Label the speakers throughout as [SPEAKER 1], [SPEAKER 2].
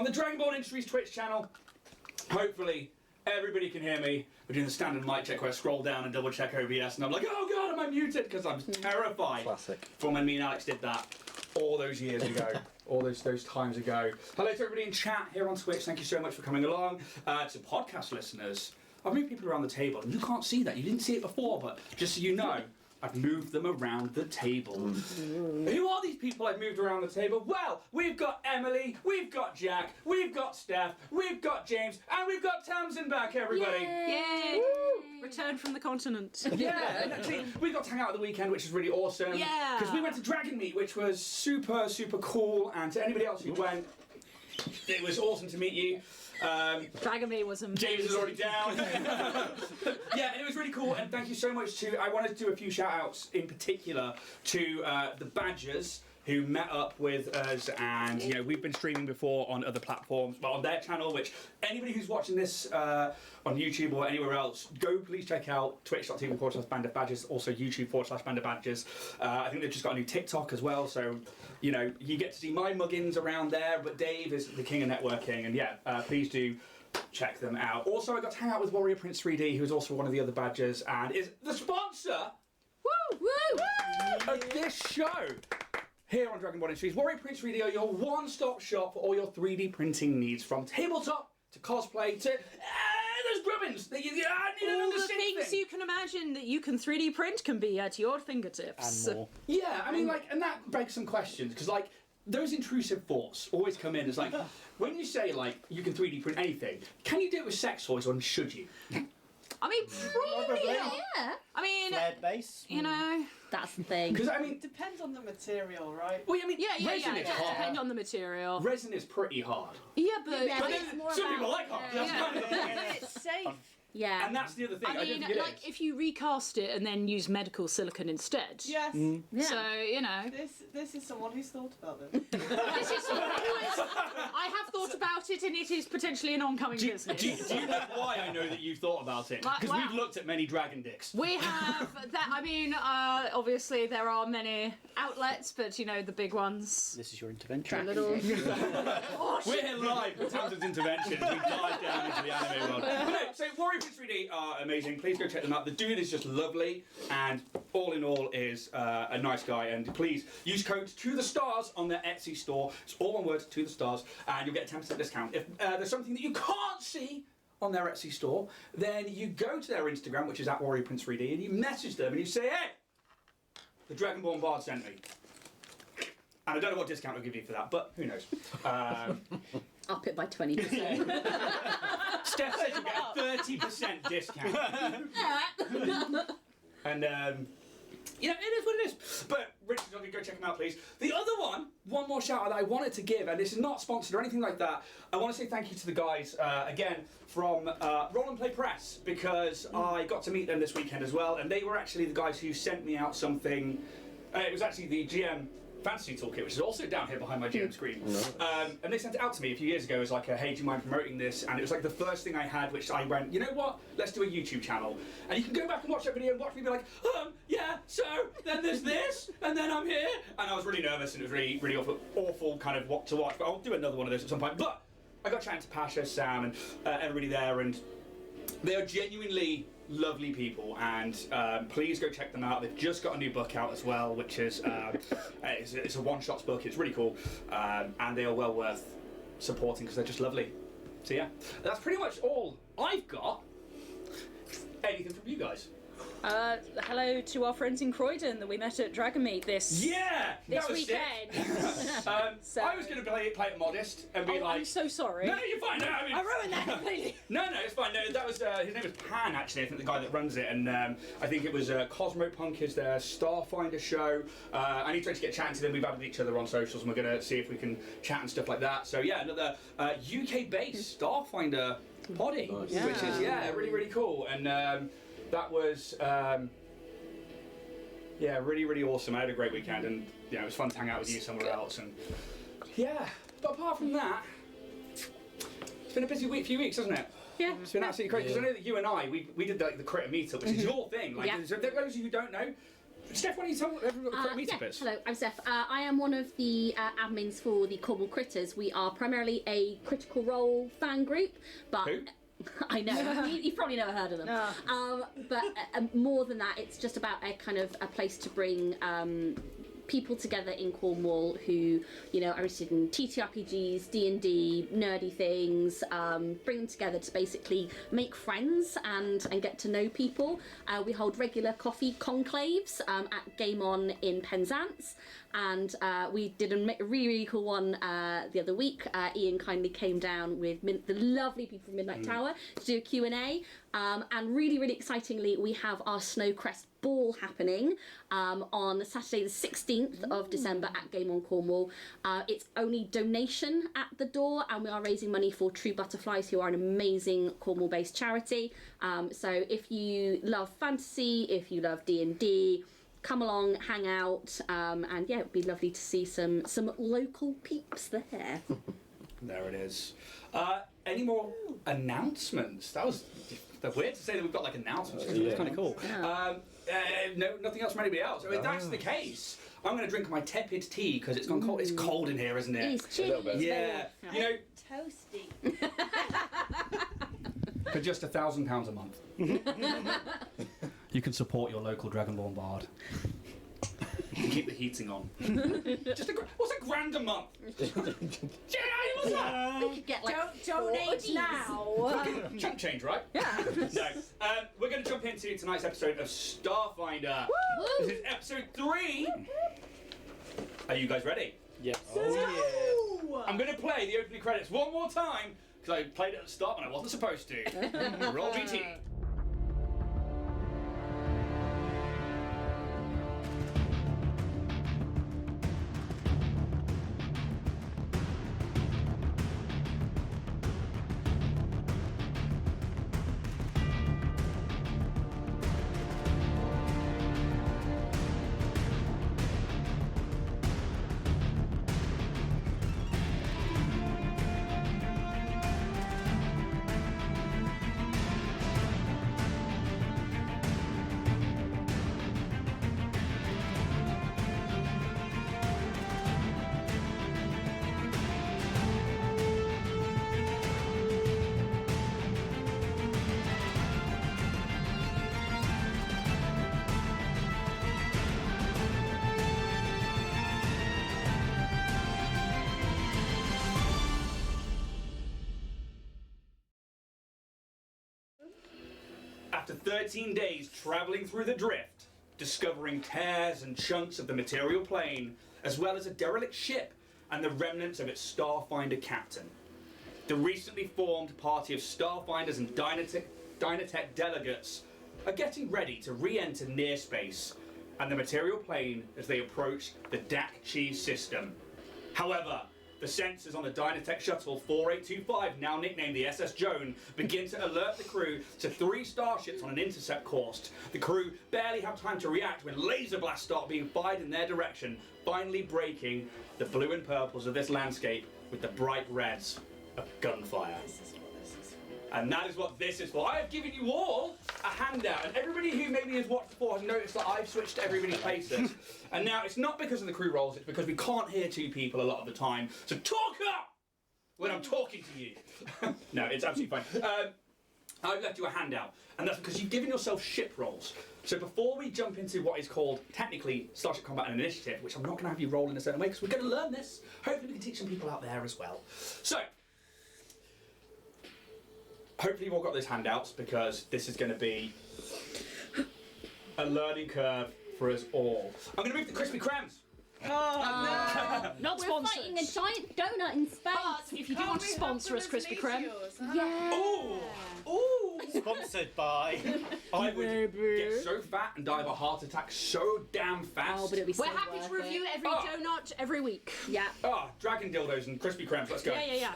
[SPEAKER 1] the Dragonborn Industries Twitch channel. Hopefully, everybody can hear me. We're doing the standard mic check where I scroll down and double check OBS, and I'm like, oh god, am I muted? Because I'm terrified.
[SPEAKER 2] Classic.
[SPEAKER 1] From when me and Alex did that all those years ago, all those times ago. Hello to everybody in chat here on Twitch. Thank you so much for coming along. To podcast listeners, I've moved people around the table, and you can't see that. You didn't see it before, but just so you know, I've moved them around the table. Who are these people I've moved around the table? Well, we've got Emily, we've got Jack, we've got Steph, we've got James, and we've got Tamsin back, everybody.
[SPEAKER 3] Yay! Returned from the continent.
[SPEAKER 1] Yeah, and actually, we got to hang out at the weekend, which is really awesome.
[SPEAKER 3] Yeah.
[SPEAKER 1] Because we went to Dragon Meet, which was super, super cool. And to anybody else who went, it was awesome to meet you.
[SPEAKER 3] Dragon Meet was amazing.
[SPEAKER 1] James is already down. Yeah, and it was really cool. And thank you so much to, I wanted to do a few shout outs in particular to the Badgers who met up with us, and you know, we've been streaming before on other platforms, but on their channel, which anybody who's watching this on YouTube or anywhere else, go please check out twitch.tv/Band of Badgers, also YouTube/Band of Badgers. I think they've just got a new TikTok as well, so you know, you get to see my muggins around there, but Dave is the king of networking, and yeah, please do check them out. Also, I got to hang out with Warrior Prince 3D, who's also one of the other Badgers, and is the sponsor of this show. Here on Dragonborn Industries, Warrior Prince 3D are your one-stop shop for all your 3D printing needs, from tabletop to cosplay to those grubbins that you need
[SPEAKER 3] all the things you can imagine that you can 3D print can be at your fingertips.
[SPEAKER 2] And more.
[SPEAKER 1] Yeah, I mean, like, and that begs some questions, because like those intrusive thoughts always come in. It's like when you say like you can 3D print anything, can you do it with sex toys, or should you?
[SPEAKER 3] I mean, probably not.
[SPEAKER 4] Yeah.
[SPEAKER 3] I mean,
[SPEAKER 2] Flared base.
[SPEAKER 3] you know.
[SPEAKER 4] That's the thing.
[SPEAKER 1] Because I mean,
[SPEAKER 5] It depends on the material, right?
[SPEAKER 1] well, I mean,
[SPEAKER 3] Yeah,
[SPEAKER 1] resin is hard.
[SPEAKER 3] depending on the material.
[SPEAKER 1] Resin is pretty hard.
[SPEAKER 3] Yeah, but
[SPEAKER 4] Yeah,
[SPEAKER 1] But
[SPEAKER 4] it's
[SPEAKER 1] then
[SPEAKER 4] more
[SPEAKER 1] some
[SPEAKER 4] about-
[SPEAKER 1] people like hard. That's
[SPEAKER 3] Yeah.
[SPEAKER 1] kind of the thing.
[SPEAKER 5] It's safe.
[SPEAKER 4] Yeah.
[SPEAKER 1] And that's the other thing.
[SPEAKER 3] I
[SPEAKER 1] don't
[SPEAKER 3] mean,
[SPEAKER 1] think it
[SPEAKER 3] like
[SPEAKER 1] is.
[SPEAKER 3] if you recast it and then use medical silicone instead.
[SPEAKER 5] Yes.
[SPEAKER 4] Yeah.
[SPEAKER 3] So you know.
[SPEAKER 5] This is someone who's thought about them.
[SPEAKER 3] This is someone who is, I have thought about it, and it is potentially an oncoming business.
[SPEAKER 1] Do you know why I know that you've thought about it?
[SPEAKER 3] Like,
[SPEAKER 1] Because
[SPEAKER 3] wow.
[SPEAKER 1] we've looked at many dragon dicks.
[SPEAKER 3] We have that. I mean, obviously there are many outlets, but you know the big ones.
[SPEAKER 2] This is your intervention.
[SPEAKER 3] Little.
[SPEAKER 1] We're here live with Tamsin's intervention. We dive down into the anime world. But no, so Warrior Prince 3D are amazing. Please go check them out. The dude is just lovely, and all in all is a nice guy. And please use code TOTHESTARS on their Etsy store. It's all one word, to the stars, and you'll get a 10% discount. If there's something that you can't see on their Etsy store, then you go to their Instagram, which is at Warrior Prince 3D, and you message them and you say, hey, the Dragonborn Bard sent me. And I don't know what discount I'll give you for that, but who knows.
[SPEAKER 4] Up it by 20%.
[SPEAKER 1] Steph said you get a 30% discount. And, you know, it is what it is. But, Richard, go check them out, please. The other one more shout out that I wanted to give, and this is not sponsored or anything like that, I want to say thank you to the guys, again, from Roll and Play Press, because I got to meet them this weekend as well, and they were actually the guys who sent me out something. It was actually the GM Fantasy Toolkit, which is also down here behind my GM screen. And they sent it out to me a few years ago as like, hey, do you mind promoting this? And it was like the first thing I had, which I went, you know what? Let's do a YouTube channel. And you can go back and watch that video and watch me be like, yeah, so then there's this, and then I'm here. And I was really nervous, and it was really, really awful kind of what to watch. But I'll do another one of those at some point. But I got chatting to Pasha, Sam, and everybody there, and they are genuinely lovely people, and please go check them out. They've just got a new book out as well, which is it's a one-shots book. It's really cool, and they are well worth supporting because they're just lovely. So yeah, that's pretty much all I've got. Anything from you guys?
[SPEAKER 3] Hello to our friends in Croydon that we met at Dragon Meet this
[SPEAKER 1] Yeah,
[SPEAKER 3] this
[SPEAKER 1] that was
[SPEAKER 3] weekend.
[SPEAKER 1] sick. I was going to play it modest and be
[SPEAKER 3] Oh,
[SPEAKER 1] like,
[SPEAKER 3] I'm so sorry.
[SPEAKER 1] no, you're fine. No, I mean,
[SPEAKER 3] I ruined that completely.
[SPEAKER 1] No, it's fine. No, that was his name was Pan, actually. I think the guy that runs it, and I think it was Cosmopunk is their Starfinder show. I need to actually get chatting to them. We've added each other on socials, and we're going to see if we can chat and stuff like that. So yeah, another UK-based Starfinder poddy, which is really, really cool. And that was really, really awesome. I had a great weekend, and it was fun to hang out with you somewhere else. And yeah, but apart from that, it's been a busy few weeks, hasn't it?
[SPEAKER 3] Yeah.
[SPEAKER 1] It's been absolutely crazy. Because I know that you and I, we did the critter meetup, which is your thing. Like, so those of you who don't know, Steph, why don't you tell everyone what the correct meetup is?
[SPEAKER 4] Hello, I'm Steph. I am one of the admins for the Cornwall Critters. We are primarily a Critical Role fan group, but
[SPEAKER 1] Who?
[SPEAKER 4] I know you've probably never heard of them.
[SPEAKER 5] No.
[SPEAKER 4] But more than that, it's just about a kind of a place to bring people together in Cornwall who, you know, are interested in TTRPGs, D&D, nerdy things, bring them together to basically make friends and get to know people. We hold regular coffee conclaves at Game On in Penzance, and we did a really, really cool one the other week. Ian kindly came down with the lovely people from Midnight Tower to do a Q&A, and really, really excitingly, we have our Snowcrest Ball happening on Saturday the 16th of December at Game On Cornwall. It's only donation at the door, and we are raising money for True Butterflies, who are an amazing Cornwall-based charity. So if you love fantasy, if you love D&D, come along, hang out, and yeah, it'd be lovely to see some local peeps there.
[SPEAKER 1] There it is. Any more announcements? That's weird to say that we've got like announcements. It's kind of cool.
[SPEAKER 4] Yeah.
[SPEAKER 1] No, nothing else from anybody else. If that's the case, I'm going to drink my tepid tea because it's gone cold. It's cold in here, isn't it?
[SPEAKER 4] It's chilly.
[SPEAKER 2] little bit.
[SPEAKER 1] Yeah. You know,
[SPEAKER 5] Toasty.
[SPEAKER 1] for just £1,000 a month, you can support your local Dragonborn bard. And keep the heating on. Just what's a grand a month? What's that?
[SPEAKER 4] We could get like
[SPEAKER 5] Don't donate now.
[SPEAKER 1] Chunk change, right?
[SPEAKER 3] Yeah.
[SPEAKER 1] No. We're going to jump into tonight's episode of Starfinder. This is episode 3. Are you guys ready?
[SPEAKER 2] Yes.
[SPEAKER 1] I'm going to play the opening credits one more time because I played it at the start when I wasn't supposed to. Roll BT. After 13 days travelling through the drift, discovering tears and chunks of the material plane, as well as a derelict ship and the remnants of its Starfinder captain, the recently formed party of Starfinders and Dynatech delegates are getting ready to re-enter near space and the material plane as they approach the Dakqui system. However, the sensors on the Dynatech shuttle 4825, now nicknamed the SS.Joan, begin to alert the crew to 3 starships on an intercept course. The crew barely have time to react when laser blasts start being fired in their direction, finally breaking the blue and purples of this landscape with the bright reds of gunfire.
[SPEAKER 5] This is what this is for.
[SPEAKER 1] And that is what this is for. I have given you all a handout, and everybody who maybe has watched before has noticed that I've switched to everybody's places. And now it's not because of the crew roles, it's because we can't hear 2 people a lot of the time. So talk up when I'm talking to you. No, it's absolutely fine. I've left you a handout, and that's because you've given yourself ship roles. So before we jump into what is called, technically, Starship Combat and Initiative, which I'm not going to have you roll in a certain way, because we're going to learn this. Hopefully we can teach some people out there as well. So, hopefully you've all got those handouts, because this is going to be a learning curve for us all. I'm going to move the Krispy Kremes.
[SPEAKER 5] Oh,
[SPEAKER 3] Not
[SPEAKER 4] We're
[SPEAKER 3] sponsored.
[SPEAKER 4] fighting a giant donut in space.
[SPEAKER 3] But if you do want to sponsor us, Krispy Kreme.
[SPEAKER 4] Yeah.
[SPEAKER 1] Ooh! Ooh!
[SPEAKER 2] Sponsored by.
[SPEAKER 1] I would get so fat and die of a heart attack so damn fast.
[SPEAKER 4] Oh, but it'd be so
[SPEAKER 3] We're happy
[SPEAKER 4] worth
[SPEAKER 3] to review
[SPEAKER 4] it.
[SPEAKER 3] every donut every week.
[SPEAKER 4] Yeah.
[SPEAKER 1] Ah, dragon dildos and Krispy Kremes, let's go.
[SPEAKER 3] Yeah.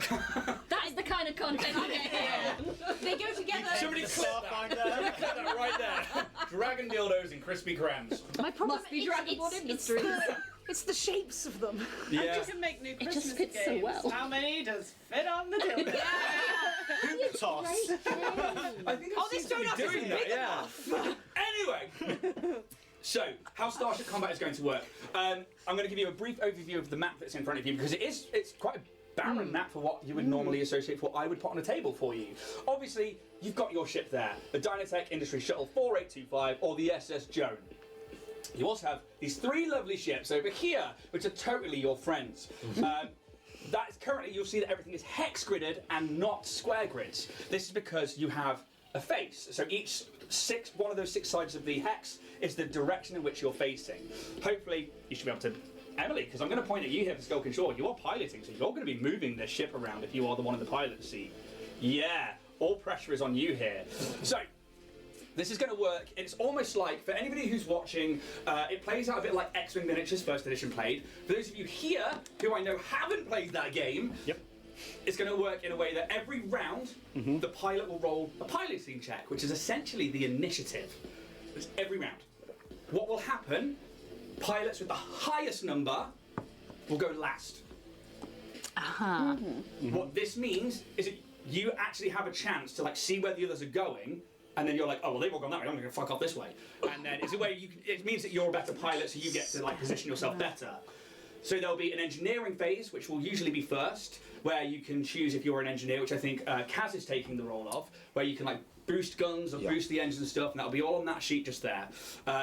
[SPEAKER 4] That is the kind of content I get here.
[SPEAKER 3] They go together.
[SPEAKER 1] Somebody clip that.
[SPEAKER 2] Starfinder.
[SPEAKER 1] Clip that right there. Dragon dildos and Krispy Kremes.
[SPEAKER 3] My problem
[SPEAKER 4] Must be
[SPEAKER 3] is
[SPEAKER 4] Dragonborn Industries.
[SPEAKER 3] It's the shapes of them.
[SPEAKER 1] Yeah.
[SPEAKER 5] You can make new
[SPEAKER 4] It just
[SPEAKER 5] Christmas
[SPEAKER 4] fits so
[SPEAKER 5] games.
[SPEAKER 4] well.
[SPEAKER 5] How many does fit on the dildo?
[SPEAKER 2] Toss.
[SPEAKER 1] I think
[SPEAKER 3] Oh,
[SPEAKER 1] I
[SPEAKER 3] this
[SPEAKER 1] seem to be
[SPEAKER 3] donut
[SPEAKER 1] doing
[SPEAKER 3] isn't
[SPEAKER 1] that,
[SPEAKER 3] big
[SPEAKER 1] yeah. Anyway, So, how Starship Combat is going to work. I'm going to give you a brief overview of the map that's in front of you because it's quite a barren map for what you would normally associate with what I would put on a table for you. Obviously, you've got your ship there, the Dynatech Industries Shuttle 4825 or the SS.Joan. You also have these 3 lovely ships over here, which are totally your friends. That is currently, you'll see that everything is hex gridded and not square grids. This is because you have a face. So one of those 6 sides of the hex is the direction in which you're facing. Hopefully, you should be able to. Emily, because I'm going to point at you here for Skulk Shore. You are piloting, so you're going to be moving this ship around if you are the one in the pilot seat. Yeah, all pressure is on you here. So, this is going to work. It's almost like, for anybody who's watching, it plays out a bit like X-Wing Miniatures First Edition played. For those of you here who I know haven't played that game, it's going to work in a way that every round, the pilot will roll a piloting check, which is essentially the initiative. It's every round. What will happen, pilots with the highest number will go last. What this means is that you actually have a chance to see where the others are going, and then you're like, oh well, they've all gone that way. I'm going to fuck off this way, and then it's a way it means that you're a better pilot, so you get to position yourself better. So there'll be an engineering phase, which will usually be first, where you can choose if you're an engineer, which I think Kaz is taking the role of, where you can boost guns or boost the engines and stuff, and that'll be all on that sheet just there.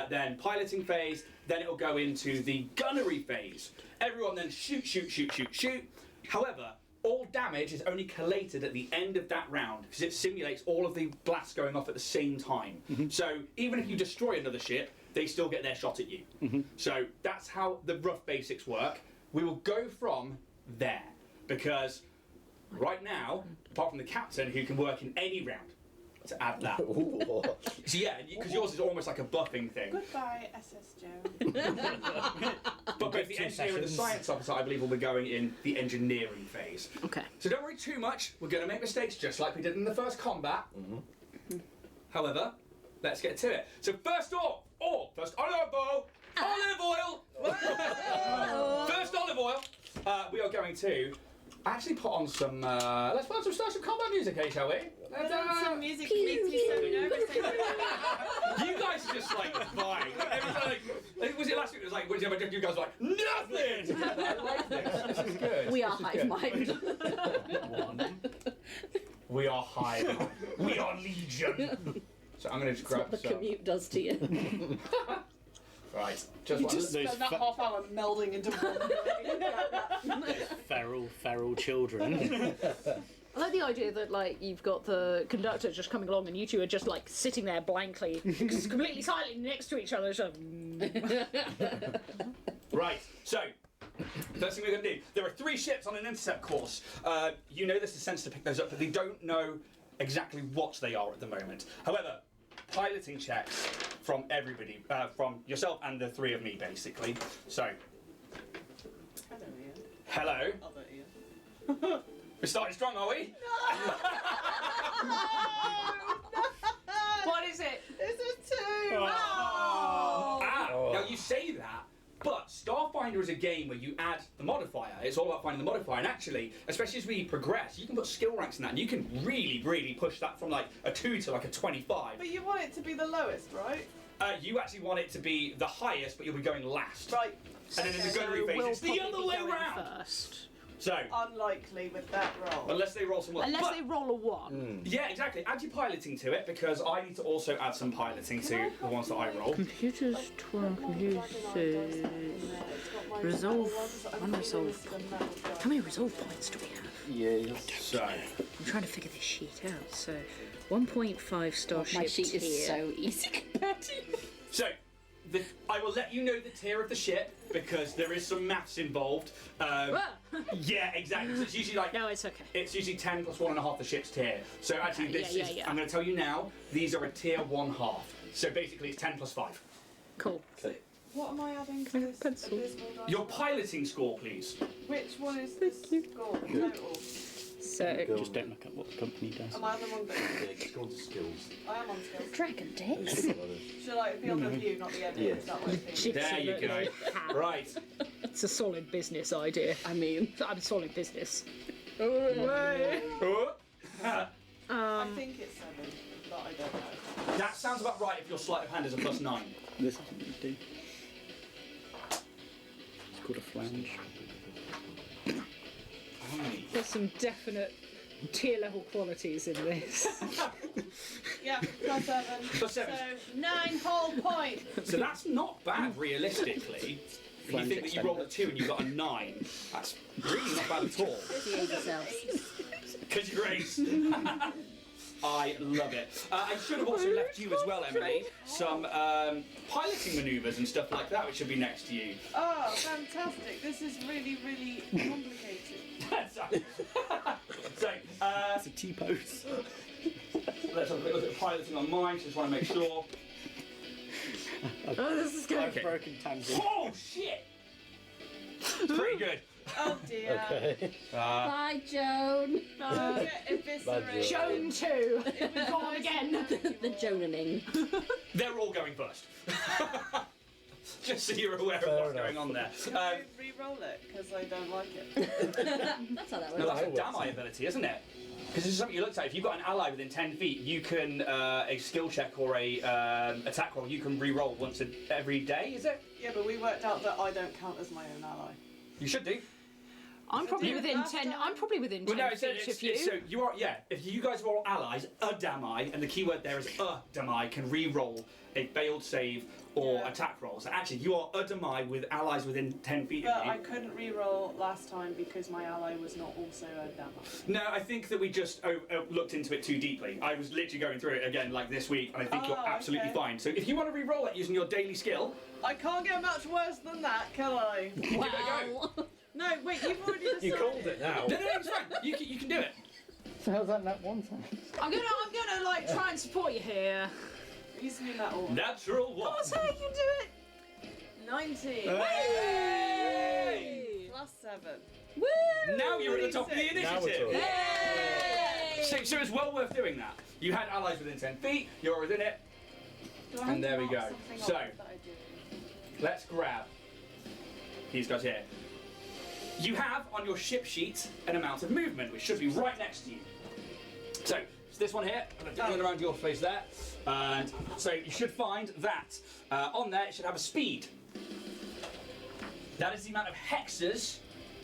[SPEAKER 1] Then piloting phase, then it'll go into the gunnery phase. Everyone then shoot. However, all damage is only collated at the end of that round, because it simulates all of the blasts going off at the same time. So even if you destroy another ship, they still get their shot at you. So that's how the rough basics work. We will go from there, because right now, apart from the captain, who can work in any round, to add that. So yeah, because yours is almost like a buffing thing.
[SPEAKER 5] Goodbye, SS.Joan.
[SPEAKER 1] But both the engineer and the science officer, I believe, will be going in the engineering phase.
[SPEAKER 3] Okay.
[SPEAKER 1] So don't worry too much. We're going to make mistakes just like we did in the first combat. However, let's get to it. So first olive oil. First olive oil. We are going to actually put on some. Let's put on some Starship Combat music, shall we?
[SPEAKER 5] Some music makes me so nervous.
[SPEAKER 1] You guys are just fine. Was it last week? It was you guys were like nothing. I like this. This is good.
[SPEAKER 4] We are hive mind.
[SPEAKER 1] We are hive. We are legion. So I'm going to just grab
[SPEAKER 4] What the commute does to you.
[SPEAKER 1] Right.
[SPEAKER 5] You just spend that half hour melding into one.
[SPEAKER 2] Feral children.
[SPEAKER 3] I like the idea that you've got the conductor just coming along and you two are just sitting there blankly, completely silent next to each other. So.
[SPEAKER 1] Right. So. First thing we're going to do. There are 3 ships on an intercept course. You know this is sense to pick those up, but they don't know exactly what they are at the moment. However, piloting checks from everybody, from yourself and the 3 of me, basically. So.
[SPEAKER 5] Hello, Ian.
[SPEAKER 1] Hello.
[SPEAKER 5] Other Ian.
[SPEAKER 1] We're starting strong, are we?
[SPEAKER 3] What is it?
[SPEAKER 5] It's a 2.
[SPEAKER 1] Now you say that, but Starfinder is a game where you add the modifier. It's all about finding the modifier, and actually, especially as we progress, you can put skill ranks in that, and you can really, really push that from a 2 to a 25.
[SPEAKER 5] But you want it to be the lowest, right?
[SPEAKER 1] You actually want it to be the highest, but you'll be going last.
[SPEAKER 5] Right.
[SPEAKER 1] And then in the gunnery phase, it's the other way around.
[SPEAKER 3] First.
[SPEAKER 1] So,
[SPEAKER 5] Unlikely with that roll.
[SPEAKER 1] unless they roll some work.
[SPEAKER 3] Unless
[SPEAKER 1] But-
[SPEAKER 3] they roll a 1.
[SPEAKER 1] Yeah, exactly. Add your piloting to it, because I need to also add some piloting to the ones that I roll.
[SPEAKER 3] Computers, 12 uses. Resolve, unresolved. How many resolve points do we have?
[SPEAKER 6] Yeah.
[SPEAKER 1] So,
[SPEAKER 3] I'm trying to figure this sheet out. So, 1.5 Starship
[SPEAKER 4] My sheet
[SPEAKER 3] tier.
[SPEAKER 4] is so easy compared to you.
[SPEAKER 1] So, I will let you know the tier of the ship, because there is some maths involved. Yeah, exactly. So it's usually
[SPEAKER 3] No, it's okay.
[SPEAKER 1] it's usually 10 plus 1.5 the ship's tier. So actually,
[SPEAKER 3] Okay,
[SPEAKER 1] this
[SPEAKER 3] yeah,
[SPEAKER 1] is.
[SPEAKER 3] yeah.
[SPEAKER 1] I'm going to tell you now. These are a tier 1/2. So basically, it's 10 plus 5.
[SPEAKER 3] Cool.
[SPEAKER 5] What am I adding to this
[SPEAKER 3] Pencil.
[SPEAKER 5] abysmal dice?
[SPEAKER 1] Your piloting score, please.
[SPEAKER 5] Which one is this score total?
[SPEAKER 3] So,
[SPEAKER 2] Just don't look at what the company does.
[SPEAKER 5] Am I on the wrong bit?
[SPEAKER 6] Yeah, just go on to skills.
[SPEAKER 5] I am on skills.
[SPEAKER 4] Dragon dicks.
[SPEAKER 5] Should I be on the view, not the edit?
[SPEAKER 6] Yeah.
[SPEAKER 5] Is that what I think?
[SPEAKER 1] There you go. Right.
[SPEAKER 3] it's a solid business idea.
[SPEAKER 4] I mean,
[SPEAKER 3] I'm solid business.
[SPEAKER 1] Oh.
[SPEAKER 5] I think it's 7, but I don't know.
[SPEAKER 1] That sounds about right if your sleight of hand is a +9.
[SPEAKER 2] This doesn't do. It's called a flange.
[SPEAKER 5] There's some definite tier level qualities in this.
[SPEAKER 6] Yeah, +7.
[SPEAKER 1] +7.
[SPEAKER 6] So 9 whole points.
[SPEAKER 1] So that's not bad, realistically. If you think that you rolled a 2 and you got a 9, that's really not bad at all.
[SPEAKER 4] Behave yourselves.
[SPEAKER 1] Because you're ace. I love it. I should have also left you as well, Emily, some piloting manoeuvres and stuff like that, which should be next to you.
[SPEAKER 6] Oh, fantastic. This is really, really complicated.
[SPEAKER 1] So,
[SPEAKER 2] It's a T-pose.
[SPEAKER 1] let's have a quick look at piloting on mine, just want to make sure.
[SPEAKER 5] Oh, this is good.
[SPEAKER 1] Okay.
[SPEAKER 2] Broken tangent.
[SPEAKER 1] Oh, shit! It's pretty good.
[SPEAKER 6] Oh dear.
[SPEAKER 7] Okay.
[SPEAKER 4] Bye, Joan.
[SPEAKER 6] Get eviscerated.
[SPEAKER 5] Joan 2.
[SPEAKER 6] It was
[SPEAKER 5] Gone again.
[SPEAKER 4] The Jonaning.
[SPEAKER 1] They're all going first. Just so you're aware
[SPEAKER 7] Fair
[SPEAKER 1] of what's
[SPEAKER 7] enough.
[SPEAKER 1] going on there.
[SPEAKER 6] Can I re-roll it? Because I don't like it.
[SPEAKER 4] That's how that
[SPEAKER 1] No,
[SPEAKER 4] works.
[SPEAKER 1] that's a damn eye ability, isn't it? Because this is something you looked at. If you've got an ally within 10 feet, you can, a skill check or a attack roll, you can re-roll once every day, is it?
[SPEAKER 6] Yeah, but we worked out that I don't count as my own ally.
[SPEAKER 1] You should do.
[SPEAKER 5] I'm probably
[SPEAKER 6] Yeah.
[SPEAKER 5] within 10. I'm probably within 10
[SPEAKER 1] Well, no,
[SPEAKER 5] feet of you.
[SPEAKER 1] so you are, yeah, if you guys are all allies, a damai, and the keyword there is a damai, can re-roll a failed save or
[SPEAKER 6] Yeah.
[SPEAKER 1] attack roll. So actually, you are a damai with allies within 10 feet
[SPEAKER 6] But
[SPEAKER 1] of you.
[SPEAKER 6] I couldn't re-roll last time because my ally was not also a dammer.
[SPEAKER 1] No, I think that we just looked into it too deeply. I was literally going through it again like this week, and I think you're
[SPEAKER 6] Oh,
[SPEAKER 1] absolutely
[SPEAKER 6] okay.
[SPEAKER 1] fine. So if you want to re-roll it using your daily skill,
[SPEAKER 6] I can't get much worse than that, can I?
[SPEAKER 4] Wow.
[SPEAKER 6] No, wait, you've already decided.
[SPEAKER 7] You called it now.
[SPEAKER 1] no, it's fine. You can do it.
[SPEAKER 2] So how's that not one time?
[SPEAKER 5] I'm gonna like try and support you here.
[SPEAKER 6] It used to be that all.
[SPEAKER 1] Natural one.
[SPEAKER 5] That's how you can do it.
[SPEAKER 6] 19.
[SPEAKER 1] Hey!
[SPEAKER 6] +7.
[SPEAKER 5] Woo!
[SPEAKER 1] Now you're at the top of the
[SPEAKER 7] Now we're
[SPEAKER 1] initiative.
[SPEAKER 7] talking.
[SPEAKER 5] Yay!
[SPEAKER 1] So it's well worth doing that. You had allies within 10 feet, you're within it.
[SPEAKER 6] Do I have
[SPEAKER 1] And there
[SPEAKER 6] to
[SPEAKER 1] we
[SPEAKER 6] mark
[SPEAKER 1] go.
[SPEAKER 6] something
[SPEAKER 1] So-
[SPEAKER 6] off that I do?
[SPEAKER 1] Let's grab these guys here. You have on your ship sheet an amount of movement, which should be right next to you. So, it's this one here, and I'm doing it around your face there. And so you should find that on there it should have a speed. That is the amount of hexes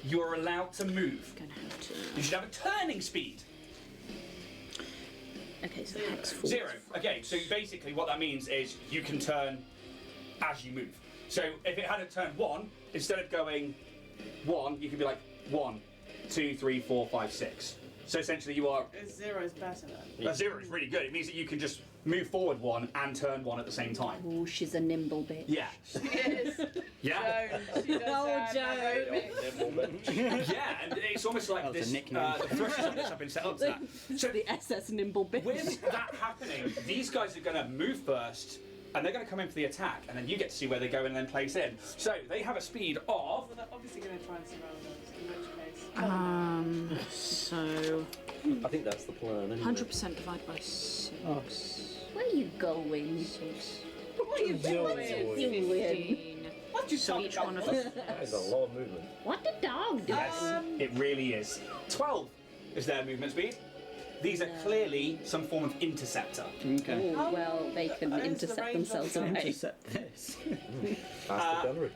[SPEAKER 1] you are allowed to move.
[SPEAKER 4] Gonna have to.
[SPEAKER 1] You should have a turning speed.
[SPEAKER 4] Okay, so hex 4.
[SPEAKER 1] 0. Okay, so basically what that means is you can turn as you move. So if it had a turn 1, instead of going 1, you could be like 1, 2, 3, 4, 5, 6. So essentially you are...
[SPEAKER 6] 0 is better then.
[SPEAKER 1] 0 is really good. It means that you can just move forward 1 and turn 1 at the same time.
[SPEAKER 4] Oh, she's a nimble bitch.
[SPEAKER 1] Yeah.
[SPEAKER 6] She is.
[SPEAKER 1] Yeah.
[SPEAKER 6] Joan. She does
[SPEAKER 4] Oh,
[SPEAKER 6] that.
[SPEAKER 4] Joan.
[SPEAKER 1] Yeah, and it's almost like
[SPEAKER 2] That was a
[SPEAKER 1] this...
[SPEAKER 2] nickname.
[SPEAKER 1] the thrusters on this have been set up to that. So
[SPEAKER 4] The SS nimble bitch.
[SPEAKER 1] with that happening, these guys are going to move first, and they're going to come in for the attack, and then you get to see where they go and then place in. So they have a speed of...
[SPEAKER 6] Well, they're obviously going to try and surround us, in which case.
[SPEAKER 5] So
[SPEAKER 7] I think that's the plan. Anyway.
[SPEAKER 5] 100% divided by 6.
[SPEAKER 4] Where are you going?
[SPEAKER 6] What are you doing?
[SPEAKER 5] 15.
[SPEAKER 1] What do you
[SPEAKER 5] So
[SPEAKER 1] talk
[SPEAKER 5] each
[SPEAKER 1] about?
[SPEAKER 5] one of us.
[SPEAKER 7] That is a lot of movement.
[SPEAKER 4] What did dog do?
[SPEAKER 1] Yes, it really is. 12 is their movement speed. These are clearly some form of interceptor.
[SPEAKER 2] Okay.
[SPEAKER 4] Oh, well, they can
[SPEAKER 6] That is the
[SPEAKER 4] intercept
[SPEAKER 6] range
[SPEAKER 4] themselves
[SPEAKER 6] of
[SPEAKER 4] away.
[SPEAKER 2] Intercept this.
[SPEAKER 7] Ask the gunnery.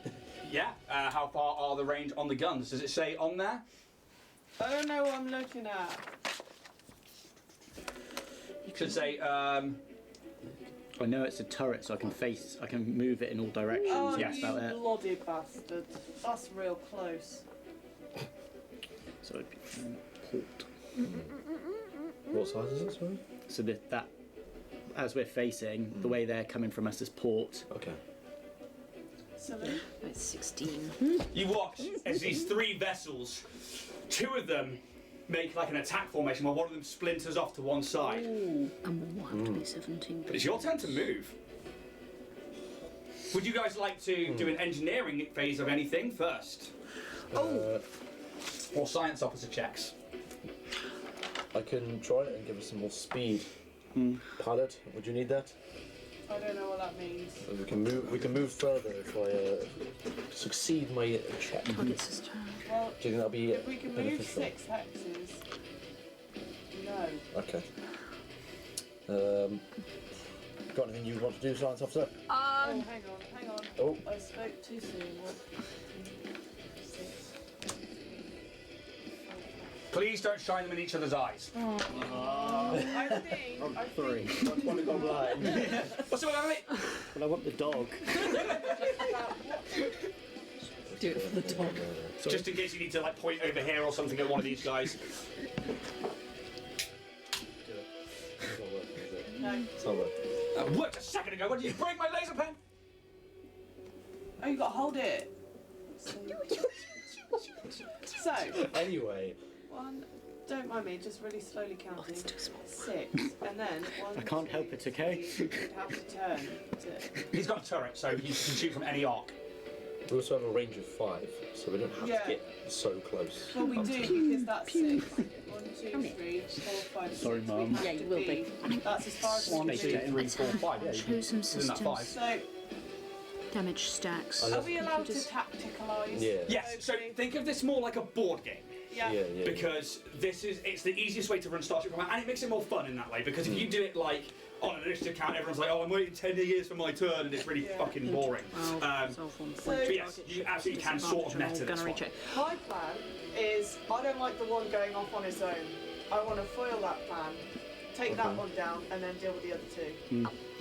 [SPEAKER 1] Yeah, how far are the range on the guns? Does it say on there?
[SPEAKER 6] I don't know what I'm looking at.
[SPEAKER 1] It should say,
[SPEAKER 2] I know it's a turret, so I can move it in all directions.
[SPEAKER 6] Oh,
[SPEAKER 1] Yes,
[SPEAKER 6] you
[SPEAKER 2] about it.
[SPEAKER 6] bloody bastard. That's real close.
[SPEAKER 2] So it'd be port.
[SPEAKER 7] What size is it, sorry?
[SPEAKER 2] So that, as we're facing, the way they're coming from us is port.
[SPEAKER 7] Okay.
[SPEAKER 6] Silly.
[SPEAKER 5] That's 16.
[SPEAKER 1] you watch as these 3 vessels, 2 of them make like an attack formation while one of them splinters off to one side.
[SPEAKER 4] Ooh, and we'll have to be 17.
[SPEAKER 1] But it's your turn to move. Would you guys like to do an engineering phase of anything first? Or science officer checks?
[SPEAKER 7] I can try it and give us some more speed. Pilot, would you need that?
[SPEAKER 6] I don't know what that means.
[SPEAKER 7] We can move. We can move further if I succeed my check. Do
[SPEAKER 5] Target system.
[SPEAKER 6] Well,
[SPEAKER 7] you think that'll be
[SPEAKER 6] if we can move
[SPEAKER 7] beneficial?
[SPEAKER 6] 6 hexes, no.
[SPEAKER 7] Okay. got anything you want to do, Science Officer?
[SPEAKER 6] Oh, hang on.
[SPEAKER 7] Oh.
[SPEAKER 6] I spoke too soon. What? 6.
[SPEAKER 1] Please don't shine them in each other's eyes.
[SPEAKER 6] I think.
[SPEAKER 2] Three.
[SPEAKER 7] That's one gone blind.
[SPEAKER 1] What's up, Emily?
[SPEAKER 2] Well, I want the dog.
[SPEAKER 3] Do it for the dog.
[SPEAKER 1] Just in case you need to like point over here or something at one of these guys.
[SPEAKER 6] No.
[SPEAKER 7] It's not working.
[SPEAKER 1] Worked a second ago. What did you break my laser pen?
[SPEAKER 6] Oh, you got to hold it. So,
[SPEAKER 7] Anyway,
[SPEAKER 6] 1. Don't mind me, just really slowly counting. 6, and then 1.
[SPEAKER 2] I can't help it, okay?
[SPEAKER 6] You'd have to turn.
[SPEAKER 1] He's got a turret, so he can shoot from any arc.
[SPEAKER 7] we also have a range of 5, so we don't have to get so close.
[SPEAKER 6] Well, we do because that's 6. 1, 2, 3, 4, 5, 6.
[SPEAKER 2] Sorry, Mum.
[SPEAKER 4] Yeah, you will be.
[SPEAKER 6] That's as far as we
[SPEAKER 1] 1,
[SPEAKER 6] can
[SPEAKER 1] 2,
[SPEAKER 6] do.
[SPEAKER 1] 3, 4, 5. Yeah,
[SPEAKER 3] Chosen
[SPEAKER 1] isn't that 5?
[SPEAKER 6] So,
[SPEAKER 3] Damage stacks.
[SPEAKER 6] are we allowed to tacticalise?
[SPEAKER 7] Yeah.
[SPEAKER 1] Yes. So think of this more like a board game.
[SPEAKER 6] Yeah.
[SPEAKER 7] Yeah.
[SPEAKER 1] Because it's the easiest way to run Starship Command, and it makes it more fun in that way. Because if you do it like on an initiative count, everyone's like, "Oh, I'm waiting 10 years for my turn," and it's really fucking boring. But yes, you absolutely can sort of meta this one.
[SPEAKER 6] My plan is I don't like the one going off on his own. I want to foil that plan, take that one down, and then deal with the other 2.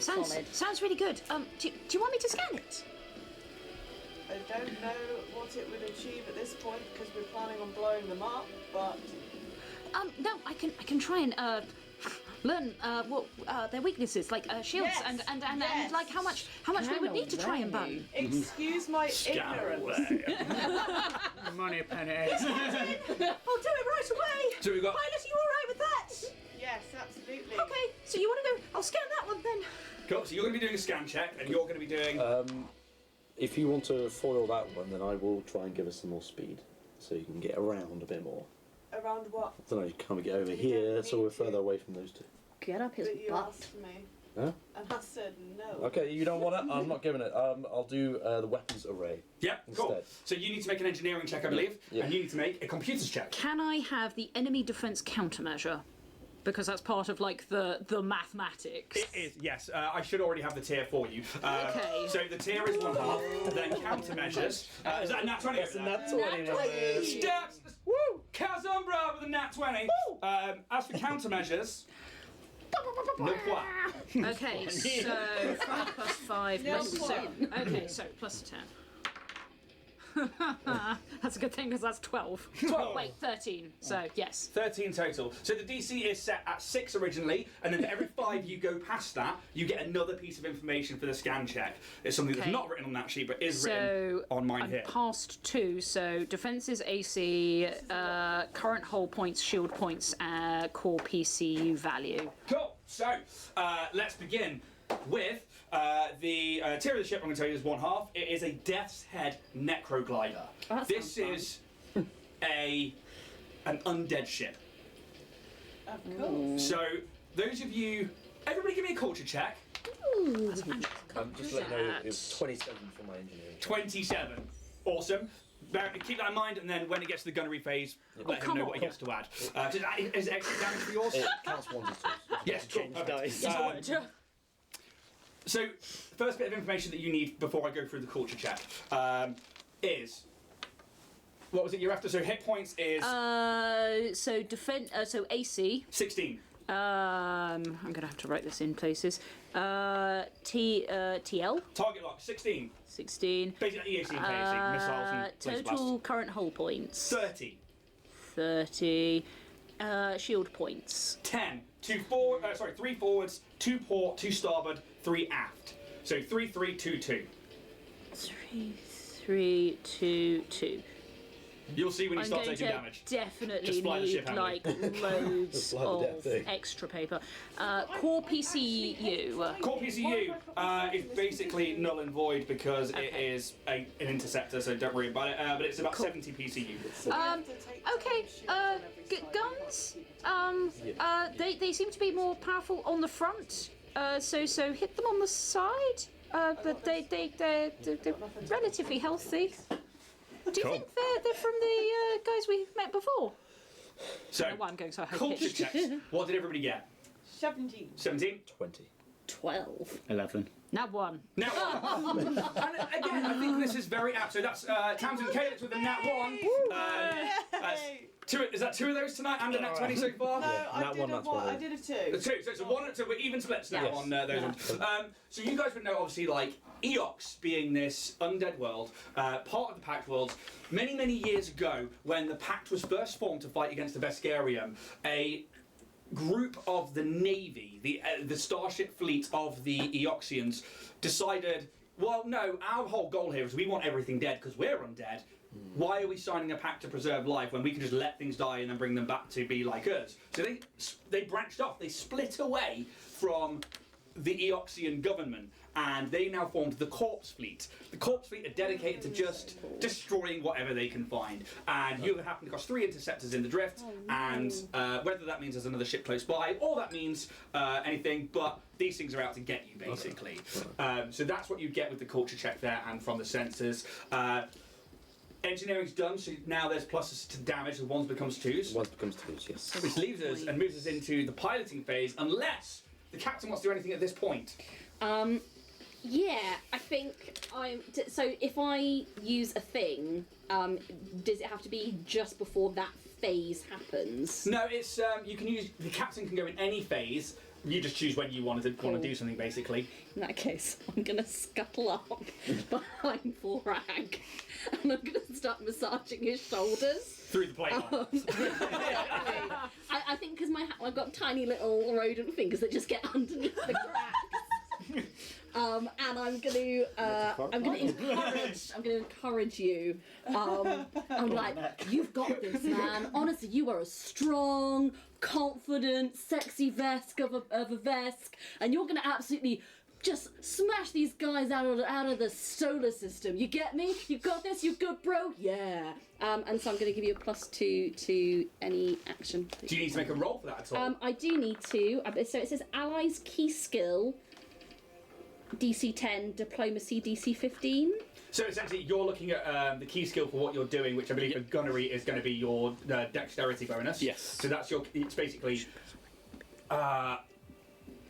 [SPEAKER 3] Sounds really good. Do you want me to scan it?
[SPEAKER 6] I don't know what it would achieve at this point because we're planning on blowing them up, but
[SPEAKER 3] No, I can try and learn what their weaknesses, like shields
[SPEAKER 6] Yes,
[SPEAKER 3] and
[SPEAKER 6] yes.
[SPEAKER 3] like how much we would need to try and burn.
[SPEAKER 6] excuse my ignorance.
[SPEAKER 2] Money pennies.
[SPEAKER 3] I'll do it right away.
[SPEAKER 1] So we've got.
[SPEAKER 3] Pilot, are you all right with that?
[SPEAKER 6] Yes, absolutely.
[SPEAKER 3] Okay, so you want to go? I'll scan that one then.
[SPEAKER 1] Cool. So you're going to be doing a scan check, and you're going to be doing.
[SPEAKER 7] If you want to foil that one, then I will try and give us some more speed, so you can get around a bit more.
[SPEAKER 6] Around what?
[SPEAKER 7] I don't know, can we get over
[SPEAKER 6] You
[SPEAKER 7] here
[SPEAKER 6] don't
[SPEAKER 7] so
[SPEAKER 6] need
[SPEAKER 7] we're
[SPEAKER 6] to.
[SPEAKER 7] further away from those 2?
[SPEAKER 4] Get up his
[SPEAKER 6] But you
[SPEAKER 4] butt.
[SPEAKER 6] asked me,
[SPEAKER 7] Huh?
[SPEAKER 6] and I said no.
[SPEAKER 7] Okay, you don't want it? I'm not giving it. I'll do the weapons array.
[SPEAKER 1] Yeah, cool.
[SPEAKER 7] Instead.
[SPEAKER 1] So you need to make an engineering check, I believe,
[SPEAKER 7] Yeah.
[SPEAKER 1] and you need to make a computers check.
[SPEAKER 3] Can I have the enemy defense countermeasure? Because that's part of like the mathematics.
[SPEAKER 1] It is, yes. I should already have the tier for you.
[SPEAKER 3] Okay.
[SPEAKER 1] So the tier is 1/2, then countermeasures. Is that a nat 20?
[SPEAKER 7] That's a nat 20.
[SPEAKER 1] Steps! Woo! Kazumbra with a nat 20. As for countermeasures, no quoi.
[SPEAKER 3] Okay, so 5 plus 5 plus 7. Okay, so plus 10. That's a good thing because that's 12.
[SPEAKER 1] 12.
[SPEAKER 3] Wait, 13. So, yes.
[SPEAKER 1] 13 total. So the DC is set at 6 originally, and then for every 5 you go past that, you get another piece of information for the scan check. It's something that's
[SPEAKER 3] Okay.
[SPEAKER 1] not written on that sheet, but is
[SPEAKER 3] So,
[SPEAKER 1] written on mine
[SPEAKER 3] I'm
[SPEAKER 1] here.
[SPEAKER 3] past 2, so defenses AC, current hull points, shield points, core PCU value.
[SPEAKER 1] Cool. So let's begin with the tier of the ship. I'm going to tell you is 1/2. It is a Death's Head Necroglider.
[SPEAKER 4] Oh, that
[SPEAKER 1] This
[SPEAKER 4] sounds
[SPEAKER 1] is an undead ship.
[SPEAKER 6] Of course.
[SPEAKER 1] So those of you, everybody, give me a culture check.
[SPEAKER 3] That's a magic.
[SPEAKER 7] Just let you know, it was 27 for my engineering.
[SPEAKER 1] 27. Awesome. Keep that in mind, and then when it gets to the gunnery phase, let him
[SPEAKER 3] come
[SPEAKER 1] know
[SPEAKER 3] on.
[SPEAKER 1] what he gets to add. Is it extra damage for yours?
[SPEAKER 7] It counts 1 to 2.
[SPEAKER 1] Yes, cool.
[SPEAKER 2] Change
[SPEAKER 1] Perfect.
[SPEAKER 2] dice.
[SPEAKER 1] So, first bit of information that you need before I go through the culture check is, what was it you're after? So hit points is
[SPEAKER 3] So defense. So AC.
[SPEAKER 1] 16.
[SPEAKER 3] I'm gonna have to write this in places. TL
[SPEAKER 1] Target lock 16.
[SPEAKER 3] 16.
[SPEAKER 1] Basically EAC and KAC, missiles and laser
[SPEAKER 3] Total
[SPEAKER 1] blasts.
[SPEAKER 3] current hull points
[SPEAKER 1] 30.
[SPEAKER 3] 30. Shield points
[SPEAKER 1] 10. 3 forwards, 2 port, 2 starboard, 3 aft. So 3, 3, 2, 2.
[SPEAKER 3] 3, 3, 2, 2.
[SPEAKER 1] You'll see when you
[SPEAKER 3] I'm
[SPEAKER 1] start
[SPEAKER 3] going
[SPEAKER 1] taking
[SPEAKER 3] to
[SPEAKER 1] damage.
[SPEAKER 3] definitely
[SPEAKER 1] Just fly the ship,
[SPEAKER 3] need
[SPEAKER 1] Emily.
[SPEAKER 3] like loads
[SPEAKER 7] fly the damn
[SPEAKER 3] of
[SPEAKER 7] thing.
[SPEAKER 3] extra paper. Core PCU.
[SPEAKER 1] Core PCU is basically null and void because it is an interceptor, so don't worry about it. But it's about 70 PCU.
[SPEAKER 3] Okay. Guns. They seem to be more powerful on the front. So hit them on the side. But they're relatively healthy. Do you
[SPEAKER 1] Cool.
[SPEAKER 3] think they're from the guys we met before?
[SPEAKER 1] So,
[SPEAKER 3] I don't know why I'm going so high
[SPEAKER 1] culture
[SPEAKER 3] pitched.
[SPEAKER 1] checks. What did everybody get?
[SPEAKER 6] 17.
[SPEAKER 1] 17?
[SPEAKER 7] 20.
[SPEAKER 4] 12.
[SPEAKER 2] 11.
[SPEAKER 3] Nat 1.
[SPEAKER 1] Nat 1. And again, I think this is very apt. So that's Tamsin Calix with a Nat 1. Is that 2 of those tonight and a Nat 20 so far?
[SPEAKER 6] No,
[SPEAKER 7] Nat one, Nat 20.
[SPEAKER 6] I did a 2.
[SPEAKER 1] The 2, so it's a 1 and 2, we're even splits now
[SPEAKER 4] Yes.
[SPEAKER 1] on those ones. So you guys would know, obviously, like, Eox being this undead world, part of the Pact world, many, many years ago, when the Pact was first formed to fight against the Veskarium, a group of the Navy, the Starship fleet of the Eoxians, decided, well, no, our whole goal here is we want everything dead because we're undead. Why are we signing a pact to preserve life when we can just let things die and then bring them back to be like us? So they branched off, they split away from the Eoxian government, and they now formed the Corpse Fleet. The Corpse Fleet are dedicated to just destroying whatever they can find. And you happen to cross 3 interceptors in the drift, and whether that means there's another ship close by, or that means anything, but these things are out to get you, basically. So that's what you get with the culture check there, and from the sensors. Engineering's done, so now there's pluses to damage, the 1s becomes 2s.
[SPEAKER 7] 1 becomes 2s, yes.
[SPEAKER 1] Which leaves us and moves us into the piloting phase, unless the captain wants to do anything at this point.
[SPEAKER 4] Yeah, I think so if I use a thing, does it have to be just before that phase happens?
[SPEAKER 1] No, it's you can use the captain can go in any phase. You just choose when you want to do something, basically.
[SPEAKER 4] In that case, I'm gonna scuttle up behind Vorag, and I'm gonna start massaging his shoulders.
[SPEAKER 1] Through the plate.
[SPEAKER 4] I think because I've got tiny little rodent fingers that just get underneath the cracks. And I'm gonna encourage you. I'm like, you've got this, man. Honestly, you are a strong, confident, sexy Vesk of a Vesk, and you're gonna absolutely just smash these guys out of the solar system. You get me? You got this? You good, bro? Yeah. And so I'm going to give you a +2 to any action.
[SPEAKER 1] Do you need to make a roll for that at all?
[SPEAKER 4] I do need to. So it says allies key skill, DC 10, diplomacy DC 15.
[SPEAKER 1] So essentially, you're looking at the key skill for what you're doing, which I believe for gunnery is going to be your dexterity bonus.
[SPEAKER 2] Yes.
[SPEAKER 1] So that's it's basically.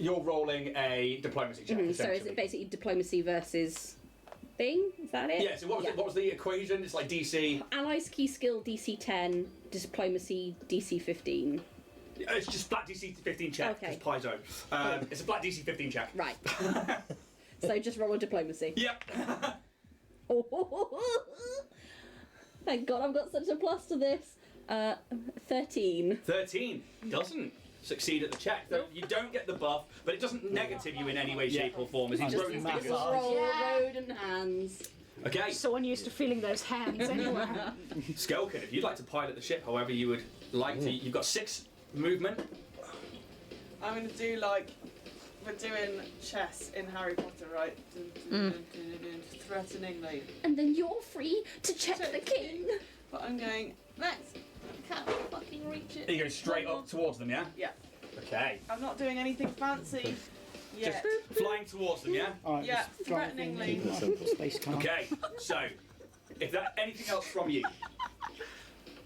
[SPEAKER 1] You're rolling a diplomacy check.
[SPEAKER 4] So is it basically diplomacy versus thing? Is that it?
[SPEAKER 1] Yeah. So what was the equation? It's like DC.
[SPEAKER 4] Allies key skill DC 10, diplomacy DC 15.
[SPEAKER 1] It's just flat DC 15 check.
[SPEAKER 4] Okay.
[SPEAKER 1] Just Paizo. It's a flat DC 15 check.
[SPEAKER 4] Right. So just roll a diplomacy.
[SPEAKER 1] Yep.
[SPEAKER 4] Thank God I've got such a plus to this. 13.
[SPEAKER 1] 13 doesn't succeed at the check. So you don't get the buff, but it doesn't negative you in any way, shape, or form. As he's
[SPEAKER 2] Just
[SPEAKER 1] rolling
[SPEAKER 2] massage.
[SPEAKER 1] fingers.
[SPEAKER 4] Roll rodent hands.
[SPEAKER 1] Okay.
[SPEAKER 3] So unused to feeling those hands anywhere.
[SPEAKER 1] Skelkin, if you'd like to pilot the ship, however you would like to, you've got 6 movement.
[SPEAKER 6] I'm going to do like we're doing chess in Harry Potter, right? Threateningly.
[SPEAKER 4] And then you're free to check the king.
[SPEAKER 6] But I'm going, next. I can't fucking reach it.
[SPEAKER 1] Are you going straight up towards them, yeah?
[SPEAKER 6] Yeah.
[SPEAKER 1] Okay.
[SPEAKER 6] I'm not doing anything fancy yet.
[SPEAKER 1] Just flying towards them, yeah?
[SPEAKER 2] Alright,
[SPEAKER 6] Yeah,
[SPEAKER 2] just drive in,
[SPEAKER 6] threateningly.
[SPEAKER 2] keep it simple, space car.
[SPEAKER 1] Okay, so, if that anything else from you?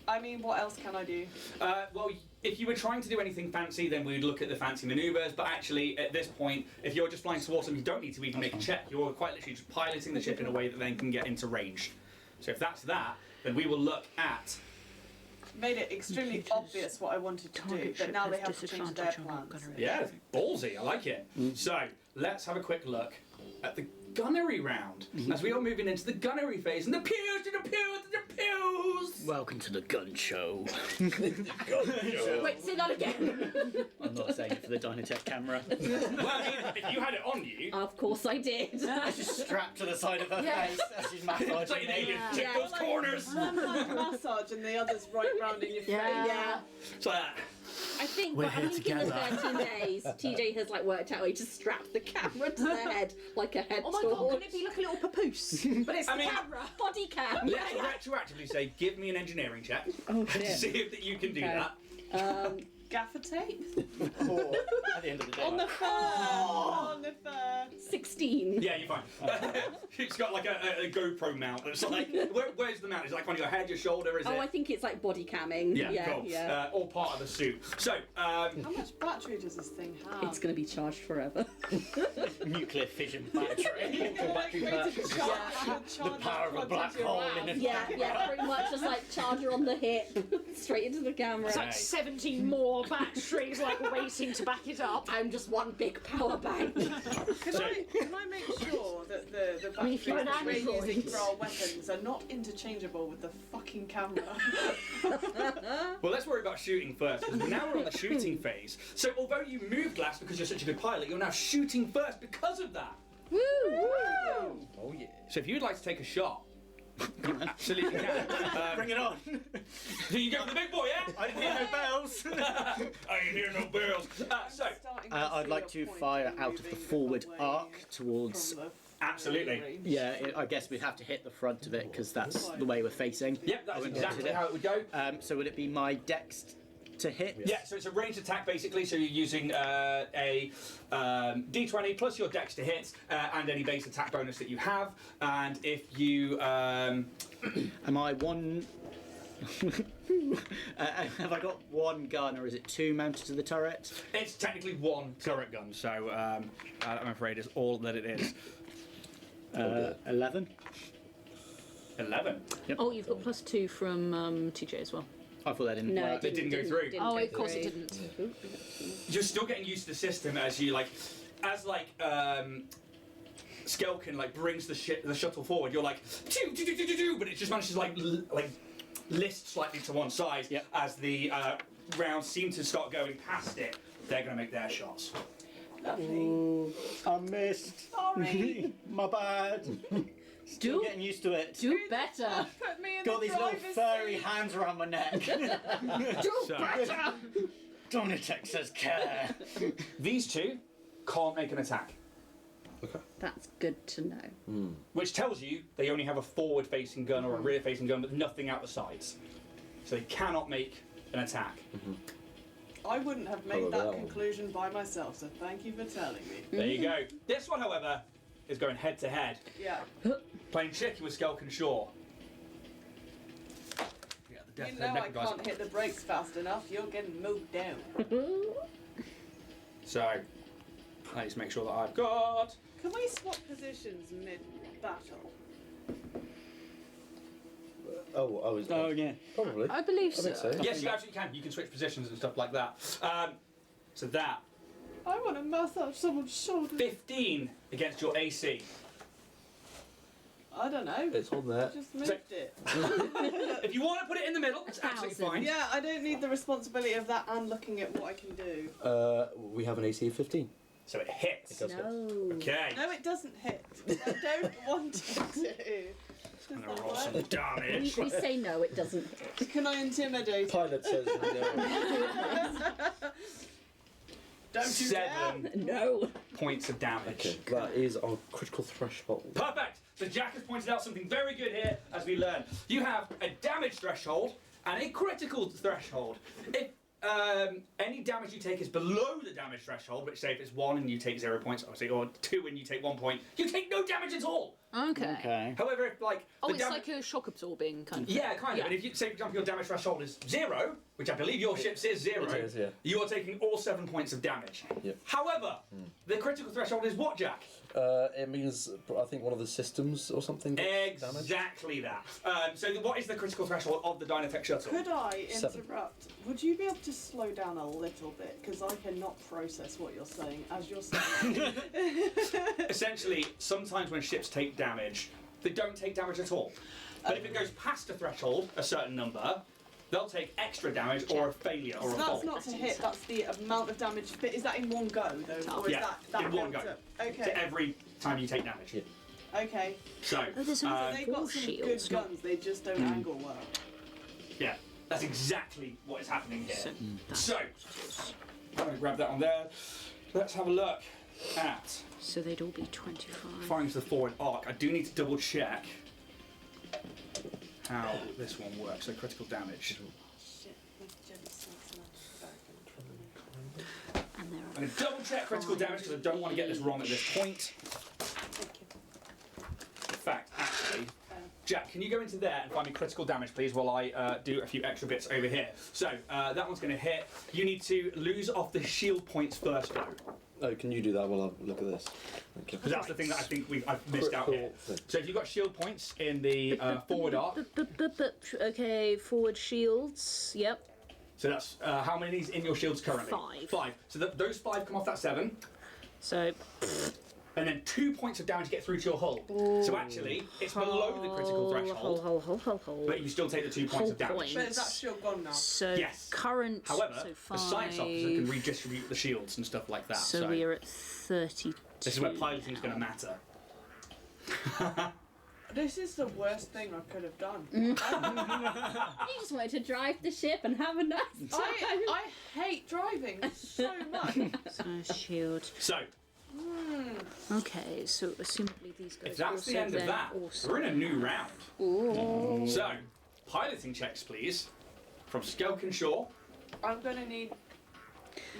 [SPEAKER 6] I mean, what else can I do?
[SPEAKER 1] Well, if you were trying to do anything fancy, then we'd look at the fancy manoeuvres, but actually, at this point, if you're just flying towards them, you don't need to even make a check. You're quite literally just piloting the ship in a way that then can get into range. So if that's that, then we will look at...
[SPEAKER 6] Made it extremely obvious what I wanted to do, but now they have to change their plans.
[SPEAKER 1] Yeah, ballsy, I like it. So, let's have a quick look at the gunnery round. As we are moving into the gunnery phase, and the pews, and the pews, and the pews!
[SPEAKER 2] Welcome to the gun show.
[SPEAKER 4] Wait, say that again.
[SPEAKER 2] I'm not saying it for the Dynatech camera.
[SPEAKER 1] Well, I mean, if you had it on you...
[SPEAKER 4] Of course I did.
[SPEAKER 2] It's just strapped to the side of her face as she's
[SPEAKER 1] It's like
[SPEAKER 2] massaging
[SPEAKER 1] an alien,
[SPEAKER 2] me.
[SPEAKER 1] check
[SPEAKER 4] Yeah.
[SPEAKER 1] those corners!
[SPEAKER 6] One like massage and the other's right round in your face.
[SPEAKER 4] Yeah.
[SPEAKER 1] So that.
[SPEAKER 4] I think,
[SPEAKER 2] We're
[SPEAKER 4] but I
[SPEAKER 2] here
[SPEAKER 4] think in the
[SPEAKER 2] together.
[SPEAKER 4] 13 days, TJ has like worked out a way to strap the camera to their head like a head
[SPEAKER 3] Oh my God, can it be like a little papoose? But it's
[SPEAKER 1] I
[SPEAKER 3] the
[SPEAKER 1] mean-
[SPEAKER 3] camera.
[SPEAKER 4] body cam.
[SPEAKER 1] Let's retroactively say, give me an engineering check.
[SPEAKER 4] Oh
[SPEAKER 1] To see if that you can do
[SPEAKER 4] Okay.
[SPEAKER 1] that.
[SPEAKER 6] Gaffer tape?
[SPEAKER 2] Or at the end of the day.
[SPEAKER 6] On the fur! On the fur!
[SPEAKER 4] 16.
[SPEAKER 1] Yeah, you're fine. It's got like a GoPro mount. It's like, where's the mount? Is it like on your head, your shoulder? Is
[SPEAKER 4] Oh,
[SPEAKER 1] it?
[SPEAKER 4] I think it's like body camming.
[SPEAKER 1] Yeah, cool.
[SPEAKER 4] Yeah.
[SPEAKER 1] All part of the suit. So,
[SPEAKER 6] How much battery does this thing have?
[SPEAKER 4] It's going to be charged forever.
[SPEAKER 2] Nuclear fission battery.
[SPEAKER 6] Battery pack.
[SPEAKER 2] The power of a black hole in a
[SPEAKER 4] yeah, pretty much just like charger on the hip, straight into the camera.
[SPEAKER 3] It's like 17 more batteries like waiting to back it up.
[SPEAKER 4] I'm just one big power bank.
[SPEAKER 6] Can I make sure that the batteries
[SPEAKER 3] if you're an
[SPEAKER 6] that we're
[SPEAKER 3] android.
[SPEAKER 6] using for our weapons are not interchangeable with the fucking camera?
[SPEAKER 1] well, let's worry about shooting first, because now we're on the shooting phase. So, although you move glass because you're such a good pilot, you're now shooting first because of that.
[SPEAKER 4] Woo!
[SPEAKER 7] Oh yeah.
[SPEAKER 1] So, if you'd like to take a shot, you absolutely can.
[SPEAKER 2] Bring it on.
[SPEAKER 1] Do you go with the big boy, yeah?
[SPEAKER 2] I didn't hear no bells.
[SPEAKER 1] I ain't hear no bells. So,
[SPEAKER 2] I'd like to fire out of the forward arc towards.
[SPEAKER 1] absolutely.
[SPEAKER 2] Yeah, I guess we'd have to hit the front of it because that's the way we're facing.
[SPEAKER 1] Yep, that's
[SPEAKER 2] wouldn't
[SPEAKER 1] exactly
[SPEAKER 2] hit it.
[SPEAKER 1] how it would go.
[SPEAKER 2] So would it be my dex to hit?
[SPEAKER 1] Yeah, so it's a ranged attack basically, so you're using a d20 plus your dex to hit and any base attack bonus that you have, and if you...
[SPEAKER 2] Am I one... have I got one gun or is it two mounted to the turret?
[SPEAKER 1] It's technically one turret gun, so I'm afraid it's all that it is.
[SPEAKER 2] 11?
[SPEAKER 1] 11.
[SPEAKER 3] Oh, you've got +2 from TJ as well.
[SPEAKER 2] I thought that didn't
[SPEAKER 4] No,
[SPEAKER 2] work.
[SPEAKER 1] It didn't go through.
[SPEAKER 3] Oh,
[SPEAKER 4] go
[SPEAKER 3] of course it
[SPEAKER 4] through.
[SPEAKER 3] didn't.
[SPEAKER 1] You're still getting used to the system as you Skelkin brings the shuttle forward. You're like, but it just manages to list slightly to one side.
[SPEAKER 2] Yep.
[SPEAKER 1] As the rounds seem to start going past it. They're going to make their shots.
[SPEAKER 2] Ooh, I missed.
[SPEAKER 6] Sorry.
[SPEAKER 2] My bad. Still getting used to it.
[SPEAKER 3] Do better.
[SPEAKER 6] Put me in
[SPEAKER 2] Got
[SPEAKER 6] the
[SPEAKER 2] these little
[SPEAKER 6] driver's
[SPEAKER 2] furry
[SPEAKER 6] seat.
[SPEAKER 2] hands around my neck.
[SPEAKER 1] So,
[SPEAKER 2] Dominatex says care.
[SPEAKER 1] these two can't make an attack,
[SPEAKER 7] Okay.
[SPEAKER 4] That's good to know.
[SPEAKER 1] which tells you they only have a forward-facing gun or a rear-facing gun, but nothing out the sides. So they cannot make an attack.
[SPEAKER 6] I wouldn't have
[SPEAKER 7] Hello,
[SPEAKER 6] made that
[SPEAKER 7] that
[SPEAKER 6] conclusion by myself, so thank you for telling me.
[SPEAKER 1] There you go. This one, however, is going head-to-head.
[SPEAKER 6] Yeah.
[SPEAKER 1] Playing chicken with Skelkin Shaw. Yeah, the
[SPEAKER 6] You know I can't hit the brakes fast enough, you're getting moved down.
[SPEAKER 1] So, let's make sure that I've got...
[SPEAKER 6] Can we swap positions mid-battle?
[SPEAKER 7] Oh, I was.
[SPEAKER 2] Oh yeah.
[SPEAKER 7] Probably.
[SPEAKER 3] I believe
[SPEAKER 7] I
[SPEAKER 3] so.
[SPEAKER 7] think so.
[SPEAKER 1] Yes, you absolutely can. You can switch positions and stuff like that. So that,
[SPEAKER 6] I want to massage someone's shoulder.
[SPEAKER 1] 15 against your AC.
[SPEAKER 6] I don't know.
[SPEAKER 7] It's on there.
[SPEAKER 6] I just moved it.
[SPEAKER 1] If you want to put it in the middle, it's absolutely
[SPEAKER 3] 1,000.
[SPEAKER 1] fine.
[SPEAKER 6] Yeah, I don't need the responsibility of that and looking at what I can do.
[SPEAKER 7] We have an AC of 15.
[SPEAKER 1] So it hits.
[SPEAKER 7] It does hit.
[SPEAKER 4] No.
[SPEAKER 1] Okay.
[SPEAKER 6] No, it doesn't hit. I don't want it to.
[SPEAKER 1] I'm
[SPEAKER 6] Does
[SPEAKER 1] going to
[SPEAKER 6] that
[SPEAKER 1] roll some
[SPEAKER 6] work?
[SPEAKER 1] damage.
[SPEAKER 4] We say no, it doesn't hit.
[SPEAKER 6] Can I intimidate?
[SPEAKER 7] Pilot says no.
[SPEAKER 6] Don't you dare!
[SPEAKER 1] 7
[SPEAKER 4] No.
[SPEAKER 1] points of damage.
[SPEAKER 7] Okay, that is our critical threshold.
[SPEAKER 1] Perfect. So Jack has pointed out something very good here as we learn. You have a damage threshold and a critical threshold. If any damage you take is below the damage threshold, which say if it's 1 and you take 0 points, obviously, or 2 and you take 1 point, you take no damage at all.
[SPEAKER 3] Okay.
[SPEAKER 2] Okay.
[SPEAKER 1] However, if
[SPEAKER 3] Oh,
[SPEAKER 1] the
[SPEAKER 3] it's
[SPEAKER 1] damage,
[SPEAKER 3] like a shock absorbing kind of.
[SPEAKER 1] yeah, kind of.
[SPEAKER 3] Yeah.
[SPEAKER 1] And if you say, for example, your damage threshold is 0, which I believe your ship's is 0,
[SPEAKER 7] It is, yeah.
[SPEAKER 1] you are taking all 7 points of damage.
[SPEAKER 7] Yep.
[SPEAKER 1] However, the critical threshold is what, Jack?
[SPEAKER 7] It means, I think, one of the systems or something gets damaged.
[SPEAKER 1] Exactly that. So what is the critical threshold of the Dynatech shuttle?
[SPEAKER 6] Could I
[SPEAKER 7] 7.
[SPEAKER 6] interrupt? Would you be able to slow down a little bit? Because I cannot process what you're saying as you're saying.
[SPEAKER 1] Essentially, sometimes when ships take damage, they don't take damage at all. But if it goes past a threshold, a certain number, they'll take extra damage or a failure or
[SPEAKER 6] So
[SPEAKER 1] a
[SPEAKER 6] that's
[SPEAKER 1] fault.
[SPEAKER 6] not to hit, that's the amount of damage. But is that in one go though? Or is
[SPEAKER 1] Yeah,
[SPEAKER 6] that
[SPEAKER 1] in one
[SPEAKER 6] built
[SPEAKER 1] go.
[SPEAKER 6] up?
[SPEAKER 1] So
[SPEAKER 6] Okay.
[SPEAKER 1] every time you take damage.
[SPEAKER 7] Yeah.
[SPEAKER 6] Okay.
[SPEAKER 1] So,
[SPEAKER 3] Oh, there's
[SPEAKER 6] So
[SPEAKER 3] another
[SPEAKER 6] they've got
[SPEAKER 3] force
[SPEAKER 6] some
[SPEAKER 3] shields.
[SPEAKER 6] good guns, they just don't angle well.
[SPEAKER 1] yeah, that's exactly what is happening here.
[SPEAKER 3] So,
[SPEAKER 1] So, I'm going to grab that on there. Let's have a look at
[SPEAKER 3] so they'd all be 25.
[SPEAKER 1] finds the forward arc. I do need to double check how this one works. So critical damage.
[SPEAKER 6] Shit, with Jenny Simpson.
[SPEAKER 1] going to double check critical damage because I don't want to get this wrong at this point. In fact, actually, Jack, can you go into there and find me critical damage, please, while I do a few extra bits over here? So, that one's going to hit. You need to lose off the shield points first, though.
[SPEAKER 7] Oh, can you do that while I look at this? Thank you.
[SPEAKER 1] Because that's the thing that I think I've missed out here. So if you've got shield points in the forward arc.
[SPEAKER 3] Okay, forward shields. Yep.
[SPEAKER 1] So that's how many is in your shields currently?
[SPEAKER 3] 5.
[SPEAKER 1] 5. So those 5 come off that 7.
[SPEAKER 3] So.
[SPEAKER 1] And then 2 points of damage get through to your hull. Ooh. So actually, it's below the critical threshold. But you still take the 2 points of damage.
[SPEAKER 6] But is that shield gone now?
[SPEAKER 3] So
[SPEAKER 1] yes.
[SPEAKER 3] Current.
[SPEAKER 1] However,
[SPEAKER 3] so 5.
[SPEAKER 1] the science officer can redistribute the shields and stuff like that.
[SPEAKER 3] So we are at 32.
[SPEAKER 1] This is where piloting is going to matter.
[SPEAKER 6] This is the worst thing I could have done.
[SPEAKER 4] You just wanted to drive the ship and have a nice time.
[SPEAKER 6] I hate driving so much.
[SPEAKER 3] So shield.
[SPEAKER 1] So.
[SPEAKER 3] Okay, so assumably these guys.
[SPEAKER 1] If that's the end of that, we're in a new round.
[SPEAKER 3] Ooh.
[SPEAKER 1] So, piloting checks, please, from Skelkinshaw.
[SPEAKER 6] I'm going to need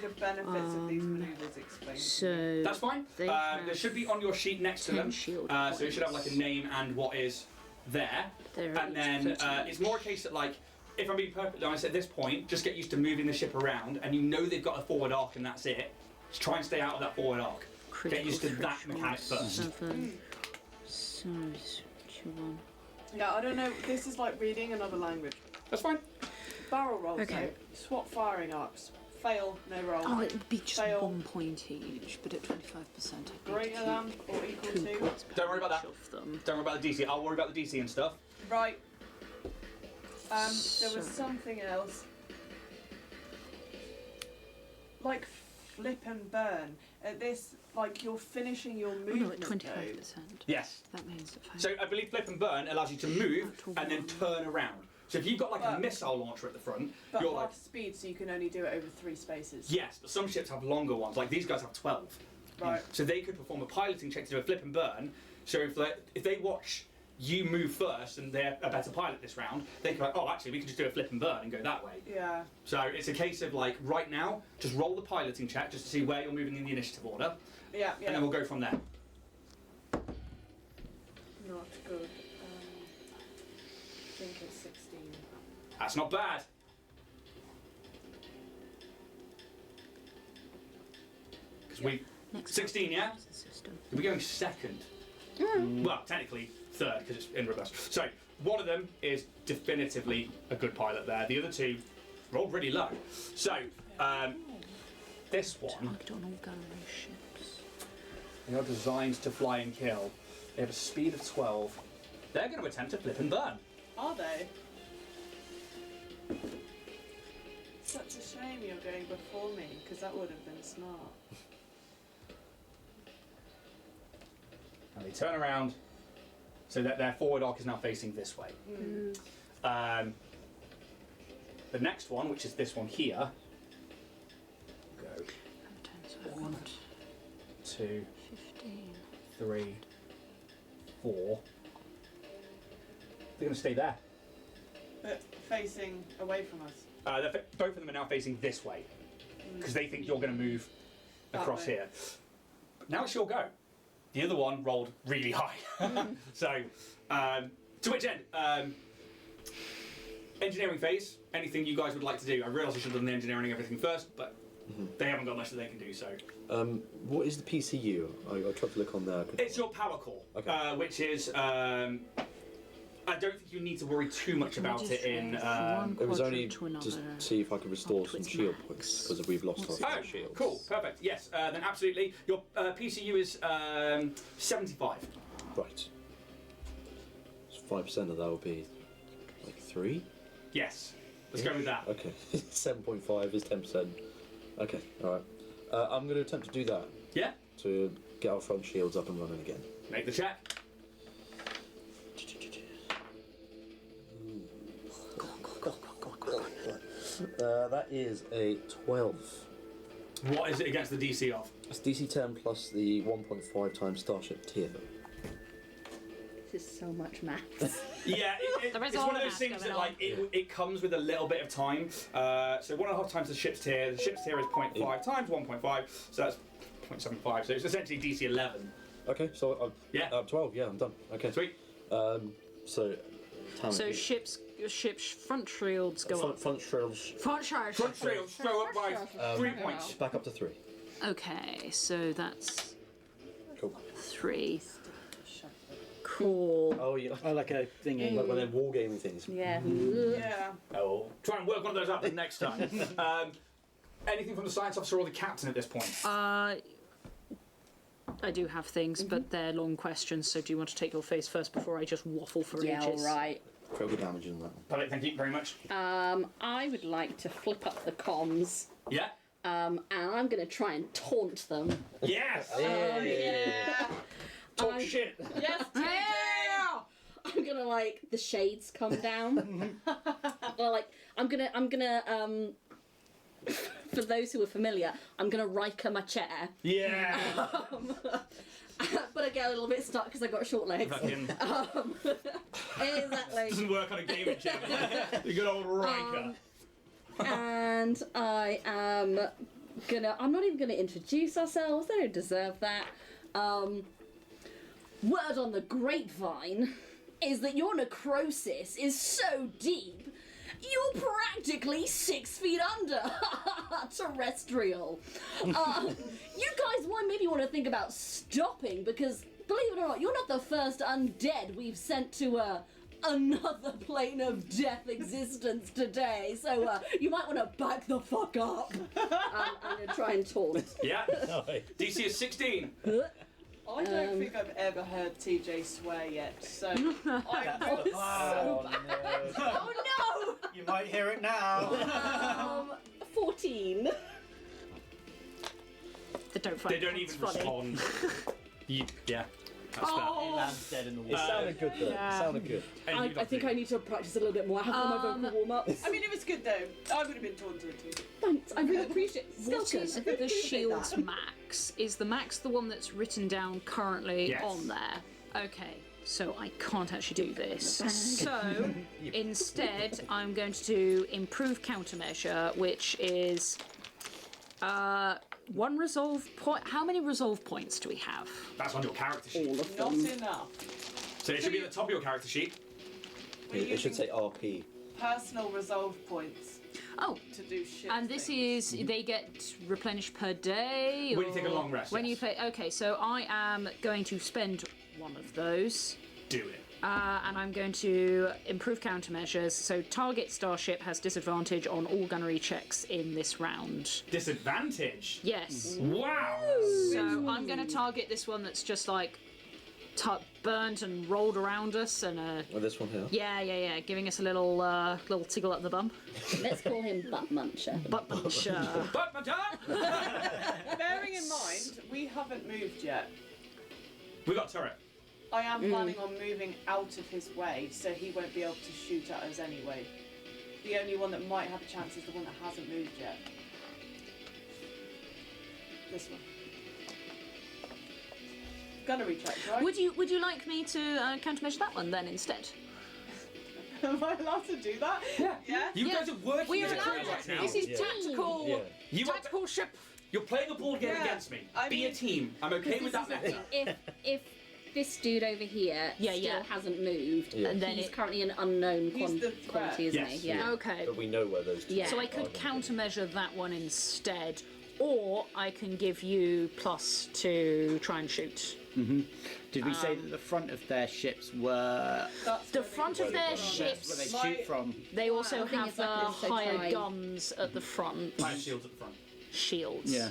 [SPEAKER 6] the benefits of these maneuvers explained.
[SPEAKER 3] So
[SPEAKER 1] that's fine. There should be on your sheet next to them.
[SPEAKER 3] Shield
[SPEAKER 1] so it should have like a name and what is there. And then it's more a case that, like, if I'm being perfectly honest at this point, just get used to moving the ship around, and you know they've got a forward arc and that's it. Just try and stay out of that forward arc. Get used to that mechanic first.
[SPEAKER 3] 7. So, 1.
[SPEAKER 6] Yeah, I don't know. This is like reading another language.
[SPEAKER 1] That's fine.
[SPEAKER 6] Barrel rolls.
[SPEAKER 3] Okay.
[SPEAKER 6] So, swap firing arcs. Fail, no roll.
[SPEAKER 3] Oh, it would be just
[SPEAKER 6] Fail.
[SPEAKER 3] 1 point each, but at 25%, I'd
[SPEAKER 6] Greater than or equal
[SPEAKER 3] 2
[SPEAKER 6] to.
[SPEAKER 3] points.
[SPEAKER 1] Don't worry about that.
[SPEAKER 3] Of them.
[SPEAKER 1] Don't worry about the DC. I'll worry about the DC and stuff.
[SPEAKER 6] Right. There was something else. Like flip and burn. At this, like you're finishing your
[SPEAKER 3] Oh, no,
[SPEAKER 6] movement.
[SPEAKER 3] at 25%.
[SPEAKER 1] Yes.
[SPEAKER 3] That means that.
[SPEAKER 1] So I believe flip and burn allows you to move and then turn around. So if you've got like a missile launcher at the front,
[SPEAKER 6] but
[SPEAKER 1] you're
[SPEAKER 6] half
[SPEAKER 1] like
[SPEAKER 6] speed, so you can only do it over 3 spaces.
[SPEAKER 1] yes, but some ships have longer ones. Like these guys have 12.
[SPEAKER 6] Right.
[SPEAKER 1] So they could perform a piloting check to do a flip and burn. So if they watch you move first and they're a better pilot this round, they can be like, oh, actually, we can just do a flip and burn and go that way.
[SPEAKER 6] Yeah.
[SPEAKER 1] So it's a case of like right now, just roll the piloting check just to see where you're moving in the initiative order.
[SPEAKER 6] Yeah.
[SPEAKER 1] And then we'll go from there.
[SPEAKER 6] Not good. I think it's 16.
[SPEAKER 1] That's not bad. Because we 16, yeah? We're going second. Well, technically third because it's in reverse. So one of them is definitively a good pilot there. The other 2 rolled really low. So this one,
[SPEAKER 3] Target on all gallery ships.
[SPEAKER 1] they are designed to fly and kill. They have a speed of 12. They're going to attempt to flip and burn.
[SPEAKER 6] Are they? Such a shame you're going before me, because that would have been smart.
[SPEAKER 1] And they turn around so that their forward arc is now facing this way. The next one, which is this one here, go 1, 2, 3, 4. They're going to stay there.
[SPEAKER 6] But facing away from us.
[SPEAKER 1] Both of them are now facing this way because they think you're going to move across here. But now it's your go. The other one rolled really high. So, to which end? Engineering phase. Anything you guys would like to do? I realise I should have done the engineering and everything first, but they haven't got much that they can do. So,
[SPEAKER 7] what is the PCU? I tried to look on there.
[SPEAKER 1] it's your power core,
[SPEAKER 7] Okay.
[SPEAKER 1] which is. I don't think you need to worry too much about it in.
[SPEAKER 7] It was only to see if I could restore some shield points because we've lost our shields.
[SPEAKER 1] Cool, perfect. Yes, then absolutely. Your PCU is 75.
[SPEAKER 7] Right. So 5% of that would be like 3.
[SPEAKER 1] Yes. Let's go with that.
[SPEAKER 7] Okay. 7.5 is 10%. Okay. All right. I'm going to attempt to do that.
[SPEAKER 1] Yeah.
[SPEAKER 7] To get our front shields up and running again.
[SPEAKER 1] Make the check.
[SPEAKER 7] That is a 12.
[SPEAKER 1] What is it against the DC of?
[SPEAKER 7] It's DC 10 plus the 1.5 times Starship tier.
[SPEAKER 4] This is so much maths.
[SPEAKER 1] Yeah,
[SPEAKER 3] There is
[SPEAKER 1] it's
[SPEAKER 3] all
[SPEAKER 1] one of
[SPEAKER 3] of
[SPEAKER 1] those
[SPEAKER 3] that
[SPEAKER 1] things
[SPEAKER 3] going
[SPEAKER 1] that like it comes with a little bit of time. So 1.5 times the ship's tier. The ship's tier is 0.5 times 1.5, so that's 0.75. So it's essentially DC 11.
[SPEAKER 7] Okay, so
[SPEAKER 1] Yeah.
[SPEAKER 7] 12. Yeah, I'm done. Okay.
[SPEAKER 1] Sweet.
[SPEAKER 7] So.
[SPEAKER 3] So ship's front shields go up.
[SPEAKER 7] Front shields
[SPEAKER 3] Front shields.
[SPEAKER 1] Front shields throw up by 3 points.
[SPEAKER 7] back up to 3.
[SPEAKER 3] Okay, so that's
[SPEAKER 7] Cool.
[SPEAKER 3] 3. Cool.
[SPEAKER 7] Oh yeah.
[SPEAKER 2] Oh, like a thingy.
[SPEAKER 7] Like when they're wargaming things.
[SPEAKER 4] Yeah.
[SPEAKER 6] Yeah.
[SPEAKER 1] Oh. Try and work one of those up next time. Anything from the science officer or the captain at this point?
[SPEAKER 3] I do have things, but they're long questions, so do you want to take your face first before I just waffle for
[SPEAKER 4] Yeah,
[SPEAKER 3] ages?
[SPEAKER 4] alright.
[SPEAKER 7] Critical damage in that.
[SPEAKER 1] Perfect, thank you very much.
[SPEAKER 4] I would like to flip up the comms,
[SPEAKER 1] Yeah.
[SPEAKER 4] and I'm going to try and taunt them.
[SPEAKER 1] Yes.
[SPEAKER 6] Yeah.
[SPEAKER 1] Talk shit.
[SPEAKER 6] Yes,
[SPEAKER 3] Yeah!
[SPEAKER 4] I'm gonna like the shades come down. Or like I'm gonna for those who are familiar, I'm gonna Riker my chair.
[SPEAKER 1] Yeah.
[SPEAKER 4] But I get a little bit stuck because I got short legs.
[SPEAKER 1] Fucking
[SPEAKER 4] Exactly.
[SPEAKER 1] doesn't work on a gaming chair. The good old Riker.
[SPEAKER 4] And I am I'm not even gonna introduce ourselves, they don't deserve that. Word on the grapevine is that your necrosis is so deep, you're practically 6 feet under. Terrestrial. You guys maybe want to think about stopping because, believe it or not, you're not the first undead we've sent to another plane of death existence today. So you might want to back the fuck up. I'm going to try and taunt.
[SPEAKER 1] Yeah. DC is 16.
[SPEAKER 6] I don't think I've ever heard TJ swear yet, so I was
[SPEAKER 2] Oh, no.
[SPEAKER 4] Oh no!
[SPEAKER 2] You might hear it now.
[SPEAKER 4] 14.
[SPEAKER 3] They don't find
[SPEAKER 1] They don't
[SPEAKER 3] it's
[SPEAKER 1] even
[SPEAKER 3] funny.
[SPEAKER 1] respond. Yeah. That's
[SPEAKER 3] Oh.
[SPEAKER 2] Land's dead in the
[SPEAKER 7] It
[SPEAKER 2] water.
[SPEAKER 7] sounded good though.
[SPEAKER 3] Yeah.
[SPEAKER 7] It sounded good.
[SPEAKER 1] fair.
[SPEAKER 4] I think I need to practice a little bit more. I haven't done my vocal warm-ups.
[SPEAKER 6] I mean, it was good though. I would have been taunted too.
[SPEAKER 4] Thanks, I really appreciate it. Still
[SPEAKER 3] What
[SPEAKER 4] good.
[SPEAKER 3] is
[SPEAKER 4] I really
[SPEAKER 3] the
[SPEAKER 4] appreciate
[SPEAKER 3] shield's
[SPEAKER 4] that.
[SPEAKER 3] max? Is the max the one that's written down currently
[SPEAKER 1] Yes.
[SPEAKER 3] on there? Okay, so I can't actually do this. So instead, I'm going to do improve countermeasure, which is 1 resolve point. How many resolve points do we have?
[SPEAKER 1] That's on your character sheet.
[SPEAKER 4] All of
[SPEAKER 6] Not
[SPEAKER 4] them.
[SPEAKER 6] enough.
[SPEAKER 1] So it should be at the top of your character sheet.
[SPEAKER 6] We're
[SPEAKER 7] It should
[SPEAKER 6] using
[SPEAKER 7] say RP.
[SPEAKER 6] personal resolve points
[SPEAKER 3] Oh,
[SPEAKER 6] to do shit.
[SPEAKER 3] and this
[SPEAKER 6] things.
[SPEAKER 3] is they get replenished per day.
[SPEAKER 1] When you take a
[SPEAKER 3] or
[SPEAKER 1] long rest,
[SPEAKER 3] When
[SPEAKER 1] yes.
[SPEAKER 3] you play. Okay, so I am going to spend 1 of those.
[SPEAKER 1] Do it.
[SPEAKER 3] And I'm going to improve countermeasures. So target Starship has disadvantage on all gunnery checks in this round.
[SPEAKER 1] Disadvantage.
[SPEAKER 3] Yes.
[SPEAKER 1] Wow.
[SPEAKER 3] So I'm going to target this one that's just like burnt and rolled around us, and
[SPEAKER 7] Well, this one here.
[SPEAKER 3] yeah, giving us a little tickle up the bum.
[SPEAKER 4] Let's call him Butt Muncher.
[SPEAKER 3] Butt puncher.
[SPEAKER 1] But my turn.
[SPEAKER 6] Bearing in mind, we haven't moved yet.
[SPEAKER 1] We got turret.
[SPEAKER 6] I am planning on moving out of his way, so he won't be able to shoot at us anyway. The only one that might have a chance is the one that hasn't moved yet. This one. Gunnery check, right?
[SPEAKER 3] Would you like me to countermeasure that one then instead?
[SPEAKER 6] Am I allowed to do that?
[SPEAKER 1] Yeah.
[SPEAKER 6] Yeah?
[SPEAKER 1] You
[SPEAKER 3] Yeah.
[SPEAKER 1] guys are working
[SPEAKER 3] We
[SPEAKER 1] as
[SPEAKER 3] are
[SPEAKER 1] a crew
[SPEAKER 3] allowed
[SPEAKER 1] right
[SPEAKER 3] it.
[SPEAKER 1] now.
[SPEAKER 3] This is
[SPEAKER 7] Yeah.
[SPEAKER 3] tactical.
[SPEAKER 7] Yeah.
[SPEAKER 1] You are,
[SPEAKER 3] Tactical ship.
[SPEAKER 1] you're playing a board game
[SPEAKER 6] Yeah.
[SPEAKER 1] against me.
[SPEAKER 6] I
[SPEAKER 1] Be a
[SPEAKER 6] mean-
[SPEAKER 1] team. I'm okay with that meta.
[SPEAKER 4] If this dude over here
[SPEAKER 3] Yeah,
[SPEAKER 4] still
[SPEAKER 3] yeah.
[SPEAKER 4] hasn't moved,
[SPEAKER 7] Yeah.
[SPEAKER 3] And then
[SPEAKER 4] he's
[SPEAKER 3] it-
[SPEAKER 4] currently an unknown
[SPEAKER 6] He's the threat.
[SPEAKER 4] quantity, isn't
[SPEAKER 1] Yes.
[SPEAKER 4] he? Yeah.
[SPEAKER 3] Okay.
[SPEAKER 7] But we know where those two
[SPEAKER 4] Yeah.
[SPEAKER 3] So I
[SPEAKER 7] are
[SPEAKER 3] could
[SPEAKER 7] gonna be.
[SPEAKER 3] countermeasure that one instead, or I can give you plus to try and shoot.
[SPEAKER 2] Did we say that the front of their ships were
[SPEAKER 6] That's
[SPEAKER 3] The
[SPEAKER 6] where they
[SPEAKER 3] front
[SPEAKER 6] go.
[SPEAKER 3] of their
[SPEAKER 2] where they
[SPEAKER 3] ships,
[SPEAKER 6] My-
[SPEAKER 2] shoot from?
[SPEAKER 3] they also
[SPEAKER 4] I think
[SPEAKER 3] have
[SPEAKER 4] it's
[SPEAKER 3] the
[SPEAKER 4] like this, so
[SPEAKER 3] higher
[SPEAKER 4] try-
[SPEAKER 3] guns at the front.
[SPEAKER 1] Iron shields at the front.
[SPEAKER 3] Shields.
[SPEAKER 2] Yeah.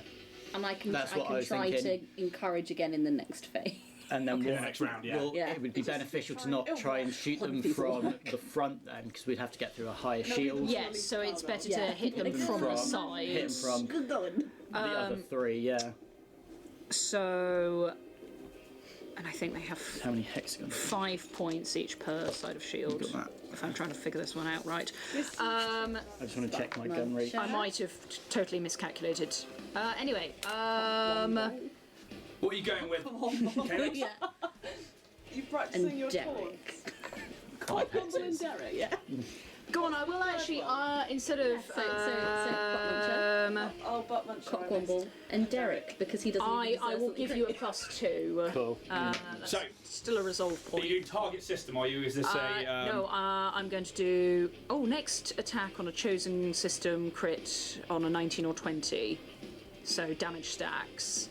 [SPEAKER 4] And I can
[SPEAKER 2] That's what I was
[SPEAKER 4] try
[SPEAKER 2] thinking.
[SPEAKER 4] to encourage again in the next phase.
[SPEAKER 2] And then we'll,
[SPEAKER 1] next round, yeah.
[SPEAKER 2] we'll-
[SPEAKER 4] Yeah.
[SPEAKER 2] it would be beneficial to not
[SPEAKER 6] it'll
[SPEAKER 2] try and
[SPEAKER 6] work.
[SPEAKER 2] shoot them
[SPEAKER 4] Wouldn't be
[SPEAKER 2] from
[SPEAKER 4] work.
[SPEAKER 2] the front then, because we'd have to get through a higher
[SPEAKER 6] No,
[SPEAKER 2] shield.
[SPEAKER 3] Yes, so it's better
[SPEAKER 4] Yeah.
[SPEAKER 3] to hit them
[SPEAKER 4] Hit them
[SPEAKER 3] from the
[SPEAKER 2] from-
[SPEAKER 3] side.
[SPEAKER 2] Hit them from
[SPEAKER 4] Good going.
[SPEAKER 2] the other 3, yeah.
[SPEAKER 3] So, and I think they have
[SPEAKER 2] How many hexagons?
[SPEAKER 3] 5 points each per side of shield.
[SPEAKER 2] Got that.
[SPEAKER 3] If I'm trying to figure this one out right.
[SPEAKER 2] I just want to check my gun rate.
[SPEAKER 3] I might have totally miscalculated. Anyway,
[SPEAKER 1] What are you going with? Caleb?
[SPEAKER 4] Yeah.
[SPEAKER 6] You practicing your
[SPEAKER 4] Derek.
[SPEAKER 6] taunts?
[SPEAKER 5] Womble and Derek, yeah.
[SPEAKER 3] Go on, I will actually, instead of,
[SPEAKER 4] So butt muncher,
[SPEAKER 6] Butt muncher.
[SPEAKER 4] Cockwomble, and Derek, because he doesn't. even
[SPEAKER 3] I
[SPEAKER 4] deserve
[SPEAKER 3] will
[SPEAKER 4] something
[SPEAKER 3] give you a
[SPEAKER 4] great.
[SPEAKER 3] +2.
[SPEAKER 2] Cool.
[SPEAKER 3] That's
[SPEAKER 1] So-
[SPEAKER 3] still a resolve
[SPEAKER 1] Are
[SPEAKER 3] point.
[SPEAKER 1] you target system? Are you? Is this a?
[SPEAKER 3] No, I'm going to do. Oh, next attack on a chosen system crit on a 19 or 20. So damage stacks.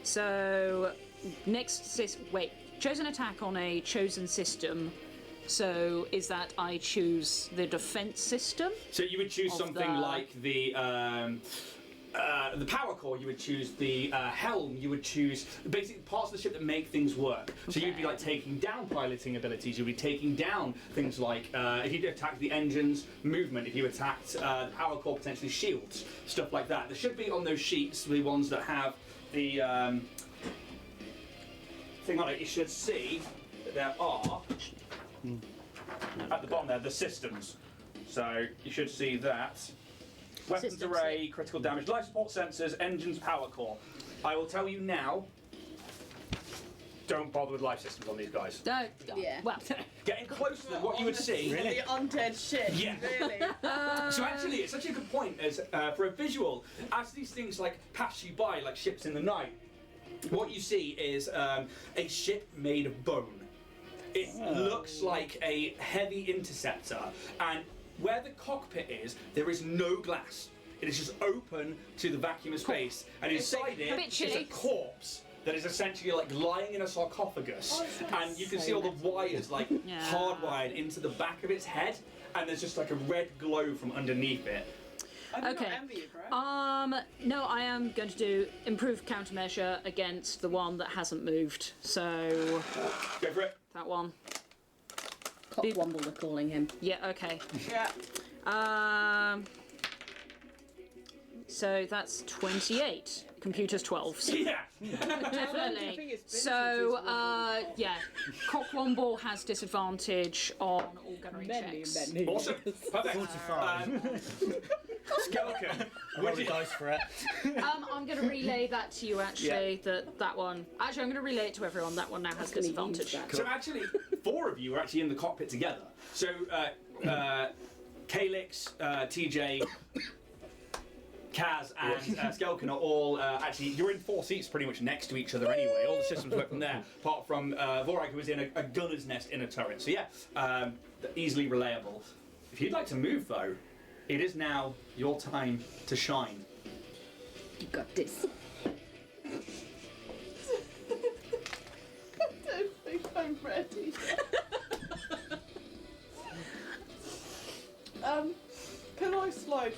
[SPEAKER 3] So wait, chosen attack on a chosen system. So is that I choose the defense system?
[SPEAKER 1] So you would choose
[SPEAKER 3] Of
[SPEAKER 1] something
[SPEAKER 3] the-
[SPEAKER 1] like the power core. You would choose the helm. You would choose basically parts of the ship that make things work. So you'd be like taking down piloting abilities. You'd be taking down things like if you attacked the engines, movement. If you attacked the power core, potentially shields, stuff like that. There should be on those sheets the ones that have the thing on it. You should see that there are at the bottom there the systems. So you should see that. Weapons
[SPEAKER 3] Systems,
[SPEAKER 1] array, critical damage, life support sensors, engines, power core. I will tell you now, don't bother with life systems on these guys.
[SPEAKER 3] No.
[SPEAKER 4] Yeah.
[SPEAKER 3] Well,
[SPEAKER 1] Getting close to them, what you would see.
[SPEAKER 6] The undead shit.
[SPEAKER 1] Yeah.
[SPEAKER 6] Really?
[SPEAKER 1] So actually, it's such a good point as for a visual, as these things like pass you by like ships in the night, what you see is a ship made of bone. It looks like a heavy interceptor, and where the cockpit is, there is no glass. It is just open to the vacuum of space, and inside it
[SPEAKER 3] bit
[SPEAKER 1] is
[SPEAKER 3] chilly.
[SPEAKER 1] a corpse that is essentially like lying in a sarcophagus, and you can see all the wires like hardwired into the back of its head, and there's just like a red glow from underneath it.
[SPEAKER 6] I do
[SPEAKER 3] Okay.
[SPEAKER 6] not envy you, bro.
[SPEAKER 3] no, I am going to do improved countermeasure against the one that hasn't moved. So
[SPEAKER 1] Go for it.
[SPEAKER 3] that one.
[SPEAKER 4] Cockwomble, we're calling him.
[SPEAKER 3] Yeah. Okay.
[SPEAKER 6] Yeah.
[SPEAKER 3] So that's 28. Computer's 12. So
[SPEAKER 1] Yeah.
[SPEAKER 3] definitely. So yeah, Cockwomble has disadvantage on all gunnery checks.
[SPEAKER 1] Awesome. Perfect. Skeleton.
[SPEAKER 2] Roll the dice for it.
[SPEAKER 3] I'm going to relay that to you actually. That one. Actually, I'm going to relay it to everyone. That one now has disadvantage.
[SPEAKER 1] So actually, 4 of you are actually in the cockpit together. So Kalix, TJ, Kaz, and Skelkin are all actually. You're in 4 seats, pretty much next to each other anyway. All the systems work from there, apart from Vorag, who is in a gunner's nest in a turret. So yeah, easily relayable. If you'd like to move though, it is now your time to shine.
[SPEAKER 4] You got this.
[SPEAKER 6] I don't think I'm ready. Can I slide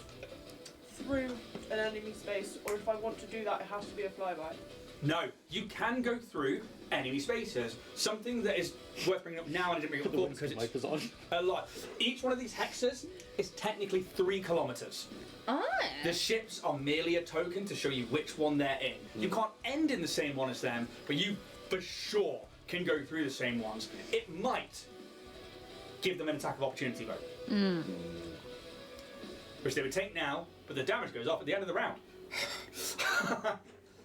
[SPEAKER 6] through an enemy space, or if I want to do that, it has to be a flyby?
[SPEAKER 1] No, you can go through enemy spaces. Something that is worth bringing up now, and I didn't bring it up before because it's
[SPEAKER 7] Wipers on.
[SPEAKER 1] a lot. Each one of these hexes is technically 3 kilometers.
[SPEAKER 4] Ah.
[SPEAKER 1] The ships are merely a token to show you which one they're in. You can't end in the same one as them, but you for sure can go through the same ones. It might give them an attack of opportunity though. Which they would take now, but the damage goes off at the end of the round.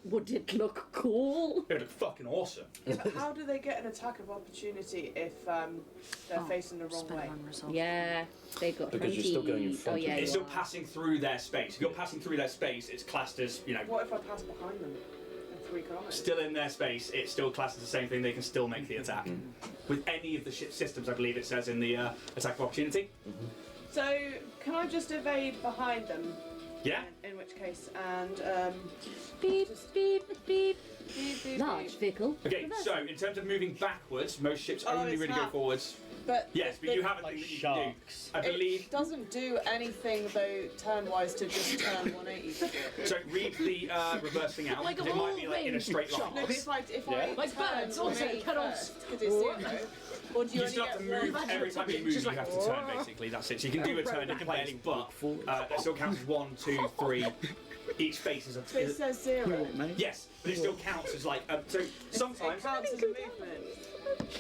[SPEAKER 4] Would it look cool?
[SPEAKER 1] It would look fucking awesome.
[SPEAKER 6] Yeah, but how do they get an attack of opportunity if they're facing the wrong way?
[SPEAKER 4] Yeah, they've got
[SPEAKER 7] Because
[SPEAKER 4] 20.
[SPEAKER 7] you're still going in front
[SPEAKER 4] Oh
[SPEAKER 7] of
[SPEAKER 4] yeah,
[SPEAKER 7] them.
[SPEAKER 1] It's
[SPEAKER 4] you
[SPEAKER 1] still
[SPEAKER 4] are.
[SPEAKER 1] passing through their space. If you're passing through their space, it's classed as, you know,
[SPEAKER 6] What if I pass behind them in 3 kilometers?
[SPEAKER 1] still in their space. It's still classed as the same thing. They can still make the attack. With any of the ship systems, I believe it says in the attack of opportunity.
[SPEAKER 6] So, can I just evade behind them?
[SPEAKER 1] Yeah?
[SPEAKER 6] In which case, and
[SPEAKER 3] Beep, beep, beep.
[SPEAKER 6] beep, beep,
[SPEAKER 4] Large
[SPEAKER 6] beep.
[SPEAKER 4] vehicle.
[SPEAKER 1] Okay, so in terms of moving backwards, most ships
[SPEAKER 6] Oh,
[SPEAKER 1] only
[SPEAKER 6] it's
[SPEAKER 1] really go
[SPEAKER 6] half.
[SPEAKER 1] forwards.
[SPEAKER 6] But
[SPEAKER 1] Yes, but you have a
[SPEAKER 2] Like
[SPEAKER 1] thing that you
[SPEAKER 2] sharks.
[SPEAKER 1] can do. I believe.
[SPEAKER 6] it doesn't do anything though turn-wise to just turn 180.
[SPEAKER 1] So read the reversing out.
[SPEAKER 3] Like a
[SPEAKER 1] 'cause it might be like in a straight line.
[SPEAKER 6] No, but if I
[SPEAKER 3] Like
[SPEAKER 6] turn
[SPEAKER 3] birds, also
[SPEAKER 6] 180
[SPEAKER 3] pedals.
[SPEAKER 6] first, 'cause it's 0, or do you
[SPEAKER 1] You
[SPEAKER 6] only
[SPEAKER 1] still have to
[SPEAKER 6] get
[SPEAKER 1] move
[SPEAKER 6] one?
[SPEAKER 1] every time you move. You have to turn basically. That's it. So you can do a turn in place, but that still counts as 1, 2, 3. Each space is a.
[SPEAKER 6] But it says 0.
[SPEAKER 1] Yes, but it still counts as like. So
[SPEAKER 6] It
[SPEAKER 1] sometimes.
[SPEAKER 6] counts as a movement.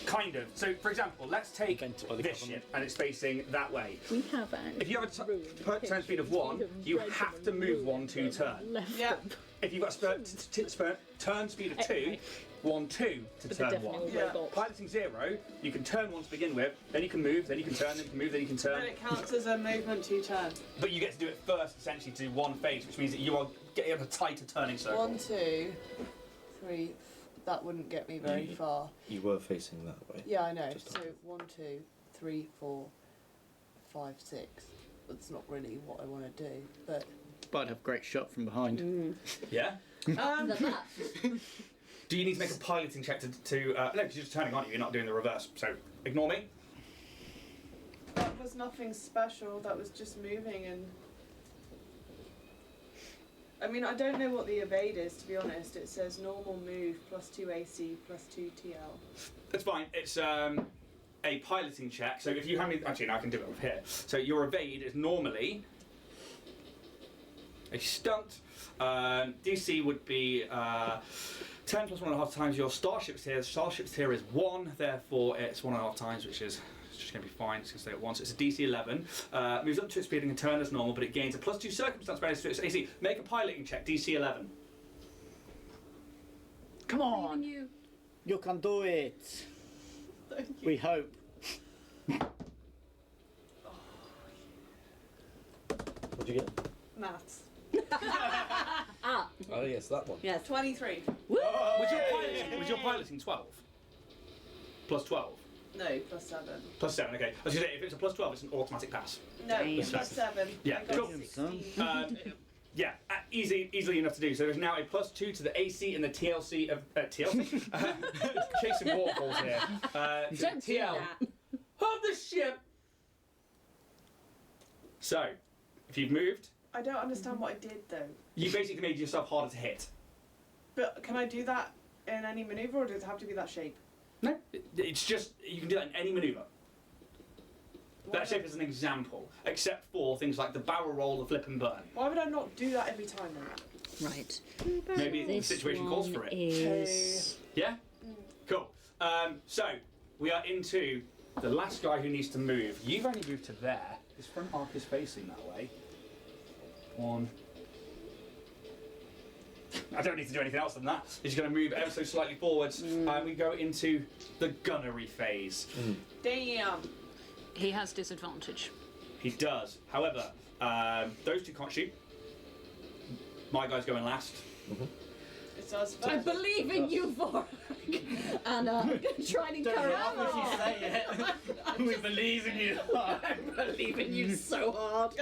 [SPEAKER 1] Kind of. So, for example, let's take
[SPEAKER 2] Invented by the
[SPEAKER 1] this
[SPEAKER 2] government.
[SPEAKER 1] ship and it's facing that way.
[SPEAKER 4] We have an
[SPEAKER 1] If you have a turn speed of 1, you have to move 1 to turn.
[SPEAKER 6] Yeah.
[SPEAKER 1] If you've got a turn turn speed of 2, 1, 2 to
[SPEAKER 4] But they're
[SPEAKER 1] turn 1.
[SPEAKER 4] definitely
[SPEAKER 6] Yeah.
[SPEAKER 4] robots.
[SPEAKER 1] Piloting 0, you can turn 1 to begin with, then you can move, then you can turn, then you can move, then you can turn.
[SPEAKER 6] Then it counts as a movement to turn.
[SPEAKER 1] But you get to do it first, essentially, to one phase, which means that you are getting a tighter turning circle.
[SPEAKER 6] 1, 2, 3. That wouldn't get me very far.
[SPEAKER 7] You were facing that way.
[SPEAKER 6] Yeah, I know.
[SPEAKER 7] Just
[SPEAKER 6] So 1, 2, 3, 4, 5, 6. That's not really what I want to do, but.
[SPEAKER 2] But I'd have a great shot from behind.
[SPEAKER 1] Yeah?
[SPEAKER 4] Love that.
[SPEAKER 1] Do you need to make a piloting check to no, because you're just turning, aren't you? You're not doing the reverse. So, ignore me.
[SPEAKER 6] That was nothing special. That was just moving and. I mean, I don't know what the evade is, to be honest. It says normal move plus 2 AC plus 2 TL.
[SPEAKER 1] That's fine. It's a piloting check. So if you hand me, actually, no, I can do it over here. So your evade is normally a stunt. DC would be 10 plus 1.5 times your Starship's tier. Starship's tier is 1, therefore it's 1.5 times, which is just going to be fine. It's going to stay at 1. So it's a DC 11. Moves up to its speed and can turn as normal, but it gains a plus 2 circumstance bonus to its AC. Make a piloting check. DC 11.
[SPEAKER 3] Come on.
[SPEAKER 4] You.
[SPEAKER 2] You can do it. We hope.
[SPEAKER 7] What'd you get?
[SPEAKER 6] Maths.
[SPEAKER 4] Ah,
[SPEAKER 7] Oh yes, that one.
[SPEAKER 4] yes.
[SPEAKER 6] 23.
[SPEAKER 4] Woo!
[SPEAKER 1] Was your piloting 12? Plus 12?
[SPEAKER 6] No, plus 7.
[SPEAKER 1] Plus 7, okay. I was going to say, if it's a plus 12, it's an automatic pass.
[SPEAKER 6] No,
[SPEAKER 3] Damn.
[SPEAKER 6] plus 7.
[SPEAKER 1] Yeah,
[SPEAKER 6] I got
[SPEAKER 1] cool.
[SPEAKER 6] 16.
[SPEAKER 1] Yeah, easily enough to do. So there's now a plus 2 to the AC and the TLC of TLC. Chasing waterfalls here. To the
[SPEAKER 4] Don't do
[SPEAKER 1] TL
[SPEAKER 4] that.
[SPEAKER 1] of the ship. So, if you've moved,
[SPEAKER 6] I don't understand what I did though.
[SPEAKER 1] you basically made yourself harder to hit.
[SPEAKER 6] But can I do that in any maneuver, or does it have to be that shape?
[SPEAKER 1] No, it's just you can do that in any maneuver. That shape is an example, except for things like the barrel roll, the flip and burn.
[SPEAKER 6] Why would I not do that every time then?
[SPEAKER 3] Right.
[SPEAKER 1] Maybe the
[SPEAKER 3] This
[SPEAKER 1] situation calls for it.
[SPEAKER 3] is...
[SPEAKER 1] Yeah? Cool. So, we are into the last guy who needs to move. You've only moved to there. His front arc is facing that way. 1. I don't need to do anything else than that. He's going to move ever so slightly forwards. And we go into the gunnery phase.
[SPEAKER 6] Damn.
[SPEAKER 3] He has disadvantage.
[SPEAKER 1] He does. However, those two can't shoot. My guy's going last.
[SPEAKER 6] It's us.
[SPEAKER 4] I believe in you, Vorak. And try and encourage
[SPEAKER 2] say it. We believe in you.
[SPEAKER 4] I believe in you so hard.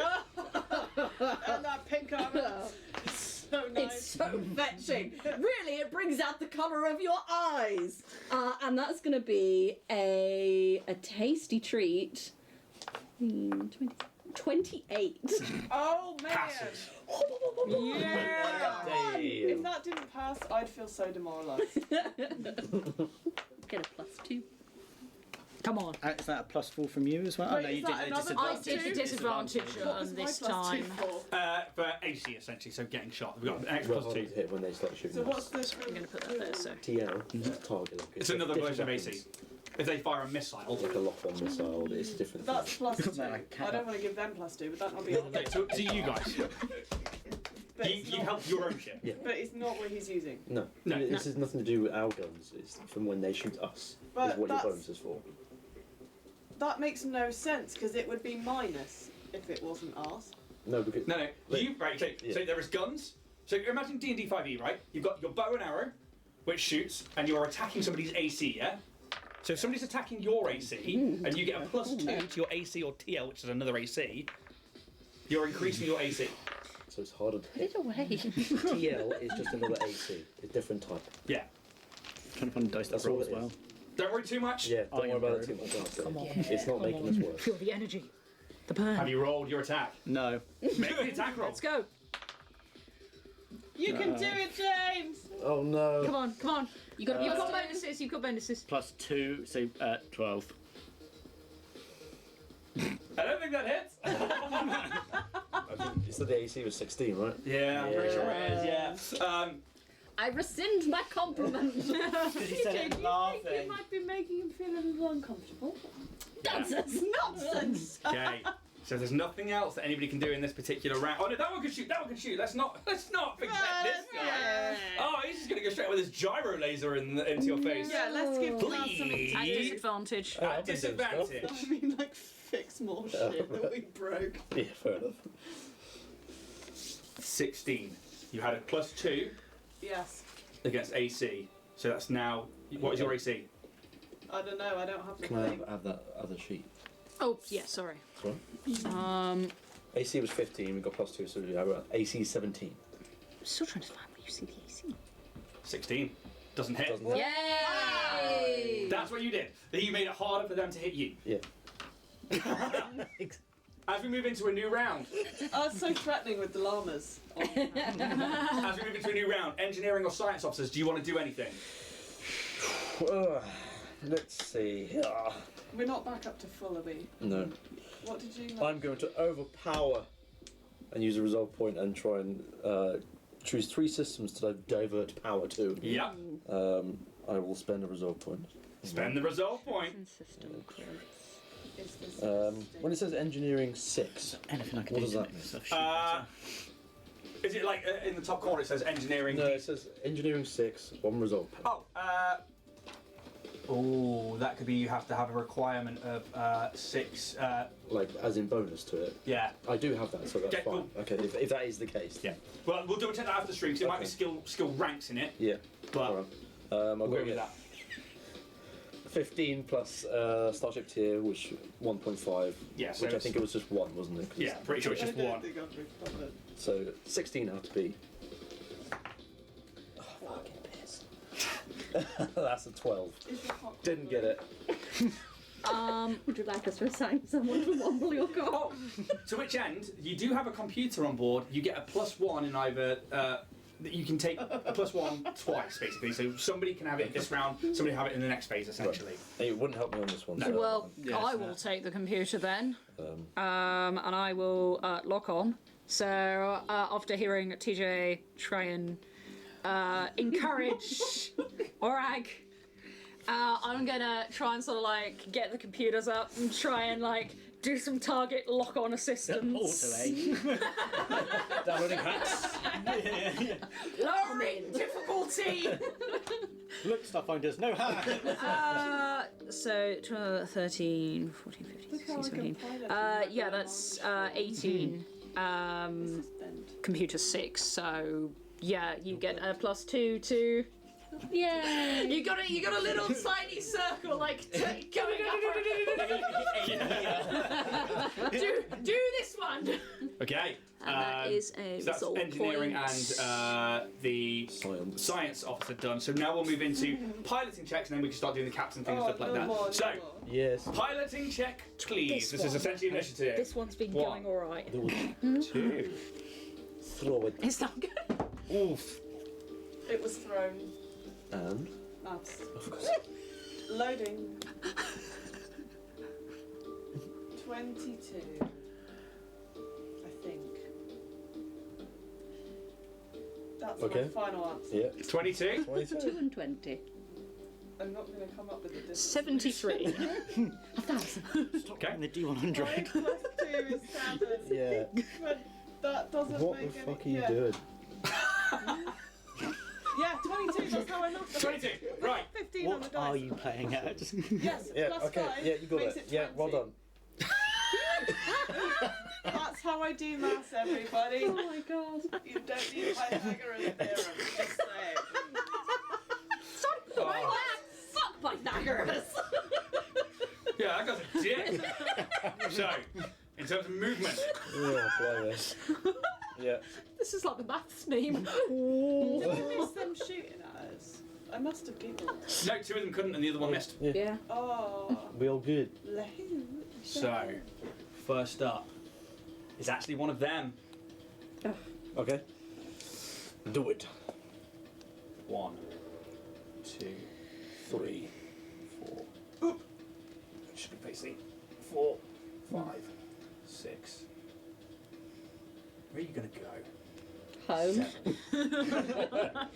[SPEAKER 6] And that pink armor. It's so nice.
[SPEAKER 4] It's so fetching. Really, it brings out the colour of your eyes. And that's going to be a tasty treat. 28.
[SPEAKER 6] Oh man.
[SPEAKER 1] Passes.
[SPEAKER 6] Yeah.
[SPEAKER 7] Damn.
[SPEAKER 6] If that didn't pass, I'd feel so demoralised.
[SPEAKER 4] Get a +2.
[SPEAKER 3] Come on.
[SPEAKER 2] Is that a +4 from you as well?
[SPEAKER 6] Wait,
[SPEAKER 2] no,
[SPEAKER 6] is
[SPEAKER 2] you
[SPEAKER 6] that
[SPEAKER 2] did a
[SPEAKER 6] another
[SPEAKER 3] I
[SPEAKER 2] disadvantage.
[SPEAKER 3] did a disadvantage
[SPEAKER 6] What was
[SPEAKER 3] on
[SPEAKER 6] my
[SPEAKER 3] this
[SPEAKER 6] plus
[SPEAKER 3] time.
[SPEAKER 6] 2 for?
[SPEAKER 1] For AC, essentially, so getting shot. We've got an extra
[SPEAKER 7] Well,
[SPEAKER 1] plus 2.
[SPEAKER 7] hit when they start shooting.
[SPEAKER 6] So what's this?
[SPEAKER 3] I'm going to put that there, so...
[SPEAKER 7] TL target lock?
[SPEAKER 1] It's another
[SPEAKER 7] different
[SPEAKER 1] version of
[SPEAKER 7] weapons.
[SPEAKER 1] AC. If they fire a missile.
[SPEAKER 7] Like a lock-on missile, it's a different
[SPEAKER 6] That's
[SPEAKER 7] thing.
[SPEAKER 6] plus 2.
[SPEAKER 2] No, I
[SPEAKER 6] I
[SPEAKER 2] can't.
[SPEAKER 6] don't want to give them plus 2, but that not be all.
[SPEAKER 1] Okay, so to you guys,
[SPEAKER 6] But
[SPEAKER 1] you
[SPEAKER 6] it's
[SPEAKER 1] you
[SPEAKER 6] not-
[SPEAKER 1] help your own ship.
[SPEAKER 7] Yeah.
[SPEAKER 6] But it's not what he's using.
[SPEAKER 7] No,
[SPEAKER 1] No.
[SPEAKER 7] this has nothing to do with our guns. It's from when they shoot us.
[SPEAKER 6] But
[SPEAKER 7] is what your
[SPEAKER 6] that's-
[SPEAKER 7] bonus is for.
[SPEAKER 6] That makes no sense because it would be minus if it wasn't ours.
[SPEAKER 7] No, because
[SPEAKER 1] No,
[SPEAKER 7] Wait.
[SPEAKER 1] you right. Okay,
[SPEAKER 7] Yeah.
[SPEAKER 1] so there is guns. So imagine D&D 5e, right? You've got your bow and arrow, which shoots, and you're attacking somebody's AC. Yeah. So if somebody's attacking your AC, and you get a +2 to your AC or TL, which is another AC, you're increasing your AC.
[SPEAKER 7] so it's harder to
[SPEAKER 4] Put
[SPEAKER 7] hit.
[SPEAKER 4] it away.
[SPEAKER 7] TL is just another AC, a different type.
[SPEAKER 1] Yeah.
[SPEAKER 2] Trying to find a dice
[SPEAKER 7] That's
[SPEAKER 2] that roll
[SPEAKER 7] all
[SPEAKER 2] as
[SPEAKER 7] it
[SPEAKER 2] well.
[SPEAKER 7] is.
[SPEAKER 1] Don't worry too much.
[SPEAKER 7] Yeah, don't worry
[SPEAKER 2] Iron
[SPEAKER 7] about it
[SPEAKER 2] Bird.
[SPEAKER 7] too much. Honestly.
[SPEAKER 3] Come on.
[SPEAKER 7] It's not making us worse.
[SPEAKER 3] Feel the energy. The burn.
[SPEAKER 1] Have you rolled your attack?
[SPEAKER 2] No.
[SPEAKER 1] Make the attack roll.
[SPEAKER 3] Let's go.
[SPEAKER 6] You can do it, James!
[SPEAKER 7] Oh no.
[SPEAKER 3] Come on, come on.
[SPEAKER 4] You got
[SPEAKER 3] You've got bonuses, you've got bonuses.
[SPEAKER 2] +2, so 12.
[SPEAKER 1] I don't think that hits.
[SPEAKER 7] You said the AC was 16, right?
[SPEAKER 1] Yeah, I'm pretty sure it is. Yeah.
[SPEAKER 4] I rescind my compliment.
[SPEAKER 2] Because he said it laughing.
[SPEAKER 6] You might be making him feel a little uncomfortable.
[SPEAKER 4] Nonsense. Nonsense.
[SPEAKER 1] Okay. So there's nothing else that anybody can do in this particular round. Oh no, that one can shoot. That one can shoot. Let's not forget this guy. Oh, he's just gonna go straight with his gyro laser into your face.
[SPEAKER 6] Yeah, let's give Klaus something
[SPEAKER 1] Please.
[SPEAKER 3] At disadvantage.
[SPEAKER 1] At disadvantage.
[SPEAKER 6] I mean, like, fix more shit that we broke.
[SPEAKER 7] Yeah, fair enough.
[SPEAKER 1] 16. You had a +2
[SPEAKER 6] Yes.
[SPEAKER 1] against AC. So that's now. What is your AC?
[SPEAKER 6] I don't know, I don't have the
[SPEAKER 7] Can I
[SPEAKER 6] thing.
[SPEAKER 7] have that other sheet?
[SPEAKER 3] Oh, yeah, sorry.
[SPEAKER 7] Sorry? AC was 15, we got +2, so we have AC 17.
[SPEAKER 3] I'm still trying to find where you've seen the AC.
[SPEAKER 1] 16. Doesn't hit.
[SPEAKER 7] Doesn't hit.
[SPEAKER 3] Yay!
[SPEAKER 1] That's what you did. You made it harder for them to hit you.
[SPEAKER 7] Yeah.
[SPEAKER 1] As we move into a new round.
[SPEAKER 6] I was so threatening with the llamas.
[SPEAKER 1] As we move into a new round, engineering or science officers, do you want to do anything?
[SPEAKER 7] Let's see.
[SPEAKER 6] We're not back up to full, are we?
[SPEAKER 7] No.
[SPEAKER 6] What did you
[SPEAKER 7] I'm going to overpower and use a resolve point and try and choose 3 systems to divert power to.
[SPEAKER 1] Yeah.
[SPEAKER 7] I will spend a resolve point.
[SPEAKER 1] Spend the resolve point.
[SPEAKER 6] Is this
[SPEAKER 7] When it says engineering 6,
[SPEAKER 2] Anything I can
[SPEAKER 7] what
[SPEAKER 2] do
[SPEAKER 7] does
[SPEAKER 2] to
[SPEAKER 7] that
[SPEAKER 2] make
[SPEAKER 7] mean?
[SPEAKER 2] myself shoot.
[SPEAKER 1] Is it like in the top corner it says engineering?
[SPEAKER 7] No, it says engineering 6, 1 resolve point.
[SPEAKER 1] Oh, that could be you have to have a requirement of 6.
[SPEAKER 7] Like, as in bonus to it.
[SPEAKER 1] Yeah.
[SPEAKER 7] I do have that, so that's
[SPEAKER 1] Okay,
[SPEAKER 7] fine.
[SPEAKER 1] cool.
[SPEAKER 7] Okay, if that is the case.
[SPEAKER 1] Yeah. Well, we'll double check that after stream. So there might be
[SPEAKER 7] Okay.
[SPEAKER 1] skill ranks in it.
[SPEAKER 7] Yeah.
[SPEAKER 1] But
[SPEAKER 7] Alright. I'll
[SPEAKER 1] we'll
[SPEAKER 7] go
[SPEAKER 1] go with
[SPEAKER 7] with
[SPEAKER 1] that.
[SPEAKER 7] 15 plus Starship tier, which 1.5.
[SPEAKER 1] Yeah, so
[SPEAKER 7] which I
[SPEAKER 1] it's-
[SPEAKER 7] think it was just 1, wasn't it? 'Cause
[SPEAKER 1] Yeah, pretty sure it's
[SPEAKER 6] I
[SPEAKER 1] just
[SPEAKER 6] don't
[SPEAKER 1] 1.
[SPEAKER 6] think I've recovered.
[SPEAKER 7] So 16 out to be. Oh, fucking piss. That's a 12.
[SPEAKER 6] Is the hot
[SPEAKER 7] Didn't get it.
[SPEAKER 4] Would you like us to assign someone from Womble or go?
[SPEAKER 1] Oh, to which end, you do have a computer on board. You get a +1 in either. That you can take a +1 twice, basically. So somebody can have it this round, somebody have it in the next phase, essentially.
[SPEAKER 7] Hey, it wouldn't help me on this one.
[SPEAKER 1] No.
[SPEAKER 7] so-
[SPEAKER 3] Well,
[SPEAKER 1] Yes,
[SPEAKER 3] I will take the computer then,
[SPEAKER 7] Um,
[SPEAKER 3] and I will lock on. So after hearing TJ try and encourage Orag, I'm gonna try and sort of like get the computers up and try and like do some target lock-on assistance.
[SPEAKER 2] Auto,
[SPEAKER 7] downloading hacks.
[SPEAKER 3] Lowering difficulty.
[SPEAKER 2] Look, Starfinders, no hack!
[SPEAKER 3] So 12, 13, 14, 15, 16, 17. Yeah, that's 18. Computer 6. So yeah, you get a +2 to.
[SPEAKER 4] Yeah.
[SPEAKER 3] You got a little tiny circle like going up. Do this one.
[SPEAKER 1] Okay.
[SPEAKER 3] And that is a
[SPEAKER 1] so that's
[SPEAKER 3] resolve
[SPEAKER 1] engineering
[SPEAKER 3] point.
[SPEAKER 1] and the
[SPEAKER 7] Science.
[SPEAKER 1] officer done. So now we'll move into piloting checks, and then we can start doing the captain thing and stuff like that. So
[SPEAKER 7] Yes.
[SPEAKER 1] piloting check, please. This is
[SPEAKER 3] one.
[SPEAKER 1] essentially initiative.
[SPEAKER 3] This one's been
[SPEAKER 1] One.
[SPEAKER 3] going all right.
[SPEAKER 1] 2.
[SPEAKER 7] Throw it.
[SPEAKER 3] It's not good.
[SPEAKER 1] Oof.
[SPEAKER 6] It was thrown.
[SPEAKER 7] And?
[SPEAKER 6] Maths.
[SPEAKER 7] Of course.
[SPEAKER 6] Loading. 22. I think. That's
[SPEAKER 7] Okay.
[SPEAKER 6] my final answer.
[SPEAKER 7] Yeah.
[SPEAKER 1] 22.
[SPEAKER 7] 22.
[SPEAKER 4] 2 and 20.
[SPEAKER 6] I'm not going to come up with a distance.
[SPEAKER 3] 73.
[SPEAKER 4] 1,000.
[SPEAKER 2] Stop
[SPEAKER 1] Okay.
[SPEAKER 2] getting the D100.
[SPEAKER 6] 5 plus 2 is 7.
[SPEAKER 7] Yeah.
[SPEAKER 6] But that doesn't
[SPEAKER 7] What the
[SPEAKER 6] make any...
[SPEAKER 7] fuck are you
[SPEAKER 6] yeah.
[SPEAKER 7] doing?
[SPEAKER 6] Yeah, 22, that's how I knocked it.
[SPEAKER 1] 22. Right.
[SPEAKER 6] 15 on the
[SPEAKER 2] What
[SPEAKER 6] dice.
[SPEAKER 2] are you playing at?
[SPEAKER 6] Yes,
[SPEAKER 7] Yeah,
[SPEAKER 6] plus
[SPEAKER 7] okay.
[SPEAKER 6] 5
[SPEAKER 7] Yeah, you got
[SPEAKER 6] makes
[SPEAKER 7] it. Yeah,
[SPEAKER 6] 20.
[SPEAKER 7] well done.
[SPEAKER 6] That's how I do maths, everybody.
[SPEAKER 4] Oh my god.
[SPEAKER 6] You don't need Pythagoras theorem, just saying.
[SPEAKER 3] Stop my fuck Pythagoras.
[SPEAKER 1] Yeah, that guy's a dick. So, in terms of movement,
[SPEAKER 7] Yeah, blimey. Yeah.
[SPEAKER 3] This is like the maths meme.
[SPEAKER 6] Did I miss them shooting at us? I must have giggled.
[SPEAKER 1] no, 2 of them couldn't, and the other one missed.
[SPEAKER 4] Yeah.
[SPEAKER 6] Oh.
[SPEAKER 7] We all good.
[SPEAKER 1] So, first up is actually one of them.
[SPEAKER 7] Okay. Do it.
[SPEAKER 1] 1, 2, 3, 4. Oop. Should be facing 4, 5, 6. Where are you gonna go?
[SPEAKER 4] Home.
[SPEAKER 1] 7.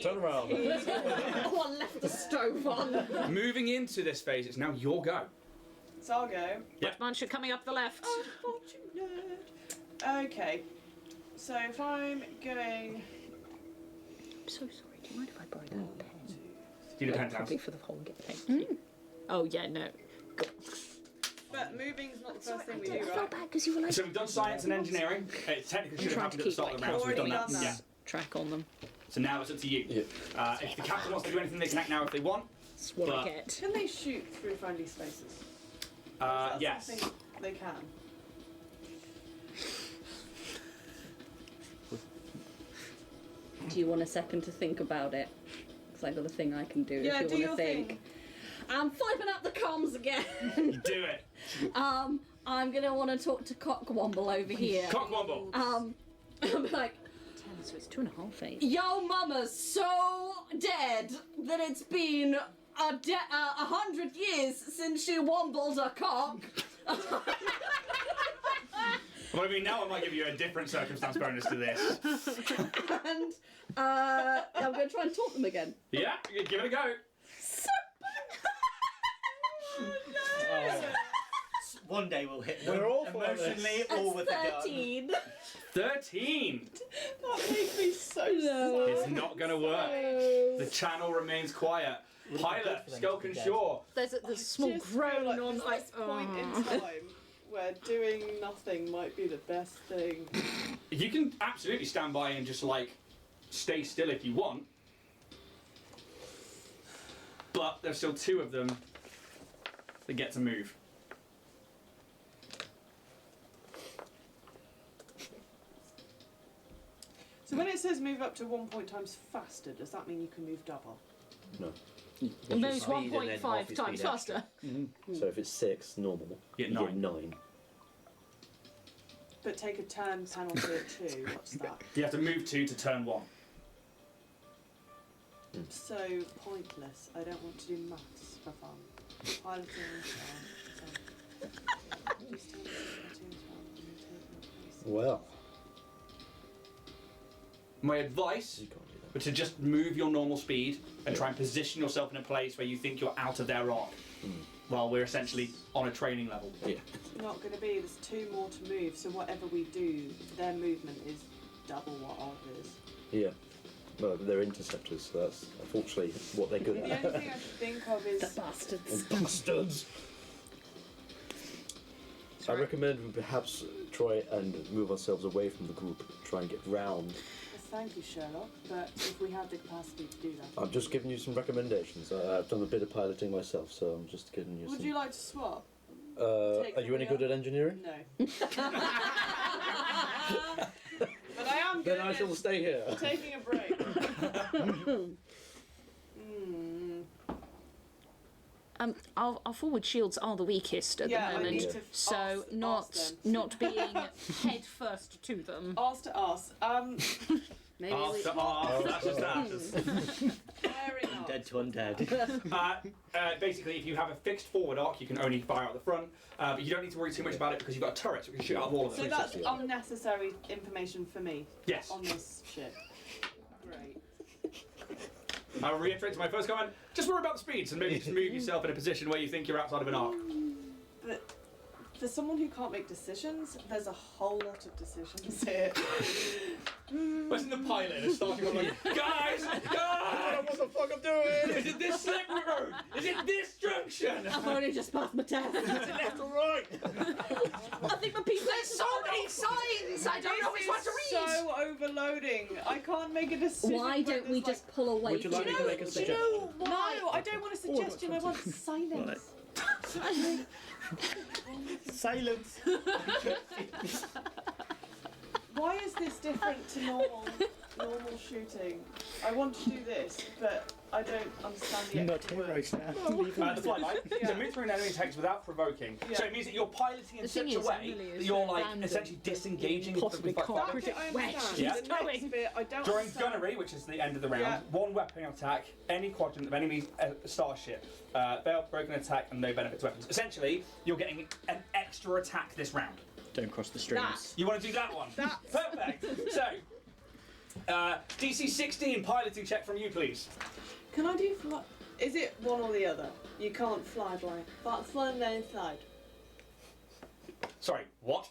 [SPEAKER 7] Turn around.
[SPEAKER 3] Oh, I left the stove on.
[SPEAKER 1] Moving into this phase, it's now your go.
[SPEAKER 6] So I'll go.
[SPEAKER 1] Yep.
[SPEAKER 3] Mancha coming up the left.
[SPEAKER 6] Unfortunate. Okay. So if I'm going.
[SPEAKER 3] I'm so sorry. Do you mind if I borrow that pen?
[SPEAKER 1] Do the penthouse.
[SPEAKER 3] Probably for the whole game. Thank you. Oh yeah, no.
[SPEAKER 6] But moving's not the first thing we do,
[SPEAKER 3] I felt
[SPEAKER 6] right?
[SPEAKER 3] bad because you were like.
[SPEAKER 1] So we've done science and engineering. It technically should have
[SPEAKER 3] trying to
[SPEAKER 1] happened at the
[SPEAKER 3] keep
[SPEAKER 1] start of the
[SPEAKER 3] like
[SPEAKER 1] round, so we've done that.
[SPEAKER 6] already done
[SPEAKER 1] Yeah.
[SPEAKER 6] that.
[SPEAKER 3] track on them.
[SPEAKER 1] So now it's up to you.
[SPEAKER 7] Yeah.
[SPEAKER 1] If the captain wants to do anything, they can act now if they want.
[SPEAKER 3] That's what
[SPEAKER 1] But-
[SPEAKER 3] I get.
[SPEAKER 6] Can they shoot through friendly spaces?
[SPEAKER 1] Yes.
[SPEAKER 6] Something they can.
[SPEAKER 4] Do you want a second to think about it? Because I've got a thing I can do
[SPEAKER 6] Yeah,
[SPEAKER 4] if
[SPEAKER 6] do
[SPEAKER 4] you
[SPEAKER 6] your
[SPEAKER 4] want to think.
[SPEAKER 6] thing.
[SPEAKER 4] I'm flipping up the comms again.
[SPEAKER 1] Do it.
[SPEAKER 4] I'm gonna want to talk to Cockwomble over here.
[SPEAKER 1] Cockwomble.
[SPEAKER 4] I'm like,
[SPEAKER 3] So it's 2.5 8.
[SPEAKER 4] yo, mama's so dead that it's been 100 years since she wombled a cock.
[SPEAKER 1] Well, I mean, now I might give you a different circumstance bonus to this.
[SPEAKER 4] And I'm gonna try and talk them again.
[SPEAKER 1] Yeah, give it a go.
[SPEAKER 2] One day we'll hit them
[SPEAKER 7] We're all for
[SPEAKER 2] emotionally
[SPEAKER 7] this.
[SPEAKER 2] or with a gun.
[SPEAKER 4] 13.
[SPEAKER 1] 13.
[SPEAKER 6] That makes me so
[SPEAKER 4] No.
[SPEAKER 1] It's not going to work. The channel remains quiet. Pilot,
[SPEAKER 2] good for them
[SPEAKER 1] Skulk
[SPEAKER 2] to
[SPEAKER 1] and
[SPEAKER 2] be
[SPEAKER 1] Shore.
[SPEAKER 3] There's a small
[SPEAKER 6] Just feel
[SPEAKER 3] groan
[SPEAKER 6] like
[SPEAKER 3] on
[SPEAKER 6] there's
[SPEAKER 3] like.
[SPEAKER 6] this point in time where doing nothing might be the best thing.
[SPEAKER 1] You can absolutely stand by and just like stay still if you want. But there's still two of them that get to move.
[SPEAKER 6] So when it says move up to 1 point times faster, does that mean you can move double?
[SPEAKER 7] No.
[SPEAKER 3] It moves
[SPEAKER 2] Speed and then
[SPEAKER 3] 1.5
[SPEAKER 2] half your
[SPEAKER 3] times
[SPEAKER 2] speed
[SPEAKER 3] faster.
[SPEAKER 7] So if it's 6 normal,
[SPEAKER 1] Get
[SPEAKER 7] you get
[SPEAKER 1] 9.
[SPEAKER 7] 9.
[SPEAKER 6] But take a turn penalty at 2. What's that?
[SPEAKER 1] You have to move 2 to turn 1.
[SPEAKER 6] So pointless. I don't want to do maths for fun. Piloting.
[SPEAKER 7] Well,
[SPEAKER 1] My advice
[SPEAKER 7] you can't do that.
[SPEAKER 1] would to just move your normal speed and try and position yourself in a place where you think you're out of their arc. While we're essentially on a training level.
[SPEAKER 7] Yeah.
[SPEAKER 6] Not going to be. There's 2 more to move. So whatever we do, their movement is double what ours is.
[SPEAKER 7] Yeah. Well, they're interceptors, so that's unfortunately what they're good
[SPEAKER 6] The
[SPEAKER 7] at.
[SPEAKER 6] only thing I can think of is
[SPEAKER 4] Bastards.
[SPEAKER 7] Bastards! I recommend we perhaps try and move ourselves away from the group, try and get round.
[SPEAKER 6] thank you, Sherlock, but if we have the capacity to do that.
[SPEAKER 7] I'm just giving you some recommendations. I've done a bit of piloting myself, so I'm just giving you
[SPEAKER 6] Would
[SPEAKER 7] some...
[SPEAKER 6] you like to swap? Take
[SPEAKER 7] Are you any
[SPEAKER 6] somebody
[SPEAKER 7] good at engineering?
[SPEAKER 6] No. But I am good
[SPEAKER 7] Then I
[SPEAKER 6] at
[SPEAKER 7] shall stay here.
[SPEAKER 6] taking a break.
[SPEAKER 3] Our forward shields are the weakest at
[SPEAKER 6] Yeah, I
[SPEAKER 3] the moment,
[SPEAKER 6] need to
[SPEAKER 3] so
[SPEAKER 6] ask
[SPEAKER 3] not
[SPEAKER 6] them.
[SPEAKER 3] not being head first to them.
[SPEAKER 6] Arse to arse.
[SPEAKER 4] Maybe we...
[SPEAKER 1] After ashes to ashes.
[SPEAKER 6] Fair enough.
[SPEAKER 2] Dead to undead.
[SPEAKER 1] Basically, if you have a fixed forward arc, you can only fire out the front, but you don't need to worry too much about it because you've got a turret, so we can shoot out of all of
[SPEAKER 6] So
[SPEAKER 1] them.
[SPEAKER 6] that's unnecessary information for me
[SPEAKER 1] Yes.
[SPEAKER 6] on this ship. Great.
[SPEAKER 1] I'll reiterate to my first comment, just worry about the speeds and maybe just move yourself in a position where you think you're outside of an arc.
[SPEAKER 6] But for someone who can't make decisions, there's a whole lot of decisions here.
[SPEAKER 1] Where's the pilot and starting on like, guys! Guys!
[SPEAKER 7] What the fuck I'm doing?
[SPEAKER 1] Is it this slippery road? Is it this junction?
[SPEAKER 4] I've only just passed my test.
[SPEAKER 7] Is it left or right?
[SPEAKER 4] I think the people...
[SPEAKER 3] There's so many signs. I don't know which one to read.
[SPEAKER 6] So overloading. I can't make a decision.
[SPEAKER 4] Why
[SPEAKER 6] when
[SPEAKER 4] don't we
[SPEAKER 6] there's,
[SPEAKER 4] just pull away
[SPEAKER 7] Would you
[SPEAKER 4] from
[SPEAKER 7] like me to make a suggestion?
[SPEAKER 6] No, I don't want a suggestion. I want silence.
[SPEAKER 2] Silence.
[SPEAKER 6] Why is this different to normal shooting? I want to do this, but I don't understand the
[SPEAKER 2] Not
[SPEAKER 6] extra words.
[SPEAKER 2] heroes now.
[SPEAKER 1] The flight line.
[SPEAKER 6] Yeah.
[SPEAKER 1] So move through an enemy text without provoking.
[SPEAKER 6] Yeah.
[SPEAKER 1] So it means that you're piloting in
[SPEAKER 3] The thing
[SPEAKER 1] such a
[SPEAKER 3] is,
[SPEAKER 1] way
[SPEAKER 3] Emily is
[SPEAKER 1] that you're
[SPEAKER 3] so
[SPEAKER 1] like
[SPEAKER 3] random.
[SPEAKER 1] essentially disengaging
[SPEAKER 3] Possibly
[SPEAKER 1] from the
[SPEAKER 3] can't
[SPEAKER 1] fabric.
[SPEAKER 3] predict
[SPEAKER 6] I
[SPEAKER 3] where
[SPEAKER 6] understand.
[SPEAKER 3] she's
[SPEAKER 1] Yeah.
[SPEAKER 6] The
[SPEAKER 3] going.
[SPEAKER 6] next bit, I don't
[SPEAKER 1] During
[SPEAKER 6] understand.
[SPEAKER 1] gunnery, which is the end of the round,
[SPEAKER 6] Yeah.
[SPEAKER 1] one weapon attack, any quadrant of enemy Starship, failed, broken attack, and no benefit to weapons. Essentially, you're getting an extra attack this round.
[SPEAKER 2] Don't cross the streams.
[SPEAKER 1] You want to do that one? Perfect. So, DC 16 piloting check from you, please.
[SPEAKER 6] Can I do fly? Is it one or the other? You can't fly blind. But fly on the inside.
[SPEAKER 1] Sorry, what?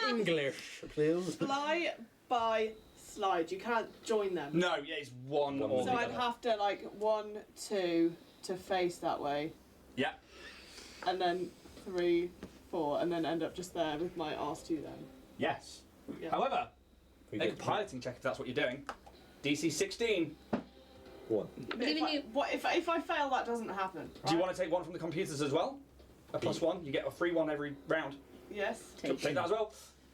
[SPEAKER 7] English, please.
[SPEAKER 6] Fly by slide. You can't join them.
[SPEAKER 1] No, yeah, it's one
[SPEAKER 7] One
[SPEAKER 1] or
[SPEAKER 6] So
[SPEAKER 1] the
[SPEAKER 6] I'd
[SPEAKER 1] other.
[SPEAKER 6] have to like 1, 2 to face that way,
[SPEAKER 1] Yeah.
[SPEAKER 6] and then 3, 4, and then end up just there with my arse to them.
[SPEAKER 1] Yes.
[SPEAKER 6] Yeah.
[SPEAKER 1] However,
[SPEAKER 7] We
[SPEAKER 1] make a
[SPEAKER 7] get
[SPEAKER 1] piloting check if that's what you're doing. DC 16.
[SPEAKER 7] 1.
[SPEAKER 4] Giving you-
[SPEAKER 6] What if I fail? That doesn't happen.
[SPEAKER 1] Do you want to take one from the computers as well? A +1. You get a free one every round.
[SPEAKER 6] Yes.
[SPEAKER 1] Take that as well.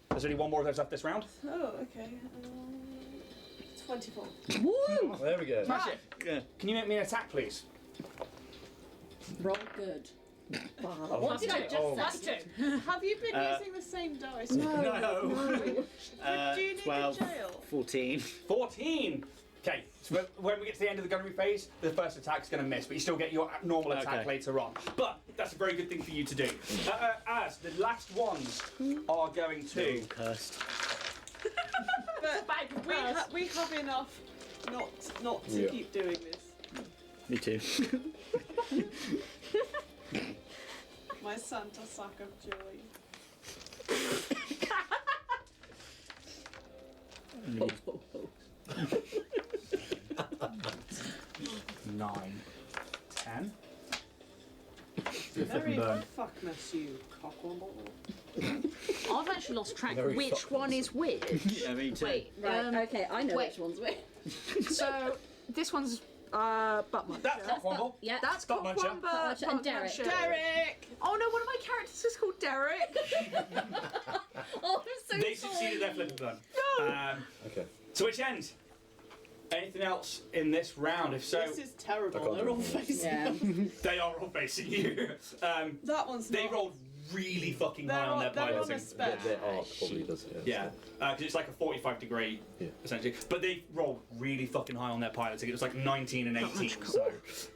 [SPEAKER 1] There's only one more of those left this round.
[SPEAKER 6] Oh, okay. 24.
[SPEAKER 4] Woo!
[SPEAKER 7] There we go.
[SPEAKER 1] Smash it.
[SPEAKER 2] Yeah.
[SPEAKER 1] Can you make me an attack, please?
[SPEAKER 4] Roll good.
[SPEAKER 7] Oh,
[SPEAKER 4] What did I just
[SPEAKER 5] That's
[SPEAKER 4] say?
[SPEAKER 5] 2.
[SPEAKER 6] Have you been using the same dice?
[SPEAKER 2] No.
[SPEAKER 6] Do you need
[SPEAKER 2] 12,
[SPEAKER 6] the jail?
[SPEAKER 2] 14.
[SPEAKER 1] 14. Okay, so when we get to the end of the gunnery phase, the first attack's going to miss, but you still get your normal attack
[SPEAKER 2] Okay.
[SPEAKER 1] later on. But that's a very good thing for you to do. As the last ones are going to.
[SPEAKER 2] All cursed.
[SPEAKER 6] But we have enough not to
[SPEAKER 7] Yeah.
[SPEAKER 6] keep doing this.
[SPEAKER 2] Me too.
[SPEAKER 6] My Santa sack of joy.
[SPEAKER 1] 9, 10.
[SPEAKER 6] Very
[SPEAKER 1] burn.
[SPEAKER 6] fuckness, you cockwomble.
[SPEAKER 3] I've actually lost track
[SPEAKER 7] Very
[SPEAKER 3] which
[SPEAKER 7] fucked.
[SPEAKER 3] one is which.
[SPEAKER 2] Yeah, me too.
[SPEAKER 3] Wait,
[SPEAKER 4] Right, okay, I know
[SPEAKER 3] wait.
[SPEAKER 4] which one's which.
[SPEAKER 3] So this one's butt muncher.
[SPEAKER 1] That's Cockwomble.
[SPEAKER 4] Yeah.
[SPEAKER 3] That's
[SPEAKER 1] Butt muncher.
[SPEAKER 3] Cockwomble,
[SPEAKER 4] Butt muncher and Derek.
[SPEAKER 3] Muncher.
[SPEAKER 6] Derek!
[SPEAKER 3] Oh no, one of my characters is called Derek.
[SPEAKER 4] Oh, I'm so
[SPEAKER 1] They
[SPEAKER 4] sorry.
[SPEAKER 1] succeeded their flip burn.
[SPEAKER 7] Okay.
[SPEAKER 1] So which end? Anything else in this round? If so,
[SPEAKER 6] This is terrible.
[SPEAKER 7] can't
[SPEAKER 6] They're
[SPEAKER 7] do
[SPEAKER 6] all
[SPEAKER 7] it.
[SPEAKER 6] facing
[SPEAKER 4] Yeah.
[SPEAKER 1] they are all facing you.
[SPEAKER 6] That one's
[SPEAKER 1] They
[SPEAKER 6] not.
[SPEAKER 1] rolled really fucking
[SPEAKER 6] They're
[SPEAKER 1] high on their
[SPEAKER 6] they're on
[SPEAKER 1] piloting.
[SPEAKER 6] a spec.
[SPEAKER 7] Their arc probably does,
[SPEAKER 1] Yeah, because it's like a 45 degree,
[SPEAKER 7] Yeah.
[SPEAKER 1] essentially. But they rolled really fucking high on their piloting. It was like 19 and 18, so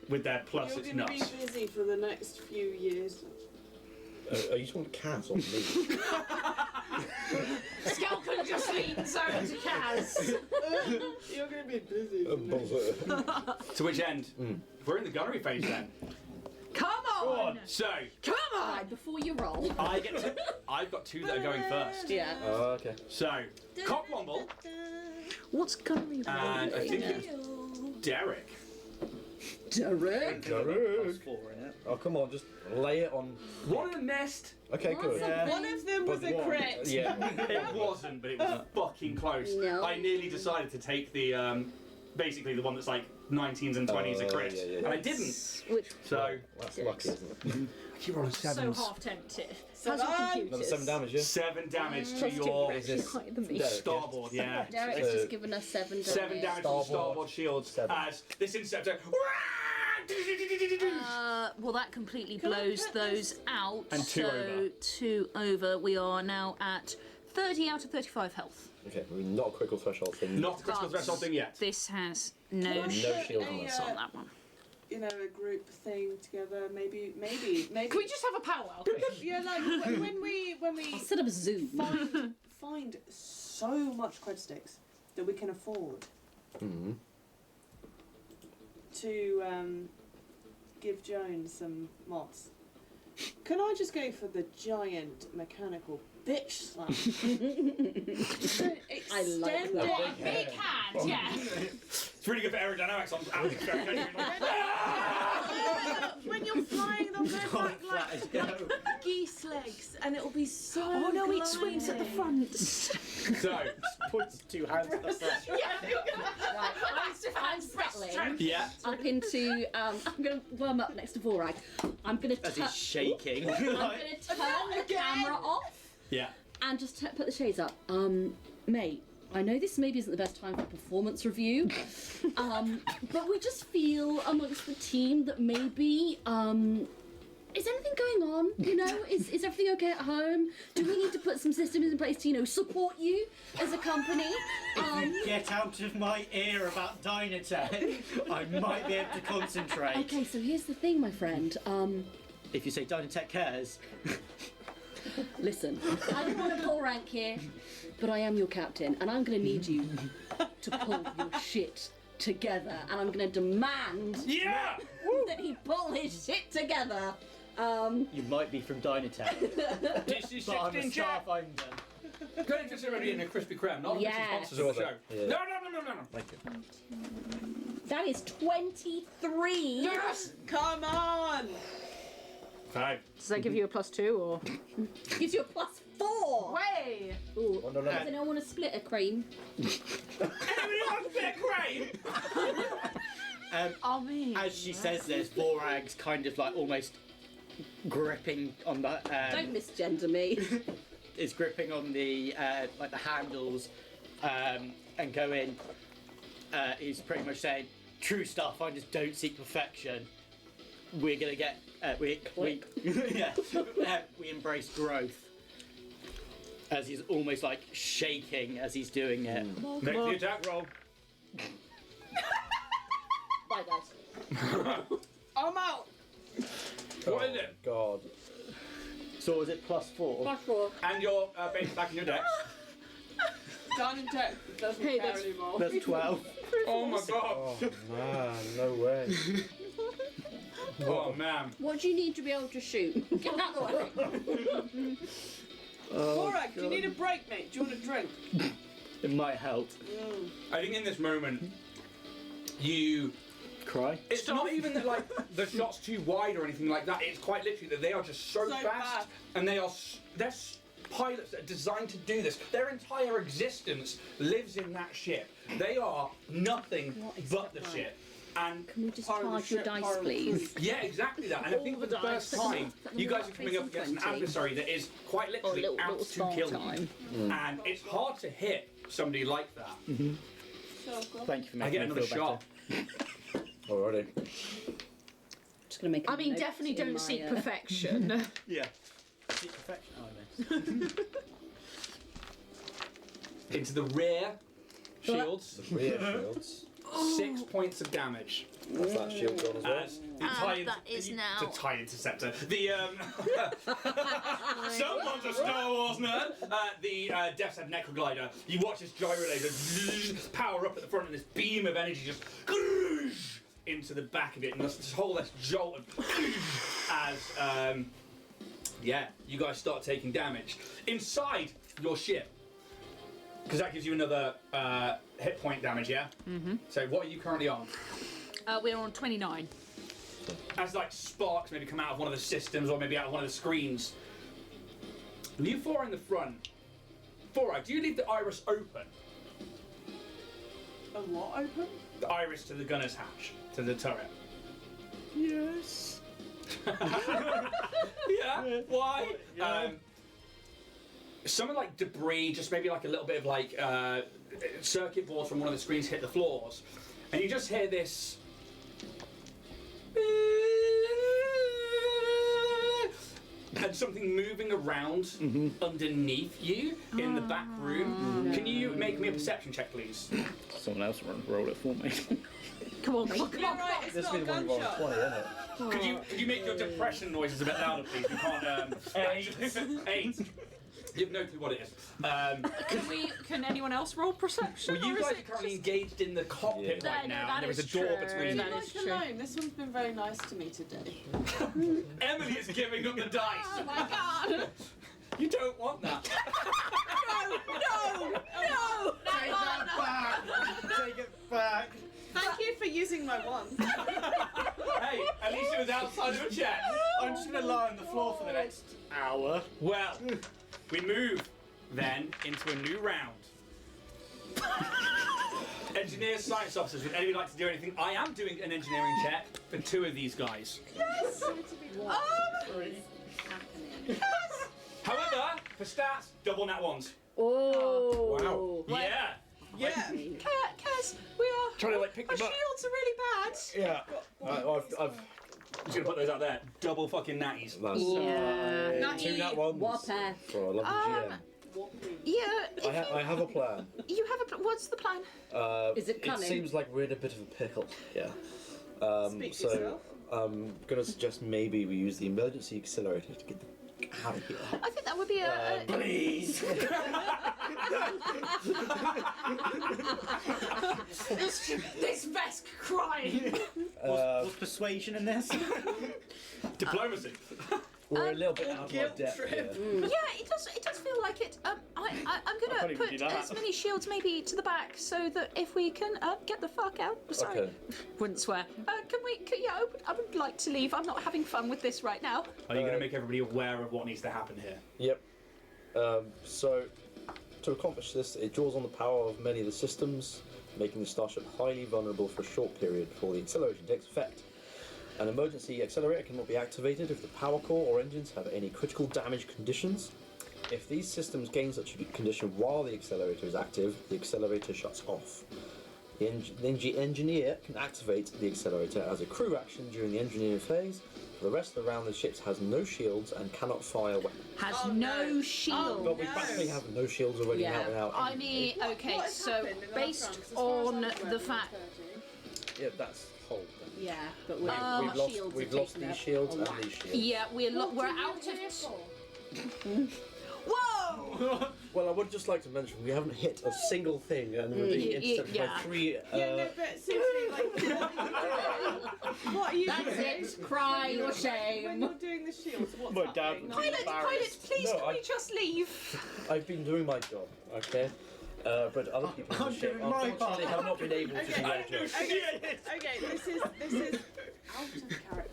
[SPEAKER 1] with their plus,
[SPEAKER 6] You're
[SPEAKER 1] it's
[SPEAKER 6] going to be
[SPEAKER 1] nuts.
[SPEAKER 6] busy for the next few years.
[SPEAKER 7] Are you talking Kaz or me?
[SPEAKER 3] Skeleton just leans over to Kaz.
[SPEAKER 6] You're going to be busy.
[SPEAKER 1] To which end? We're in the gunnery phase then.
[SPEAKER 3] Come on!
[SPEAKER 1] So,
[SPEAKER 3] Come on!
[SPEAKER 4] Right, before you roll.
[SPEAKER 1] I've got 2 that are going first.
[SPEAKER 4] Yeah.
[SPEAKER 7] Oh, okay.
[SPEAKER 1] So, Cockwomble
[SPEAKER 3] What's gunnery?
[SPEAKER 1] and I think it's Derek.
[SPEAKER 4] Derek.
[SPEAKER 7] Derek.
[SPEAKER 2] 4 in it.
[SPEAKER 7] Oh, come on, just lay it on.
[SPEAKER 1] One of them missed.
[SPEAKER 7] Okay, good.
[SPEAKER 6] One of them was a
[SPEAKER 7] But
[SPEAKER 6] crit.
[SPEAKER 7] Yeah.
[SPEAKER 1] It wasn't, but it was fucking close.
[SPEAKER 4] No.
[SPEAKER 1] I nearly decided to take the, basically the one that's like 19s and 20s a crit,
[SPEAKER 7] yeah, yeah.
[SPEAKER 1] and I didn't.
[SPEAKER 4] Which
[SPEAKER 1] So,
[SPEAKER 7] That's lucky, isn't it?
[SPEAKER 1] I keep rolling
[SPEAKER 3] So
[SPEAKER 1] sevens.
[SPEAKER 3] half tempted.
[SPEAKER 6] Seven.
[SPEAKER 3] How's your
[SPEAKER 7] Another
[SPEAKER 3] computers?
[SPEAKER 7] 7 damage, yeah?
[SPEAKER 1] 7 damage to
[SPEAKER 3] Plus two,
[SPEAKER 1] your
[SPEAKER 3] you're actually higher than me.
[SPEAKER 7] Derek.
[SPEAKER 1] starboard, yeah.
[SPEAKER 4] Derek's
[SPEAKER 7] So-
[SPEAKER 4] just given us 7 damage.
[SPEAKER 1] 7 damage to the
[SPEAKER 7] Starboard.
[SPEAKER 1] starboard shields
[SPEAKER 7] 7.
[SPEAKER 1] as this interceptor.
[SPEAKER 3] Well, that completely
[SPEAKER 6] Can I
[SPEAKER 3] blows
[SPEAKER 6] put
[SPEAKER 3] those out.
[SPEAKER 1] And two
[SPEAKER 3] so
[SPEAKER 1] over.
[SPEAKER 3] 2 over. We are now at 30 out of 35 health.
[SPEAKER 7] Okay, I mean, not a critical threshold thing.
[SPEAKER 1] Not the critical
[SPEAKER 3] But
[SPEAKER 1] threshold thing yet.
[SPEAKER 3] This has no
[SPEAKER 6] Can I
[SPEAKER 7] No
[SPEAKER 6] put
[SPEAKER 7] shield
[SPEAKER 6] a,
[SPEAKER 7] on
[SPEAKER 3] bonus on that one.
[SPEAKER 6] You know, a group thing together. Maybe.
[SPEAKER 5] Can we just have a powwow?
[SPEAKER 6] Yeah, like when we
[SPEAKER 4] I'll set up a Zoom.
[SPEAKER 6] find so much cred sticks that we can afford
[SPEAKER 7] Mm-hmm.
[SPEAKER 6] to give Joan some mods. Can I just go for the giant mechanical bitch slam?
[SPEAKER 4] I like
[SPEAKER 6] Extend
[SPEAKER 4] that.
[SPEAKER 6] it.
[SPEAKER 5] Big hand, yeah.
[SPEAKER 1] It's really good for aerodynamics on
[SPEAKER 6] When you're flying, they'll go back like geese legs, and it'll be so.
[SPEAKER 3] Oh no, it
[SPEAKER 6] gliding.
[SPEAKER 3] swings at the front.
[SPEAKER 1] So,
[SPEAKER 2] Puts 2 hands at the front.
[SPEAKER 4] I'm settling
[SPEAKER 1] yeah.
[SPEAKER 4] up into. I'm going to warm up next to Vorag. I'm going to
[SPEAKER 2] As he's shaking.
[SPEAKER 4] I'm going to turn the camera off
[SPEAKER 1] Yeah.
[SPEAKER 4] and just put the shades up. Mate, I know this maybe isn't the best time for performance review, but we just feel amongst the team that maybe, is anything going on? You know, is everything okay at home? Do we need to put some systems in place to, you know, support you as a company?
[SPEAKER 2] Get out of my ear about Dynatech. I might be able to concentrate.
[SPEAKER 4] Okay, so here's the thing, my friend.
[SPEAKER 2] If you say Dynatech cares.
[SPEAKER 4] Listen, I don't want to pull rank here, but I am your captain, and I'm going to need you to pull your shit together, and I'm going to demand
[SPEAKER 1] Yeah!
[SPEAKER 4] that he pull his shit together.
[SPEAKER 2] You might be from Dynatech,
[SPEAKER 1] This is
[SPEAKER 2] but I'm a
[SPEAKER 1] 16 check.
[SPEAKER 2] Starfinder.
[SPEAKER 1] Can you consider eating a Krispy Kreme? Not
[SPEAKER 4] Yes.
[SPEAKER 1] sponsors of the show.
[SPEAKER 7] Yeah.
[SPEAKER 1] No.
[SPEAKER 7] Thank you.
[SPEAKER 4] That is 23.
[SPEAKER 1] Yes!
[SPEAKER 6] Come on!
[SPEAKER 1] 5.
[SPEAKER 3] Does that give you a +2 or?
[SPEAKER 4] Gives you a +4.
[SPEAKER 5] Way!
[SPEAKER 4] Ooh.
[SPEAKER 7] Oh, no.
[SPEAKER 4] Does anyone want to split a cream?
[SPEAKER 1] Anybody want a bit of cream?
[SPEAKER 3] Oh me.
[SPEAKER 2] As she says this, Vorag's kind of like almost gripping on the.
[SPEAKER 4] Don't misgender me.
[SPEAKER 2] Is gripping on the like the handles and going. He's pretty much saying, "True Starfinders don't seek perfection. We're gonna get we yeah we embrace growth." As he's almost like shaking as he's doing it.
[SPEAKER 1] Make the attack roll.
[SPEAKER 4] Bye, guys.
[SPEAKER 6] I'm out!
[SPEAKER 1] What is it?
[SPEAKER 7] God.
[SPEAKER 2] So is it +4?
[SPEAKER 4] +4.
[SPEAKER 1] And your base back in your dex.
[SPEAKER 6] Dynatech doesn't
[SPEAKER 3] Hey,
[SPEAKER 6] care
[SPEAKER 3] that's-
[SPEAKER 6] anymore.
[SPEAKER 2] That's 12.
[SPEAKER 1] Oh my god.
[SPEAKER 7] Oh, man. No way.
[SPEAKER 1] Oh man.
[SPEAKER 4] What do you need to be able to shoot? Get out of the way.
[SPEAKER 6] Borak, do you need a break, mate? Do you want a drink?
[SPEAKER 2] It might help.
[SPEAKER 1] I think in this moment, you.
[SPEAKER 2] Cry.
[SPEAKER 1] It's not even that like the shot's too wide or anything like that. It's quite literally that they are just so,
[SPEAKER 6] So
[SPEAKER 1] fast,
[SPEAKER 6] fast.
[SPEAKER 1] and they're pilots that are designed to do this. Their entire existence lives in that ship. They are nothing
[SPEAKER 4] What is
[SPEAKER 1] but
[SPEAKER 4] that
[SPEAKER 1] the
[SPEAKER 4] like?
[SPEAKER 1] ship. And
[SPEAKER 4] Can we just
[SPEAKER 6] Part of the
[SPEAKER 4] charge your
[SPEAKER 6] ship,
[SPEAKER 4] dice,
[SPEAKER 6] part of the
[SPEAKER 4] please?
[SPEAKER 1] yeah, exactly that. And I think
[SPEAKER 3] All
[SPEAKER 1] for
[SPEAKER 3] the
[SPEAKER 1] the first
[SPEAKER 3] dice.
[SPEAKER 1] time, you guys are coming up against an
[SPEAKER 4] 20.
[SPEAKER 1] adversary that is quite literally
[SPEAKER 4] little
[SPEAKER 1] out to
[SPEAKER 4] small
[SPEAKER 1] kill
[SPEAKER 4] time.
[SPEAKER 1] you. And it's hard to hit somebody like that.
[SPEAKER 2] Thank you for
[SPEAKER 1] I
[SPEAKER 2] making
[SPEAKER 1] get
[SPEAKER 2] me
[SPEAKER 1] another
[SPEAKER 2] feel
[SPEAKER 1] shot.
[SPEAKER 7] Already.
[SPEAKER 4] Just gonna make. A
[SPEAKER 3] I mean,
[SPEAKER 4] note
[SPEAKER 3] definitely
[SPEAKER 4] in
[SPEAKER 3] don't
[SPEAKER 4] my,
[SPEAKER 3] seek perfection.
[SPEAKER 2] better. Yeah. Seek perfection. Oh, I missed.
[SPEAKER 1] Into the rear shields.
[SPEAKER 7] The rear shields.
[SPEAKER 1] 6 points of damage.
[SPEAKER 7] That's that shield gone as well.
[SPEAKER 1] As the tie
[SPEAKER 3] that is now-
[SPEAKER 1] the tie interceptor. The someone's a Star Wars nerd. The Death's Head Necroglider. You watch this gyrolaser power up at the front, and this beam of energy just into the back of it, and this whole jolt of as you guys start taking damage inside your ship. Because that gives you another hit point damage, yeah? Mm-hmm. So what are you currently on?
[SPEAKER 3] We're on 29.
[SPEAKER 1] As like sparks maybe come out of one of the systems or maybe out of one of the screens. You four in the front. Four, do you leave the iris open?
[SPEAKER 6] A what open?
[SPEAKER 1] The iris to the gunner's hatch, to the turret.
[SPEAKER 2] Yes.
[SPEAKER 1] Yeah. Why? Some like debris, just maybe like a little bit of like circuit boards from one of the screens hit the floors, and you just hear this. And something moving around underneath you in the back room. Can you make me a perception check, please?
[SPEAKER 2] Someone else roll it for me.
[SPEAKER 3] Come on, come on, come
[SPEAKER 6] Yeah,
[SPEAKER 3] on.
[SPEAKER 6] right, it's
[SPEAKER 7] This
[SPEAKER 6] not
[SPEAKER 7] will
[SPEAKER 6] a
[SPEAKER 7] be the one you rolled
[SPEAKER 6] gunshot.
[SPEAKER 7] 20, isn't it?
[SPEAKER 1] Could you make your depression noises a bit louder, please? We can't. 8. You have no clue what it is.
[SPEAKER 3] Can anyone else roll perception?
[SPEAKER 1] Well, you
[SPEAKER 3] or is
[SPEAKER 1] guys are
[SPEAKER 3] it
[SPEAKER 1] currently
[SPEAKER 3] just-
[SPEAKER 1] engaged in the cockpit
[SPEAKER 3] Yeah.
[SPEAKER 1] right
[SPEAKER 3] No,
[SPEAKER 1] now,
[SPEAKER 3] that
[SPEAKER 1] and there is a
[SPEAKER 3] is
[SPEAKER 1] door
[SPEAKER 3] true.
[SPEAKER 1] between
[SPEAKER 3] That
[SPEAKER 1] you.
[SPEAKER 3] is
[SPEAKER 6] Like
[SPEAKER 3] true.
[SPEAKER 6] alone. This one's been very nice to me today.
[SPEAKER 1] Emily is giving up the dice.
[SPEAKER 3] Oh my god!
[SPEAKER 1] You don't want that.
[SPEAKER 6] No!
[SPEAKER 2] Take that back! Take it back!
[SPEAKER 6] Thank you for using my wand.
[SPEAKER 1] Hey, at least it was outside of a check.
[SPEAKER 2] I'm just gonna lie on the floor for the next hour.
[SPEAKER 1] Well, we move then into a new round. Engineers, science officers, would anybody like to do anything? I am doing an engineering check for 2 of these guys. However, for stats, double nat ones.
[SPEAKER 4] Oh.
[SPEAKER 7] Wow.
[SPEAKER 1] Yeah.
[SPEAKER 6] Yeah.
[SPEAKER 3] Kaz, we are.
[SPEAKER 1] Trying to like pick
[SPEAKER 3] Our
[SPEAKER 1] them up.
[SPEAKER 3] shields are really bad.
[SPEAKER 7] Yeah. I've
[SPEAKER 1] I'm just gonna put those out there. Double fucking natties.
[SPEAKER 7] that's
[SPEAKER 3] Yeah.
[SPEAKER 7] 2 nat ones
[SPEAKER 4] What a pair.
[SPEAKER 7] for a lovely GM.
[SPEAKER 3] Yeah.
[SPEAKER 7] I have a plan.
[SPEAKER 3] You have a. What's the plan?
[SPEAKER 4] Is it cunning?
[SPEAKER 7] It seems like we're in a bit of a pickle. Yeah.
[SPEAKER 6] Speak for
[SPEAKER 7] So
[SPEAKER 6] yourself.
[SPEAKER 7] I'm gonna suggest maybe we use the emergency accelerator to get the out of here.
[SPEAKER 3] I think that would be a.
[SPEAKER 1] Please.
[SPEAKER 3] This Vesk crying.
[SPEAKER 2] What's persuasion in this?
[SPEAKER 1] Diplomacy.
[SPEAKER 7] We're a little bit out of our depth here.
[SPEAKER 3] Yeah, it does feel like it. I'm
[SPEAKER 2] can't
[SPEAKER 3] gonna
[SPEAKER 2] even
[SPEAKER 3] put
[SPEAKER 2] do that.
[SPEAKER 3] as many shields maybe to the back so that if we can get the fuck out. Sorry,
[SPEAKER 7] Okay.
[SPEAKER 3] wouldn't swear. I would like to leave. I'm not having fun with this right now.
[SPEAKER 1] Are you going to make everybody aware of what needs to happen here?
[SPEAKER 7] Yep. So, to accomplish this, it draws on the power of many of the systems, making the Starship highly vulnerable for a short period before the acceleration takes effect. An emergency accelerator cannot be activated if the power core or engines have any critical damage conditions. If these systems gain such a condition while the accelerator is active, the accelerator shuts off. The engineer can activate the accelerator as a crew action during the engineering phase. The rest of the round, the ship has no shields and cannot fire weapons.
[SPEAKER 3] Has no shield.
[SPEAKER 7] But we practically have no shields already
[SPEAKER 4] Yeah.
[SPEAKER 7] helping out.
[SPEAKER 3] I mean, okay,
[SPEAKER 6] What has
[SPEAKER 3] so
[SPEAKER 6] happened in the last
[SPEAKER 3] based
[SPEAKER 6] round? 'Cause as far as
[SPEAKER 3] on
[SPEAKER 6] I'm aware,
[SPEAKER 3] the
[SPEAKER 6] we've
[SPEAKER 3] fact.
[SPEAKER 6] got
[SPEAKER 7] Yeah, that's hold.
[SPEAKER 4] Yeah, but we're
[SPEAKER 7] We've
[SPEAKER 4] shields
[SPEAKER 7] lost
[SPEAKER 4] are
[SPEAKER 7] these
[SPEAKER 4] taking
[SPEAKER 7] shields
[SPEAKER 4] a
[SPEAKER 7] and
[SPEAKER 4] lot.
[SPEAKER 7] these shields.
[SPEAKER 3] Yeah, we're out of. Whoa!
[SPEAKER 7] Well, I would just like to mention we haven't hit a single thing, and we're being intercepted
[SPEAKER 3] yeah.
[SPEAKER 7] by three.
[SPEAKER 6] Yeah, no, but seriously, like, what are you
[SPEAKER 4] That's
[SPEAKER 6] doing?
[SPEAKER 4] it. Cry your
[SPEAKER 6] When
[SPEAKER 4] shame.
[SPEAKER 6] you're doing the shields, what's
[SPEAKER 2] My dad
[SPEAKER 6] happening?
[SPEAKER 2] would
[SPEAKER 6] Like,
[SPEAKER 3] Pilot, please,
[SPEAKER 7] No,
[SPEAKER 3] can we just leave?
[SPEAKER 7] I've been doing my job, okay? But other people on
[SPEAKER 2] I'm
[SPEAKER 7] the ship,
[SPEAKER 2] doing my
[SPEAKER 7] unfortunately, have not been able to do their job.
[SPEAKER 6] okay, this is out of character.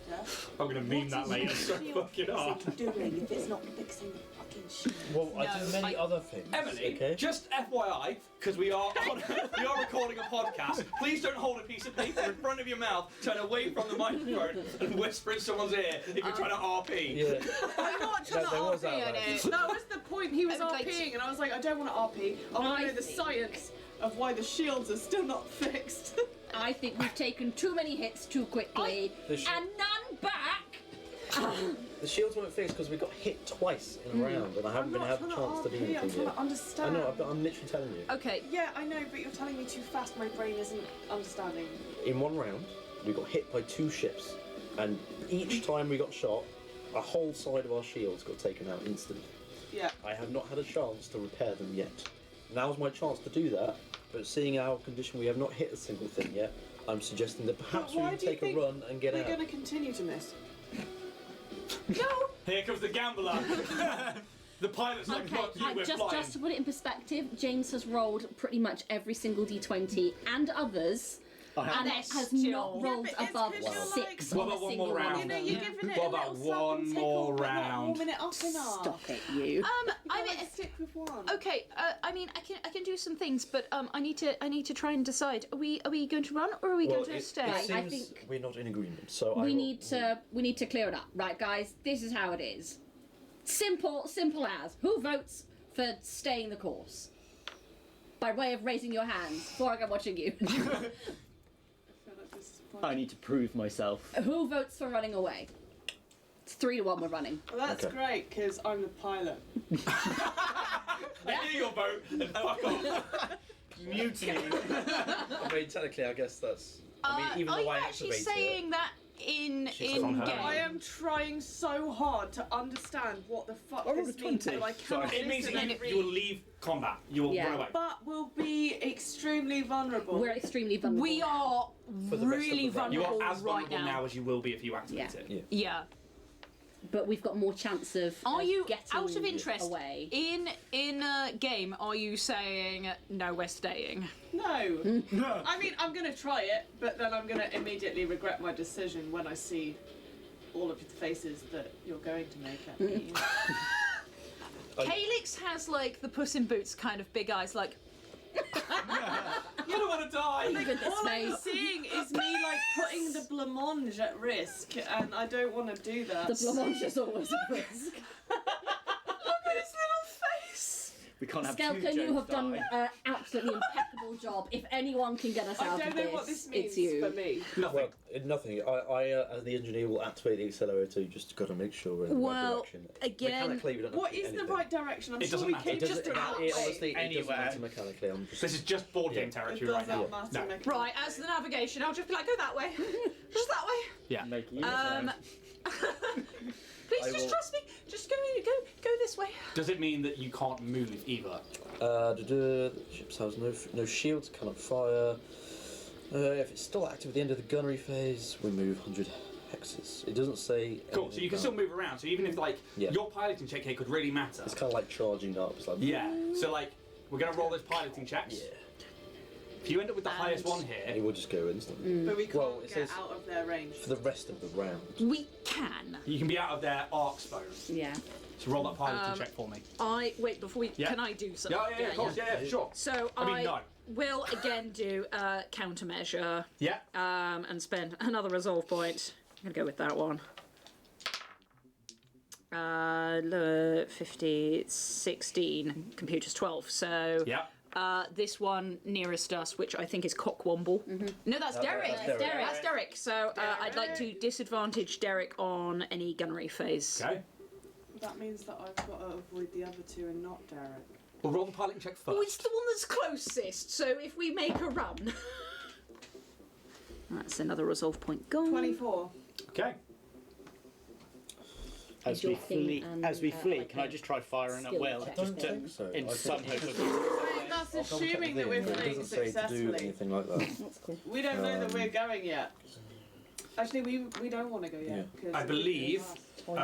[SPEAKER 1] I'm going to meme that later so fucking hard.
[SPEAKER 6] Doing if it's not fixing the fucking shield.
[SPEAKER 7] Well, I
[SPEAKER 3] No,
[SPEAKER 7] do many other things.
[SPEAKER 1] Emily,
[SPEAKER 7] okay?
[SPEAKER 1] just FYI, because we are recording a podcast. Please don't hold a piece of paper in front of your mouth, turn away from the microphone, and whisper in someone's ear if you're trying to RP.
[SPEAKER 7] Yeah.
[SPEAKER 6] I'm not trying to
[SPEAKER 7] there was
[SPEAKER 6] RP
[SPEAKER 7] that
[SPEAKER 6] on
[SPEAKER 7] last
[SPEAKER 6] it. That was the point. He was
[SPEAKER 3] I would like
[SPEAKER 6] RPing, and I was like, I don't want to RP. I want to know the
[SPEAKER 4] think-
[SPEAKER 6] science of why the shields are still not fixed.
[SPEAKER 4] I think we've taken too many hits too quickly,
[SPEAKER 7] The sh-
[SPEAKER 4] and none back.
[SPEAKER 7] The shields weren't fixed because we got hit twice in a round, and I haven't been had the chance to do
[SPEAKER 6] I'm
[SPEAKER 7] anything
[SPEAKER 6] trying
[SPEAKER 7] yet.
[SPEAKER 6] to
[SPEAKER 7] I
[SPEAKER 6] understand.
[SPEAKER 7] know, I'm literally telling you.
[SPEAKER 3] Okay,
[SPEAKER 6] Yeah, I know, but you're telling me too fast. My brain isn't understanding.
[SPEAKER 7] In one round, we got hit by two ships, and each time we got shot, a whole side of our shields got taken out instantly.
[SPEAKER 6] Yeah.
[SPEAKER 7] I have not had a chance to repair them yet. Now's my chance to do that, but seeing our condition, we have not hit a single thing yet. I'm suggesting that perhaps
[SPEAKER 6] But why
[SPEAKER 7] we
[SPEAKER 6] do you
[SPEAKER 7] take a
[SPEAKER 6] think
[SPEAKER 7] run and get
[SPEAKER 6] We're
[SPEAKER 7] out.
[SPEAKER 6] going to continue to miss.
[SPEAKER 3] no.
[SPEAKER 1] Here comes the gambler. The pilot's like,
[SPEAKER 4] Okay,
[SPEAKER 1] fuck you, we're
[SPEAKER 4] just
[SPEAKER 1] flying.
[SPEAKER 4] to put it in perspective, James has rolled pretty much every single D20 and others, and it has
[SPEAKER 3] Still.
[SPEAKER 4] not rolled
[SPEAKER 6] Yeah, but it's
[SPEAKER 4] above
[SPEAKER 6] 'cause you're
[SPEAKER 4] 6
[SPEAKER 1] What
[SPEAKER 4] on
[SPEAKER 1] about
[SPEAKER 4] a
[SPEAKER 1] one
[SPEAKER 4] single
[SPEAKER 1] more round?
[SPEAKER 4] one.
[SPEAKER 6] You know, you're giving it
[SPEAKER 1] What
[SPEAKER 6] a
[SPEAKER 1] about
[SPEAKER 6] little slap
[SPEAKER 1] one
[SPEAKER 6] and tickle,
[SPEAKER 1] more
[SPEAKER 6] but not
[SPEAKER 1] round?
[SPEAKER 6] warming it up enough.
[SPEAKER 4] Stop it, you.
[SPEAKER 3] I mean,
[SPEAKER 6] stick with one.
[SPEAKER 3] okay. I mean, I can do some things, but I need to try and decide. Are we going to run or are we
[SPEAKER 7] Well,
[SPEAKER 3] going to stay?
[SPEAKER 7] it
[SPEAKER 4] I
[SPEAKER 7] seems
[SPEAKER 4] think
[SPEAKER 7] we're not in agreement, so I
[SPEAKER 4] we
[SPEAKER 7] will-
[SPEAKER 4] need to clear it up, right, guys? This is how it is. Simple as. Who votes for staying the course? By way of raising your hands, Borg, I'm watching you.
[SPEAKER 6] I feel like this is
[SPEAKER 2] I need to prove myself.
[SPEAKER 4] Who votes for running away? It's 3-1. We're running.
[SPEAKER 6] Well, that's
[SPEAKER 7] Okay.
[SPEAKER 6] great because I'm the pilot.
[SPEAKER 1] I hear your vote and fuck off.
[SPEAKER 2] Mutiny.
[SPEAKER 7] I mean, technically, I guess that's. I mean, even
[SPEAKER 3] are
[SPEAKER 7] though
[SPEAKER 3] you
[SPEAKER 7] I
[SPEAKER 3] actually
[SPEAKER 7] activated
[SPEAKER 3] saying that in
[SPEAKER 1] She's on her
[SPEAKER 3] game?
[SPEAKER 6] I am trying so hard to understand what the fuck
[SPEAKER 2] I rolled
[SPEAKER 6] this
[SPEAKER 2] a
[SPEAKER 6] means,
[SPEAKER 2] 20.
[SPEAKER 6] but I cannot
[SPEAKER 1] It means
[SPEAKER 6] listen
[SPEAKER 1] that
[SPEAKER 6] and
[SPEAKER 1] you will
[SPEAKER 6] read.
[SPEAKER 1] leave combat. You will
[SPEAKER 4] Yeah.
[SPEAKER 1] run away.
[SPEAKER 6] But we'll be extremely vulnerable.
[SPEAKER 4] We're extremely vulnerable.
[SPEAKER 3] We are
[SPEAKER 7] For the rest of
[SPEAKER 3] really
[SPEAKER 7] the round.
[SPEAKER 1] You
[SPEAKER 3] vulnerable
[SPEAKER 1] are as
[SPEAKER 3] right
[SPEAKER 1] vulnerable now as you will be if you activate
[SPEAKER 4] Yeah.
[SPEAKER 1] it.
[SPEAKER 7] Yeah.
[SPEAKER 3] Yeah.
[SPEAKER 4] But we've got more chance of
[SPEAKER 3] Are
[SPEAKER 4] of
[SPEAKER 3] you,
[SPEAKER 4] getting
[SPEAKER 3] out of interest,
[SPEAKER 4] away.
[SPEAKER 3] in a game, are you saying, no, we're staying?
[SPEAKER 6] No. I mean, I'm going to try it, but then I'm going to immediately regret my decision when I see all of the faces that you're going to make at me.
[SPEAKER 3] Calyx has, like, the Puss in Boots kind of big eyes, like,
[SPEAKER 1] You don't want to die.
[SPEAKER 4] Look at this
[SPEAKER 6] All I'm
[SPEAKER 4] face.
[SPEAKER 6] seeing is me, like, putting the blancmange at risk, and I don't want to do that.
[SPEAKER 4] The blancmange is always a risk.
[SPEAKER 3] look at his little face!
[SPEAKER 2] We can't have two
[SPEAKER 4] Skelka, you
[SPEAKER 2] Joes
[SPEAKER 4] have done
[SPEAKER 2] die.
[SPEAKER 4] an absolutely impeccable job. If anyone can get us
[SPEAKER 6] I
[SPEAKER 4] out
[SPEAKER 6] don't
[SPEAKER 4] of
[SPEAKER 6] know what this means
[SPEAKER 4] it's you.
[SPEAKER 6] for me.
[SPEAKER 1] Nothing.
[SPEAKER 7] Well, nothing. I as the engineer, will activate the accelerator. You just got to make sure we're in the
[SPEAKER 3] Well,
[SPEAKER 7] right direction.
[SPEAKER 3] again,
[SPEAKER 7] Mechanically, we don't have
[SPEAKER 6] What
[SPEAKER 7] to do
[SPEAKER 6] is the
[SPEAKER 7] anything.
[SPEAKER 6] right direction? I'm
[SPEAKER 1] It
[SPEAKER 6] sure
[SPEAKER 1] doesn't
[SPEAKER 6] we
[SPEAKER 1] matter.
[SPEAKER 6] can
[SPEAKER 1] It
[SPEAKER 6] just
[SPEAKER 7] doesn't,
[SPEAKER 6] about
[SPEAKER 7] it, honestly, it doesn't
[SPEAKER 2] Anywhere.
[SPEAKER 7] matter mechanically. I'm just.
[SPEAKER 1] This is just board game
[SPEAKER 6] It
[SPEAKER 1] territory right
[SPEAKER 6] doesn't
[SPEAKER 1] now.
[SPEAKER 6] matter.
[SPEAKER 1] No.
[SPEAKER 6] mechanically.
[SPEAKER 3] Right, as the navigation, I'll just be like, go that way. Just that way.
[SPEAKER 1] Yeah.
[SPEAKER 2] Make you
[SPEAKER 3] Please
[SPEAKER 7] I
[SPEAKER 3] just
[SPEAKER 7] will-
[SPEAKER 3] trust me. Just go this way.
[SPEAKER 1] Does it mean that you can't move either?
[SPEAKER 7] The ship has no shields, cannot fire. If it's still active at the end of the gunnery phase, we move 100 hexes. It doesn't say.
[SPEAKER 1] Cool. So you can still move around. So even if like
[SPEAKER 7] Yeah.
[SPEAKER 1] your piloting check here could really matter.
[SPEAKER 7] It's kind of like charging up. It's like
[SPEAKER 1] Yeah. So like we're gonna roll those piloting checks.
[SPEAKER 7] Yeah.
[SPEAKER 1] If you end up with the highest one
[SPEAKER 7] It
[SPEAKER 1] here,
[SPEAKER 7] will just go instantly.
[SPEAKER 6] But we can't
[SPEAKER 7] Well, it
[SPEAKER 6] get
[SPEAKER 7] says-
[SPEAKER 6] out of their range.
[SPEAKER 7] For the rest of the round.
[SPEAKER 3] We can.
[SPEAKER 1] you can be out of their arc zone.
[SPEAKER 4] Yeah.
[SPEAKER 1] So roll that piloting check for me.
[SPEAKER 3] Wait before we.
[SPEAKER 1] Yeah.
[SPEAKER 3] Can I do something?
[SPEAKER 1] Yeah, of course, yeah, for sure.
[SPEAKER 3] So
[SPEAKER 1] I mean, no.
[SPEAKER 3] will again do a countermeasure
[SPEAKER 1] Yeah.
[SPEAKER 3] and spend another resolve point. I'm gonna go with that one. 50, 16, computer's 12. So
[SPEAKER 1] Yeah.
[SPEAKER 3] this one nearest us, which I think is Cockwomble. No, that's Derek.
[SPEAKER 7] that's Derek.
[SPEAKER 3] That's Derek. So I'd like to disadvantage Derek on any gunnery phase.
[SPEAKER 1] Okay.
[SPEAKER 6] That means that I've got to avoid the other two and not Derek.
[SPEAKER 1] We'll roll the piloting check
[SPEAKER 3] Oh, it's
[SPEAKER 1] first.
[SPEAKER 3] the one that's closest. So if we make a run, that's another resolve point gone.
[SPEAKER 6] 24.
[SPEAKER 1] Okay.
[SPEAKER 2] As
[SPEAKER 4] your
[SPEAKER 2] we
[SPEAKER 4] thing
[SPEAKER 2] flee,
[SPEAKER 4] and,
[SPEAKER 2] can
[SPEAKER 4] like
[SPEAKER 2] I just try firing at
[SPEAKER 4] skill
[SPEAKER 2] will?
[SPEAKER 4] check
[SPEAKER 2] Just to,
[SPEAKER 7] think so.
[SPEAKER 2] in
[SPEAKER 7] I
[SPEAKER 2] some
[SPEAKER 7] think-
[SPEAKER 2] hope of.
[SPEAKER 6] That's
[SPEAKER 7] I'll double check
[SPEAKER 6] assuming
[SPEAKER 7] the
[SPEAKER 6] that we're
[SPEAKER 7] thing, but it
[SPEAKER 6] fleeing
[SPEAKER 7] doesn't say to do
[SPEAKER 6] successfully.
[SPEAKER 7] anything like that.
[SPEAKER 4] That's cool.
[SPEAKER 6] We don't know that we're going yet. Actually, we don't want to go yet. 'cause
[SPEAKER 1] I believe
[SPEAKER 4] Oh,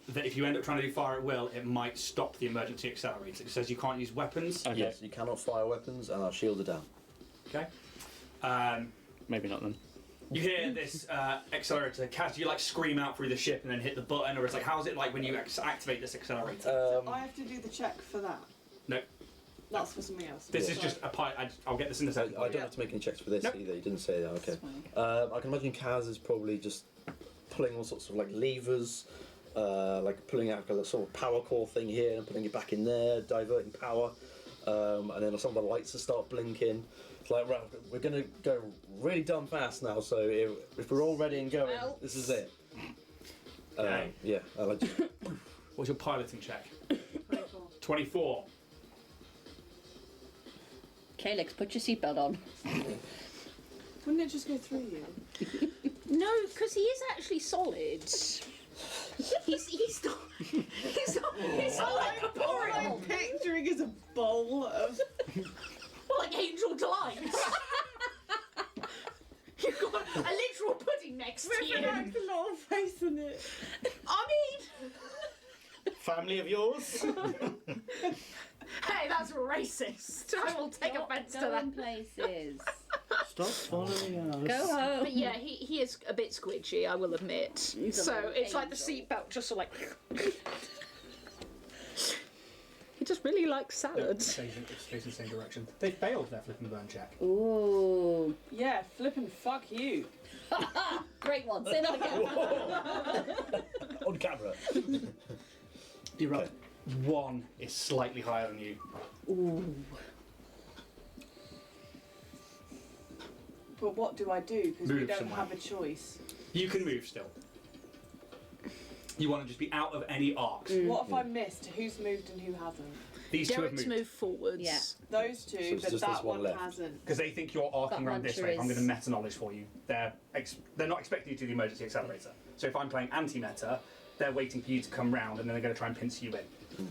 [SPEAKER 1] that if you end up trying to do fire at will, it might stop the emergency accelerator. It says you can't use weapons.
[SPEAKER 2] Okay.
[SPEAKER 7] Yes, you cannot fire weapons, and our shields are down.
[SPEAKER 1] Okay.
[SPEAKER 2] Maybe not then.
[SPEAKER 1] You hear this accelerator. Kaz, do you like scream out through the ship and then hit the button, or it's like how's it like when you activate this accelerator?
[SPEAKER 6] I have to do the check for that.
[SPEAKER 1] No.
[SPEAKER 6] That's for something else.
[SPEAKER 1] This is
[SPEAKER 6] Sorry.
[SPEAKER 1] just a pilot. I'll get this in a
[SPEAKER 7] I
[SPEAKER 1] second.
[SPEAKER 7] don't have to make any checks for this
[SPEAKER 1] Nope.
[SPEAKER 7] either. You didn't say that. Okay.
[SPEAKER 4] That's
[SPEAKER 7] I can imagine Kaz is probably just pulling all sorts of like levers, like pulling out a sort of power core thing here and putting it back in there, diverting power, and then some of the lights will start blinking. It's like, right, we're going to go really dumb fast now, so if we're all ready and going,
[SPEAKER 4] Well.
[SPEAKER 7] this is it.
[SPEAKER 1] Okay.
[SPEAKER 7] Yeah, I like to.
[SPEAKER 1] What's your piloting check?
[SPEAKER 6] 24.
[SPEAKER 1] 24.
[SPEAKER 4] Calix, put your seatbelt on.
[SPEAKER 6] Wouldn't it just go through you?
[SPEAKER 3] No, because he is actually solid. He's not. He's not like
[SPEAKER 6] All
[SPEAKER 3] corporeal.
[SPEAKER 6] I'm picturing is a bowl of.
[SPEAKER 3] Well, like Angel Delight. You've got a literal pudding next to you.
[SPEAKER 6] a little face in it.
[SPEAKER 3] I mean,
[SPEAKER 2] Family of yours?
[SPEAKER 3] hey, that's racist. I will take offence to that.
[SPEAKER 4] Going places.
[SPEAKER 2] Stop following us.
[SPEAKER 4] Go home.
[SPEAKER 3] But yeah, he is a bit squidgy, I will admit.
[SPEAKER 4] He's a
[SPEAKER 3] So
[SPEAKER 4] little
[SPEAKER 3] it's like the
[SPEAKER 4] angel.
[SPEAKER 3] seatbelt just sort of like. He just really likes salad.
[SPEAKER 1] It's facing the same direction. They failed their flip and burn check.
[SPEAKER 4] Ooh.
[SPEAKER 6] Yeah, flippin' fuck you.
[SPEAKER 4] Great one. Say that again.
[SPEAKER 7] On camera.
[SPEAKER 1] You're up. One is slightly higher than you.
[SPEAKER 4] Ooh.
[SPEAKER 6] But what do I do? Because we
[SPEAKER 1] Move
[SPEAKER 6] don't
[SPEAKER 1] somewhere.
[SPEAKER 6] have a choice.
[SPEAKER 1] You can move still. You want to just be out of any arcs.
[SPEAKER 6] What if I missed? Who's moved and who hasn't?
[SPEAKER 1] These two have
[SPEAKER 3] Derek's
[SPEAKER 1] moved.
[SPEAKER 3] moved forwards.
[SPEAKER 4] Yeah.
[SPEAKER 6] Those two,
[SPEAKER 7] it's
[SPEAKER 6] but
[SPEAKER 7] just
[SPEAKER 6] that
[SPEAKER 7] this one
[SPEAKER 6] one
[SPEAKER 7] left.
[SPEAKER 6] hasn't.
[SPEAKER 1] Because they think you're arcing
[SPEAKER 4] That
[SPEAKER 1] around this
[SPEAKER 4] launcher
[SPEAKER 1] way. If I'm
[SPEAKER 4] is-
[SPEAKER 1] going to meta knowledge for you. They're not expecting you to do the emergency accelerator. So if I'm playing anti-meta, they're waiting for you to come round and then they're going to try and pinch you in.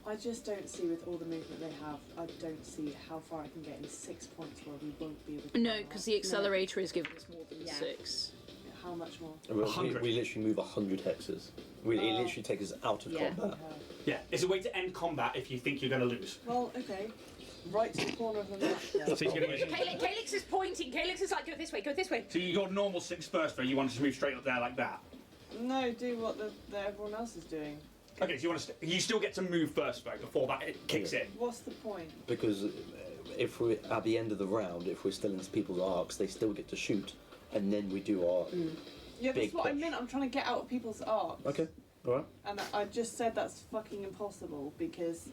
[SPEAKER 6] I just don't see with all the movement they have. I don't see how far I can get in 6 points where we won't be able to.
[SPEAKER 3] No, because the accelerator is giving us more than
[SPEAKER 4] Yeah.
[SPEAKER 3] 6.
[SPEAKER 6] How much more?
[SPEAKER 7] We
[SPEAKER 1] 100.
[SPEAKER 7] literally move 100 hexes. It literally takes us out of
[SPEAKER 4] Yeah.
[SPEAKER 7] combat.
[SPEAKER 1] Yeah, it's a way to end combat if you think you're going to lose.
[SPEAKER 6] Well, okay. Right to the corner of the map. then.
[SPEAKER 1] So you're going to use.
[SPEAKER 3] Calix is pointing. Calix is like, go this way, go this way.
[SPEAKER 1] So your normal 6 first, though, you want to just move straight up there like that.
[SPEAKER 6] No, do what everyone else is doing.
[SPEAKER 1] Okay, so you want to you still get to move first, though, before that it kicks in.
[SPEAKER 6] What's the point?
[SPEAKER 7] Because if we're at the end of the round, if we're still in people's arcs, they still get to shoot, and then we do our.
[SPEAKER 6] Yeah, that's
[SPEAKER 7] Big
[SPEAKER 6] what I
[SPEAKER 7] push.
[SPEAKER 6] meant. I'm trying to get out of people's arcs.
[SPEAKER 7] Okay, all right.
[SPEAKER 6] And I just said that's fucking impossible because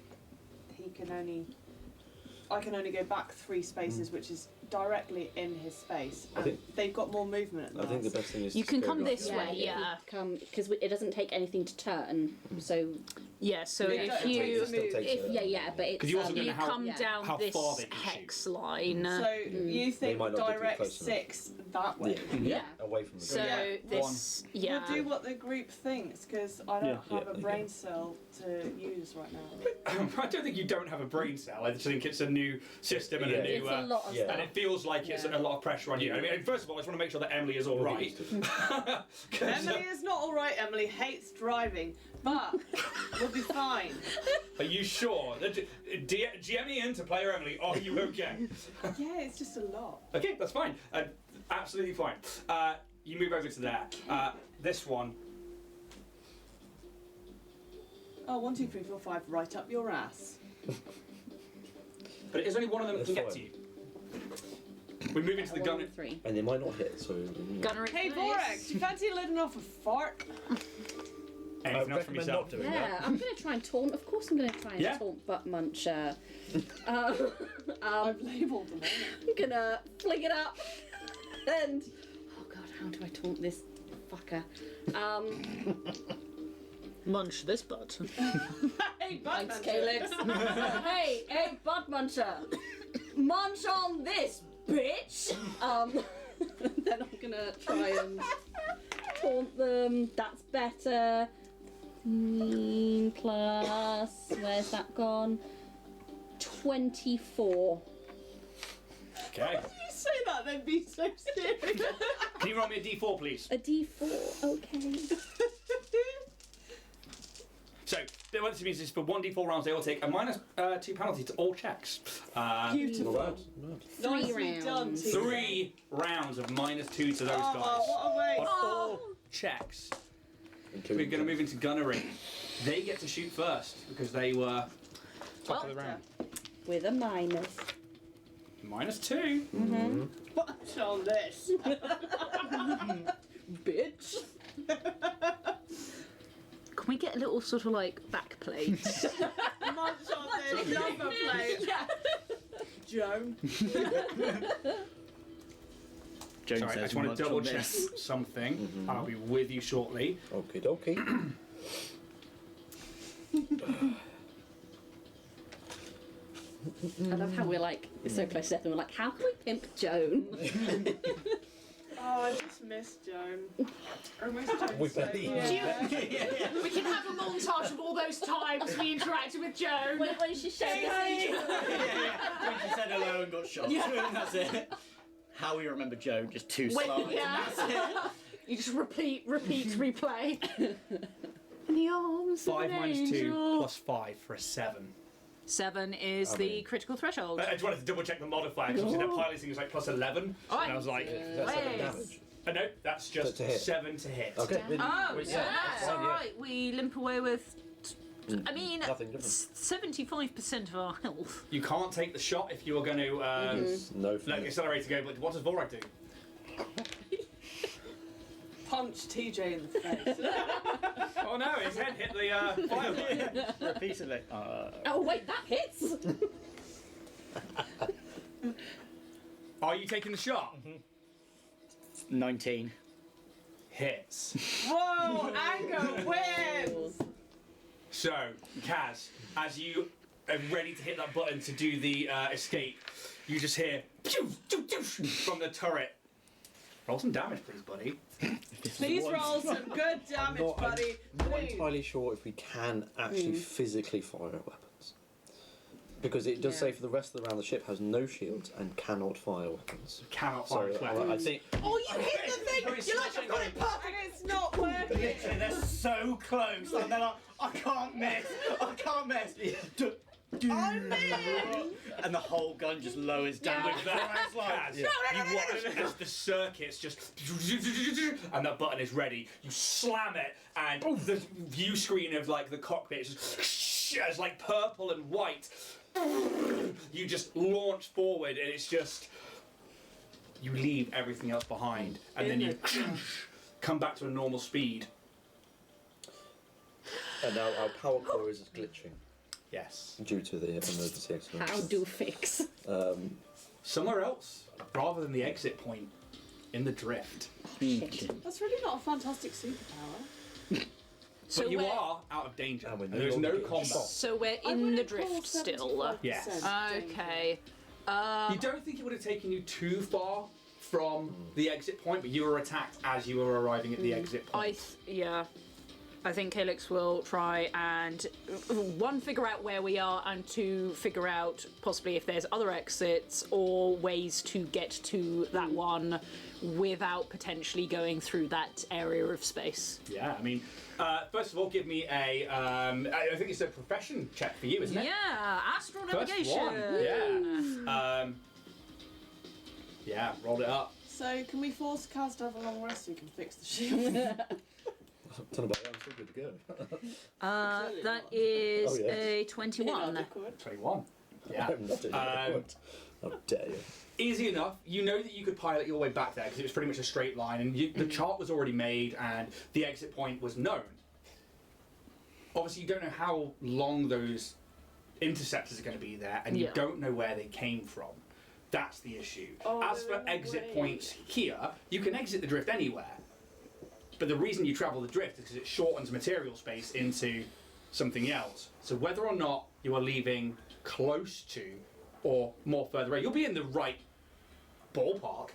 [SPEAKER 6] I can only go back 3 spaces, which is directly in his space.
[SPEAKER 7] I
[SPEAKER 6] And
[SPEAKER 7] think-
[SPEAKER 6] they've got more movement.
[SPEAKER 7] I think the best thing is
[SPEAKER 3] You
[SPEAKER 7] to
[SPEAKER 3] can
[SPEAKER 7] go
[SPEAKER 3] come
[SPEAKER 7] right
[SPEAKER 3] this
[SPEAKER 7] there.
[SPEAKER 3] way, yeah.
[SPEAKER 4] Come because it doesn't take anything to turn. So
[SPEAKER 3] Yeah, so
[SPEAKER 6] Yeah,
[SPEAKER 3] if
[SPEAKER 6] it
[SPEAKER 3] you
[SPEAKER 6] takes a move.
[SPEAKER 3] if
[SPEAKER 4] yeah, but it's
[SPEAKER 1] 'Cause you also don't know
[SPEAKER 3] you
[SPEAKER 1] how-
[SPEAKER 3] come
[SPEAKER 4] yeah.
[SPEAKER 3] down
[SPEAKER 1] how
[SPEAKER 3] this
[SPEAKER 1] far they can
[SPEAKER 3] hex line,
[SPEAKER 6] So you think
[SPEAKER 7] might not get
[SPEAKER 6] direct
[SPEAKER 7] close enough.
[SPEAKER 6] 6 that way?
[SPEAKER 3] yeah.
[SPEAKER 7] Away from the
[SPEAKER 3] So
[SPEAKER 6] Yeah.
[SPEAKER 3] this, yeah.
[SPEAKER 6] We'll do what the group thinks because I don't
[SPEAKER 2] Yeah.
[SPEAKER 6] have a brain cell to use right now.
[SPEAKER 1] I don't think you don't have a brain cell. I just think it's a new system and
[SPEAKER 7] Yeah.
[SPEAKER 1] a new.
[SPEAKER 4] it's a lot of
[SPEAKER 7] yeah.
[SPEAKER 4] stuff.
[SPEAKER 1] And it feels like it's a lot of pressure on you. I mean, first of all, I just want to make sure that Emily is all right.
[SPEAKER 6] Emily is not all right. Emily hates driving, but we'll be fine.
[SPEAKER 1] Are you sure? GM me in to player Emily. Are you okay?
[SPEAKER 6] Yeah, it's just a lot.
[SPEAKER 1] Okay, that's fine. Absolutely fine. You move over to there. This one.
[SPEAKER 6] Oh, 1, 2, 3, 4, 5, right up your ass.
[SPEAKER 1] But it is only one of them that can get
[SPEAKER 7] That's
[SPEAKER 1] to you. We move into the gun.
[SPEAKER 4] 3.
[SPEAKER 7] And they might not hit, so.
[SPEAKER 3] Gunnery.
[SPEAKER 6] Hey, Vorax, do you fancy letting off a fart?
[SPEAKER 1] Anything else from
[SPEAKER 7] recommend
[SPEAKER 1] yourself?
[SPEAKER 7] not doing
[SPEAKER 4] Yeah, I'm going to try and taunt. Of course, I'm going to try and
[SPEAKER 1] Yeah.
[SPEAKER 4] taunt Butt Muncher.
[SPEAKER 6] I've labelled them all.
[SPEAKER 4] I'm going to fling it up. And. Oh, God, how do I taunt this fucker?
[SPEAKER 2] Munch this butt.
[SPEAKER 6] Hey, Butt
[SPEAKER 4] Thanks,
[SPEAKER 6] Muncher.
[SPEAKER 4] Calyx. hey, Butt Muncher. Munch on this, bitch! Then I'm going to try and taunt them. That's better. Plus, where's that gone? 24.
[SPEAKER 1] Okay.
[SPEAKER 6] You say that, then be so serious.
[SPEAKER 1] Can you roll me a d4, please?
[SPEAKER 4] A D4, okay.
[SPEAKER 1] So, what this means is for 1d4 rounds, they will take a -2 penalty to all checks.
[SPEAKER 6] Beautiful.
[SPEAKER 7] Not bad.
[SPEAKER 6] Nicely done,
[SPEAKER 4] rounds.
[SPEAKER 6] team.
[SPEAKER 1] 3 rounds of -2 to those
[SPEAKER 6] Oh,
[SPEAKER 1] guys.
[SPEAKER 6] what a waste.
[SPEAKER 1] On all checks. We're going to move into gunnery. They get to shoot first because they were top of the round.
[SPEAKER 4] With a minus.
[SPEAKER 1] -2.
[SPEAKER 6] Watch on this.
[SPEAKER 4] Bitch.
[SPEAKER 3] Can we get a little sort of like back plate?
[SPEAKER 6] Munch on this number plate.
[SPEAKER 4] Yeah.
[SPEAKER 6] Joan.
[SPEAKER 2] Joan
[SPEAKER 1] Sorry, I
[SPEAKER 2] says
[SPEAKER 1] just want
[SPEAKER 2] munch
[SPEAKER 1] to double
[SPEAKER 2] on
[SPEAKER 1] check
[SPEAKER 2] this.
[SPEAKER 1] something. I'll be with you shortly.
[SPEAKER 7] Okie dokie.
[SPEAKER 4] I love how we're like so close to death and we're like, how can we pimp Joan?
[SPEAKER 6] Oh, I just miss Joan. I miss Joan
[SPEAKER 7] We
[SPEAKER 6] so
[SPEAKER 7] barely-
[SPEAKER 6] much.
[SPEAKER 5] We can have a montage of all those times we interacted with Joan.
[SPEAKER 4] when she showed
[SPEAKER 2] When she said hello and got shot. That's it. How we remember Joan, just 2
[SPEAKER 5] When-
[SPEAKER 2] slides.
[SPEAKER 5] yeah.
[SPEAKER 2] And that's it.
[SPEAKER 5] You just repeat, replay. In the arms of
[SPEAKER 1] 5
[SPEAKER 5] an
[SPEAKER 1] minus 2
[SPEAKER 5] angel.
[SPEAKER 1] plus 5 for a 7.
[SPEAKER 3] 7 is the critical threshold.
[SPEAKER 1] I just wanted to double check the modifier because the piloting was like plus 11.
[SPEAKER 3] Alright.
[SPEAKER 1] And I was like,
[SPEAKER 7] That's 7
[SPEAKER 3] Wait.
[SPEAKER 7] damage.
[SPEAKER 1] no, that's just
[SPEAKER 7] To hit.
[SPEAKER 1] 7 to hit.
[SPEAKER 7] Okay.
[SPEAKER 3] Oh,
[SPEAKER 7] Yeah,
[SPEAKER 3] so
[SPEAKER 7] that's
[SPEAKER 3] that's
[SPEAKER 7] fine, yeah.
[SPEAKER 3] alright. We limp away with. I mean,
[SPEAKER 7] Nothing different.
[SPEAKER 3] 75% of our health.
[SPEAKER 1] You can't take the shot if you're going to
[SPEAKER 7] No.
[SPEAKER 1] let the accelerator go, but what does Vorak do?
[SPEAKER 6] Punch TJ in the face.
[SPEAKER 1] Oh no, his head hit the fire button.
[SPEAKER 2] Repeatedly.
[SPEAKER 4] Oh wait, that hits!
[SPEAKER 1] Are you taking the shot?
[SPEAKER 2] 19.
[SPEAKER 1] Hits.
[SPEAKER 6] Whoa, anger wins.
[SPEAKER 1] So, Kaz, as you are ready to hit that button to do the escape, you just hear pew, pew, pew, from the turret. Roll some damage, please, buddy.
[SPEAKER 6] Please roll some good damage, buddy.
[SPEAKER 7] I'm not
[SPEAKER 6] Please.
[SPEAKER 7] entirely sure if we can actually physically fire weapons. Because it does say for the rest of the round the ship has no shields and cannot fire weapons.
[SPEAKER 1] Cannot fire
[SPEAKER 7] So
[SPEAKER 1] weapons.
[SPEAKER 7] I think
[SPEAKER 6] Oh, you hit the thing! You're like, I've got it perfect! And it's not working!
[SPEAKER 2] Literally, they're so close, and they're like, I can't miss, I can't miss.
[SPEAKER 6] I missed!
[SPEAKER 2] And the whole gun just lowers down.
[SPEAKER 1] With that, Kaz, you watch as the circuits just, and that button is ready. You slam it, and the view screen of like the cockpit is just as like purple and white. You just launch forward, and it's just you leave everything else behind, and then you come back to a normal speed.
[SPEAKER 7] and our power core is glitching
[SPEAKER 1] Yes.
[SPEAKER 7] due to the emergency accident.
[SPEAKER 4] How do fix?
[SPEAKER 1] Somewhere else, rather than the exit point, in the drift.
[SPEAKER 6] That's really not a fantastic superpower.
[SPEAKER 3] So
[SPEAKER 1] But you
[SPEAKER 3] we're,
[SPEAKER 1] are out of danger.
[SPEAKER 7] And we're
[SPEAKER 1] And there's
[SPEAKER 7] no
[SPEAKER 1] no
[SPEAKER 7] longer getting
[SPEAKER 1] combat.
[SPEAKER 7] shot.
[SPEAKER 3] so we're
[SPEAKER 6] I
[SPEAKER 3] in the
[SPEAKER 6] wouldn't call
[SPEAKER 3] drift still.
[SPEAKER 6] 75%
[SPEAKER 1] Yes.
[SPEAKER 6] danger.
[SPEAKER 3] Okay.
[SPEAKER 1] You don't think it would have taken you too far from the exit point, but you were attacked as you were arriving at the exit point.
[SPEAKER 3] Yeah. I think Helix will try and one, figure out where we are, and two, figure out possibly if there's other exits or ways to get to that one without potentially going through that area of space.
[SPEAKER 1] Yeah, I mean, first of all, give me a. I think it's a profession check for you, isn't it?
[SPEAKER 3] Yeah, astral
[SPEAKER 1] First
[SPEAKER 3] navigation.
[SPEAKER 1] one. Yeah. Yeah, rolled it up.
[SPEAKER 6] So, can we force Kaz to have a long rest so we can fix the ship?
[SPEAKER 7] I don't know about that, I'm still good to go.
[SPEAKER 3] That is
[SPEAKER 7] Oh, yes.
[SPEAKER 3] a 21.
[SPEAKER 6] Inadequate.
[SPEAKER 1] 21. Yeah.
[SPEAKER 7] I'm not doing it. How dare you?
[SPEAKER 1] Easy enough. You know that you could pilot your way back there because it was pretty much a straight line, and the chart was already made, and the exit point was known. Obviously, you don't know how long those interceptors are going to be there, and you
[SPEAKER 3] Yeah.
[SPEAKER 1] don't know where they came from. That's the issue.
[SPEAKER 6] Oh,
[SPEAKER 1] As
[SPEAKER 6] they're
[SPEAKER 1] for
[SPEAKER 6] in the
[SPEAKER 1] exit
[SPEAKER 6] way.
[SPEAKER 1] points here, you can exit the drift anywhere. But the reason you travel the drift is because it shortens material space into something else. So whether or not you are leaving close to or more further away, you'll be in the right ballpark.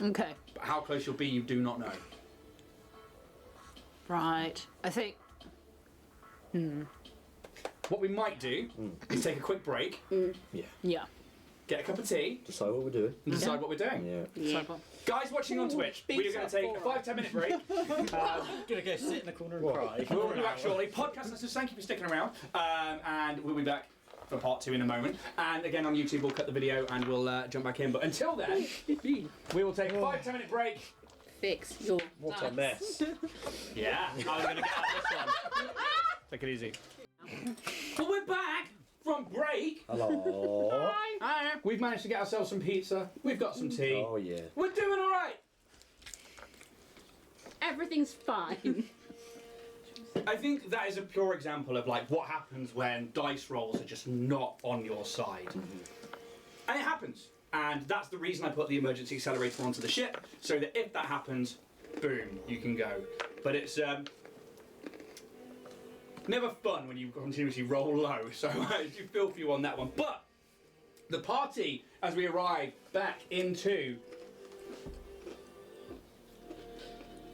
[SPEAKER 3] Okay,
[SPEAKER 1] But how close you'll be, you do not know.
[SPEAKER 3] right. I think.
[SPEAKER 1] What we might do is take a quick break,
[SPEAKER 3] Yeah.
[SPEAKER 1] get a cup of tea,
[SPEAKER 7] Decide what we're doing.
[SPEAKER 1] and decide what we're doing.
[SPEAKER 7] Yeah.
[SPEAKER 1] Guys watching on Twitch, we are going to take a 5-10 minute break.
[SPEAKER 2] Gonna go sit in the corner and cry.
[SPEAKER 1] We'll be back shortly. Podcast listeners, thank you for sticking around. And we'll be back for part 2 in a moment. And again on YouTube, we'll cut the video and we'll jump back in. But until then, we will take a 5-10 minute break.
[SPEAKER 4] Fix your
[SPEAKER 7] What a mess.
[SPEAKER 1] Yeah, I'm going to get out of this one. Take it easy. But we're back from break.
[SPEAKER 7] Hello.
[SPEAKER 1] Hi. We've managed to get ourselves some pizza. We've got some tea.
[SPEAKER 7] Oh, yeah.
[SPEAKER 1] We're doing all right.
[SPEAKER 4] Everything's fine.
[SPEAKER 1] I think that is a pure example of like what happens when dice rolls are just not on your side. And it happens. And that's the reason I put the emergency accelerator onto the ship, so that if that happens, boom, you can go. But it's never fun when you continuously roll low, so I do feel for you on that one. But the party, as we arrive back into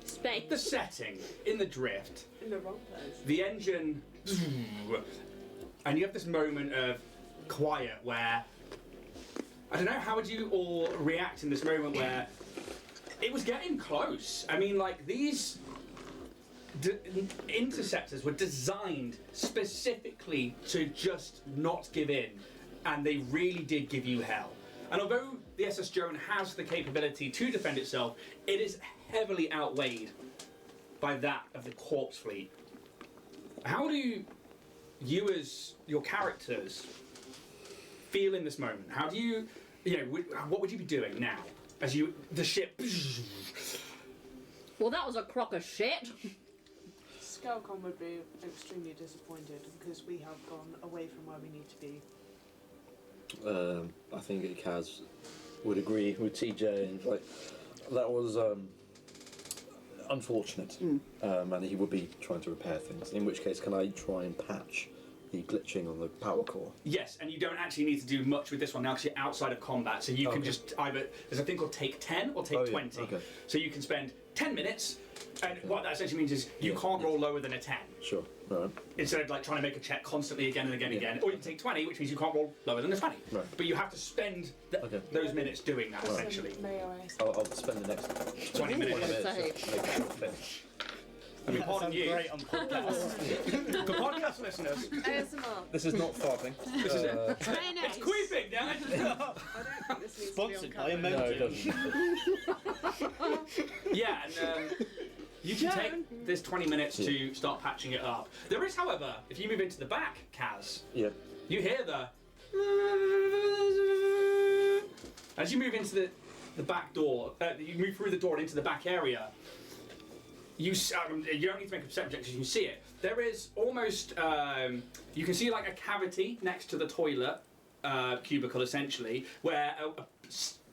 [SPEAKER 4] Space.
[SPEAKER 1] the setting, in the drift,
[SPEAKER 6] In the wrong place.
[SPEAKER 1] the engine, and you have this moment of quiet where, I don't know, how would you all react in this moment where it was getting close? I mean, like, these interceptors were designed specifically to just not give in, and they really did give you hell. And although the SS.Joan has the capability to defend itself, it is heavily outweighed by that of the corpse fleet. How do you, as your characters, feel in this moment? How do you know, what would you be doing now as the ship?
[SPEAKER 4] Well, that was a crock of shit.
[SPEAKER 6] Skelcon would be extremely disappointed because we have gone away from where we need to be.
[SPEAKER 7] I think Kaz would agree with TJ, and like that was unfortunate, and he would be trying to repair things. In which case, can I try and patch the glitching on the power core?
[SPEAKER 1] Yes, and you don't actually need to do much with this one now because you're outside of combat, so you can just either, there's a thing called take 10 or take 20.
[SPEAKER 7] Okay.
[SPEAKER 1] So you can spend 10 minutes, and what that essentially means is you can't roll lower than a 10.
[SPEAKER 7] Sure. Right.
[SPEAKER 1] Instead of like trying to make a check constantly again and again and again. Or you can take 20, which means you can't roll lower than a 20.
[SPEAKER 7] Right.
[SPEAKER 1] But you have to spend those minutes doing that, essentially.
[SPEAKER 6] May I ask?
[SPEAKER 7] I'll spend the next
[SPEAKER 1] 20 minutes.
[SPEAKER 7] to make sure finish.
[SPEAKER 1] I mean, pardon you.
[SPEAKER 2] Great on podcast.
[SPEAKER 1] For podcast listeners,
[SPEAKER 6] ASMR.
[SPEAKER 7] This is not farting.
[SPEAKER 1] this is it.
[SPEAKER 3] Very nice.
[SPEAKER 1] It's creeping, damn it!
[SPEAKER 6] I don't think this needs
[SPEAKER 2] Sponsored
[SPEAKER 6] to
[SPEAKER 2] by
[SPEAKER 6] be on
[SPEAKER 7] No,
[SPEAKER 6] camera.
[SPEAKER 7] it doesn't.
[SPEAKER 1] Yeah, and you can take this 20 minutes to start patching it up. There is, however, if you move into the back, Kaz,
[SPEAKER 7] Yeah.
[SPEAKER 1] you hear the... As you move into the back door, you move through the door and into the back area, you don't need to make a perception check because you can see it. There is almost, you can see like a cavity next to the toilet cubicle essentially, where a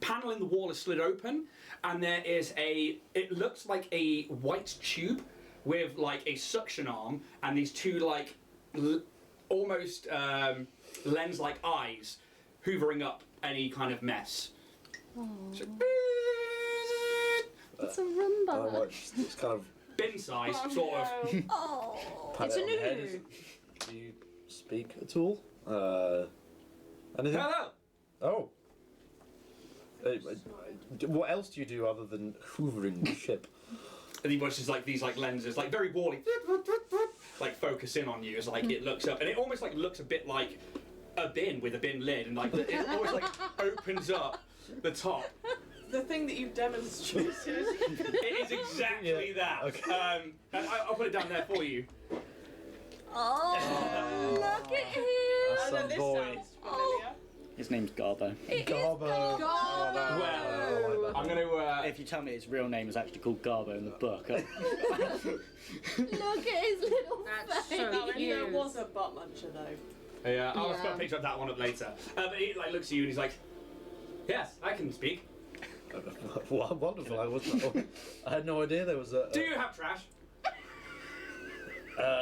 [SPEAKER 1] panel in the wall is slid open, and there is it looks like a white tube with like a suction arm and these two like almost lens-like eyes hoovering up any kind of mess. So,
[SPEAKER 4] It's a
[SPEAKER 7] I
[SPEAKER 4] Roomba.
[SPEAKER 7] might just kind of
[SPEAKER 1] bin-sized sort of.
[SPEAKER 3] Oh,
[SPEAKER 7] Pat
[SPEAKER 3] it's
[SPEAKER 7] it
[SPEAKER 3] a
[SPEAKER 7] on the head.
[SPEAKER 3] new.
[SPEAKER 7] Do you speak at all? Anything?
[SPEAKER 1] Hello.
[SPEAKER 7] Oh. What else do you do other than hoovering the ship?
[SPEAKER 1] And he watches like these like lenses, like very wally, like focus in on you as like it looks up, and it almost like looks a bit like a bin with a bin lid, and like it always like opens up the top.
[SPEAKER 6] The thing that you've demonstrated.
[SPEAKER 1] It is exactly that.
[SPEAKER 7] Okay.
[SPEAKER 1] And I'll put it down there for you.
[SPEAKER 3] Oh, look at him.
[SPEAKER 6] I know
[SPEAKER 7] Some
[SPEAKER 6] this
[SPEAKER 7] boy.
[SPEAKER 6] sounds familiar.
[SPEAKER 2] His name's Garbo.
[SPEAKER 3] It is
[SPEAKER 7] Garbo.
[SPEAKER 3] Garbo.
[SPEAKER 1] Well, I'm gonna.
[SPEAKER 2] If you tell me his real name is actually called Garbo in the book,
[SPEAKER 3] Look at his little
[SPEAKER 5] That's
[SPEAKER 3] face.
[SPEAKER 5] so
[SPEAKER 6] Now, if there
[SPEAKER 5] cute.
[SPEAKER 6] was a butt muncher though.
[SPEAKER 1] Yeah, I'll
[SPEAKER 3] Yeah.
[SPEAKER 1] put a picture of that one up later. But he like looks at you and he's like, "Yes, I can speak.
[SPEAKER 7] Wonderful. I had no idea there was a.
[SPEAKER 1] Do you have trash?"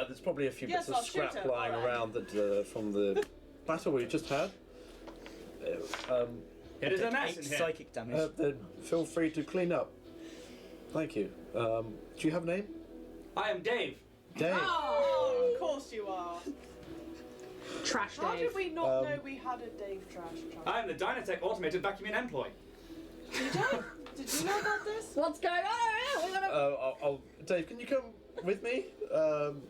[SPEAKER 7] There's probably a few
[SPEAKER 6] Yes,
[SPEAKER 7] bits of
[SPEAKER 6] I'll shoot
[SPEAKER 7] scrap
[SPEAKER 6] it,
[SPEAKER 7] lying
[SPEAKER 6] alright.
[SPEAKER 7] around that from the battle we just had.
[SPEAKER 1] It is a mess in
[SPEAKER 2] 8
[SPEAKER 1] here.
[SPEAKER 2] psychic damage.
[SPEAKER 7] Then feel free to clean up. Thank you. Do you have a name?
[SPEAKER 1] I am Dave.
[SPEAKER 7] Dave.
[SPEAKER 6] Oh, of course you are.
[SPEAKER 3] Trash
[SPEAKER 6] How
[SPEAKER 3] Dave.
[SPEAKER 6] did we not know we had a Dave trash truck?
[SPEAKER 1] I am the Dynatech automated vacuuming employee.
[SPEAKER 6] Did you know about this?
[SPEAKER 3] What's going on? We're gonna...
[SPEAKER 7] I'll, Dave, can you come with me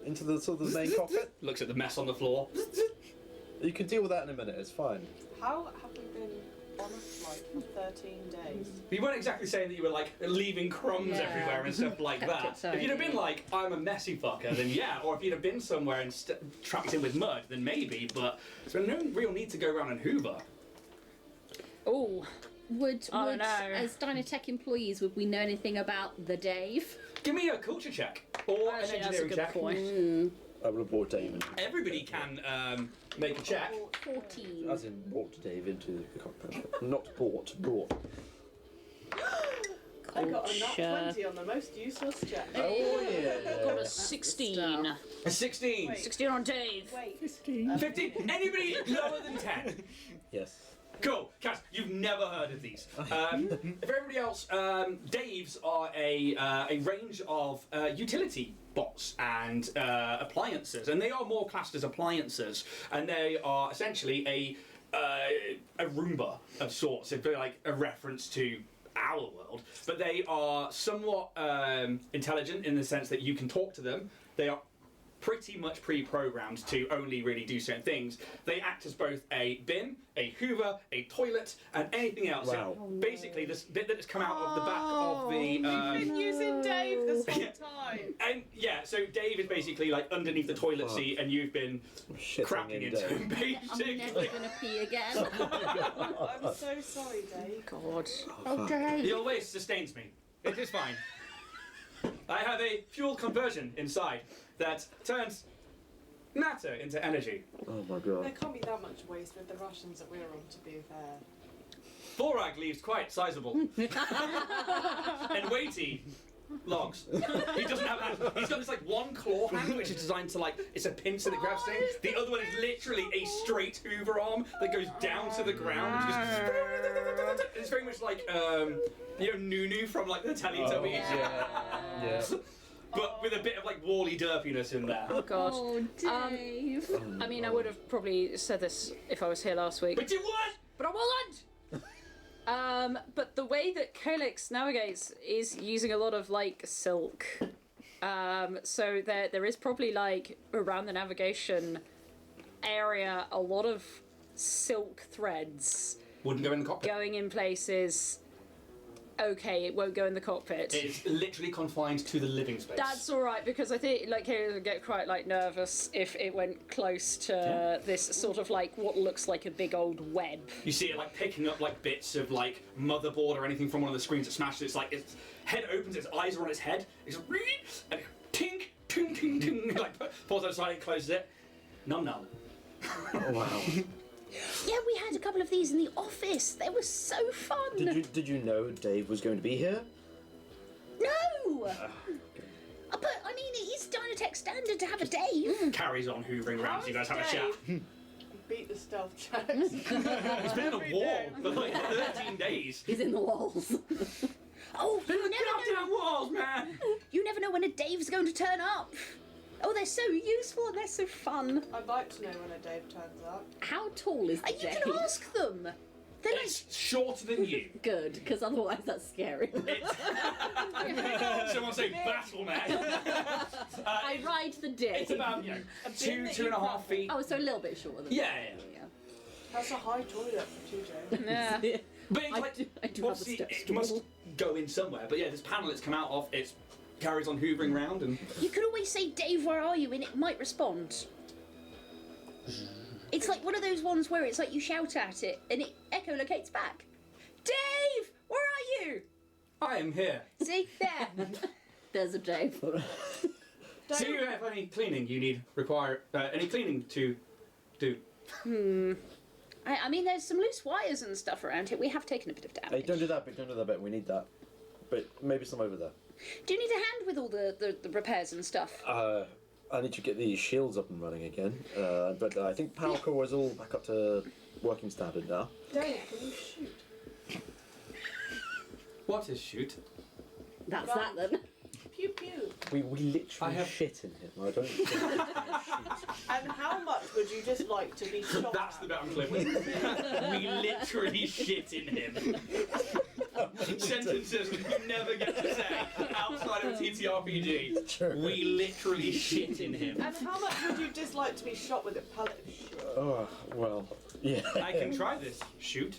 [SPEAKER 7] into the sort of the main cockpit?
[SPEAKER 1] Looks at the mess on the floor.
[SPEAKER 7] You can deal with that in a minute. It's fine.
[SPEAKER 6] How have we been on a flight for 13 days?
[SPEAKER 1] You weren't exactly saying that you were like leaving crumbs
[SPEAKER 3] Yeah.
[SPEAKER 1] everywhere and stuff like
[SPEAKER 3] Kept
[SPEAKER 1] that.
[SPEAKER 3] it so
[SPEAKER 1] If you'd have been like, I'm a messy fucker, then yeah. Or if you'd have been somewhere and trapped in with mud, then maybe. But there's no real need to go around and hoover.
[SPEAKER 3] Oh,
[SPEAKER 4] Would,
[SPEAKER 3] I don't
[SPEAKER 4] would
[SPEAKER 3] know.
[SPEAKER 4] as Dynatech employees, would we know anything about the Dave?
[SPEAKER 1] Give me a culture check or
[SPEAKER 3] actually,
[SPEAKER 1] an
[SPEAKER 3] that's a
[SPEAKER 1] engineering
[SPEAKER 3] good
[SPEAKER 1] check.
[SPEAKER 3] point.
[SPEAKER 7] I would have brought Dave in.
[SPEAKER 1] Everybody can make a check.
[SPEAKER 4] 14.
[SPEAKER 7] As in brought Dave into the cockpit. Not brought.
[SPEAKER 6] I got a nat
[SPEAKER 3] Culture.
[SPEAKER 6] 20 on the most useless check.
[SPEAKER 7] Oh yeah.
[SPEAKER 3] Got a 16.
[SPEAKER 1] A 16.
[SPEAKER 6] Wait.
[SPEAKER 3] 16 on Dave.
[SPEAKER 6] Wait.
[SPEAKER 1] 15. Anybody lower than 10?
[SPEAKER 7] Yes.
[SPEAKER 1] Cool. Cass, you've never heard of these. For everybody else, Dave's are a range of utility bots and appliances, and they are more classed as appliances, and they are essentially a Roomba of sorts. It's very like a reference to our world, but they are somewhat intelligent in the sense that you can talk to them. They are pretty much pre-programmed to only really do certain things. They act as both a bin, a hoover, a toilet, and anything else.
[SPEAKER 7] Wow.
[SPEAKER 1] So basically, this bit that has come out of the back of the.
[SPEAKER 6] You've been using Dave this whole
[SPEAKER 1] Yeah.
[SPEAKER 6] time.
[SPEAKER 1] And yeah, so Dave is basically like underneath the toilet
[SPEAKER 7] Fuck.
[SPEAKER 1] seat, and you've been
[SPEAKER 7] Shitting
[SPEAKER 1] cracking
[SPEAKER 7] in
[SPEAKER 1] into
[SPEAKER 7] Dave.
[SPEAKER 1] him,
[SPEAKER 4] I'm
[SPEAKER 1] basically.
[SPEAKER 4] never gonna pee again.
[SPEAKER 6] I'm so sorry, Dave.
[SPEAKER 3] God.
[SPEAKER 4] Oh, Dave.
[SPEAKER 1] Your waste sustains me. It is fine. I have a fuel conversion inside that turns matter into energy.
[SPEAKER 7] Oh my
[SPEAKER 6] There
[SPEAKER 7] god.
[SPEAKER 6] can't be that much waste with the rations that we're on, to be fair.
[SPEAKER 1] Thorag leaves quite sizable and weighty logs. He doesn't have hands. He's got this like one claw hand which is designed to like it's a pincer that grabs things. The other one is literally a straight Hoover arm that goes down to the ground. Which just, it's very much like you know Nunu from like the Teletubbies.
[SPEAKER 7] Yeah.
[SPEAKER 1] But with a bit of like Wally derpiness in there.
[SPEAKER 3] Oh, God.
[SPEAKER 4] Oh, Dave.
[SPEAKER 3] I mean, I would have probably said this if I was here last week,
[SPEAKER 1] But you what?
[SPEAKER 3] but I wasn't! But the way that Colix navigates is using a lot of, like, silk. So there is probably, like, around the navigation area, a lot of silk threads
[SPEAKER 1] Wouldn't go in the cockpit.
[SPEAKER 3] going in places. Okay, it won't go in the cockpit.
[SPEAKER 1] It's literally confined to the living space.
[SPEAKER 3] That's all right, because I think like Kayla would get quite like nervous if it went close to this sort of like what looks like a big old web.
[SPEAKER 1] You see it like picking up like bits of like motherboard or anything from one of the screens that smashes. It's like its head opens, its eyes are on its head. It's and it tink, ting, ting, ting. Like pulls it aside and closes it. Num num.
[SPEAKER 7] Oh wow.
[SPEAKER 4] Yeah, we had a couple of these in the office. They were so fun.
[SPEAKER 7] Did you know Dave was going to be here?
[SPEAKER 4] No! But, I mean, it is Dynatech standard to have a Dave.
[SPEAKER 1] Carries on hoovering around so you guys have a chat.
[SPEAKER 6] Beat the stealth checks.
[SPEAKER 1] He's been in a
[SPEAKER 6] Every
[SPEAKER 1] wall
[SPEAKER 6] day.
[SPEAKER 1] for like 13 days.
[SPEAKER 4] He's in the walls. Oh,
[SPEAKER 1] There's
[SPEAKER 4] you
[SPEAKER 1] the
[SPEAKER 4] never know.
[SPEAKER 1] goddamn walls, man!
[SPEAKER 4] You never know when a Dave's going to turn up. Oh, they're so useful and they're so fun.
[SPEAKER 6] I'd like to know when a Dave turns up.
[SPEAKER 3] How tall is the
[SPEAKER 4] You
[SPEAKER 3] Dave?
[SPEAKER 4] can ask them. They're like
[SPEAKER 1] It's shorter than you.
[SPEAKER 3] Good, because otherwise that's scary.
[SPEAKER 1] Someone say battle, man.
[SPEAKER 3] I ride the Dave.
[SPEAKER 1] It's about, you know,
[SPEAKER 6] bin that you
[SPEAKER 1] 2.5 feet.
[SPEAKER 3] Oh, so a little bit shorter than
[SPEAKER 1] Yeah,
[SPEAKER 3] that.
[SPEAKER 6] That's a high toilet for 2 Dave.
[SPEAKER 3] Yeah.
[SPEAKER 1] But it's
[SPEAKER 3] I
[SPEAKER 1] like,
[SPEAKER 3] do have a
[SPEAKER 1] obviously,
[SPEAKER 3] step
[SPEAKER 1] it must go in somewhere. But yeah, this panel it's come out of, it carries on hoovering round and...
[SPEAKER 4] You could always say, Dave, where are you? And it might respond. It's like one of those ones where it's like you shout at it and it echolocates back. Dave, where are you?
[SPEAKER 1] I am here.
[SPEAKER 4] See, there.
[SPEAKER 3] There's a Dave.
[SPEAKER 1] Do you have any cleaning you need, any cleaning to do?
[SPEAKER 4] I mean, there's some loose wires and stuff around here. We have taken a bit of
[SPEAKER 7] Hey,
[SPEAKER 4] damage.
[SPEAKER 7] don't do that bit, don't do that bit. We need that. But maybe some over there.
[SPEAKER 4] Do you need a hand with all the repairs and stuff?
[SPEAKER 7] I need to get these shields up and running again. But I think power core is all back up to working standard now.
[SPEAKER 6] Dave, can you shoot?
[SPEAKER 1] What is shoot?
[SPEAKER 3] That's that then.
[SPEAKER 6] Pew pew.
[SPEAKER 7] We literally
[SPEAKER 1] I have-
[SPEAKER 7] shit in him. I don't think we can shoot.
[SPEAKER 6] And how much would you just like to be shot
[SPEAKER 1] That's
[SPEAKER 6] at?
[SPEAKER 1] the bit I'm clear with. We literally shit in him. Sentences that you never get to say outside of a TTRPG.
[SPEAKER 7] True.
[SPEAKER 1] We literally shit in him.
[SPEAKER 6] And how much would you dislike to be shot with a pellet of shit?
[SPEAKER 7] Oh, well, yeah.
[SPEAKER 1] I can try this. Shoot.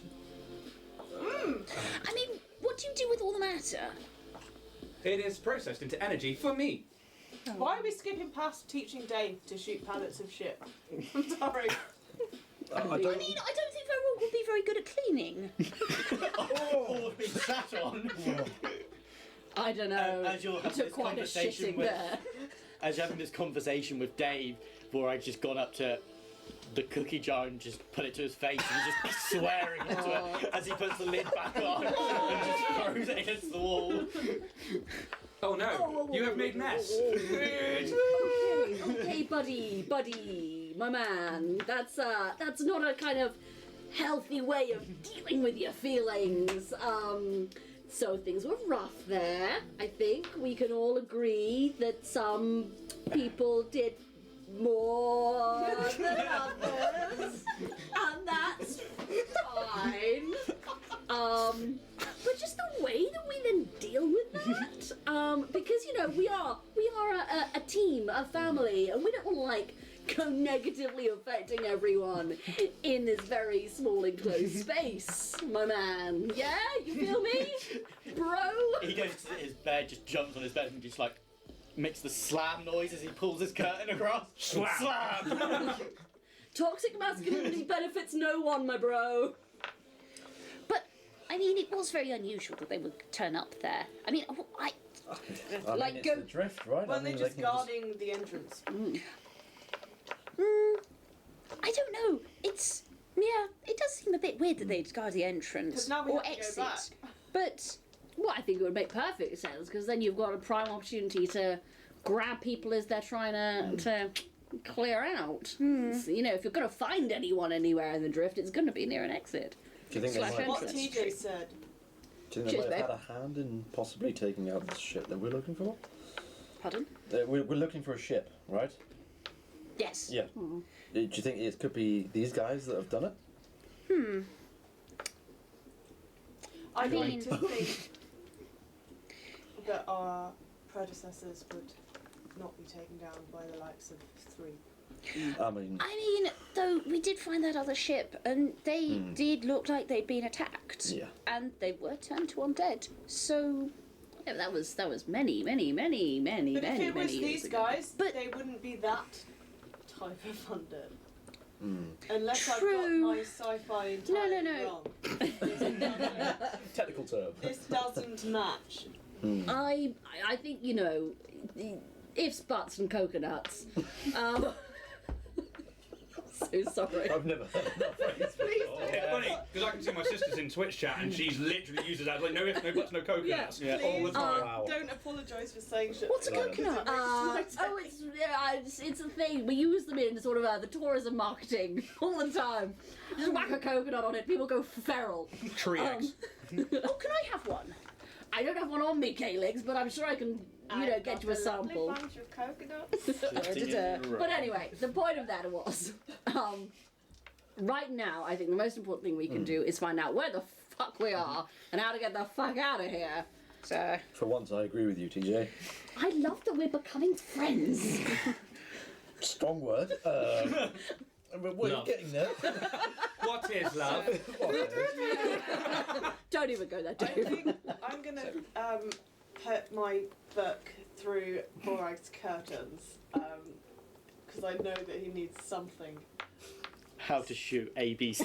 [SPEAKER 4] I mean, what do you do with all the matter?
[SPEAKER 1] It is processed into energy for me.
[SPEAKER 6] Why are we skipping past teaching Dave to shoot pallets of shit? I'm sorry.
[SPEAKER 7] I
[SPEAKER 4] I
[SPEAKER 7] don't.
[SPEAKER 4] mean, I don't think Verona would be very good at cleaning.
[SPEAKER 2] Oh, been sat on.
[SPEAKER 3] I don't know.
[SPEAKER 2] As you're having
[SPEAKER 3] Took
[SPEAKER 2] this
[SPEAKER 3] quite a
[SPEAKER 2] conversation
[SPEAKER 3] shitting
[SPEAKER 2] with,
[SPEAKER 3] there.
[SPEAKER 2] as you're having this conversation with Dave, before I'd just gone up to the cookie jar and just put it to his face and just swearing into it as he puts the lid back on and just throws it against the wall.
[SPEAKER 1] Oh no, you have made mess.
[SPEAKER 3] Okay, buddy, my man. That's not a kind of healthy way of dealing with your feelings. So things were rough there. I think we can all agree that some people did more than others, and that's fine. But just the way that we then deal with that, because you know we are a team, a family, and we don't want to like go negatively affecting everyone in this very small enclosed space, my man. Yeah, you feel me, bro?
[SPEAKER 2] He goes to his bed, just jumps on his bed and just like makes the slam noise as he pulls his curtain across. Slam!
[SPEAKER 3] Toxic masculinity benefits no one, my bro.
[SPEAKER 4] But, I mean, it was very unusual that they would turn up there. I mean,
[SPEAKER 7] I mean,
[SPEAKER 3] Like,
[SPEAKER 7] it's
[SPEAKER 3] go-
[SPEAKER 7] the drift, right?
[SPEAKER 6] Well,
[SPEAKER 7] I mean,
[SPEAKER 6] they're just
[SPEAKER 7] they can
[SPEAKER 6] guarding the entrance.
[SPEAKER 4] I don't know. It's, yeah, it does seem a bit weird that they'd guard the entrance
[SPEAKER 6] 'Cause now we
[SPEAKER 4] or
[SPEAKER 6] have to go
[SPEAKER 4] exit.
[SPEAKER 6] back.
[SPEAKER 3] But well, I think it would make perfect sense because then you've got a prime opportunity to grab people as they're trying to clear out. So, you know, if you're going to find anyone anywhere in the drift, it's going to be near an exit.
[SPEAKER 7] Do you think they
[SPEAKER 3] Slash
[SPEAKER 7] might,
[SPEAKER 6] What
[SPEAKER 3] entrance.
[SPEAKER 6] TJ said.
[SPEAKER 7] do you think they
[SPEAKER 3] Cheers,
[SPEAKER 7] might have
[SPEAKER 3] babe.
[SPEAKER 7] had a hand in possibly taking out the ship that we're looking for?
[SPEAKER 4] Pardon?
[SPEAKER 7] We're looking for a ship, right?
[SPEAKER 4] Yes.
[SPEAKER 7] Yeah. Do you think it could be these guys that have done it?
[SPEAKER 6] I
[SPEAKER 4] mean-
[SPEAKER 6] like to think that our predecessors would not be taken down by the likes of 3.
[SPEAKER 7] I mean,
[SPEAKER 4] I mean, though, we did find that other ship, and they did look like they'd been attacked.
[SPEAKER 7] yeah.
[SPEAKER 4] And they were turned to undead. So, yeah, that was many, many, many, many,
[SPEAKER 6] But
[SPEAKER 4] many,
[SPEAKER 6] if it was
[SPEAKER 4] many years
[SPEAKER 6] these
[SPEAKER 4] ago.
[SPEAKER 6] guys,
[SPEAKER 4] But-
[SPEAKER 6] they wouldn't be that type of undead. Unless I've got
[SPEAKER 4] True.
[SPEAKER 6] my sci-fi entirely
[SPEAKER 4] no.
[SPEAKER 6] wrong.
[SPEAKER 7] Technical term.
[SPEAKER 6] This doesn't match.
[SPEAKER 3] I think, you know, ifs, buts, and coconuts. So sorry.
[SPEAKER 7] I've never heard that phrase before.
[SPEAKER 1] It's funny because I can see my sister's in Twitch chat and she's literally uses that like no ifs, no buts, no coconuts
[SPEAKER 2] Yeah.
[SPEAKER 1] all the
[SPEAKER 6] Please
[SPEAKER 1] time.
[SPEAKER 7] Wow.
[SPEAKER 6] don't apologise for saying shit.
[SPEAKER 4] What's a
[SPEAKER 6] like that,
[SPEAKER 4] coconut?
[SPEAKER 6] because it
[SPEAKER 3] Oh,
[SPEAKER 6] makes no
[SPEAKER 3] it's a thing. We use them in sort of the tourism marketing all the time. Just whack a coconut on it, people go feral.
[SPEAKER 1] Tree eggs.
[SPEAKER 4] Oh, can I have one? I don't have one on me, Calyx, but I'm sure I can, get you a sample.
[SPEAKER 6] Bunch of coconuts.
[SPEAKER 4] But anyway, the point of that was, right now, I think the most important thing we can do is find out where the fuck we are and how to get the fuck out of here. So.
[SPEAKER 7] For once, I agree with you, TJ.
[SPEAKER 4] I love that we're becoming friends.
[SPEAKER 7] Strong word. We're getting there.
[SPEAKER 1] What is love?
[SPEAKER 4] Don't even go there,
[SPEAKER 6] I
[SPEAKER 4] Dave.
[SPEAKER 6] think I'm gonna put my book through Borag's curtains because I know that he needs something.
[SPEAKER 2] How to shoot ABC.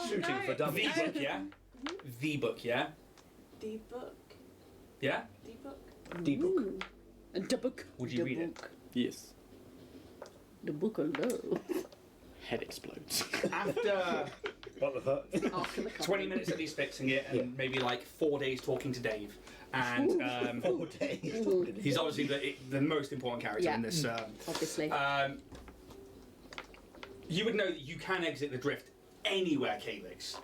[SPEAKER 7] Shooting for dummies.
[SPEAKER 1] The book, yeah? The book, yeah?
[SPEAKER 6] The book.
[SPEAKER 1] Yeah?
[SPEAKER 6] The book.
[SPEAKER 7] D-book.
[SPEAKER 4] And the book.
[SPEAKER 1] Would you read it?
[SPEAKER 2] Yes.
[SPEAKER 4] The book of love.
[SPEAKER 2] Head explodes.
[SPEAKER 1] After
[SPEAKER 7] What the fuck?
[SPEAKER 4] After the
[SPEAKER 1] 20 minutes at least fixing it, and maybe like 4 days talking to Dave. And
[SPEAKER 7] 4 days.
[SPEAKER 1] he's obviously the most important character in this.
[SPEAKER 4] Obviously.
[SPEAKER 1] You would know that you can exit the drift anywhere, Calyx.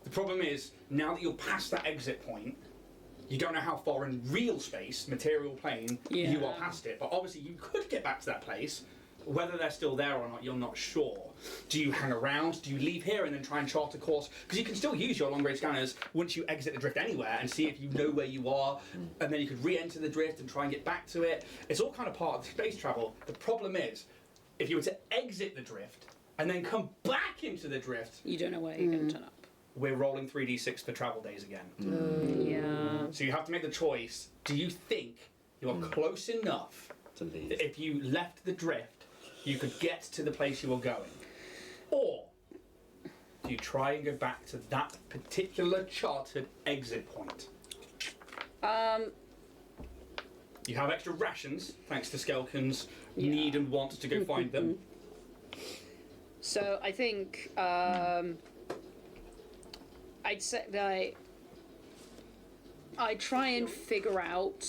[SPEAKER 1] The problem is, now that you're past that exit point, you don't know how far in real space, material plane, you are past it. But obviously you could get back to that place. Whether they're still there or not, you're not sure. Do you hang around? Do you leave here and then try and chart a course? Because you can still use your long-range scanners once you exit the drift anywhere and see if you know where you are, and then you could re-enter the drift and try and get back to it. It's all kind of part of space travel. The problem is, if you were to exit the drift and then come back into the drift,
[SPEAKER 3] You don't know where you're going to turn up.
[SPEAKER 1] we're rolling 3d6 for travel days again.
[SPEAKER 3] Yeah.
[SPEAKER 1] So you have to make the choice. Do you think you are close enough
[SPEAKER 7] To leave.
[SPEAKER 1] that if you left the drift, you could get to the place you were going? Or do you try and go back to that particular chartered exit point? You have extra rations, thanks to Skelkin's need and want to go find them.
[SPEAKER 3] So I think I'd say that I'd try and figure out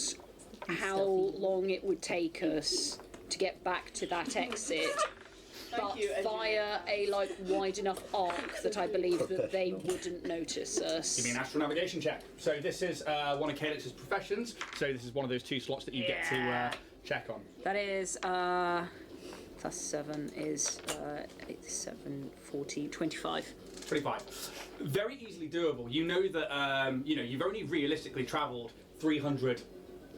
[SPEAKER 3] how long it would take us to get back to that exit, but
[SPEAKER 6] you,
[SPEAKER 3] via a wide enough arc that I believe that they wouldn't notice us.
[SPEAKER 1] Give me an astral navigation check. So this is one of Calyx's professions. So this is one of those 2 slots that you get to check on.
[SPEAKER 3] That is plus 7 is 8, 7, 14, 25.
[SPEAKER 1] 25. Very easily doable. You know that you've only realistically travelled 300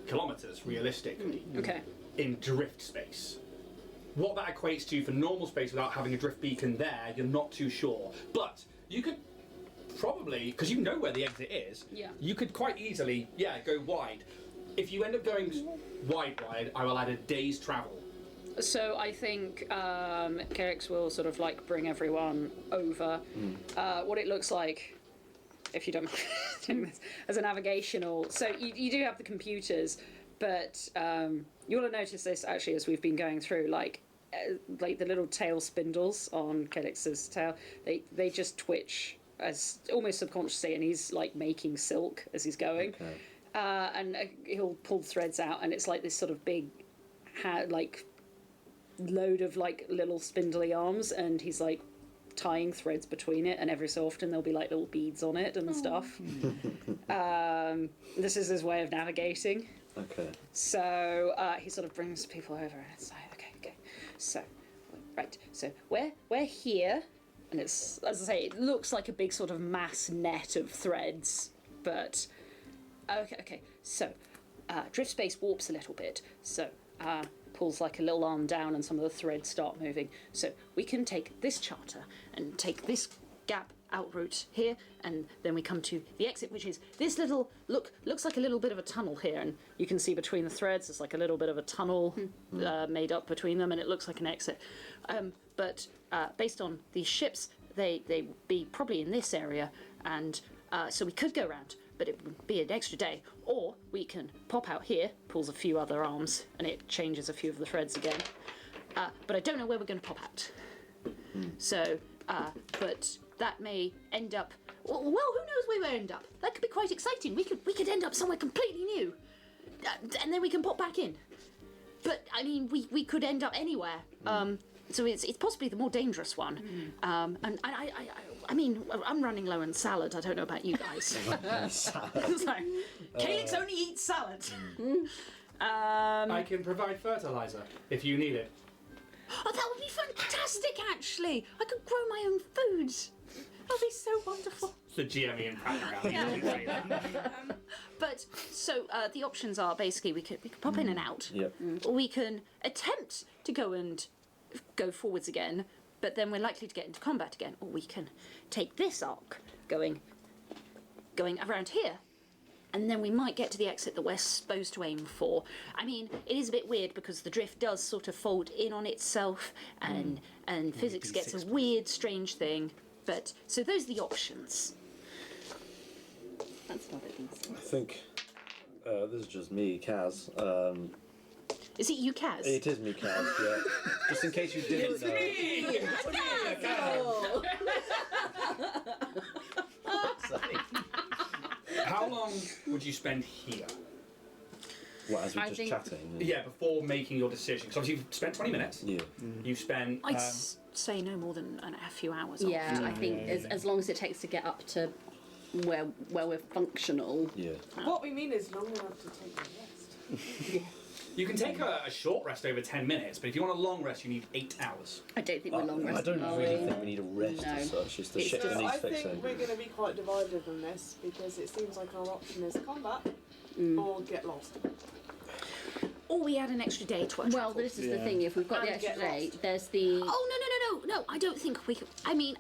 [SPEAKER 1] kilometres realistically
[SPEAKER 3] Okay.
[SPEAKER 1] in drift space. What that equates to for normal space without having a drift beacon there, you're not too sure. But you could probably, because you know where the exit is, you could quite easily, go wide. If you end up going wide, I will add a day's travel.
[SPEAKER 3] So I think Calyx will sort of bring everyone over. What it looks like, if you don't mind doing this, as a navigational. So you do have the computers, but you'll have noticed this actually as we've been going through, like the little tail spindles on Calyx's tail, they just twitch as almost subconsciously, and he's making silk as he's going.
[SPEAKER 7] Okay.
[SPEAKER 3] And he'll pull threads out, and it's like this sort of big load of little spindly arms, and he's tying threads between it, and every so often there'll be little beads on it and stuff. This is his way of navigating.
[SPEAKER 7] Okay.
[SPEAKER 3] So he sort of brings people over, and it's like, okay, so right, so we're here, and it's, as I say, it looks like a big sort of mass net of threads, but okay, so drift space warps a little bit, so pulls a little arm down, and some of the threads start moving. So we can take this charter and take this gap out route here, and then we come to the exit, which is this little looks like a little bit of a tunnel here, and you can see between the threads there's a little bit of a tunnel made up between them, and it looks like an exit. But based on these ships, they be probably in this area, and so we could go around, but it would be an extra day. Or we can pop out here, pulls a few other arms, and it changes a few of the threads again. But I don't know where we're going to pop out. So, but that may end up. Well, who knows where we'll end up? That could be quite exciting. We could end up somewhere completely new, and then we can pop back in. But I mean, we could end up anywhere. So it's possibly the more dangerous one. And I mean, I'm running low on salad. I don't know about you guys. So, Calyx only eats salad.
[SPEAKER 1] I can provide fertilizer if you need it.
[SPEAKER 3] Oh, that would be fantastic, actually. I could grow my own food. That'd be so wonderful.
[SPEAKER 1] It's the GME and background.
[SPEAKER 3] But so the options are basically we could pop in and out,
[SPEAKER 7] Yep.
[SPEAKER 3] or we can attempt to go forwards again, but then we're likely to get into combat again, or we can take this arc going around here. And then we might get to the exit that we're supposed to aim for. I mean, it is a bit weird because the drift does sort of fold in on itself, and physics gets a weird, strange thing. But so those are the options.
[SPEAKER 4] That's not it.
[SPEAKER 7] I think this is just me, Kaz.
[SPEAKER 3] Is it you, Kaz?
[SPEAKER 7] It is me, Kaz. Yeah. Just in case you didn't know.
[SPEAKER 1] How long would you spend here?
[SPEAKER 7] What, as we're
[SPEAKER 4] I
[SPEAKER 7] just
[SPEAKER 4] think-
[SPEAKER 7] chatting?
[SPEAKER 1] Yeah, before making your decision. Because obviously you've spent 20 minutes.
[SPEAKER 7] Yeah.
[SPEAKER 1] You've spent.
[SPEAKER 3] I'd say no more than a few hours.
[SPEAKER 4] Yeah,
[SPEAKER 3] after.
[SPEAKER 4] I think as long as it takes to get up to where we're functional.
[SPEAKER 7] Yeah.
[SPEAKER 6] What we mean is long enough to take a rest.
[SPEAKER 1] You can take a short rest over 10 minutes, but if you want a long rest, you need 8 hours.
[SPEAKER 4] I don't think we're long
[SPEAKER 7] I
[SPEAKER 4] resting.
[SPEAKER 7] don't really think we need a rest as
[SPEAKER 4] No.
[SPEAKER 7] such. It's the
[SPEAKER 4] It's
[SPEAKER 7] shit that
[SPEAKER 6] So
[SPEAKER 7] needs
[SPEAKER 6] I
[SPEAKER 7] fixing.
[SPEAKER 6] think we're going to be quite divided on this because it seems like our option is combat or get lost.
[SPEAKER 3] Or we add an extra day to our
[SPEAKER 4] Well,
[SPEAKER 3] travel.
[SPEAKER 4] this is the thing. If we've got the
[SPEAKER 6] And
[SPEAKER 4] extra
[SPEAKER 6] get
[SPEAKER 4] day,
[SPEAKER 6] lost.
[SPEAKER 4] there's the.
[SPEAKER 3] Oh, no, I don't think we could. I mean,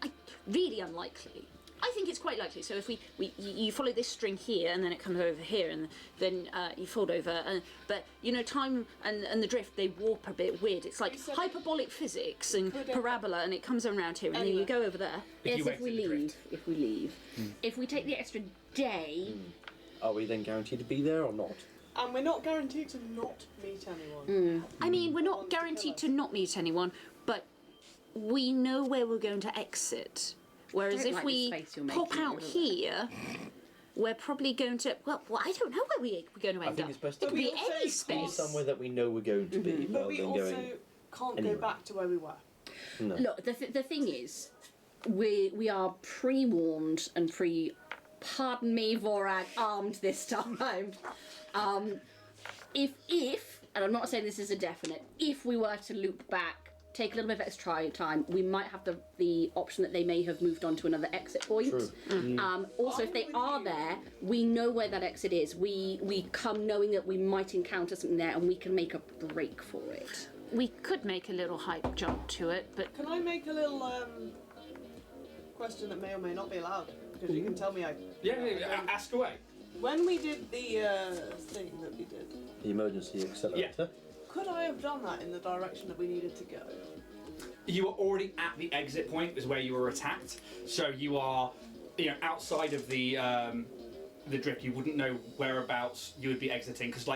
[SPEAKER 3] really unlikely. I think it's quite likely. So if you follow this string here, and then it comes over here, and then you fold over. But you know, time and the drift, they warp a bit weird. It's like
[SPEAKER 6] said-
[SPEAKER 3] hyperbolic physics and
[SPEAKER 6] Could it-
[SPEAKER 3] parabola, and it comes around here, and then
[SPEAKER 6] Anyway.
[SPEAKER 3] you go over there.
[SPEAKER 4] Yes,
[SPEAKER 1] you
[SPEAKER 4] if we
[SPEAKER 1] exit the
[SPEAKER 4] leave.
[SPEAKER 1] drift.
[SPEAKER 4] If we leave. If we take the extra day,
[SPEAKER 7] Are we then guaranteed to be there or not?
[SPEAKER 6] And we're not guaranteed to not meet anyone.
[SPEAKER 3] I mean, we're not
[SPEAKER 6] Want to
[SPEAKER 3] guaranteed
[SPEAKER 6] kill
[SPEAKER 3] to not meet anyone, but we know where we're going to exit. Whereas
[SPEAKER 4] Don't
[SPEAKER 3] if
[SPEAKER 4] like
[SPEAKER 3] we
[SPEAKER 4] this face you're
[SPEAKER 3] pop
[SPEAKER 4] making,
[SPEAKER 3] out
[SPEAKER 4] really.
[SPEAKER 3] here, we're probably going to. Well, I don't know where we're going to
[SPEAKER 7] I
[SPEAKER 3] end
[SPEAKER 7] think
[SPEAKER 3] up.
[SPEAKER 7] it's best
[SPEAKER 3] It
[SPEAKER 7] to
[SPEAKER 3] could
[SPEAKER 7] be
[SPEAKER 3] be
[SPEAKER 6] also
[SPEAKER 3] any
[SPEAKER 6] be
[SPEAKER 7] be
[SPEAKER 3] space.
[SPEAKER 7] somewhere that we know we're going to be,
[SPEAKER 6] But
[SPEAKER 7] rather
[SPEAKER 6] we
[SPEAKER 7] than
[SPEAKER 6] also
[SPEAKER 7] going.
[SPEAKER 6] can't
[SPEAKER 7] anywhere.
[SPEAKER 6] go back to where we were.
[SPEAKER 7] No.
[SPEAKER 4] look. The thing is, we are pre-warned and pardon me, Vorag, armed this time. If and I'm not saying this is a definite. If we were to loop back, take a little bit of extra time, we might have the option that they may have moved on to another exit point.
[SPEAKER 7] True.
[SPEAKER 4] Also, if they are there, we know where that exit is. We come knowing that we might encounter something there, and we can make a break for it.
[SPEAKER 3] We could make a little hype jump to it, but
[SPEAKER 6] Can I make a little question that may or may not be allowed? Because you can tell me
[SPEAKER 1] Ask away.
[SPEAKER 6] When we did the thing that we did,
[SPEAKER 7] The emergency accelerator.
[SPEAKER 6] could I have done that in the direction that we needed to go?
[SPEAKER 1] You were already at the exit point, is where you were attacked. So you are, outside of the drift. You wouldn't know whereabouts you would be exiting, because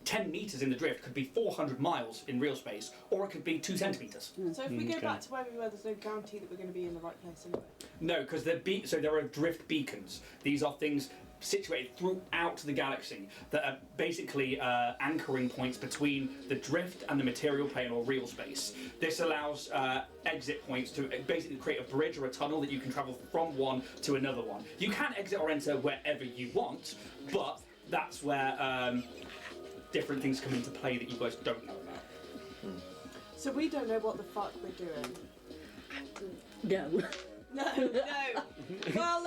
[SPEAKER 1] 10 meters in the drift could be 400 miles in real space, or it could be 2 centimeters.
[SPEAKER 6] So if we go back to where we were, there's no guarantee that we're going to be in the right place anyway.
[SPEAKER 1] No, because so there are drift beacons. These are things situated throughout the galaxy that are basically anchoring points between the drift and the material plane or real space. This allows exit points to basically create a bridge or a tunnel that you can travel from one to another one. You can exit or enter wherever you want, but that's where different things come into play that you guys don't know about.
[SPEAKER 6] So we don't know what the fuck we're doing.
[SPEAKER 4] No.
[SPEAKER 6] No. Well,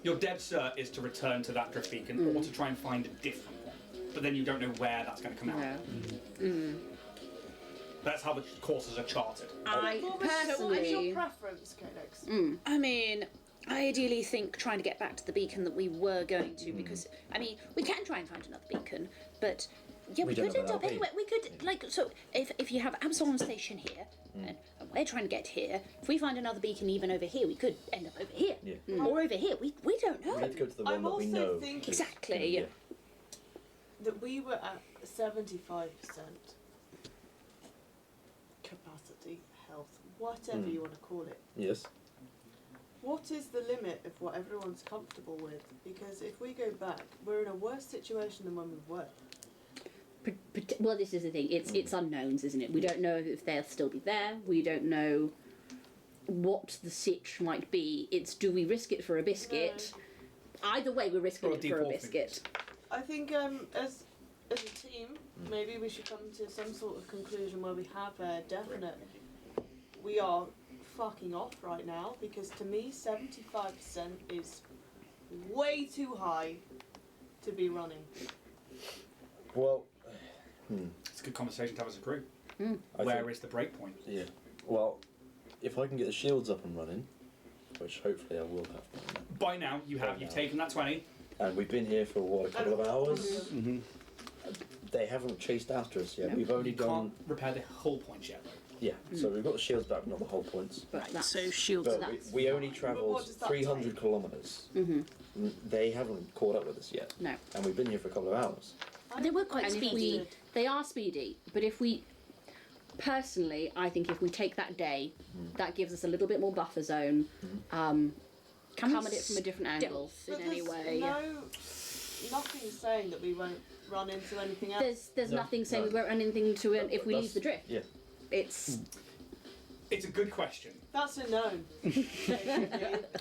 [SPEAKER 1] Your dead cert is to return to that drift beacon or to try and find a different one. But then you don't know where that's going to come out. That's how the courses are charted.
[SPEAKER 4] I
[SPEAKER 6] what is
[SPEAKER 4] personally.
[SPEAKER 6] your preference, Codex?
[SPEAKER 3] I mean, I ideally think trying to get back to the beacon that we were going to, because I mean, we can try and find another beacon, but yeah, we
[SPEAKER 7] don't
[SPEAKER 3] could
[SPEAKER 7] know
[SPEAKER 3] end
[SPEAKER 7] where
[SPEAKER 3] up
[SPEAKER 7] that'll be.
[SPEAKER 3] anywhere. We could so if you have Absalom Station here, and we're trying to get here. If we find another beacon even over here, we could end up over here,
[SPEAKER 7] Yeah.
[SPEAKER 3] or over here. We don't know
[SPEAKER 7] We need to go to the one
[SPEAKER 6] I'm
[SPEAKER 7] that we
[SPEAKER 6] also
[SPEAKER 7] know.
[SPEAKER 6] thinking
[SPEAKER 3] exactly.
[SPEAKER 7] Yeah.
[SPEAKER 6] that we were at 75% capacity, health, whatever you want to call it.
[SPEAKER 7] Yes.
[SPEAKER 6] What is the limit of what everyone's comfortable with? Because if we go back, we're in a worse situation than when we were.
[SPEAKER 4] Well, this is the thing. It's unknowns, isn't it? We don't know if they'll still be there. We don't know. what the sitch might be. It's do we risk it for a biscuit? Either way, we're risking
[SPEAKER 1] Or
[SPEAKER 4] it for a
[SPEAKER 1] D4
[SPEAKER 4] biscuit.
[SPEAKER 6] I think as a team, maybe we should come to some sort of conclusion where we have a definite. We are fucking off right now, because to me 75% is way too high to be running.
[SPEAKER 7] Well,
[SPEAKER 1] It's a good conversation to have as a group.
[SPEAKER 7] I
[SPEAKER 1] Where
[SPEAKER 7] think-
[SPEAKER 1] is the break point?
[SPEAKER 7] Yeah. Well, if I can get the shields up and running, which hopefully I will have,
[SPEAKER 1] By now, you have. You've taken that 20.
[SPEAKER 7] and we've been here for what, a couple of hours.
[SPEAKER 2] Mm-hmm.
[SPEAKER 7] They haven't chased after us yet. We've only
[SPEAKER 1] You
[SPEAKER 7] done.
[SPEAKER 1] can't repair the whole point yet, though.
[SPEAKER 7] Yeah. So we've got the shields back, not the whole points.
[SPEAKER 4] But that's,
[SPEAKER 3] So shields.
[SPEAKER 7] But
[SPEAKER 4] that's
[SPEAKER 7] we only
[SPEAKER 6] what
[SPEAKER 7] travelled
[SPEAKER 6] does that
[SPEAKER 7] 300
[SPEAKER 6] take?
[SPEAKER 7] kilometres. They haven't caught up with us yet,
[SPEAKER 4] no.
[SPEAKER 7] and we've been here for a couple of hours.
[SPEAKER 4] They were quite
[SPEAKER 6] And if
[SPEAKER 4] speedy.
[SPEAKER 6] we-
[SPEAKER 4] They are speedy, but if we, personally, I think if we take that day, that gives us a little bit more buffer zone.
[SPEAKER 3] Can
[SPEAKER 4] Come at it from a different angle.
[SPEAKER 6] But
[SPEAKER 4] In any
[SPEAKER 6] there's
[SPEAKER 4] way.
[SPEAKER 6] nothing saying that we won't run into anything else.
[SPEAKER 4] There's
[SPEAKER 7] No,
[SPEAKER 4] nothing saying
[SPEAKER 7] no.
[SPEAKER 4] we won't run anything to it if we
[SPEAKER 7] That's-
[SPEAKER 4] leave the drift.
[SPEAKER 7] Yeah.
[SPEAKER 4] It's
[SPEAKER 1] It's a good question.
[SPEAKER 6] That's a known.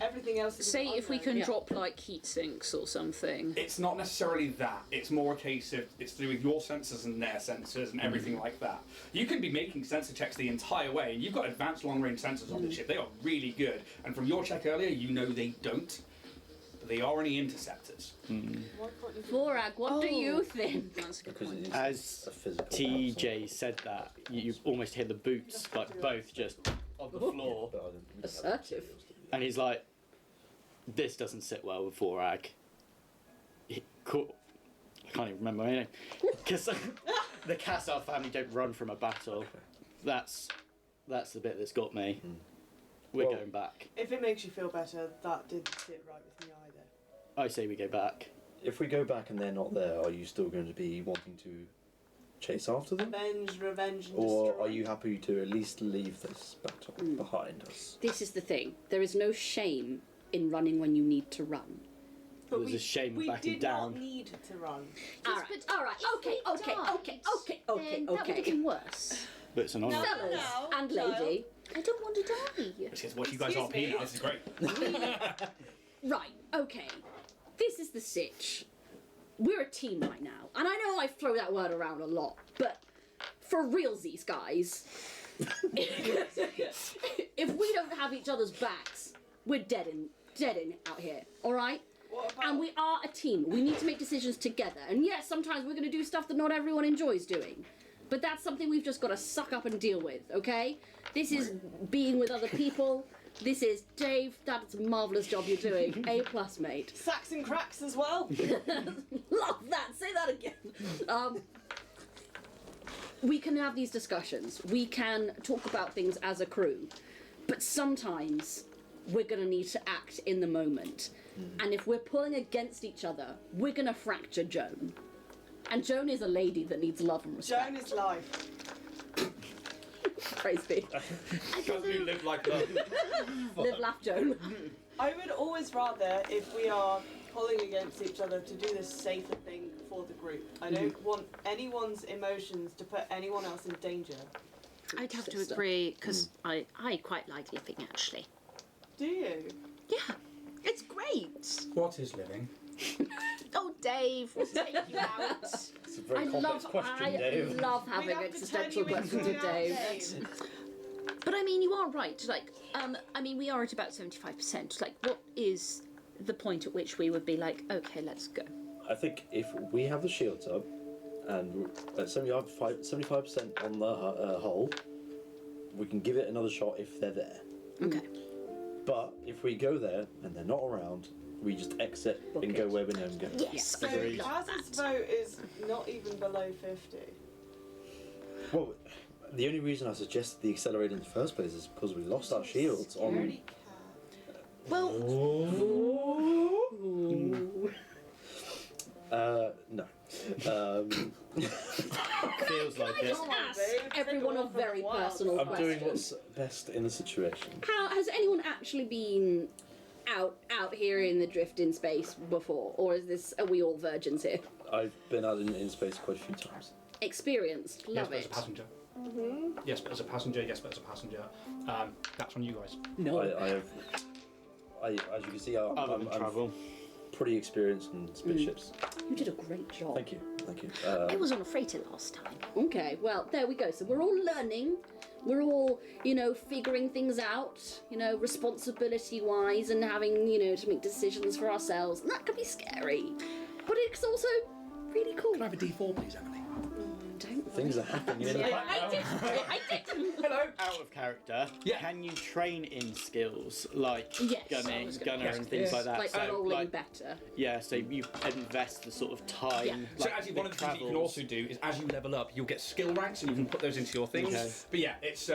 [SPEAKER 6] Everything else is
[SPEAKER 3] Say
[SPEAKER 6] an
[SPEAKER 3] if we
[SPEAKER 6] unknown.
[SPEAKER 3] can drop like heat sinks or something.
[SPEAKER 1] It's not necessarily that. It's more a case of it's to do with your sensors and their sensors and everything like that. You can be making sensor checks the entire way, and you've got advanced long-range sensors on this ship. They are really good. And from your check earlier, you know they don't. But they are only interceptors.
[SPEAKER 6] Why can't you do
[SPEAKER 4] Vorag. What do you think?
[SPEAKER 3] That's a good
[SPEAKER 7] Because
[SPEAKER 3] point.
[SPEAKER 7] it's
[SPEAKER 2] As
[SPEAKER 7] a physical.
[SPEAKER 2] TJ said that, you almost hear the boots, like both just on the floor.
[SPEAKER 7] But I didn't- we didn't have
[SPEAKER 4] Assertive.
[SPEAKER 7] shields.
[SPEAKER 2] And he's like, this doesn't sit well with Vorag. I can't even remember my name. Because the Cassar family don't run from a battle. That's the bit that's got me. We're
[SPEAKER 7] Well-
[SPEAKER 2] going back.
[SPEAKER 6] If it makes you feel better, that didn't sit right with me either.
[SPEAKER 2] I say we go back.
[SPEAKER 7] If we go back and they're not there, are you still going to be wanting to chase after them?
[SPEAKER 6] Avenge, revenge, and
[SPEAKER 7] Or
[SPEAKER 6] destroy.
[SPEAKER 7] are you happy to at least leave this battle behind us?
[SPEAKER 4] This is the thing. There is no shame in running when you need to run.
[SPEAKER 6] But
[SPEAKER 2] It was a shame
[SPEAKER 6] we
[SPEAKER 2] backing
[SPEAKER 6] did
[SPEAKER 2] down.
[SPEAKER 6] not need to run.
[SPEAKER 4] Alright, alright, okay, okay, okay, okay, okay,
[SPEAKER 3] That would have
[SPEAKER 4] okay.
[SPEAKER 3] been worse.
[SPEAKER 2] But it's an honour.
[SPEAKER 4] Fellas
[SPEAKER 6] No,
[SPEAKER 4] and
[SPEAKER 6] child.
[SPEAKER 4] lady, I don't want to die.
[SPEAKER 1] Which is what you guys are
[SPEAKER 6] Excuse me.
[SPEAKER 1] now. This is great.
[SPEAKER 4] Right, okay. This is the sitch. We're a team right now. And I know I throw that word around a lot, but for realsies, guys, if we don't have each other's backs, we're dead in out here, alright?
[SPEAKER 6] What about
[SPEAKER 4] And we are a team. We need to make decisions together. And yes, sometimes we're going to do stuff that not everyone enjoys doing. But that's something we've just got to suck up and deal with, okay? This is being with other people. This is Dave. That's a marvellous job you're doing. A plus, mate.
[SPEAKER 6] sacks and cracks as well?
[SPEAKER 4] Love that. Say that again. We can have these discussions. We can talk about things as a crew. But sometimes we're going to need to act in the moment. And if we're pulling against each other, we're going to fracture Joan. And Joan is a lady that needs love and respect.
[SPEAKER 6] Joan is life.
[SPEAKER 4] Praise be.
[SPEAKER 1] Because we live like love.
[SPEAKER 4] Live, laugh, Joan.
[SPEAKER 6] I would always rather, if we are pulling against each other, to do the safer thing for the group. I don't want anyone's emotions to put anyone else in danger.
[SPEAKER 3] I'd have to
[SPEAKER 4] Sister.
[SPEAKER 3] agree because I quite like living actually.
[SPEAKER 6] Do you?
[SPEAKER 3] Yeah, it's great.
[SPEAKER 1] What is living?
[SPEAKER 3] Oh, Dave, we'll take you out.
[SPEAKER 7] It's a very complex question,
[SPEAKER 4] I
[SPEAKER 7] Dave.
[SPEAKER 4] love
[SPEAKER 6] We'd
[SPEAKER 4] having
[SPEAKER 6] have to
[SPEAKER 4] existential
[SPEAKER 6] turn you into
[SPEAKER 4] questions with
[SPEAKER 6] an
[SPEAKER 4] Dave.
[SPEAKER 6] outtake.
[SPEAKER 3] But I mean, you are right. Like, I mean, we are at about 75%. Like, what is the point at which we would be like, okay, let's go?
[SPEAKER 7] I think if we have the shields up and at 75% on the hull, we can give it another shot if they're there.
[SPEAKER 3] Okay.
[SPEAKER 7] But if we go there and they're not around, we just exit and go where we know and go.
[SPEAKER 3] Yes.
[SPEAKER 6] So
[SPEAKER 2] Agreed.
[SPEAKER 6] Kaz's vote is not even below 50.
[SPEAKER 7] Well, the only reason I suggested the accelerator in the first place is because we lost our shields on.
[SPEAKER 6] Scaredy cat.
[SPEAKER 3] Well,
[SPEAKER 7] No.
[SPEAKER 2] Feels like it.
[SPEAKER 4] Ask everyone a very personal
[SPEAKER 7] I'm
[SPEAKER 4] question.
[SPEAKER 7] doing what's best in the situation.
[SPEAKER 4] How has anyone actually been out here in the drift in space before, or are we all virgins here?
[SPEAKER 7] I've been out in space quite a few times.
[SPEAKER 4] Experienced, love
[SPEAKER 1] Yes, as
[SPEAKER 4] it.
[SPEAKER 1] a passenger. Yes, but as a passenger. Yes, but as a passenger. That's on you guys.
[SPEAKER 2] No.
[SPEAKER 7] I have. As you can see, I'm
[SPEAKER 2] travel.
[SPEAKER 7] pretty experienced in spaceships.
[SPEAKER 4] You did a great job.
[SPEAKER 7] Thank you. Thank you.
[SPEAKER 3] I was on a freighter last time.
[SPEAKER 4] Okay, well, there we go. So we're all learning. We're all, figuring things out, responsibility-wise and having, to make decisions for ourselves. And that can be scary. But it's also really cool.
[SPEAKER 1] Can I have a D4, please, Emily?
[SPEAKER 4] Don't
[SPEAKER 7] Things are happening in the background.
[SPEAKER 4] I did.
[SPEAKER 1] Hello.
[SPEAKER 2] Out of character,
[SPEAKER 1] Yeah.
[SPEAKER 2] can you train in skills like
[SPEAKER 4] Yes, I
[SPEAKER 2] gunning,
[SPEAKER 4] was gonna-
[SPEAKER 2] gunner
[SPEAKER 1] Yes.
[SPEAKER 2] and things like that?
[SPEAKER 4] Like
[SPEAKER 2] So,
[SPEAKER 4] rolling better.
[SPEAKER 2] yeah, so you invest the sort of time.
[SPEAKER 4] Yeah.
[SPEAKER 1] So actually, one of the things that you can also do is, as you level up, you'll get skill ranks, and you can put those into your things.
[SPEAKER 2] Okay.
[SPEAKER 1] But yeah, it's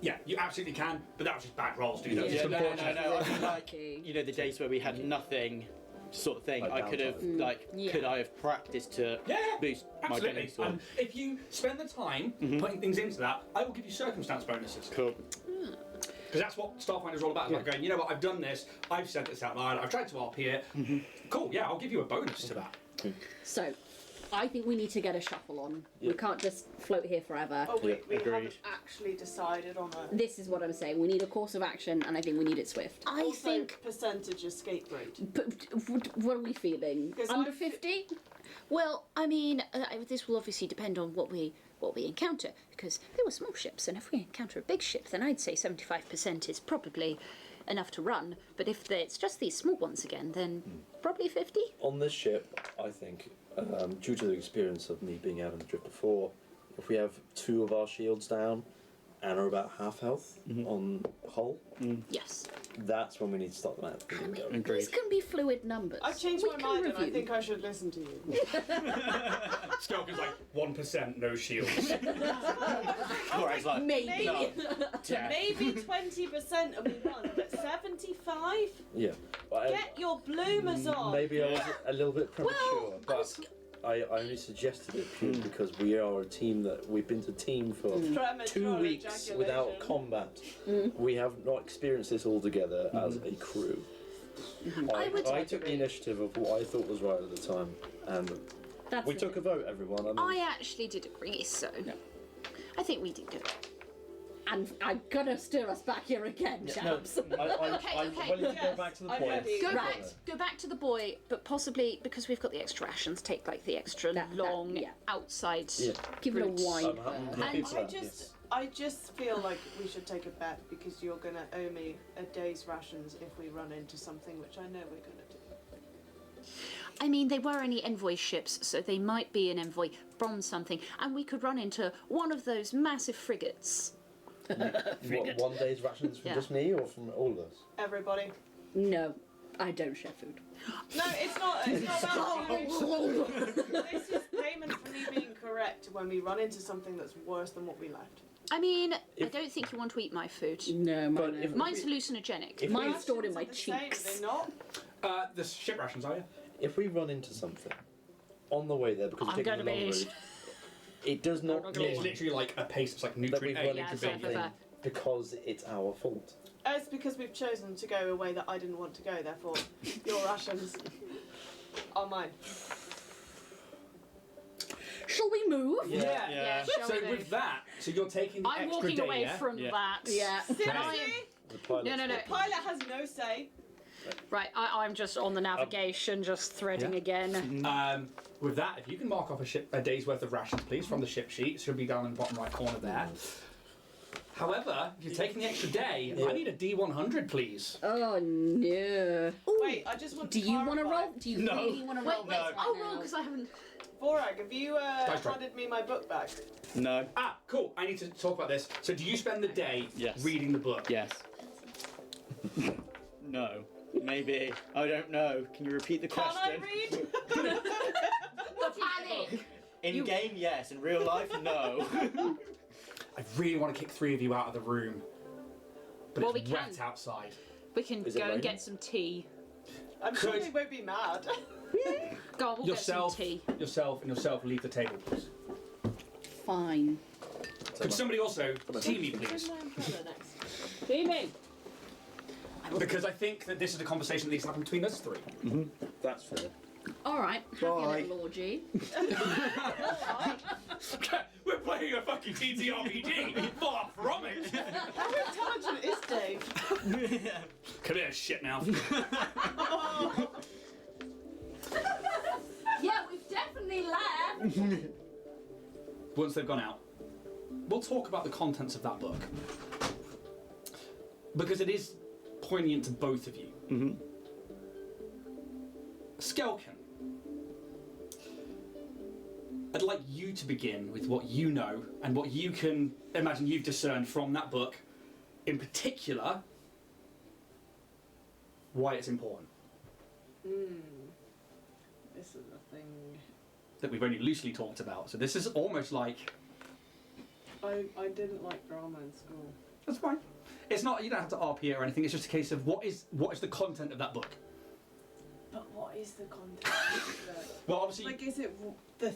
[SPEAKER 1] yeah, you absolutely can. But that was just bad rolls, dude. That was
[SPEAKER 2] Yeah,
[SPEAKER 1] just
[SPEAKER 2] no.
[SPEAKER 1] unfortunate.
[SPEAKER 2] I mean, like,
[SPEAKER 4] Okay.
[SPEAKER 2] the days where we had nothing, sort of thing.
[SPEAKER 7] Like
[SPEAKER 2] I could have,
[SPEAKER 7] downtime.
[SPEAKER 2] could I have practiced to
[SPEAKER 1] Yeah,
[SPEAKER 2] boost my gunning
[SPEAKER 1] absolutely.
[SPEAKER 2] sort?
[SPEAKER 1] And if you spend the time putting things into that, I will give you circumstance bonuses.
[SPEAKER 2] Cool.
[SPEAKER 1] Because that's what Starfinder is all about. It's like going, you know what, I've done this, I've said this out loud, I've tried to RP it. Cool, yeah, I'll give you a bonus to that.
[SPEAKER 4] So, I think we need to get a shuffle on. We can't just float here forever.
[SPEAKER 6] Oh wait, we
[SPEAKER 2] agreed.
[SPEAKER 6] haven't actually decided on a
[SPEAKER 4] This is what I'm saying. We need a course of action, and I think we need it swift.
[SPEAKER 3] I
[SPEAKER 6] also
[SPEAKER 3] think.
[SPEAKER 6] percentage escape rate.
[SPEAKER 4] But what are we feeling?
[SPEAKER 6] 'Cause
[SPEAKER 4] Under
[SPEAKER 6] I'm-
[SPEAKER 4] 50?
[SPEAKER 3] Well, I mean, this will obviously depend on what we encounter, because they were small ships, and if we encounter a big ship, then I'd say 75% is probably enough to run. But if it's just these small ones again, then probably 50.
[SPEAKER 7] On this ship, I think, due to the experience of me being out on the trip before, if we have 2 of our shields down and are about half health on hull,
[SPEAKER 3] Yes.
[SPEAKER 7] that's when we need to start the map.
[SPEAKER 4] These can be fluid numbers.
[SPEAKER 6] I've changed
[SPEAKER 4] We
[SPEAKER 6] my
[SPEAKER 4] can
[SPEAKER 6] mind and I
[SPEAKER 4] review.
[SPEAKER 6] think I should listen to you.
[SPEAKER 1] Skelk is like 1%, no shields.
[SPEAKER 2] Whereas, like,
[SPEAKER 4] Maybe.
[SPEAKER 2] no. Yeah.
[SPEAKER 6] Maybe 20% and we run, but 75?
[SPEAKER 7] Yeah. But
[SPEAKER 6] Get your bloomers on.
[SPEAKER 7] maybe I was a little bit premature, but I only suggested it purely because we are a team we've been to team for
[SPEAKER 6] Premature
[SPEAKER 7] 2 weeks
[SPEAKER 6] ejaculation.
[SPEAKER 7] without combat. We have not experienced this all together as a crew. I took the initiative of what I thought was right at the time, and
[SPEAKER 4] That's
[SPEAKER 7] we
[SPEAKER 4] it.
[SPEAKER 7] took a vote, everyone. I mean,
[SPEAKER 3] I actually did agree, so I think we did good.
[SPEAKER 4] And I'm gonna steer us back here again, chaps.
[SPEAKER 7] I'm
[SPEAKER 3] Okay.
[SPEAKER 7] willing to go back to the
[SPEAKER 6] I'm
[SPEAKER 7] point.
[SPEAKER 6] ready.
[SPEAKER 3] Go back to the boy, but possibly because we've got the extra rations, take like the extra long
[SPEAKER 4] yeah.
[SPEAKER 3] outside.
[SPEAKER 7] Yeah.
[SPEAKER 4] Give it a
[SPEAKER 3] route.
[SPEAKER 4] wide
[SPEAKER 7] I'm happy
[SPEAKER 3] And
[SPEAKER 7] for that, yes.
[SPEAKER 6] I just feel like we should take a bet because you're gonna owe me a day's rations if we run into something, which I know we're gonna do.
[SPEAKER 3] I mean, they were only envoy ships, so they might be an envoy from something, and we could run into one of those massive frigates.
[SPEAKER 7] What, 1 day's rations from
[SPEAKER 3] Yeah.
[SPEAKER 7] just me or from all of us?
[SPEAKER 6] Everybody.
[SPEAKER 4] No, I don't share food.
[SPEAKER 6] No, it's not about This is payment for me being correct when we run into something that's worse than what we left.
[SPEAKER 3] I mean, I don't think you want to eat my food.
[SPEAKER 4] No,
[SPEAKER 7] But
[SPEAKER 4] mine.
[SPEAKER 7] if-
[SPEAKER 3] Mine's hallucinogenic.
[SPEAKER 7] If
[SPEAKER 4] Mine's
[SPEAKER 7] we,
[SPEAKER 4] stored in my
[SPEAKER 6] Rations are the same,
[SPEAKER 4] cheeks.
[SPEAKER 6] are they not?
[SPEAKER 1] The ship rations, are you?
[SPEAKER 7] if we run into something on the way there because we're
[SPEAKER 3] I'm
[SPEAKER 7] taking the
[SPEAKER 3] gonna
[SPEAKER 7] long
[SPEAKER 3] be-
[SPEAKER 7] route, it does not
[SPEAKER 1] It's
[SPEAKER 7] mean
[SPEAKER 1] literally like a pace. It's like
[SPEAKER 7] that we've
[SPEAKER 1] nutrient
[SPEAKER 7] run
[SPEAKER 1] A,
[SPEAKER 7] into
[SPEAKER 3] Yeah,
[SPEAKER 1] nutrient B.
[SPEAKER 3] fair.
[SPEAKER 7] something because it's our fault.
[SPEAKER 6] It's because we've chosen to go a way that I didn't want to go, therefore your rations are mine.
[SPEAKER 4] Shall we move?
[SPEAKER 1] Yeah.
[SPEAKER 2] Yeah.
[SPEAKER 3] Shall
[SPEAKER 1] So
[SPEAKER 3] we move?
[SPEAKER 1] with that, so you're taking the
[SPEAKER 3] I'm
[SPEAKER 1] extra
[SPEAKER 3] walking
[SPEAKER 1] day,
[SPEAKER 3] away
[SPEAKER 1] yeah?
[SPEAKER 3] from
[SPEAKER 2] Yeah.
[SPEAKER 3] that.
[SPEAKER 4] Yeah.
[SPEAKER 3] And I am,
[SPEAKER 6] Seriously?
[SPEAKER 7] The pilot's
[SPEAKER 3] No, no, no.
[SPEAKER 7] fault.
[SPEAKER 6] Pilot has no say.
[SPEAKER 3] right, I'm just on the navigation, just threading
[SPEAKER 1] Yeah.
[SPEAKER 3] again.
[SPEAKER 1] With that, if you can mark off a day's worth of rations, please, from the ship sheet. It should be down in the bottom right corner there. However, if you're taking the extra day, I need a D100, please.
[SPEAKER 4] Oh no.
[SPEAKER 6] Wait, I just want
[SPEAKER 4] Do
[SPEAKER 6] to
[SPEAKER 4] you want to
[SPEAKER 6] clarify.
[SPEAKER 4] roll? Do you
[SPEAKER 1] No.
[SPEAKER 4] really want to roll?
[SPEAKER 3] Wait,
[SPEAKER 4] this
[SPEAKER 3] I'll
[SPEAKER 4] right
[SPEAKER 3] roll
[SPEAKER 4] now?
[SPEAKER 3] because I haven't.
[SPEAKER 6] Vorag, have you
[SPEAKER 1] Dice roll.
[SPEAKER 6] handed me my book back?
[SPEAKER 2] No.
[SPEAKER 1] Ah, cool. I need to talk about this. So, do you spend the day
[SPEAKER 2] Yes.
[SPEAKER 1] reading the book?
[SPEAKER 2] Yes. No. Maybe. I don't know. Can you repeat the
[SPEAKER 6] Can I
[SPEAKER 2] question?
[SPEAKER 6] read?
[SPEAKER 3] The panic!
[SPEAKER 2] In game, yes. In real life, no.
[SPEAKER 1] I really want to kick 3 of you out of the room, but
[SPEAKER 3] Well,
[SPEAKER 1] it's
[SPEAKER 3] we
[SPEAKER 1] wet
[SPEAKER 3] can.
[SPEAKER 1] outside.
[SPEAKER 3] We can
[SPEAKER 7] Is it
[SPEAKER 3] go and
[SPEAKER 7] raining?
[SPEAKER 3] get some tea.
[SPEAKER 6] I'm sure
[SPEAKER 1] Could-
[SPEAKER 6] they won't be mad.
[SPEAKER 3] Go on, we'll
[SPEAKER 1] Yourself,
[SPEAKER 3] get some tea.
[SPEAKER 1] yourself, leave the table, please.
[SPEAKER 4] Fine.
[SPEAKER 1] Could somebody also tea me, please?
[SPEAKER 4] Steaming.
[SPEAKER 1] Because I think that this is a conversation that needs to happen between us 3.
[SPEAKER 7] That's fair.
[SPEAKER 4] All right. Have your
[SPEAKER 2] Bye.
[SPEAKER 4] little orgy.
[SPEAKER 1] We're playing a fucking TTRPG. Far from it.
[SPEAKER 6] How intelligent is Dave?
[SPEAKER 1] Come here, shit mouth.
[SPEAKER 4] Yeah, we've definitely left.
[SPEAKER 1] Once they've gone out, we'll talk about the contents of that book. Because it is poignant to both of you.
[SPEAKER 2] Mm-hmm.
[SPEAKER 1] Skelkin, I'd like you to begin with what you know and what you can imagine you've discerned from that book, in particular, why it's important.
[SPEAKER 6] This is a thing.
[SPEAKER 1] That we've only loosely talked about. So this is almost like...
[SPEAKER 6] I didn't like drama in school.
[SPEAKER 1] That's fine. It's not, you don't have to RP it or anything, it's just a case of what is the content of that book?
[SPEAKER 6] But what is the content of it?
[SPEAKER 1] Well, obviously...
[SPEAKER 6] Like, is it the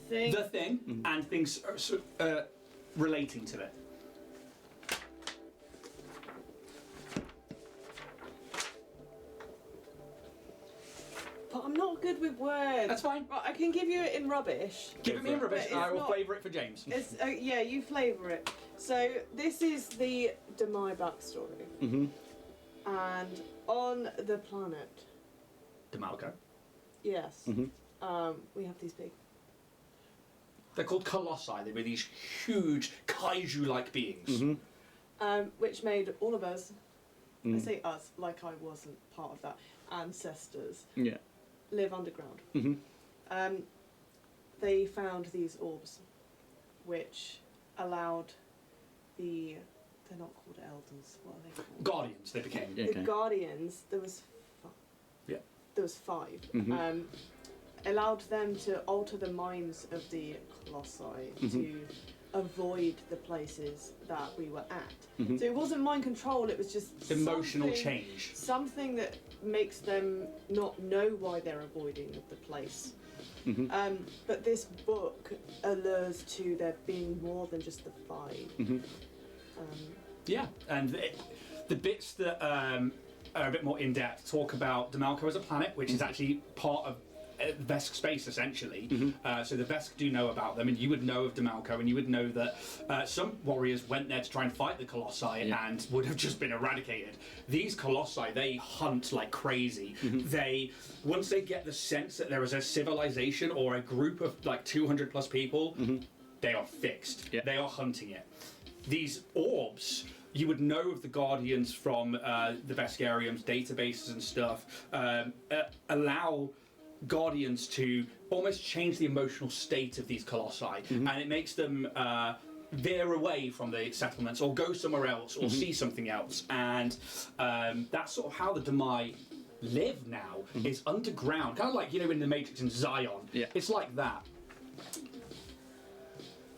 [SPEAKER 6] thing?
[SPEAKER 1] The thing, and things relating to it.
[SPEAKER 6] But I'm not good with words.
[SPEAKER 1] That's fine.
[SPEAKER 6] Right, I can give you it in rubbish.
[SPEAKER 1] Give it me in rubbish,
[SPEAKER 6] But
[SPEAKER 1] and I
[SPEAKER 6] it's
[SPEAKER 1] will
[SPEAKER 6] not-
[SPEAKER 1] flavour it for James.
[SPEAKER 6] It's yeah, you flavour it. So this is the Demai backstory,
[SPEAKER 2] Mm-hmm.
[SPEAKER 6] and on the planet,
[SPEAKER 1] Demalco.
[SPEAKER 6] yes,
[SPEAKER 2] Mhm.
[SPEAKER 6] We have these big.
[SPEAKER 1] They're called colossi. They were these huge kaiju-like beings.
[SPEAKER 2] Mm-hmm.
[SPEAKER 6] Which made all of us, I
[SPEAKER 2] Mm.
[SPEAKER 6] say us, like I wasn't part of that, ancestors,
[SPEAKER 2] Yeah.
[SPEAKER 6] live underground.
[SPEAKER 2] Mm-hmm.
[SPEAKER 6] They found these orbs, which allowed they're not called elders, what are they called?
[SPEAKER 1] Guardians, they became.
[SPEAKER 2] Yeah.
[SPEAKER 6] The
[SPEAKER 2] Okay.
[SPEAKER 6] guardians, there was
[SPEAKER 1] Yeah.
[SPEAKER 6] there was 5,
[SPEAKER 2] Mhm.
[SPEAKER 6] allowed them to alter the minds of the colossi to avoid the places that we were at.
[SPEAKER 2] Mhm.
[SPEAKER 6] So it wasn't mind control, it was just
[SPEAKER 1] Emotional
[SPEAKER 6] something-
[SPEAKER 1] change.
[SPEAKER 6] Something that makes them not know why they're avoiding the place.
[SPEAKER 2] Mhm.
[SPEAKER 6] But this book allures to there being more than just the 5.
[SPEAKER 2] Mhm.
[SPEAKER 1] Yeah, and the bits that are a bit more in-depth talk about Demalco as a planet, which is actually part of Vesk space, essentially. So the Vesk do know about them, and you would know of Demalco, and you would know that some warriors went there to try and fight the Colossi and would have just been eradicated. These Colossi, they hunt like crazy. Once they get the sense that there is a civilization or a group of like 200 plus people, they are fixed.
[SPEAKER 2] Yeah.
[SPEAKER 1] They are hunting it. These orbs, you would know of the Guardians from the Veskarium's databases and stuff, allow Guardians to almost change the emotional state of these Colossi, and it makes them veer away from the settlements or go somewhere else or see something else, and that's sort of how the Demai live now, is underground, kind of like, you know, in the Matrix and Zion.
[SPEAKER 2] Yeah.
[SPEAKER 1] It's like that.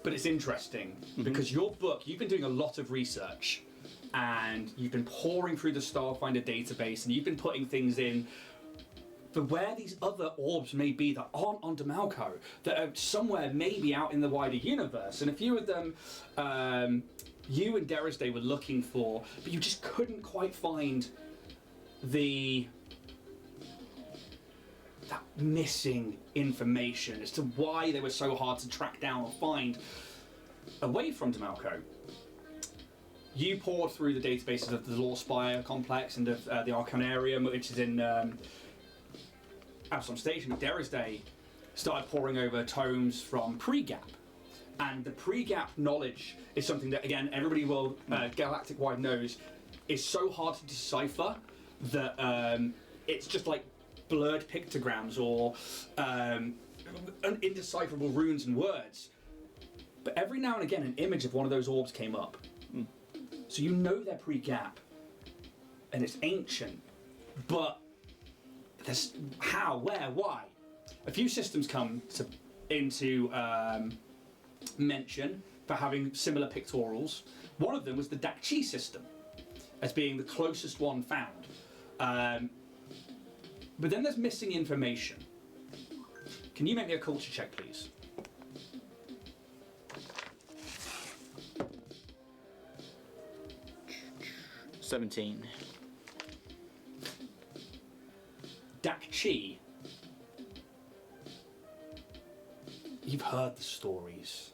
[SPEAKER 1] But it's interesting because your book, you've been doing a lot of research and you've been pouring through the Starfinder database and you've been putting things in for where these other orbs may be that aren't on Demalco, that are somewhere maybe out in the wider universe. And a few of them you and Derisday were looking for, but you just couldn't quite find that missing information as to why they were so hard to track down or find away from Demalco. You poured through the databases of the Law Spire complex and of the Arcanarium, which is in Absalom Station. Derisday started poring over tomes from pre-Gap. And the pre-Gap knowledge is something that, again, everybody will galactic-wide knows is so hard to decipher that it's just like blurred pictograms or indecipherable runes and words. But every now and again, an image of one of those orbs came up. So you know they're pre-Gap, and it's ancient, but there's how, where, why? A few systems come into mention for having similar pictorials. One of them was the Dakqui system, as being the closest one found. But then there's missing information. Can you make me a culture check, please?
[SPEAKER 2] $17.
[SPEAKER 1] Dakqui. You've heard the stories.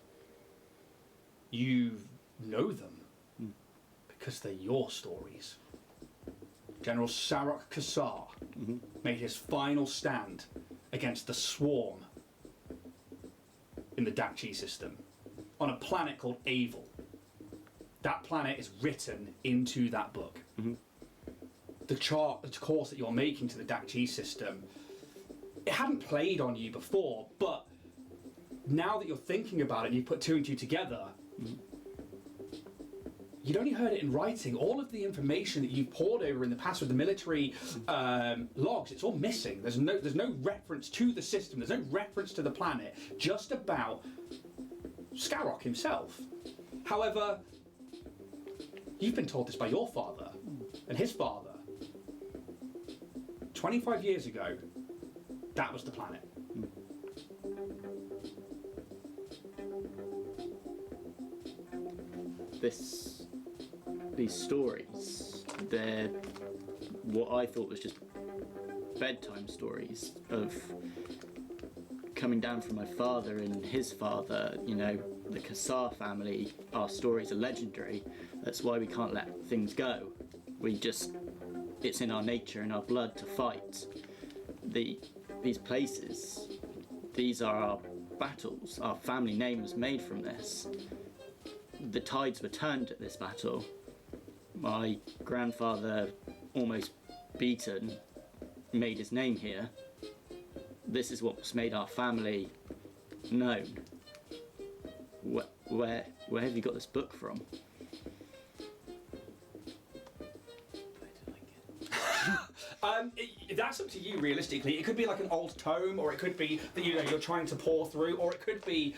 [SPEAKER 1] you know them because they're your stories. General Sarok Kassar made his final stand against the Swarm in the Dakqui system on a planet called Avel. That planet is written into that book. The course that you're making to the Dakqui system, it hadn't played on you before, but now that you're thinking about it and you put two and two together, you'd only heard it in writing. All of the information that you've poured over in the past with the military logs, it's all missing. There's no reference to the system. There's no reference to the planet. Just about Skarok himself. However, you've been told this by your father and his father. 25 years ago, that was the planet.
[SPEAKER 2] These stories, they're what I thought was just bedtime stories of coming down from my father and his father. You know, the Kassar family, our stories are legendary. That's why we can't let things go. It's in our nature, in our blood to fight. These places, these are our battles. Our family name was made from this. The tides were turned at this battle. My grandfather, almost beaten, made his name here. This is what's made our family known. Where have you got this book from?
[SPEAKER 1] That's up to you, realistically. It could be like an old tome, or it could be that you're trying to pour through, or it could be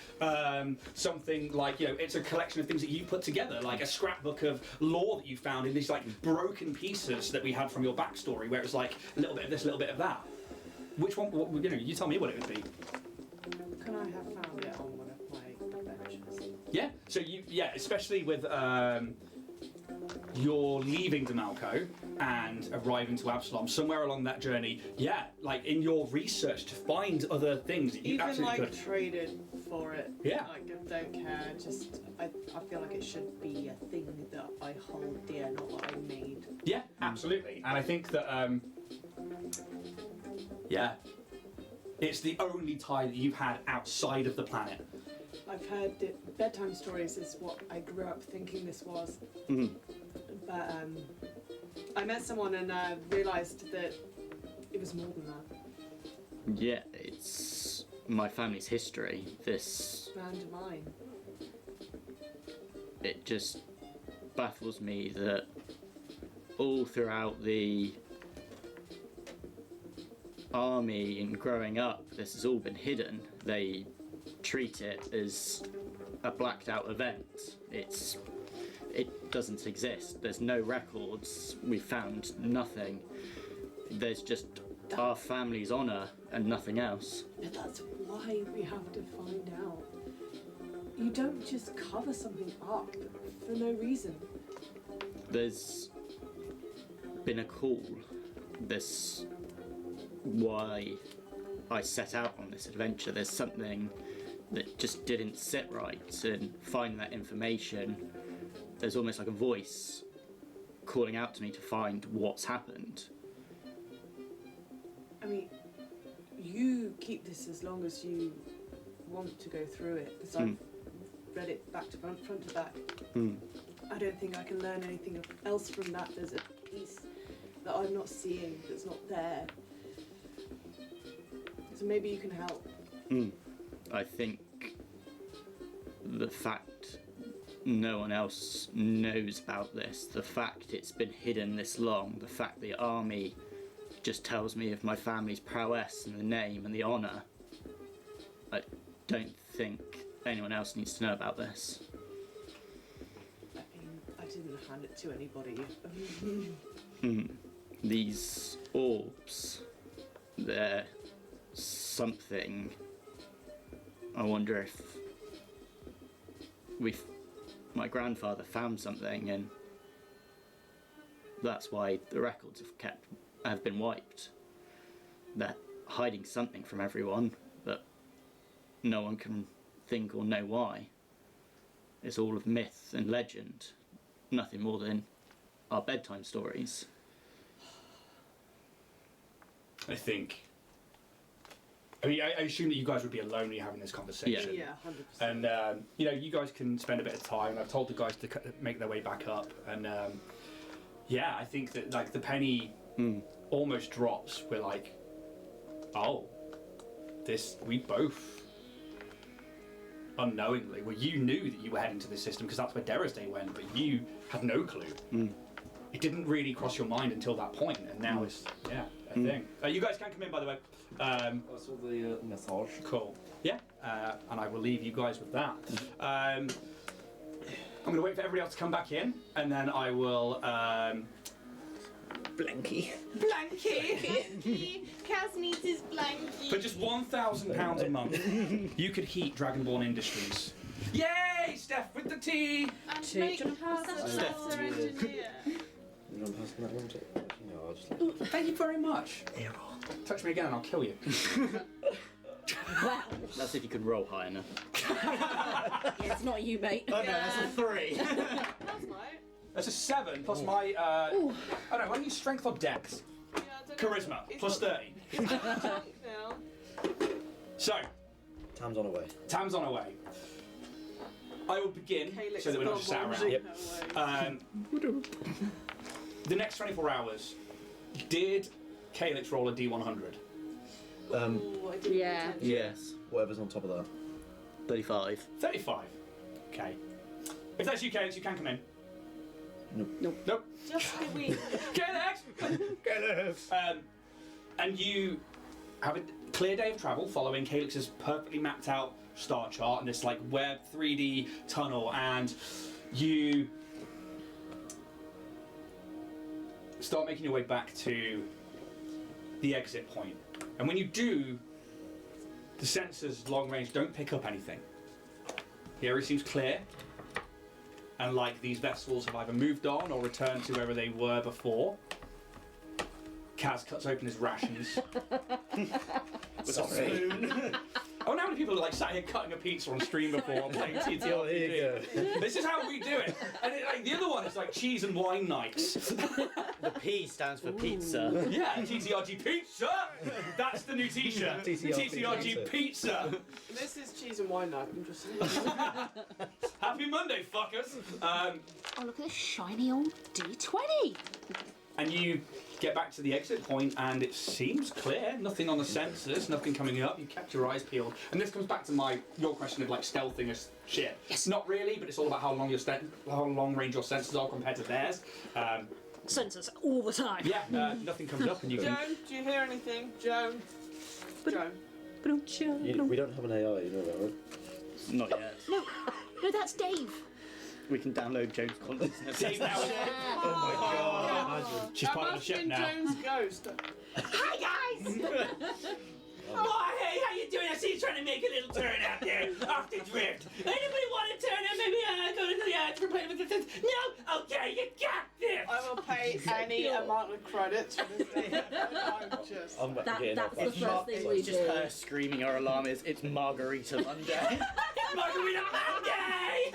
[SPEAKER 1] something like it's a collection of things that you put together, like a scrapbook of lore that you found in these like broken pieces that we had from your backstory, where it was like a little bit of this, a little bit of that. Which one? You tell me what it would be.
[SPEAKER 6] Can I have found it on one of my adventures?
[SPEAKER 1] Yeah. So especially with you're leaving Demalco and arriving to Absalom, somewhere along that journey, like in your research to find other things that you
[SPEAKER 6] even
[SPEAKER 1] absolutely
[SPEAKER 6] like
[SPEAKER 1] could.
[SPEAKER 6] traded for it.
[SPEAKER 1] Yeah.
[SPEAKER 6] Like I don't care. Just I feel like it should be a thing that I hold dear, not what I made.
[SPEAKER 1] Yeah, absolutely. And I think that it's the only tie that you've had outside of the planet.
[SPEAKER 6] I've heard that bedtime stories is what I grew up thinking this was. But I met someone and realised that it was more than that.
[SPEAKER 2] Yeah, it's my family's history. This
[SPEAKER 6] And mine.
[SPEAKER 2] It just baffles me that all throughout the army and growing up, this has all been hidden. They treat it as a blacked out event. It doesn't exist. There's no records. We found nothing. There's just our family's honour and nothing else.
[SPEAKER 6] But that's why we have to find out. You don't just cover something up for no reason.
[SPEAKER 2] There's been a call. This why I set out on this adventure. There's something that just didn't sit right, and finding that information, there's almost like a voice calling out to me to find what's happened.
[SPEAKER 6] I mean, you keep this as long as you want to go through it, because I've read it back to front to back. I don't think I can learn anything else from that. There's a piece that I'm not seeing, that's not there. So maybe you can help.
[SPEAKER 2] I think the fact no one else knows about this, the fact it's been hidden this long, the fact the army just tells me of my family's prowess and the name and the honour, I don't think anyone else needs to know about this.
[SPEAKER 6] I mean, I didn't hand it to anybody.
[SPEAKER 2] These orbs, they're something. I wonder if my grandfather found something, and that's why the records have been wiped. They're hiding something from everyone, but no one can think or know why. It's all of myth and legend, nothing more than our bedtime stories.
[SPEAKER 1] I think. I mean, I assume that you guys would be alone when you're having this conversation.
[SPEAKER 5] Yeah, 100%.
[SPEAKER 1] And you guys can spend a bit of time. I've told the guys to make their way back up, and yeah, I think that like the penny almost drops. We're like, oh, we both unknowingly. Well, you knew that you were heading to this system because that's where Day went, but you had no clue. It didn't really cross your mind until that point, and now it's a thing. You guys can come in, by the way.
[SPEAKER 7] Also the massage.
[SPEAKER 1] Cool. Yeah, and I will leave you guys with that. I'm going to wait for everybody else to come back in, and then I will.
[SPEAKER 5] Blanky.
[SPEAKER 6] Kaz needs his blankie.
[SPEAKER 1] For just £1,000 a month, you could heat Dragonborn Industries. Yay, Steph with the tea!
[SPEAKER 6] And make Kaz a better engineer.
[SPEAKER 7] You don't pass that one to no, I'll just let
[SPEAKER 1] Thank you very much. Touch me again and I'll kill you.
[SPEAKER 4] Wow.
[SPEAKER 2] That's if you can roll high enough.
[SPEAKER 4] Yeah, it's not you, mate.
[SPEAKER 2] Oh no, that's a 3.
[SPEAKER 6] That's right.
[SPEAKER 1] That's a 7 plus my. I don't know. Why don't you strength or dex?
[SPEAKER 6] Yeah, I don't know.
[SPEAKER 1] Charisma
[SPEAKER 6] He's
[SPEAKER 1] plus
[SPEAKER 6] got-
[SPEAKER 1] 30.
[SPEAKER 6] He's got junk now.
[SPEAKER 1] So,
[SPEAKER 7] Tam's on her way.
[SPEAKER 1] Tam's on her way. I will begin
[SPEAKER 6] Calyx
[SPEAKER 1] so that we're not just sat
[SPEAKER 6] wandering
[SPEAKER 1] around.
[SPEAKER 6] her way.
[SPEAKER 1] The next 24 hours, did Calyx roll a D100?
[SPEAKER 6] Ooh, I didn't
[SPEAKER 4] Yeah.
[SPEAKER 6] pay attention.
[SPEAKER 2] Yes.
[SPEAKER 7] Whatever's on top of that.
[SPEAKER 2] 35.
[SPEAKER 1] 35. Okay. If that's you, Calyx, you can come in. Nope.
[SPEAKER 6] Just a wee.
[SPEAKER 1] Calyx! And you have a clear day of travel following Calyx's perfectly mapped out star chart and this like web 3D tunnel, and you start making your way back to the exit point. And when you do, the sensors long range don't pick up anything. The area seems clear, and like these vessels have either moved on or returned to wherever they were before. Kaz cuts open his rations with a spoon. I wonder how many people are like sat here cutting a pizza on stream before playing TTRPG.
[SPEAKER 7] Oh, here you go.
[SPEAKER 1] This is how we do it. And like the other one is like cheese and wine nights.
[SPEAKER 2] The P stands for pizza.
[SPEAKER 1] Yeah, TTRG pizza. That's the new T-shirt. TTRG pizza.
[SPEAKER 5] This is cheese and wine night. I'm just
[SPEAKER 1] Happy Monday, fuckers.
[SPEAKER 3] Oh, look at this shiny old D20.
[SPEAKER 1] And you get back to the exit point, and it seems clear. Nothing on the sensors, nothing coming up. You kept your eyes peeled. And this comes back to your question of like stealthing as shit.
[SPEAKER 3] Yes.
[SPEAKER 1] Not really, but it's all about how long range your sensors are compared to theirs.
[SPEAKER 3] Sensors all the time.
[SPEAKER 1] Yeah, nothing comes up, and you can.
[SPEAKER 6] Joan, do you hear anything? Joan. Joan.
[SPEAKER 7] We don't have an AI, you know that, right?
[SPEAKER 2] Not yet.
[SPEAKER 3] No, that's Dave.
[SPEAKER 2] We can download Joan's consciousness.
[SPEAKER 1] See, now-
[SPEAKER 7] Oh
[SPEAKER 1] She's part of the ship now.
[SPEAKER 6] Joan's ghost.
[SPEAKER 3] Hi guys.
[SPEAKER 1] Oh, hey, how you doing? I see you trying to make a little turn out there off the drift. Anybody want to turn and maybe go to the for play with the No? Okay, you got this.
[SPEAKER 6] I will pay any amount of credits for this thing. I'm just.
[SPEAKER 7] I'm getting
[SPEAKER 4] That's
[SPEAKER 7] off.
[SPEAKER 4] the first thing we
[SPEAKER 2] It's just
[SPEAKER 4] do.
[SPEAKER 2] her screaming her alarm is, it's Margarita Monday.
[SPEAKER 1] Margarita Monday!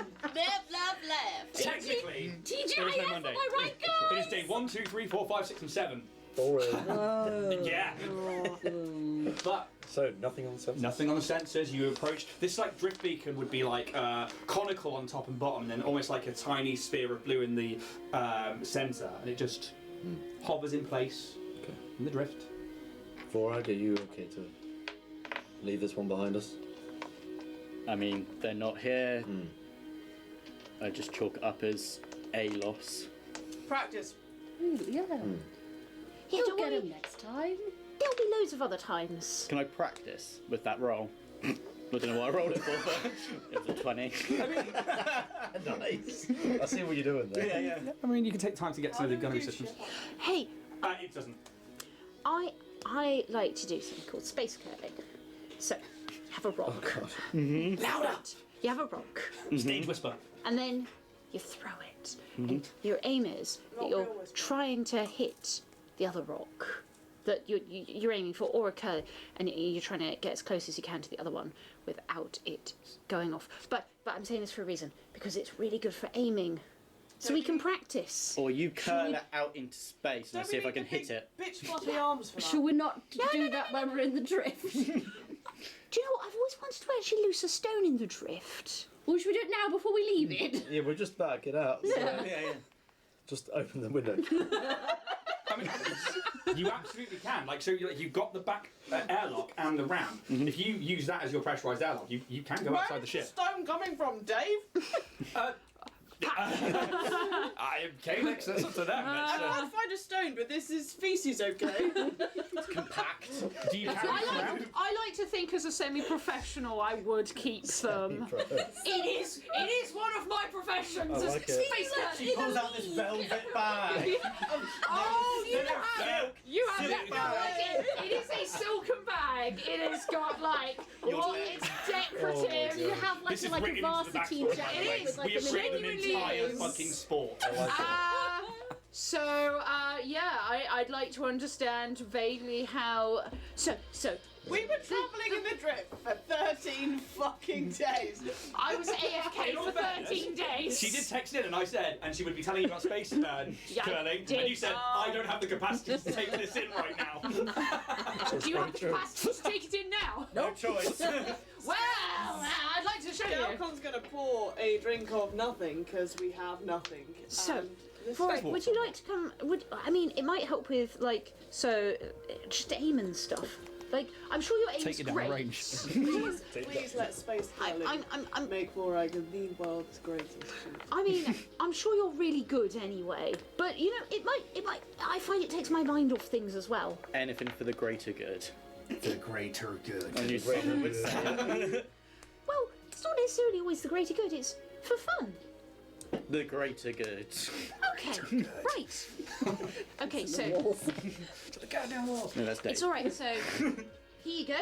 [SPEAKER 1] Technically,
[SPEAKER 3] TGIF,
[SPEAKER 1] there is no
[SPEAKER 3] am
[SPEAKER 1] Monday.
[SPEAKER 3] I right, guys?
[SPEAKER 1] It is day 1, 2, 3, 4, 5, 6, and 7.
[SPEAKER 7] Boring.
[SPEAKER 1] Yeah. But
[SPEAKER 7] So, nothing on the sensors?
[SPEAKER 1] nothing on the sensors. You approach this like drift beacon would be like conical on top and bottom, and then almost like a tiny sphere of blue in the center, and it just hovers in place in the drift.
[SPEAKER 7] Vorag, are you okay to leave this one behind us?
[SPEAKER 2] I mean, they're not here. I just chalk it up as a loss.
[SPEAKER 6] Practice.
[SPEAKER 4] Ooh, yeah.
[SPEAKER 3] Yeah,
[SPEAKER 4] You'll
[SPEAKER 3] don't
[SPEAKER 4] get
[SPEAKER 3] worry.
[SPEAKER 4] him next time.
[SPEAKER 3] There'll be loads of other times.
[SPEAKER 2] Can I practice with that roll? I don't know what I rolled it for, but it was a 20.
[SPEAKER 7] Nice. I see what you're doing there.
[SPEAKER 2] yeah.
[SPEAKER 1] I mean, you can take time to get to know the gunnery
[SPEAKER 6] do
[SPEAKER 1] systems.
[SPEAKER 6] shit.
[SPEAKER 3] Hey,
[SPEAKER 1] It doesn't.
[SPEAKER 3] I like to do something called space curling. So, you have a rock.
[SPEAKER 7] Oh, God.
[SPEAKER 1] Louder!
[SPEAKER 3] You have a rock,
[SPEAKER 1] Stage whisper.
[SPEAKER 3] and then you throw it. And your aim is that
[SPEAKER 6] Not
[SPEAKER 3] you're
[SPEAKER 6] real whisper.
[SPEAKER 3] trying to hit the other rock that you're aiming for, or a curl, and you're trying to get as close as you can to the other one without it going off. But but I'm saying this for a reason, because it's really good for aiming. So we can practice.
[SPEAKER 2] Or you curl it out into space and
[SPEAKER 6] Don't
[SPEAKER 2] I'll see
[SPEAKER 6] we
[SPEAKER 2] if I
[SPEAKER 6] need
[SPEAKER 2] can
[SPEAKER 6] the
[SPEAKER 2] hit
[SPEAKER 6] big
[SPEAKER 2] it.
[SPEAKER 6] Bitch fluffy arms for that.
[SPEAKER 4] Shall we not do that when we're in the drift?
[SPEAKER 3] Do you know what? I've always wanted to actually loose a stone in the drift.
[SPEAKER 4] Or should we do it now before we leave it?
[SPEAKER 7] Yeah, we're just about to get out. So
[SPEAKER 2] Yeah.
[SPEAKER 7] just open the window.
[SPEAKER 1] I mean, you absolutely can. Like, so you've got the back airlock and the ramp. If you use that as your pressurised airlock, you can go outside the
[SPEAKER 6] Where's
[SPEAKER 1] ship.
[SPEAKER 6] stone coming from, Dave?
[SPEAKER 1] Calyx, that's up to them.
[SPEAKER 6] I can't find a stone, but this is feces, okay?
[SPEAKER 2] It's compact.
[SPEAKER 1] Do you carry it around?
[SPEAKER 3] I like to think as a semi-professional I would keep them. It is one of my professions.
[SPEAKER 7] I like it.
[SPEAKER 3] Space
[SPEAKER 2] She pulls out this velvet bag.
[SPEAKER 3] Oh, you have
[SPEAKER 2] Silk
[SPEAKER 3] that.
[SPEAKER 2] bag.
[SPEAKER 3] It is a silken bag. It has got like, well, it's decorative.
[SPEAKER 4] You have like
[SPEAKER 1] This is
[SPEAKER 4] a
[SPEAKER 1] written into the
[SPEAKER 4] varsity
[SPEAKER 1] backstory, by the
[SPEAKER 4] jacket
[SPEAKER 1] way.
[SPEAKER 4] with like
[SPEAKER 1] We have
[SPEAKER 4] a
[SPEAKER 1] written an
[SPEAKER 3] genuinely
[SPEAKER 1] entire
[SPEAKER 3] is.
[SPEAKER 1] fucking sport.
[SPEAKER 7] I like it.
[SPEAKER 3] I'd like to understand vaguely how. So
[SPEAKER 6] We were travelling in the drift for 13 fucking days.
[SPEAKER 3] I was AFK for 13 days.
[SPEAKER 1] She did text in and I said, and she would be telling you about space curling,
[SPEAKER 3] did.
[SPEAKER 1] and you said, I don't have the capacity to take this in right now.
[SPEAKER 3] Do you have the capacity to take it in now?
[SPEAKER 2] No choice.
[SPEAKER 3] Well, I'd like to show you.
[SPEAKER 6] Galcon's gonna pour a drink of nothing because we have nothing.
[SPEAKER 3] So,
[SPEAKER 6] This
[SPEAKER 3] Rory,
[SPEAKER 6] is-
[SPEAKER 3] would you like to come? It might help with just aim and stuff. Like, I'm sure your aim's
[SPEAKER 8] Take it down
[SPEAKER 3] great.
[SPEAKER 8] range.
[SPEAKER 6] please let space curling
[SPEAKER 3] I'm
[SPEAKER 6] make for the world's greatest shoot.
[SPEAKER 3] I mean, I'm sure you're really good anyway. But you know, it might. I find it takes my mind off things as well.
[SPEAKER 2] Anything for the greater good.
[SPEAKER 1] The greater good.
[SPEAKER 2] I knew someone would say it.
[SPEAKER 3] Well, it's not necessarily always the greater good. It's for fun.
[SPEAKER 2] The greater good.
[SPEAKER 3] Okay, right. Okay, so
[SPEAKER 1] To the goddamn wall.
[SPEAKER 2] No, that's Dave.
[SPEAKER 3] it's all right. So here you go.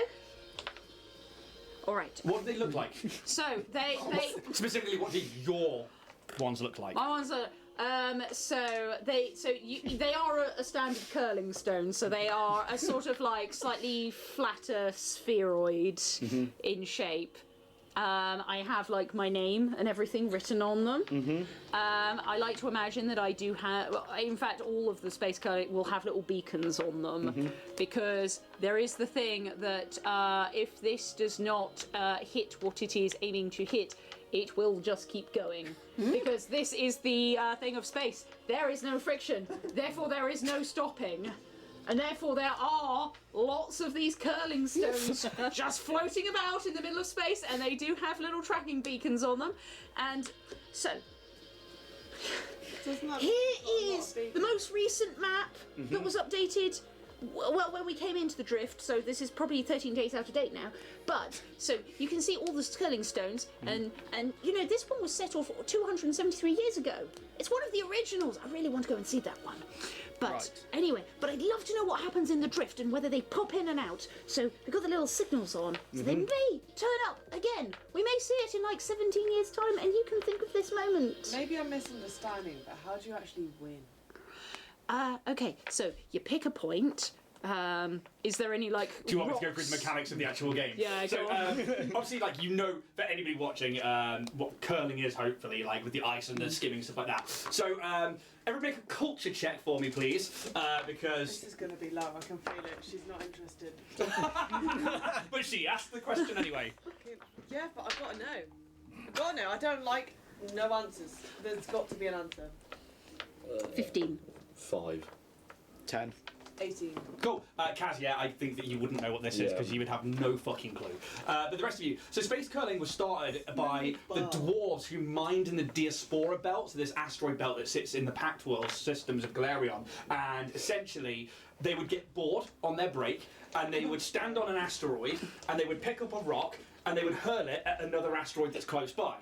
[SPEAKER 3] All right.
[SPEAKER 1] What do they look like?
[SPEAKER 3] So they
[SPEAKER 1] Specifically, what do your ones look like?
[SPEAKER 3] my ones are they are a standard curling stone. So they are a sort of like slightly flatter spheroid in shape. I have like my name and everything written on them. I like to imagine that I do have. Well, in fact, all of the space curling will have little beacons on them because there is the thing that if this does not hit what it is aiming to hit, it will just keep going. Because this is the thing of space. There is no friction, therefore there is no stopping. And therefore there are lots of these curling stones just floating about in the middle of space, and they do have little tracking beacons on them. And so,
[SPEAKER 6] Doesn't that
[SPEAKER 3] here
[SPEAKER 6] look like a lot
[SPEAKER 3] is
[SPEAKER 6] of beacons?
[SPEAKER 3] the most recent map that was updated. Well, when we came into the drift, so this is probably 13 days out of date now. But so you can see all the curling stones, and you know this one was set off 273 years ago. It's one of the originals. I really want to go and see that one. But
[SPEAKER 2] Right.
[SPEAKER 3] anyway, I'd love to know what happens in the drift and whether they pop in and out. So we've got the little signals on, so they may turn up again. We may see it in like 17 years' time, and you can think of this moment.
[SPEAKER 6] Maybe I'm misunderstanding, but how do you actually win?
[SPEAKER 3] Okay, so you pick a point. Is there any like?
[SPEAKER 1] Do you want me to go
[SPEAKER 3] rocks?
[SPEAKER 1] through the mechanics of the actual game?
[SPEAKER 3] Yeah,
[SPEAKER 1] So
[SPEAKER 3] go on.
[SPEAKER 1] obviously, like you know, for anybody watching, what curling is, hopefully, like with the ice and the skimming stuff like that. So everybody make a culture check for me, please, because.
[SPEAKER 6] This is gonna be low. I can feel it. She's not interested.
[SPEAKER 1] But she asked the question anyway.
[SPEAKER 6] Yeah, but I've got to know. I've got to know. I don't like no answers. There's got to be an answer.
[SPEAKER 4] 15.
[SPEAKER 7] 5.
[SPEAKER 2] 10.
[SPEAKER 6] 18.
[SPEAKER 1] Cool. Kaz, yeah, I think that you wouldn't know what this is
[SPEAKER 7] Yeah.
[SPEAKER 1] because you would have no fucking clue. But the rest of you. So space curling was started by the dwarves who mined in the Diaspora belt, so this asteroid belt that sits in the Pact World systems of Galarion. And essentially, they would get bored on their break and they would stand on an asteroid and they would pick up a rock and they would hurl it at another asteroid that's close by.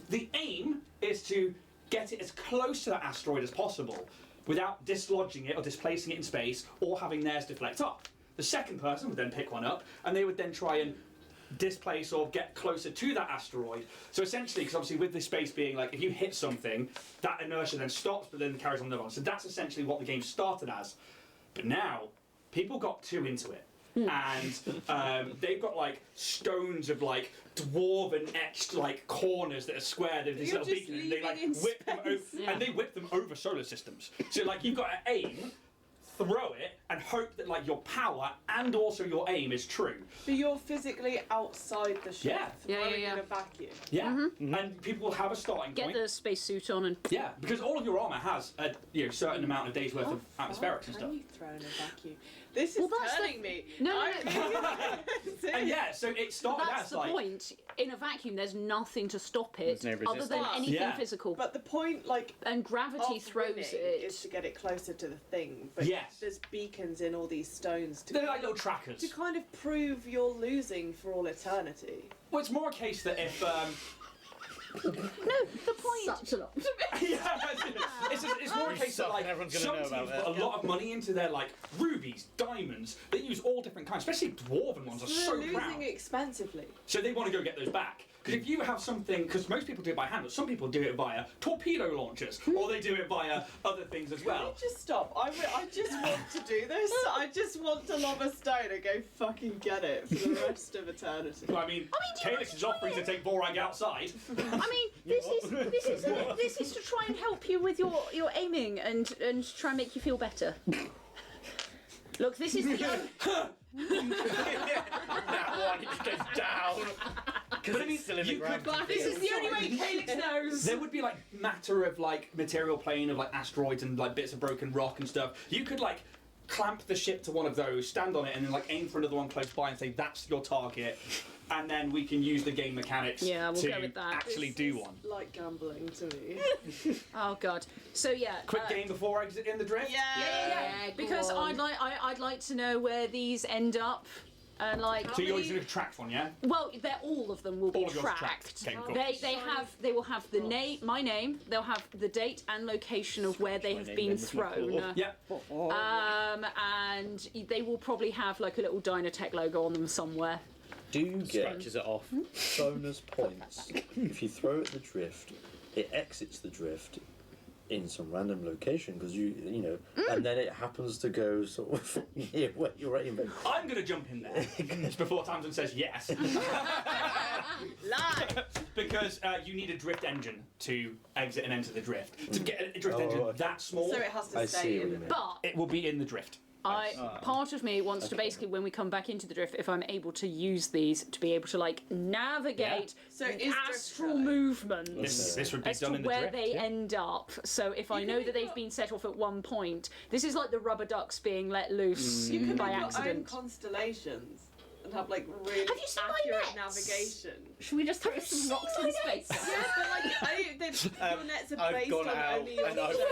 [SPEAKER 1] The aim is to get it as close to that asteroid as possible without dislodging it or displacing it in space or having theirs deflect off. The second person would then pick one up and they would then try and displace or get closer to that asteroid. So essentially, because obviously with the space being like, if you hit something, that inertia then stops but then carries on the other one. So that's essentially what the game started as. But now, people got too into it. and they've got like stones of like dwarven etched like corners that are square. There's this
[SPEAKER 6] You're
[SPEAKER 1] little
[SPEAKER 6] just
[SPEAKER 1] beacon, and they like
[SPEAKER 6] leaving in
[SPEAKER 1] whip them over,
[SPEAKER 6] space.
[SPEAKER 1] and they whip them over solar systems. So like you've got to aim, throw it, and hope that like your power and also your aim is true.
[SPEAKER 6] So you're physically outside the ship,
[SPEAKER 1] Yeah.
[SPEAKER 6] throwing
[SPEAKER 3] Yeah.
[SPEAKER 6] in a vacuum.
[SPEAKER 1] Yeah, and people will have a starting
[SPEAKER 3] Get
[SPEAKER 1] point.
[SPEAKER 3] the spacesuit on and.
[SPEAKER 1] Yeah, because all of your armor has a certain amount of days worth of atmospherics and
[SPEAKER 6] Can
[SPEAKER 1] stuff.
[SPEAKER 6] you throw in a vacuum? This is
[SPEAKER 3] Well, that's the-
[SPEAKER 6] turning me.
[SPEAKER 3] No.
[SPEAKER 1] And yeah, so it started
[SPEAKER 3] That's
[SPEAKER 1] as
[SPEAKER 3] the
[SPEAKER 1] like
[SPEAKER 3] point. In a vacuum, there's nothing to stop it
[SPEAKER 2] There's no
[SPEAKER 3] other than
[SPEAKER 2] resistance.
[SPEAKER 3] anything
[SPEAKER 1] Yeah.
[SPEAKER 3] physical.
[SPEAKER 6] But the point, like,
[SPEAKER 3] And gravity
[SPEAKER 6] of
[SPEAKER 3] throws
[SPEAKER 6] winning
[SPEAKER 3] it.
[SPEAKER 6] is to get it closer to the thing. But
[SPEAKER 1] Yes.
[SPEAKER 6] there's beacons in all these stones to
[SPEAKER 1] they're like little trackers.
[SPEAKER 6] to kind of prove you're losing for all eternity.
[SPEAKER 1] Well, it's more a case that if
[SPEAKER 3] No, the point.
[SPEAKER 4] Such an option.
[SPEAKER 1] yeah, it's more a case that
[SPEAKER 2] Suck,
[SPEAKER 1] like
[SPEAKER 2] everyone's
[SPEAKER 1] some
[SPEAKER 2] gonna know
[SPEAKER 1] teams
[SPEAKER 2] about
[SPEAKER 1] put
[SPEAKER 2] it.
[SPEAKER 1] a lot of money into their like rubies, diamonds. They use all different kinds, especially dwarven ones are
[SPEAKER 6] They're
[SPEAKER 1] so
[SPEAKER 6] losing
[SPEAKER 1] proud.
[SPEAKER 6] expensively.
[SPEAKER 1] So they want to go get those back. Because if you have something, because most people do it by hand, but some people do it via torpedo launchers, or they do it via other things as
[SPEAKER 6] Can we
[SPEAKER 1] well.
[SPEAKER 6] just stop? I just want to do this. I just want to lob a stone and go fucking get it for the rest of eternity.
[SPEAKER 1] Well, I mean,
[SPEAKER 3] do you
[SPEAKER 1] Calyx is offering to take Borag outside.
[SPEAKER 3] I mean, this is to try and help you with your aiming and try and make you feel better. Look, this is the
[SPEAKER 2] That one, it just goes down.
[SPEAKER 1] But I mean,
[SPEAKER 2] Still in the
[SPEAKER 1] you
[SPEAKER 2] ground.
[SPEAKER 1] could,
[SPEAKER 3] this is the only way Calyx knows.
[SPEAKER 1] there would be like matter of like material plane of like asteroids and like bits of broken rock and stuff. You could like clamp the ship to one of those, stand on it, and then like aim for another one close by and say that's your target, and then we can use the game mechanics
[SPEAKER 3] Yeah, we'll
[SPEAKER 1] to
[SPEAKER 3] go with that.
[SPEAKER 1] actually
[SPEAKER 6] This
[SPEAKER 1] do
[SPEAKER 6] is
[SPEAKER 1] one.
[SPEAKER 6] like gambling to me.
[SPEAKER 3] Oh god. So yeah.
[SPEAKER 1] Quick game before exit in the drift.
[SPEAKER 3] Yeah,
[SPEAKER 4] go
[SPEAKER 3] because
[SPEAKER 4] on.
[SPEAKER 3] I'd like to know where these end up, and like.
[SPEAKER 1] So you're using a tracked one, yeah?
[SPEAKER 3] Well, all of them will be
[SPEAKER 1] All of yours
[SPEAKER 3] tracked.
[SPEAKER 1] tracked. Okay, cool.
[SPEAKER 3] They will have the name, my name. They'll have the date and location of where they have
[SPEAKER 2] name
[SPEAKER 3] been
[SPEAKER 2] then with my
[SPEAKER 3] thrown.
[SPEAKER 2] claw.
[SPEAKER 1] Yeah.
[SPEAKER 3] And they will probably have like a little Dynatech logo on them somewhere.
[SPEAKER 7] Do you get
[SPEAKER 2] Scratches it off.
[SPEAKER 7] bonus points if you throw it at the drift? It exits the drift in some random location because you know, and then it happens to go sort of near where you're aiming.
[SPEAKER 1] I'm gonna jump in there before Tamsin says yes.
[SPEAKER 6] Lie!
[SPEAKER 1] Because you need a drift engine to exit and enter the drift. To get a drift engine
[SPEAKER 7] okay.
[SPEAKER 1] that small,
[SPEAKER 6] So it has to
[SPEAKER 7] I
[SPEAKER 6] stay
[SPEAKER 7] see
[SPEAKER 6] in
[SPEAKER 7] what
[SPEAKER 6] the
[SPEAKER 7] you mean.
[SPEAKER 3] But
[SPEAKER 1] it will be in the drift.
[SPEAKER 3] part of me wants to basically, when we come back into the drift, if I'm able to use these to be able to like navigate
[SPEAKER 6] So it is
[SPEAKER 3] astral
[SPEAKER 6] drift
[SPEAKER 3] movements.
[SPEAKER 1] This would be
[SPEAKER 3] As
[SPEAKER 1] done
[SPEAKER 3] to
[SPEAKER 1] in the
[SPEAKER 3] where
[SPEAKER 1] drift.
[SPEAKER 3] they
[SPEAKER 1] yeah.
[SPEAKER 3] end up. So if I
[SPEAKER 6] You
[SPEAKER 3] know
[SPEAKER 6] can
[SPEAKER 3] that they've
[SPEAKER 6] make
[SPEAKER 3] been set off at one point, this is like the rubber ducks being let loose
[SPEAKER 6] You can
[SPEAKER 3] by
[SPEAKER 6] make your own
[SPEAKER 3] accident.
[SPEAKER 6] constellations and have like really
[SPEAKER 3] Have you seen my
[SPEAKER 6] accurate
[SPEAKER 3] nets?
[SPEAKER 6] navigation.
[SPEAKER 4] Should we just have some rocks in space?
[SPEAKER 6] Yeah, but like your nets are
[SPEAKER 2] I've
[SPEAKER 6] based
[SPEAKER 2] gone
[SPEAKER 6] on
[SPEAKER 2] out
[SPEAKER 6] only your
[SPEAKER 2] and I've
[SPEAKER 6] shadow.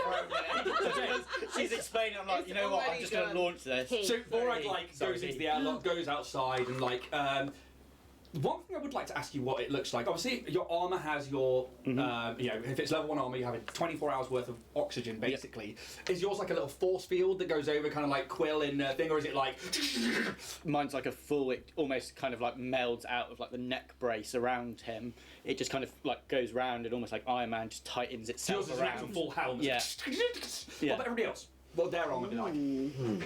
[SPEAKER 2] thrown it. She's explaining, I'm like,
[SPEAKER 6] It's
[SPEAKER 2] you know what, I'm
[SPEAKER 6] already
[SPEAKER 2] just going to
[SPEAKER 6] done.
[SPEAKER 2] launch this.
[SPEAKER 3] Hey.
[SPEAKER 1] So Borag like
[SPEAKER 2] Sorry.
[SPEAKER 1] goes into the airlock, goes outside, and like one thing I would like to ask you what it looks like. Obviously, your armor has your you know, if it's level 1 armor, you have 24 hours worth of oxygen basically. Is yours like a little force field that goes over kind of like Quill in thing, or is it like?
[SPEAKER 2] Mine's like a full, it almost kind of like melds out of like the neck brace around him. It just kind of like goes round and almost like Iron Man just tightens itself
[SPEAKER 1] Yours is an actual
[SPEAKER 2] around.
[SPEAKER 1] full helmet.
[SPEAKER 2] Yeah.
[SPEAKER 1] What
[SPEAKER 2] Yeah.
[SPEAKER 1] about everybody else? What their armor be like?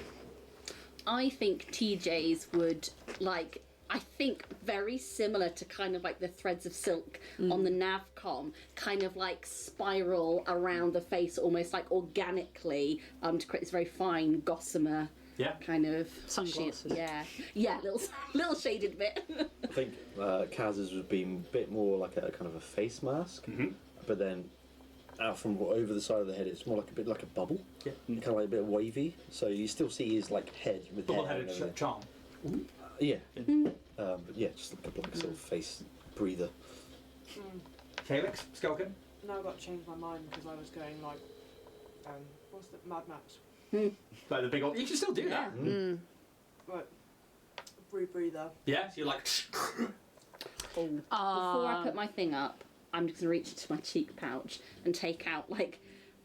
[SPEAKER 4] I think TJ's would like. I think very similar to kind of like the threads of silk on the Navcom, kind of like spiral around the face, almost like organically, to create this very fine gossamer
[SPEAKER 1] Yeah.
[SPEAKER 4] kind of
[SPEAKER 3] Sunglasses.
[SPEAKER 4] yeah, little shaded bit.
[SPEAKER 7] I think Kaz's would be a bit more like a kind of a face mask, but then out from over the side of the head, it's more like a bit like a bubble,
[SPEAKER 1] Yeah.
[SPEAKER 7] kind of like a bit wavy. So you still see his like head with hair and
[SPEAKER 1] Double-headed
[SPEAKER 7] everything.
[SPEAKER 1] charm.
[SPEAKER 7] Yeah, but yeah, just like a sort of face breather.
[SPEAKER 1] Calyx, Skelkin.
[SPEAKER 6] Now I've got to change my mind because I was going like, what's the Mad Max?
[SPEAKER 1] Like the big old. You can still do that.
[SPEAKER 6] Right. Breather.
[SPEAKER 1] Yeah. So you're like.
[SPEAKER 4] Before I put my thing up, I'm just gonna reach into my cheek pouch and take out like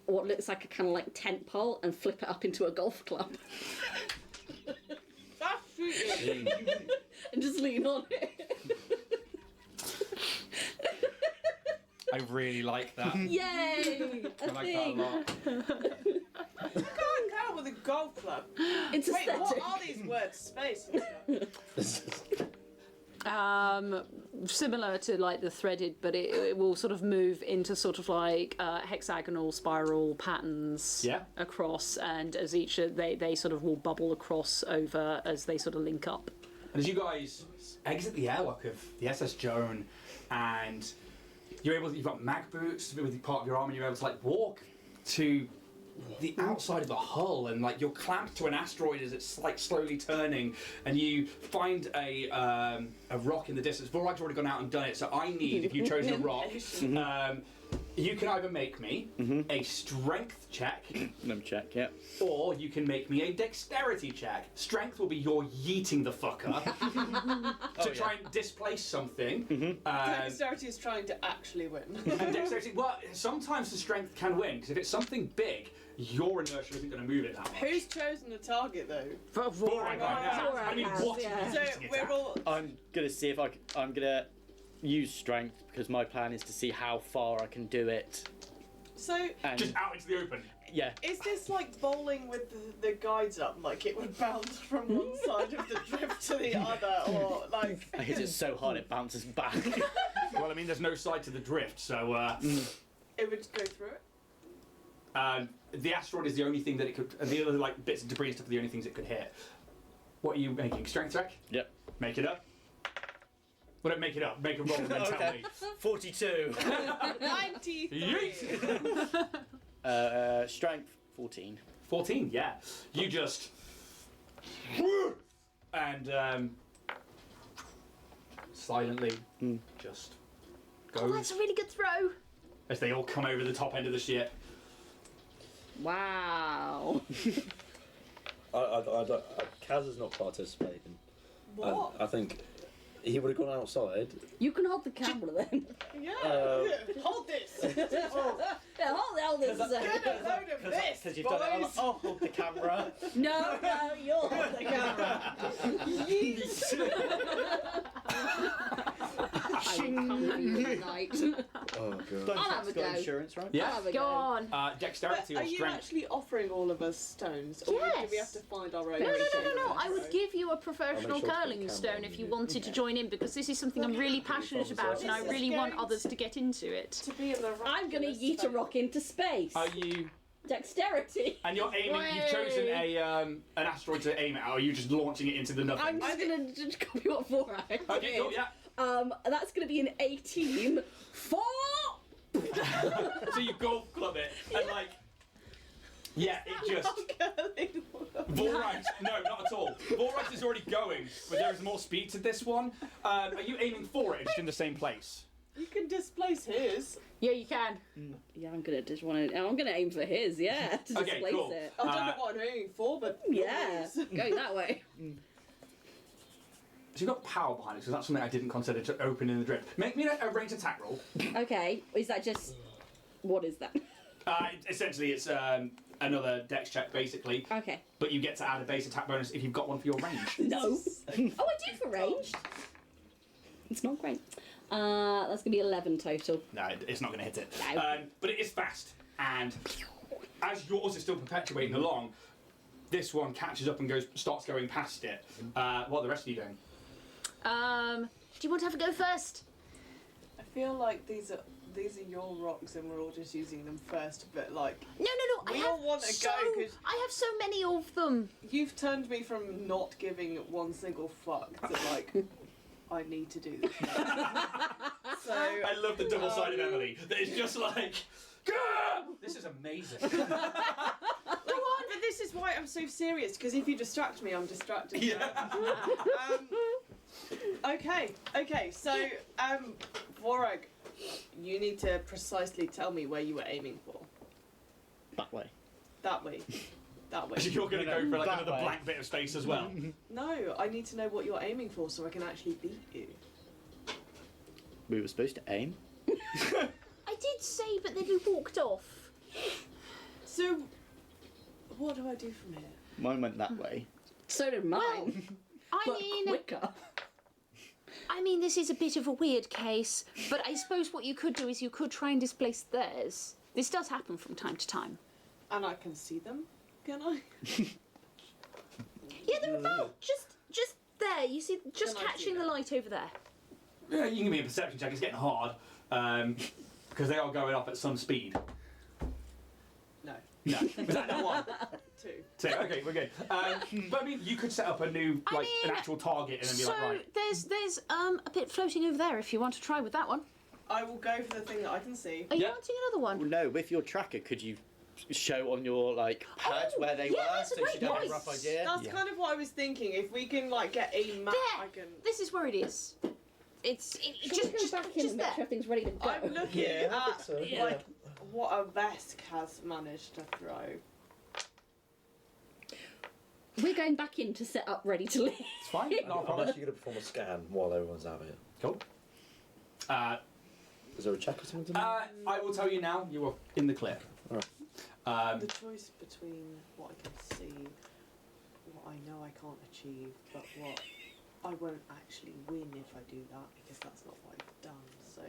[SPEAKER 4] what looks like a kind of like tent pole and flip it up into a golf club
[SPEAKER 6] That's shooting.
[SPEAKER 4] and just lean on it.
[SPEAKER 1] I really like that.
[SPEAKER 4] Yay!
[SPEAKER 1] I like that a lot.
[SPEAKER 6] You can't go with a golf golf club.
[SPEAKER 4] It's
[SPEAKER 6] Wait, what
[SPEAKER 4] aesthetic.
[SPEAKER 6] are these words? Space and stuff.
[SPEAKER 3] Similar to like the threaded, but it will sort of move into sort of like hexagonal spiral patterns
[SPEAKER 1] Yeah.
[SPEAKER 3] across, and as each they sort of will bubble across over as they sort of link up.
[SPEAKER 1] And as you guys exit the airlock of the SS.Joan, and you've got mag boots with part of your arm, and you're able to like walk to the outside of the hull, and like you're clamped to an asteroid as it's like slowly turning, and you find a rock in the distance. Vorag's already gone out and done it, so I need, if you've chosen a rock, you can either make me a strength check,
[SPEAKER 2] Let me check. Yeah.
[SPEAKER 1] or you can make me a dexterity check. Strength will be your yeeting the fucker to try and displace something.
[SPEAKER 6] Dexterity is trying to actually win.
[SPEAKER 1] And dexterity, well, sometimes the strength can win, because if it's something big, your inertia isn't going to move it that much.
[SPEAKER 6] Who's chosen the target though?
[SPEAKER 1] Vorag right now.
[SPEAKER 4] Vorag
[SPEAKER 1] I mean,
[SPEAKER 4] has,
[SPEAKER 1] what
[SPEAKER 4] yeah.
[SPEAKER 1] are you
[SPEAKER 6] So
[SPEAKER 1] using it
[SPEAKER 6] we're
[SPEAKER 1] at?
[SPEAKER 6] all.
[SPEAKER 2] I'm gonna see if I'm gonna use strength because my plan is to see how far I can do it.
[SPEAKER 6] So
[SPEAKER 2] And
[SPEAKER 1] Just out into the open.
[SPEAKER 2] yeah,
[SPEAKER 6] is this like bowling with the guides up? Like it would bounce from one side of the drift to the other, or like.
[SPEAKER 2] I hit it so hard it bounces back.
[SPEAKER 1] Well, I mean, there's no side to the drift, so
[SPEAKER 6] It would go through it.
[SPEAKER 1] the asteroid is the only thing that it could, and the other like bits of debris and stuff are the only things it could hit. What are you making? Strength check?
[SPEAKER 2] Yep.
[SPEAKER 1] Make it up. Well, don't make it up. Make a roll and then tell
[SPEAKER 2] Okay.
[SPEAKER 1] me.
[SPEAKER 2] 42.
[SPEAKER 6] 93.
[SPEAKER 1] Yeet!
[SPEAKER 2] Strength 14.
[SPEAKER 1] 14, yeah. You just. And silently just
[SPEAKER 3] Oh,
[SPEAKER 1] goes
[SPEAKER 3] that's a really good throw.
[SPEAKER 1] as they all come over the top end of the ship.
[SPEAKER 4] Wow.
[SPEAKER 7] Kaz is not participating.
[SPEAKER 6] What?
[SPEAKER 7] I think he would have gone outside.
[SPEAKER 4] You can hold the camera then.
[SPEAKER 6] Yeah. Hold this.
[SPEAKER 4] Yeah, hold this.
[SPEAKER 6] Get a load of this,
[SPEAKER 2] Because you've done it.
[SPEAKER 6] boys.
[SPEAKER 2] I'll hold the camera.
[SPEAKER 4] No, you'll hold the camera. I will come for you tonight.
[SPEAKER 7] Oh god.
[SPEAKER 2] Don't
[SPEAKER 4] I'll have
[SPEAKER 2] have
[SPEAKER 4] a
[SPEAKER 2] got
[SPEAKER 4] go.
[SPEAKER 2] insurance, right?
[SPEAKER 1] Yeah.
[SPEAKER 4] Have a
[SPEAKER 3] Go on.
[SPEAKER 1] Dexterity
[SPEAKER 6] But
[SPEAKER 1] or
[SPEAKER 6] are you
[SPEAKER 1] strength?
[SPEAKER 6] actually offering all of us stones, or do we have to find our own?
[SPEAKER 3] No.
[SPEAKER 6] stones?
[SPEAKER 3] I would give you a professional
[SPEAKER 7] sure to put
[SPEAKER 3] curling
[SPEAKER 7] the camera
[SPEAKER 3] stone
[SPEAKER 7] on
[SPEAKER 3] if
[SPEAKER 7] you.
[SPEAKER 3] you wanted to join in, because this is something I'm really passionate about, and I really want others to get into it.
[SPEAKER 6] To be in the
[SPEAKER 4] I'm gonna
[SPEAKER 6] miraculous
[SPEAKER 4] yeet a
[SPEAKER 6] space.
[SPEAKER 4] rock into space.
[SPEAKER 1] Are you?
[SPEAKER 4] Dexterity.
[SPEAKER 1] And you're aiming. You've chosen a an asteroid to aim at, or are you just launching it into the nothing?
[SPEAKER 4] I'm just gonna just copy what Vorag
[SPEAKER 1] Okay,
[SPEAKER 4] did.
[SPEAKER 1] cool. Yeah.
[SPEAKER 4] That's gonna be an 18 for.
[SPEAKER 1] So you golf club it, and like, yeah, it just. Vorag, no, not at all. Vorag is already going, but there is more speed to this one. Are you aiming for it, just in the same place?
[SPEAKER 6] You can displace his.
[SPEAKER 3] Yeah, you can.
[SPEAKER 4] Yeah, I'm gonna aim for his. Yeah, to
[SPEAKER 1] Okay,
[SPEAKER 4] displace
[SPEAKER 1] cool.
[SPEAKER 4] it.
[SPEAKER 6] I don't know what I'm aiming for, but
[SPEAKER 4] Yeah, going that way.
[SPEAKER 1] So you've got power behind it, because that's something I didn't consider to open in the drift. Make me a ranged attack roll.
[SPEAKER 4] Okay, is that just? What is that?
[SPEAKER 1] Essentially, it's another dex check, basically.
[SPEAKER 4] Okay.
[SPEAKER 1] But you get to add a base attack bonus if you've got one for your range.
[SPEAKER 4] No. Oh, I do for ranged. It's not great. That's gonna be 11 total.
[SPEAKER 1] No, it's not going to hit it.
[SPEAKER 4] No.
[SPEAKER 1] But it is fast, and as yours is still perpetuating along, this one catches up and starts going past it. What are the rest of you doing?
[SPEAKER 3] Do you want to have a go first?
[SPEAKER 6] I feel like these are your rocks, and we're all just using them first. But like,
[SPEAKER 3] No.
[SPEAKER 6] We
[SPEAKER 3] I
[SPEAKER 6] all
[SPEAKER 3] have
[SPEAKER 6] want to
[SPEAKER 3] so,
[SPEAKER 6] go, 'cause-
[SPEAKER 3] I have so many of them.
[SPEAKER 6] you've turned me from not giving one single fuck to like, I need to do this. So
[SPEAKER 1] I love the double-sided Emily. That is just like, "Gah!" This is amazing.
[SPEAKER 6] go on, but this is why I'm so serious. Because if you distract me, I'm distracted.
[SPEAKER 1] Yeah.
[SPEAKER 6] Okay. So, Vorag, you need to precisely tell me where you were aiming for.
[SPEAKER 2] That way.
[SPEAKER 6] That way. That way.
[SPEAKER 1] You're going to go for like
[SPEAKER 2] That
[SPEAKER 1] another
[SPEAKER 2] way.
[SPEAKER 1] blank bit of space as well.
[SPEAKER 6] No, I need to know what you're aiming for so I can actually beat you.
[SPEAKER 2] We were supposed to aim.
[SPEAKER 3] I did say, but then you walked off.
[SPEAKER 6] So, what do I do from here?
[SPEAKER 2] Mine went that way.
[SPEAKER 4] So did mine.
[SPEAKER 3] I
[SPEAKER 4] but
[SPEAKER 3] mean,
[SPEAKER 4] quicker.
[SPEAKER 3] this is a bit of a weird case, but I suppose what you could do is you could try and displace theirs. This does happen from time to time.
[SPEAKER 6] And I can see them, can I?
[SPEAKER 4] Yeah, they're about just there. You see, just
[SPEAKER 6] Can I
[SPEAKER 4] catching
[SPEAKER 6] see
[SPEAKER 4] the light over there.
[SPEAKER 1] Yeah, you can give me a perception check. It's getting hard because they are going up at some speed.
[SPEAKER 6] No.
[SPEAKER 1] No, was that not one?
[SPEAKER 6] 2.
[SPEAKER 1] So, okay, we're good. But I mean, you could set up a new,
[SPEAKER 3] I
[SPEAKER 1] like, an
[SPEAKER 3] mean,
[SPEAKER 1] actual target and then be
[SPEAKER 3] So
[SPEAKER 1] like, right.
[SPEAKER 3] there's a bit floating over there if you want to try with that one.
[SPEAKER 6] I will go for the thing that I can see.
[SPEAKER 3] Are you
[SPEAKER 1] Yeah.
[SPEAKER 3] wanting another
[SPEAKER 2] Well,
[SPEAKER 3] one?
[SPEAKER 2] no, with your tracker, could you show on your like pads
[SPEAKER 3] Oh,
[SPEAKER 2] where they
[SPEAKER 3] yeah,
[SPEAKER 2] were,
[SPEAKER 3] that's a
[SPEAKER 2] so
[SPEAKER 3] great
[SPEAKER 2] she'd have
[SPEAKER 3] point.
[SPEAKER 2] a rough idea?
[SPEAKER 6] That's kind of what I was thinking. If we can like get a map,
[SPEAKER 3] There.
[SPEAKER 6] I can.
[SPEAKER 3] This is where it is. It's just
[SPEAKER 4] back in and make
[SPEAKER 3] there.
[SPEAKER 4] sure everything's ready to go.
[SPEAKER 6] I'm looking
[SPEAKER 7] Yeah, I
[SPEAKER 6] at
[SPEAKER 7] think so.
[SPEAKER 6] like what a Vesk has managed to throw.
[SPEAKER 4] We're going back in to set up, ready to leave.
[SPEAKER 1] It's fine, not a
[SPEAKER 7] I'm
[SPEAKER 1] problem.
[SPEAKER 7] actually going to perform a scan while everyone's out here.
[SPEAKER 1] Cool.
[SPEAKER 7] Is there a check or something to do?
[SPEAKER 1] I will tell you now, you are in the clear.
[SPEAKER 7] Alright.
[SPEAKER 6] The choice between what I can see, what I know I can't achieve, but what I won't actually win if I do that because that's not what I've done. So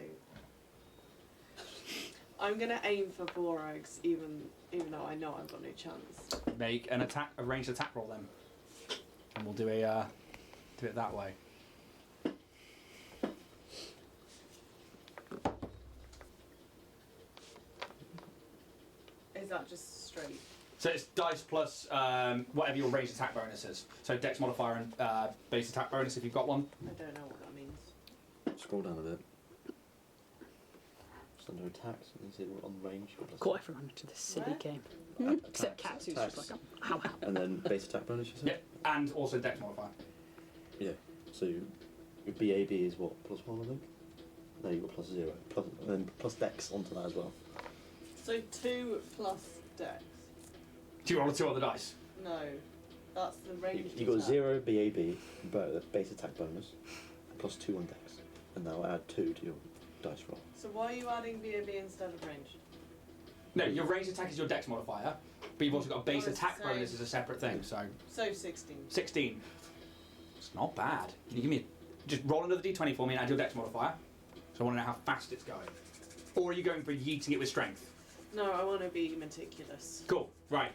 [SPEAKER 6] I'm gonna aim for Borags, even though I know I've got no chance.
[SPEAKER 1] Make a ranged attack roll then, and we'll do it that way.
[SPEAKER 6] Is that just straight?
[SPEAKER 1] So it's dice plus whatever your ranged attack bonus is. So dex modifier and base attack bonus if you've got one.
[SPEAKER 6] I don't know what that means.
[SPEAKER 7] Scroll down a bit. Just under attacks, you can see on range. You've got
[SPEAKER 3] Got
[SPEAKER 7] plus
[SPEAKER 3] everyone to this silly
[SPEAKER 6] Where?
[SPEAKER 3] game.
[SPEAKER 7] attacks,
[SPEAKER 3] Except Cats, who's
[SPEAKER 7] attacks,
[SPEAKER 3] just like, how.
[SPEAKER 7] and then base attack bonus, you said?
[SPEAKER 1] Yeah, and also dex modifier.
[SPEAKER 7] Yeah. So your BAB is what? +1, I think? No, you've got +0. And then plus dex onto that as well.
[SPEAKER 6] So 2 plus Dex.
[SPEAKER 1] Do you roll a 2 on the dice?
[SPEAKER 6] No, that's the range.
[SPEAKER 7] You got 0 BAB, but base attack bonus, +2 on dex. And now add 2 to your dice roll.
[SPEAKER 6] So why are you adding BAB instead of range?
[SPEAKER 1] No, your ranged attack is your dex modifier, but you've also got a base
[SPEAKER 6] Oh, it's
[SPEAKER 1] attack
[SPEAKER 6] the same.
[SPEAKER 1] bonus as a separate thing. So
[SPEAKER 6] So 16.
[SPEAKER 1] 16. It's not bad. Can you give me just roll another d20 for me and add your dex modifier? So I want to know how fast it's going. Or are you going for yeeting it with strength?
[SPEAKER 6] No, I want to be meticulous.
[SPEAKER 1] Cool. Right.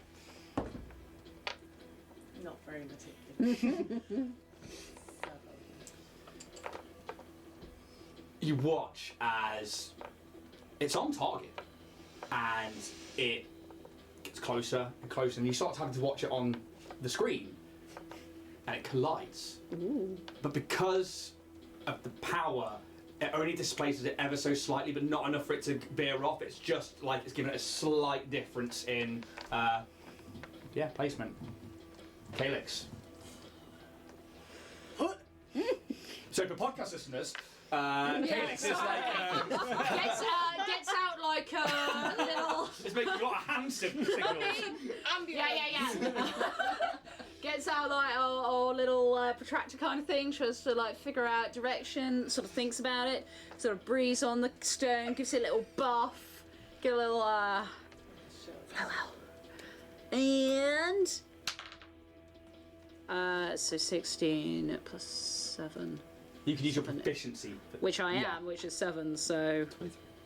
[SPEAKER 6] Not very meticulous. 7.
[SPEAKER 1] You watch as it's on target and it gets closer and closer, and you start having to watch it on the screen and it collides.
[SPEAKER 4] Ooh.
[SPEAKER 1] But because of the power, it only displaces it ever so slightly, but not enough for it to veer off. It's just like it's given it a slight difference in placement. Calyx. So for podcast listeners, Calyx is like
[SPEAKER 3] Gets out like a little.
[SPEAKER 1] it's making a lot of hand signals.
[SPEAKER 3] Yeah. Gets out like a little protractor kind of thing, tries to like figure out direction, sort of thinks about it, sort of breathes on the stone, gives it a little buff, get a little and so 16 plus 7,
[SPEAKER 1] You can use your proficiency.
[SPEAKER 3] which I am,
[SPEAKER 1] Yeah.
[SPEAKER 3] which is 7, so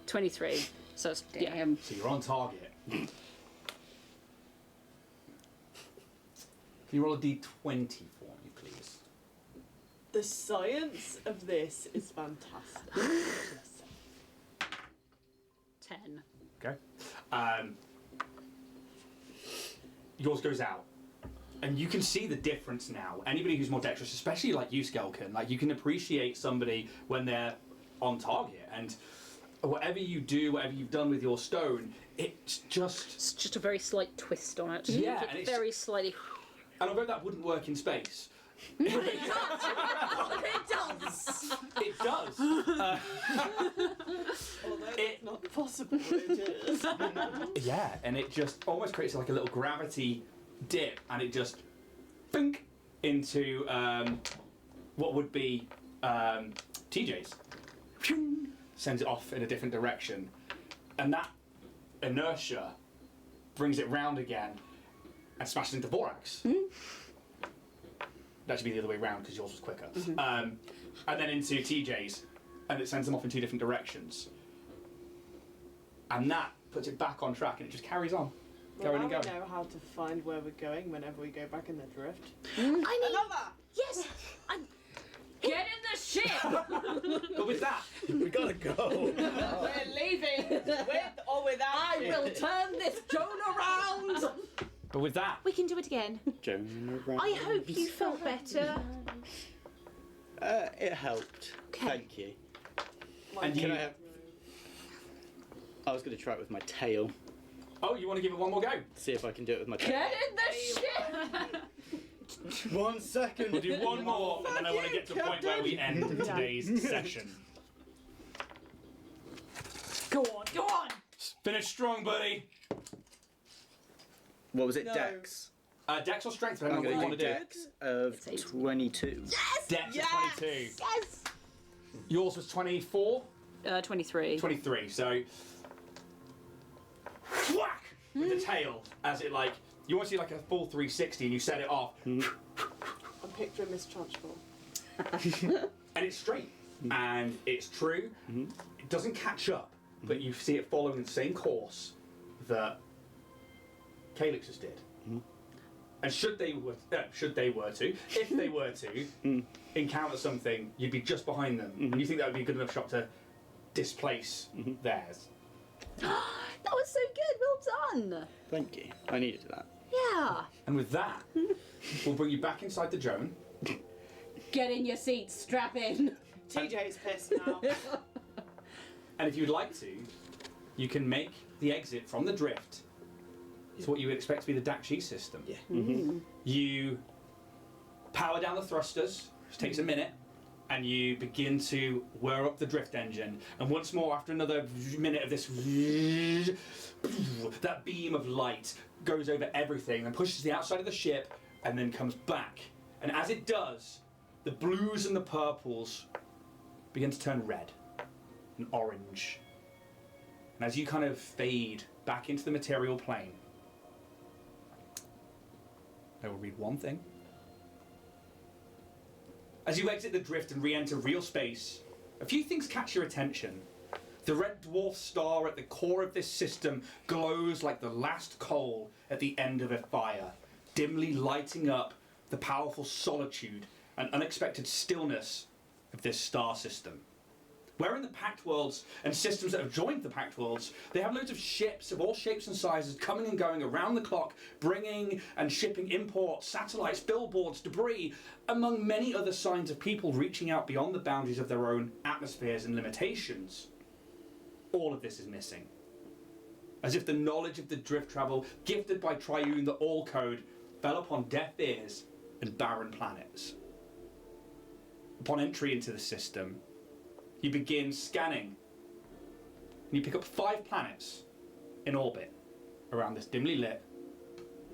[SPEAKER 3] 23. So it's, yeah.
[SPEAKER 4] Damn.
[SPEAKER 1] So you're on target. Can you roll a d20 for me, please?
[SPEAKER 6] The science of this is fantastic.
[SPEAKER 3] 10.
[SPEAKER 1] Okay. Yours goes out. And you can see the difference now. Anybody who's more dexterous, especially like you, Skelkin, like you can appreciate somebody when they're on target. And whatever you do, whatever you've done with your stone, it's
[SPEAKER 3] Just a very slight twist on it.
[SPEAKER 1] Yeah,
[SPEAKER 3] Like
[SPEAKER 1] and it's-
[SPEAKER 3] very slightly.
[SPEAKER 1] And although that wouldn't work in space,
[SPEAKER 3] It does.
[SPEAKER 1] it does.
[SPEAKER 6] Although it's not possible, it is.
[SPEAKER 1] Yeah, and it just almost creates like a little gravity dip, and it just bink into what would be TJ's. Phew, sends it off in a different direction, and that inertia brings it round again and smashes into Borax. That should be the other way round because yours was quicker. And then into TJ's, and it sends them off in 2 different directions. And that puts it back on track, and it just carries on.
[SPEAKER 6] Well,
[SPEAKER 1] Going and
[SPEAKER 6] now we
[SPEAKER 1] going.
[SPEAKER 6] know how to find where we're going whenever we go back in the drift.
[SPEAKER 4] I need.
[SPEAKER 6] Another!
[SPEAKER 4] Yes.
[SPEAKER 3] Get in the ship!
[SPEAKER 1] But with that,
[SPEAKER 7] We gotta go.
[SPEAKER 6] We're leaving! With or without
[SPEAKER 4] I
[SPEAKER 6] you.
[SPEAKER 4] will turn this Joan around.
[SPEAKER 1] but with that,
[SPEAKER 3] We can do it again.
[SPEAKER 2] Joan around.
[SPEAKER 3] I hope you felt better.
[SPEAKER 2] It helped.
[SPEAKER 3] Okay.
[SPEAKER 2] Thank you.
[SPEAKER 1] and
[SPEAKER 2] Can
[SPEAKER 1] you.
[SPEAKER 2] I have... I was going to try it with my tail.
[SPEAKER 1] Oh, you want to give it one more go?
[SPEAKER 2] See if I can do it with my tail.
[SPEAKER 3] Get in the ship!
[SPEAKER 2] 1 second.
[SPEAKER 1] We'll do one more, and then I want to get to a point where we end today's session.
[SPEAKER 3] Go on, go on!
[SPEAKER 1] Finish strong, buddy.
[SPEAKER 2] What was it?
[SPEAKER 6] No.
[SPEAKER 2] Dex.
[SPEAKER 1] Dex or strength,
[SPEAKER 2] I'm
[SPEAKER 1] depending on what
[SPEAKER 2] going
[SPEAKER 1] you
[SPEAKER 2] to
[SPEAKER 1] want
[SPEAKER 2] do
[SPEAKER 1] to do.
[SPEAKER 2] Dex of
[SPEAKER 4] It's
[SPEAKER 2] 22.
[SPEAKER 1] Dex
[SPEAKER 6] Yes!
[SPEAKER 1] of 22.
[SPEAKER 4] Yes.
[SPEAKER 1] Yours was 24,
[SPEAKER 3] 23.
[SPEAKER 1] 23. So, whack with the tail as it like you want to see like a full 360, and you set it off,
[SPEAKER 6] I'm picturing Miss Trunchbull.
[SPEAKER 1] and it's straight and it's true. It doesn't catch up, but you see it following the same course that Calyx's did. And if they were to encounter something, you'd be just behind them, and you think that would be a good enough shot to displace theirs.
[SPEAKER 4] That was so good. Well done.
[SPEAKER 2] Thank you. I needed that.
[SPEAKER 4] Yeah.
[SPEAKER 1] And with that, we'll bring you back inside the Joan.
[SPEAKER 4] Get in your seats. Strap in.
[SPEAKER 6] TJ's pissed now.
[SPEAKER 1] And if you'd like to, you can make the exit from the drift to what you would expect to be the Dakqui system.
[SPEAKER 7] Yeah.
[SPEAKER 1] You power down the thrusters, which takes a minute, and you begin to whir up the drift engine. And once more, after another minute of this, that beam of light goes over everything and pushes the outside of the ship and then comes back. And as it does, the blues and the purples begin to turn red and orange. And as you kind of fade back into the material plane, I will read one thing. As you exit the drift and re-enter real space, a few things catch your attention. The red dwarf star at the core of this system glows like the last coal at the end of a fire, dimly lighting up the powerful solitude and unexpected stillness of this star system. Where in the Pact Worlds and systems that have joined the Pact Worlds, they have loads of ships of all shapes and sizes coming and going around the clock, bringing and shipping imports, satellites, billboards, debris, among many other signs of people reaching out beyond the boundaries of their own atmospheres and limitations. All of this is missing. As if the knowledge of the drift travel gifted by Triune, the All Code, fell upon deaf ears and barren planets. Upon entry into the system, you begin scanning, and you pick up 5 planets in orbit around this dimly lit,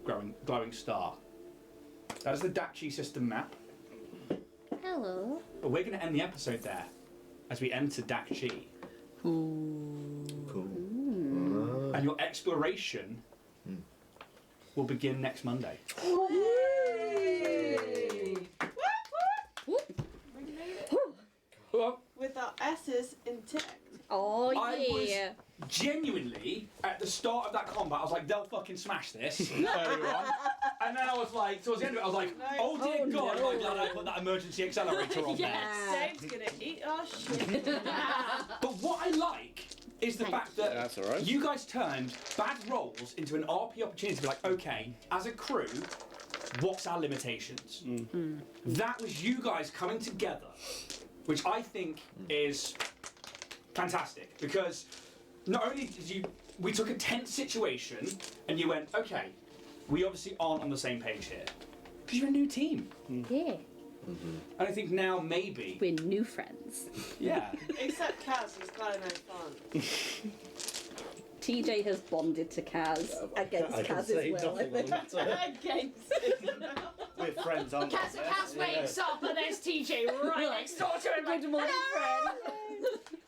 [SPEAKER 1] glowing star. That is the Dakqui system map.
[SPEAKER 4] Hello.
[SPEAKER 1] But we're going to end the episode there as we enter Dakqui.
[SPEAKER 7] Cool.
[SPEAKER 1] And your exploration will begin next Monday. Well,
[SPEAKER 6] With our S's intact.
[SPEAKER 4] Oh
[SPEAKER 1] I
[SPEAKER 4] yeah.
[SPEAKER 1] genuinely, at the start of that combat, I was like, they'll fucking smash this earlier on. And then I was like, towards the end of it, I was like, oh dear God, am I glad I put that emergency accelerator on there.
[SPEAKER 6] Dave's gonna eat our shit.
[SPEAKER 1] But what I like is the fact that
[SPEAKER 2] That's all right.
[SPEAKER 1] you guys turned bad rolls into an RP opportunity to be like, okay, as a crew, what's our limitations? That was you guys coming together, which I think is fantastic, because not only did we took a tense situation and you went, okay, we obviously aren't on the same page here, because you're a new team.
[SPEAKER 4] Yeah.
[SPEAKER 1] And I think now maybe,
[SPEAKER 4] We're new friends.
[SPEAKER 1] yeah,
[SPEAKER 6] Except Kaz, who's kind of no fun.
[SPEAKER 4] TJ has bonded to Kaz against
[SPEAKER 7] I can
[SPEAKER 4] Kaz
[SPEAKER 7] say
[SPEAKER 4] as well. I
[SPEAKER 7] nothing on
[SPEAKER 4] think.
[SPEAKER 7] that.
[SPEAKER 6] Against it.
[SPEAKER 2] We're friends, aren't we?
[SPEAKER 3] Cass wakes up and there's TJ right next door to him.
[SPEAKER 4] Good morning, friend.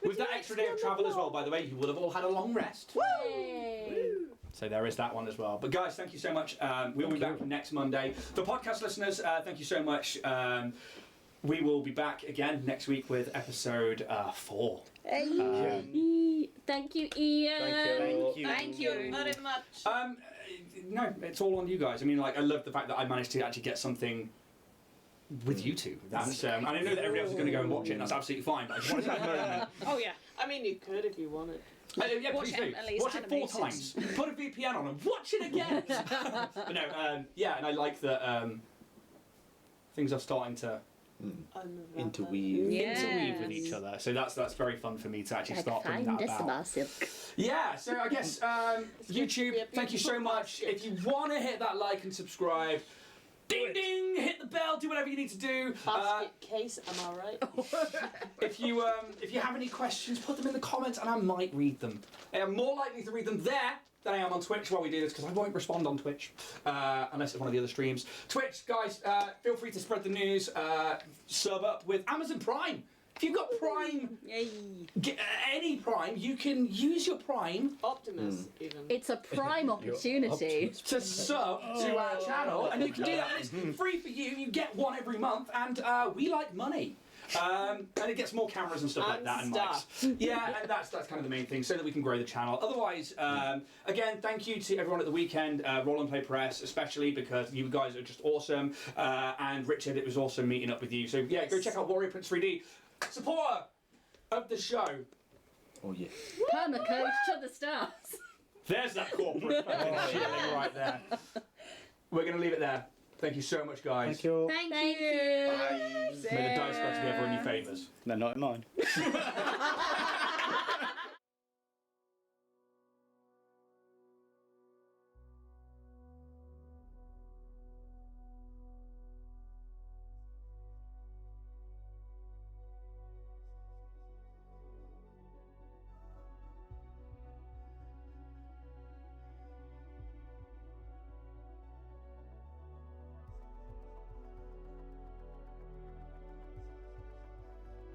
[SPEAKER 1] with that extra day of travel as well, by the way, you would have all had a long rest.
[SPEAKER 4] Yay.
[SPEAKER 1] So there is that one as well. But guys, thank you so much. We'll be back next Monday. For podcast listeners, thank you so much. We will be back again next week with episode 4.
[SPEAKER 4] Hey. Thank you, Ian.
[SPEAKER 7] Thank you.
[SPEAKER 2] Thank you.
[SPEAKER 6] Thank you very much.
[SPEAKER 1] No, it's all on you guys. I mean, like, I love the fact that I managed to actually get something with you two. That's and I know that everybody else is going to go and watch it, and that's absolutely fine. But I just wanted that moment.
[SPEAKER 3] Oh yeah.
[SPEAKER 6] I mean, you could if you wanted.
[SPEAKER 1] Yeah,
[SPEAKER 3] Watch
[SPEAKER 1] please do.
[SPEAKER 3] Emily's
[SPEAKER 1] Watch it 4
[SPEAKER 3] animated.
[SPEAKER 1] times. Put a VPN on and watch it again. But no, yeah, and I like that things are starting to
[SPEAKER 7] Interweave.
[SPEAKER 3] Yeah.
[SPEAKER 1] interweave with each other. So that's very fun for me to actually start bringing
[SPEAKER 4] Find
[SPEAKER 1] that
[SPEAKER 4] us
[SPEAKER 1] about.
[SPEAKER 4] about silk.
[SPEAKER 1] Yeah, so I guess YouTube, thank you so much. If you want to hit that like and subscribe, ding ding, hit the bell, do whatever you need to do.
[SPEAKER 6] Basket case, am I right?
[SPEAKER 1] If you have any questions, put them in the comments and I might read them. I am more likely to read them there than I am on Twitch while we do this because I won't respond on Twitch unless it's one of the other streams. Twitch, guys, feel free to spread the news. Sub up with Amazon Prime. If you've got Prime, any Prime, you can use your Prime
[SPEAKER 6] Optimus, even.
[SPEAKER 4] It's a prime opportunity.
[SPEAKER 1] to sub to our channel, and you can do that. And it's free for you. You get one every month, and we like money. And it gets more cameras and stuff like
[SPEAKER 6] And
[SPEAKER 1] that and
[SPEAKER 6] stuff.
[SPEAKER 1] mics. Yeah, and that's kind of the main thing, so that we can grow the channel. Otherwise, again, thank you to everyone at the weekend, Roll and Play Press, especially because you guys are just awesome. And Richard, it was awesome meeting up with you. So yeah, go check out Warrior Prince 3D, supporter of the show.
[SPEAKER 7] Oh yeah.
[SPEAKER 4] Permacoach to the stars.
[SPEAKER 1] There's that corporate fucking shilling right there. We're going to leave it there. Thank you so much, guys.
[SPEAKER 7] Thank you.
[SPEAKER 4] Thank you.
[SPEAKER 1] May the dice go together in your favours.
[SPEAKER 2] No, not in mine.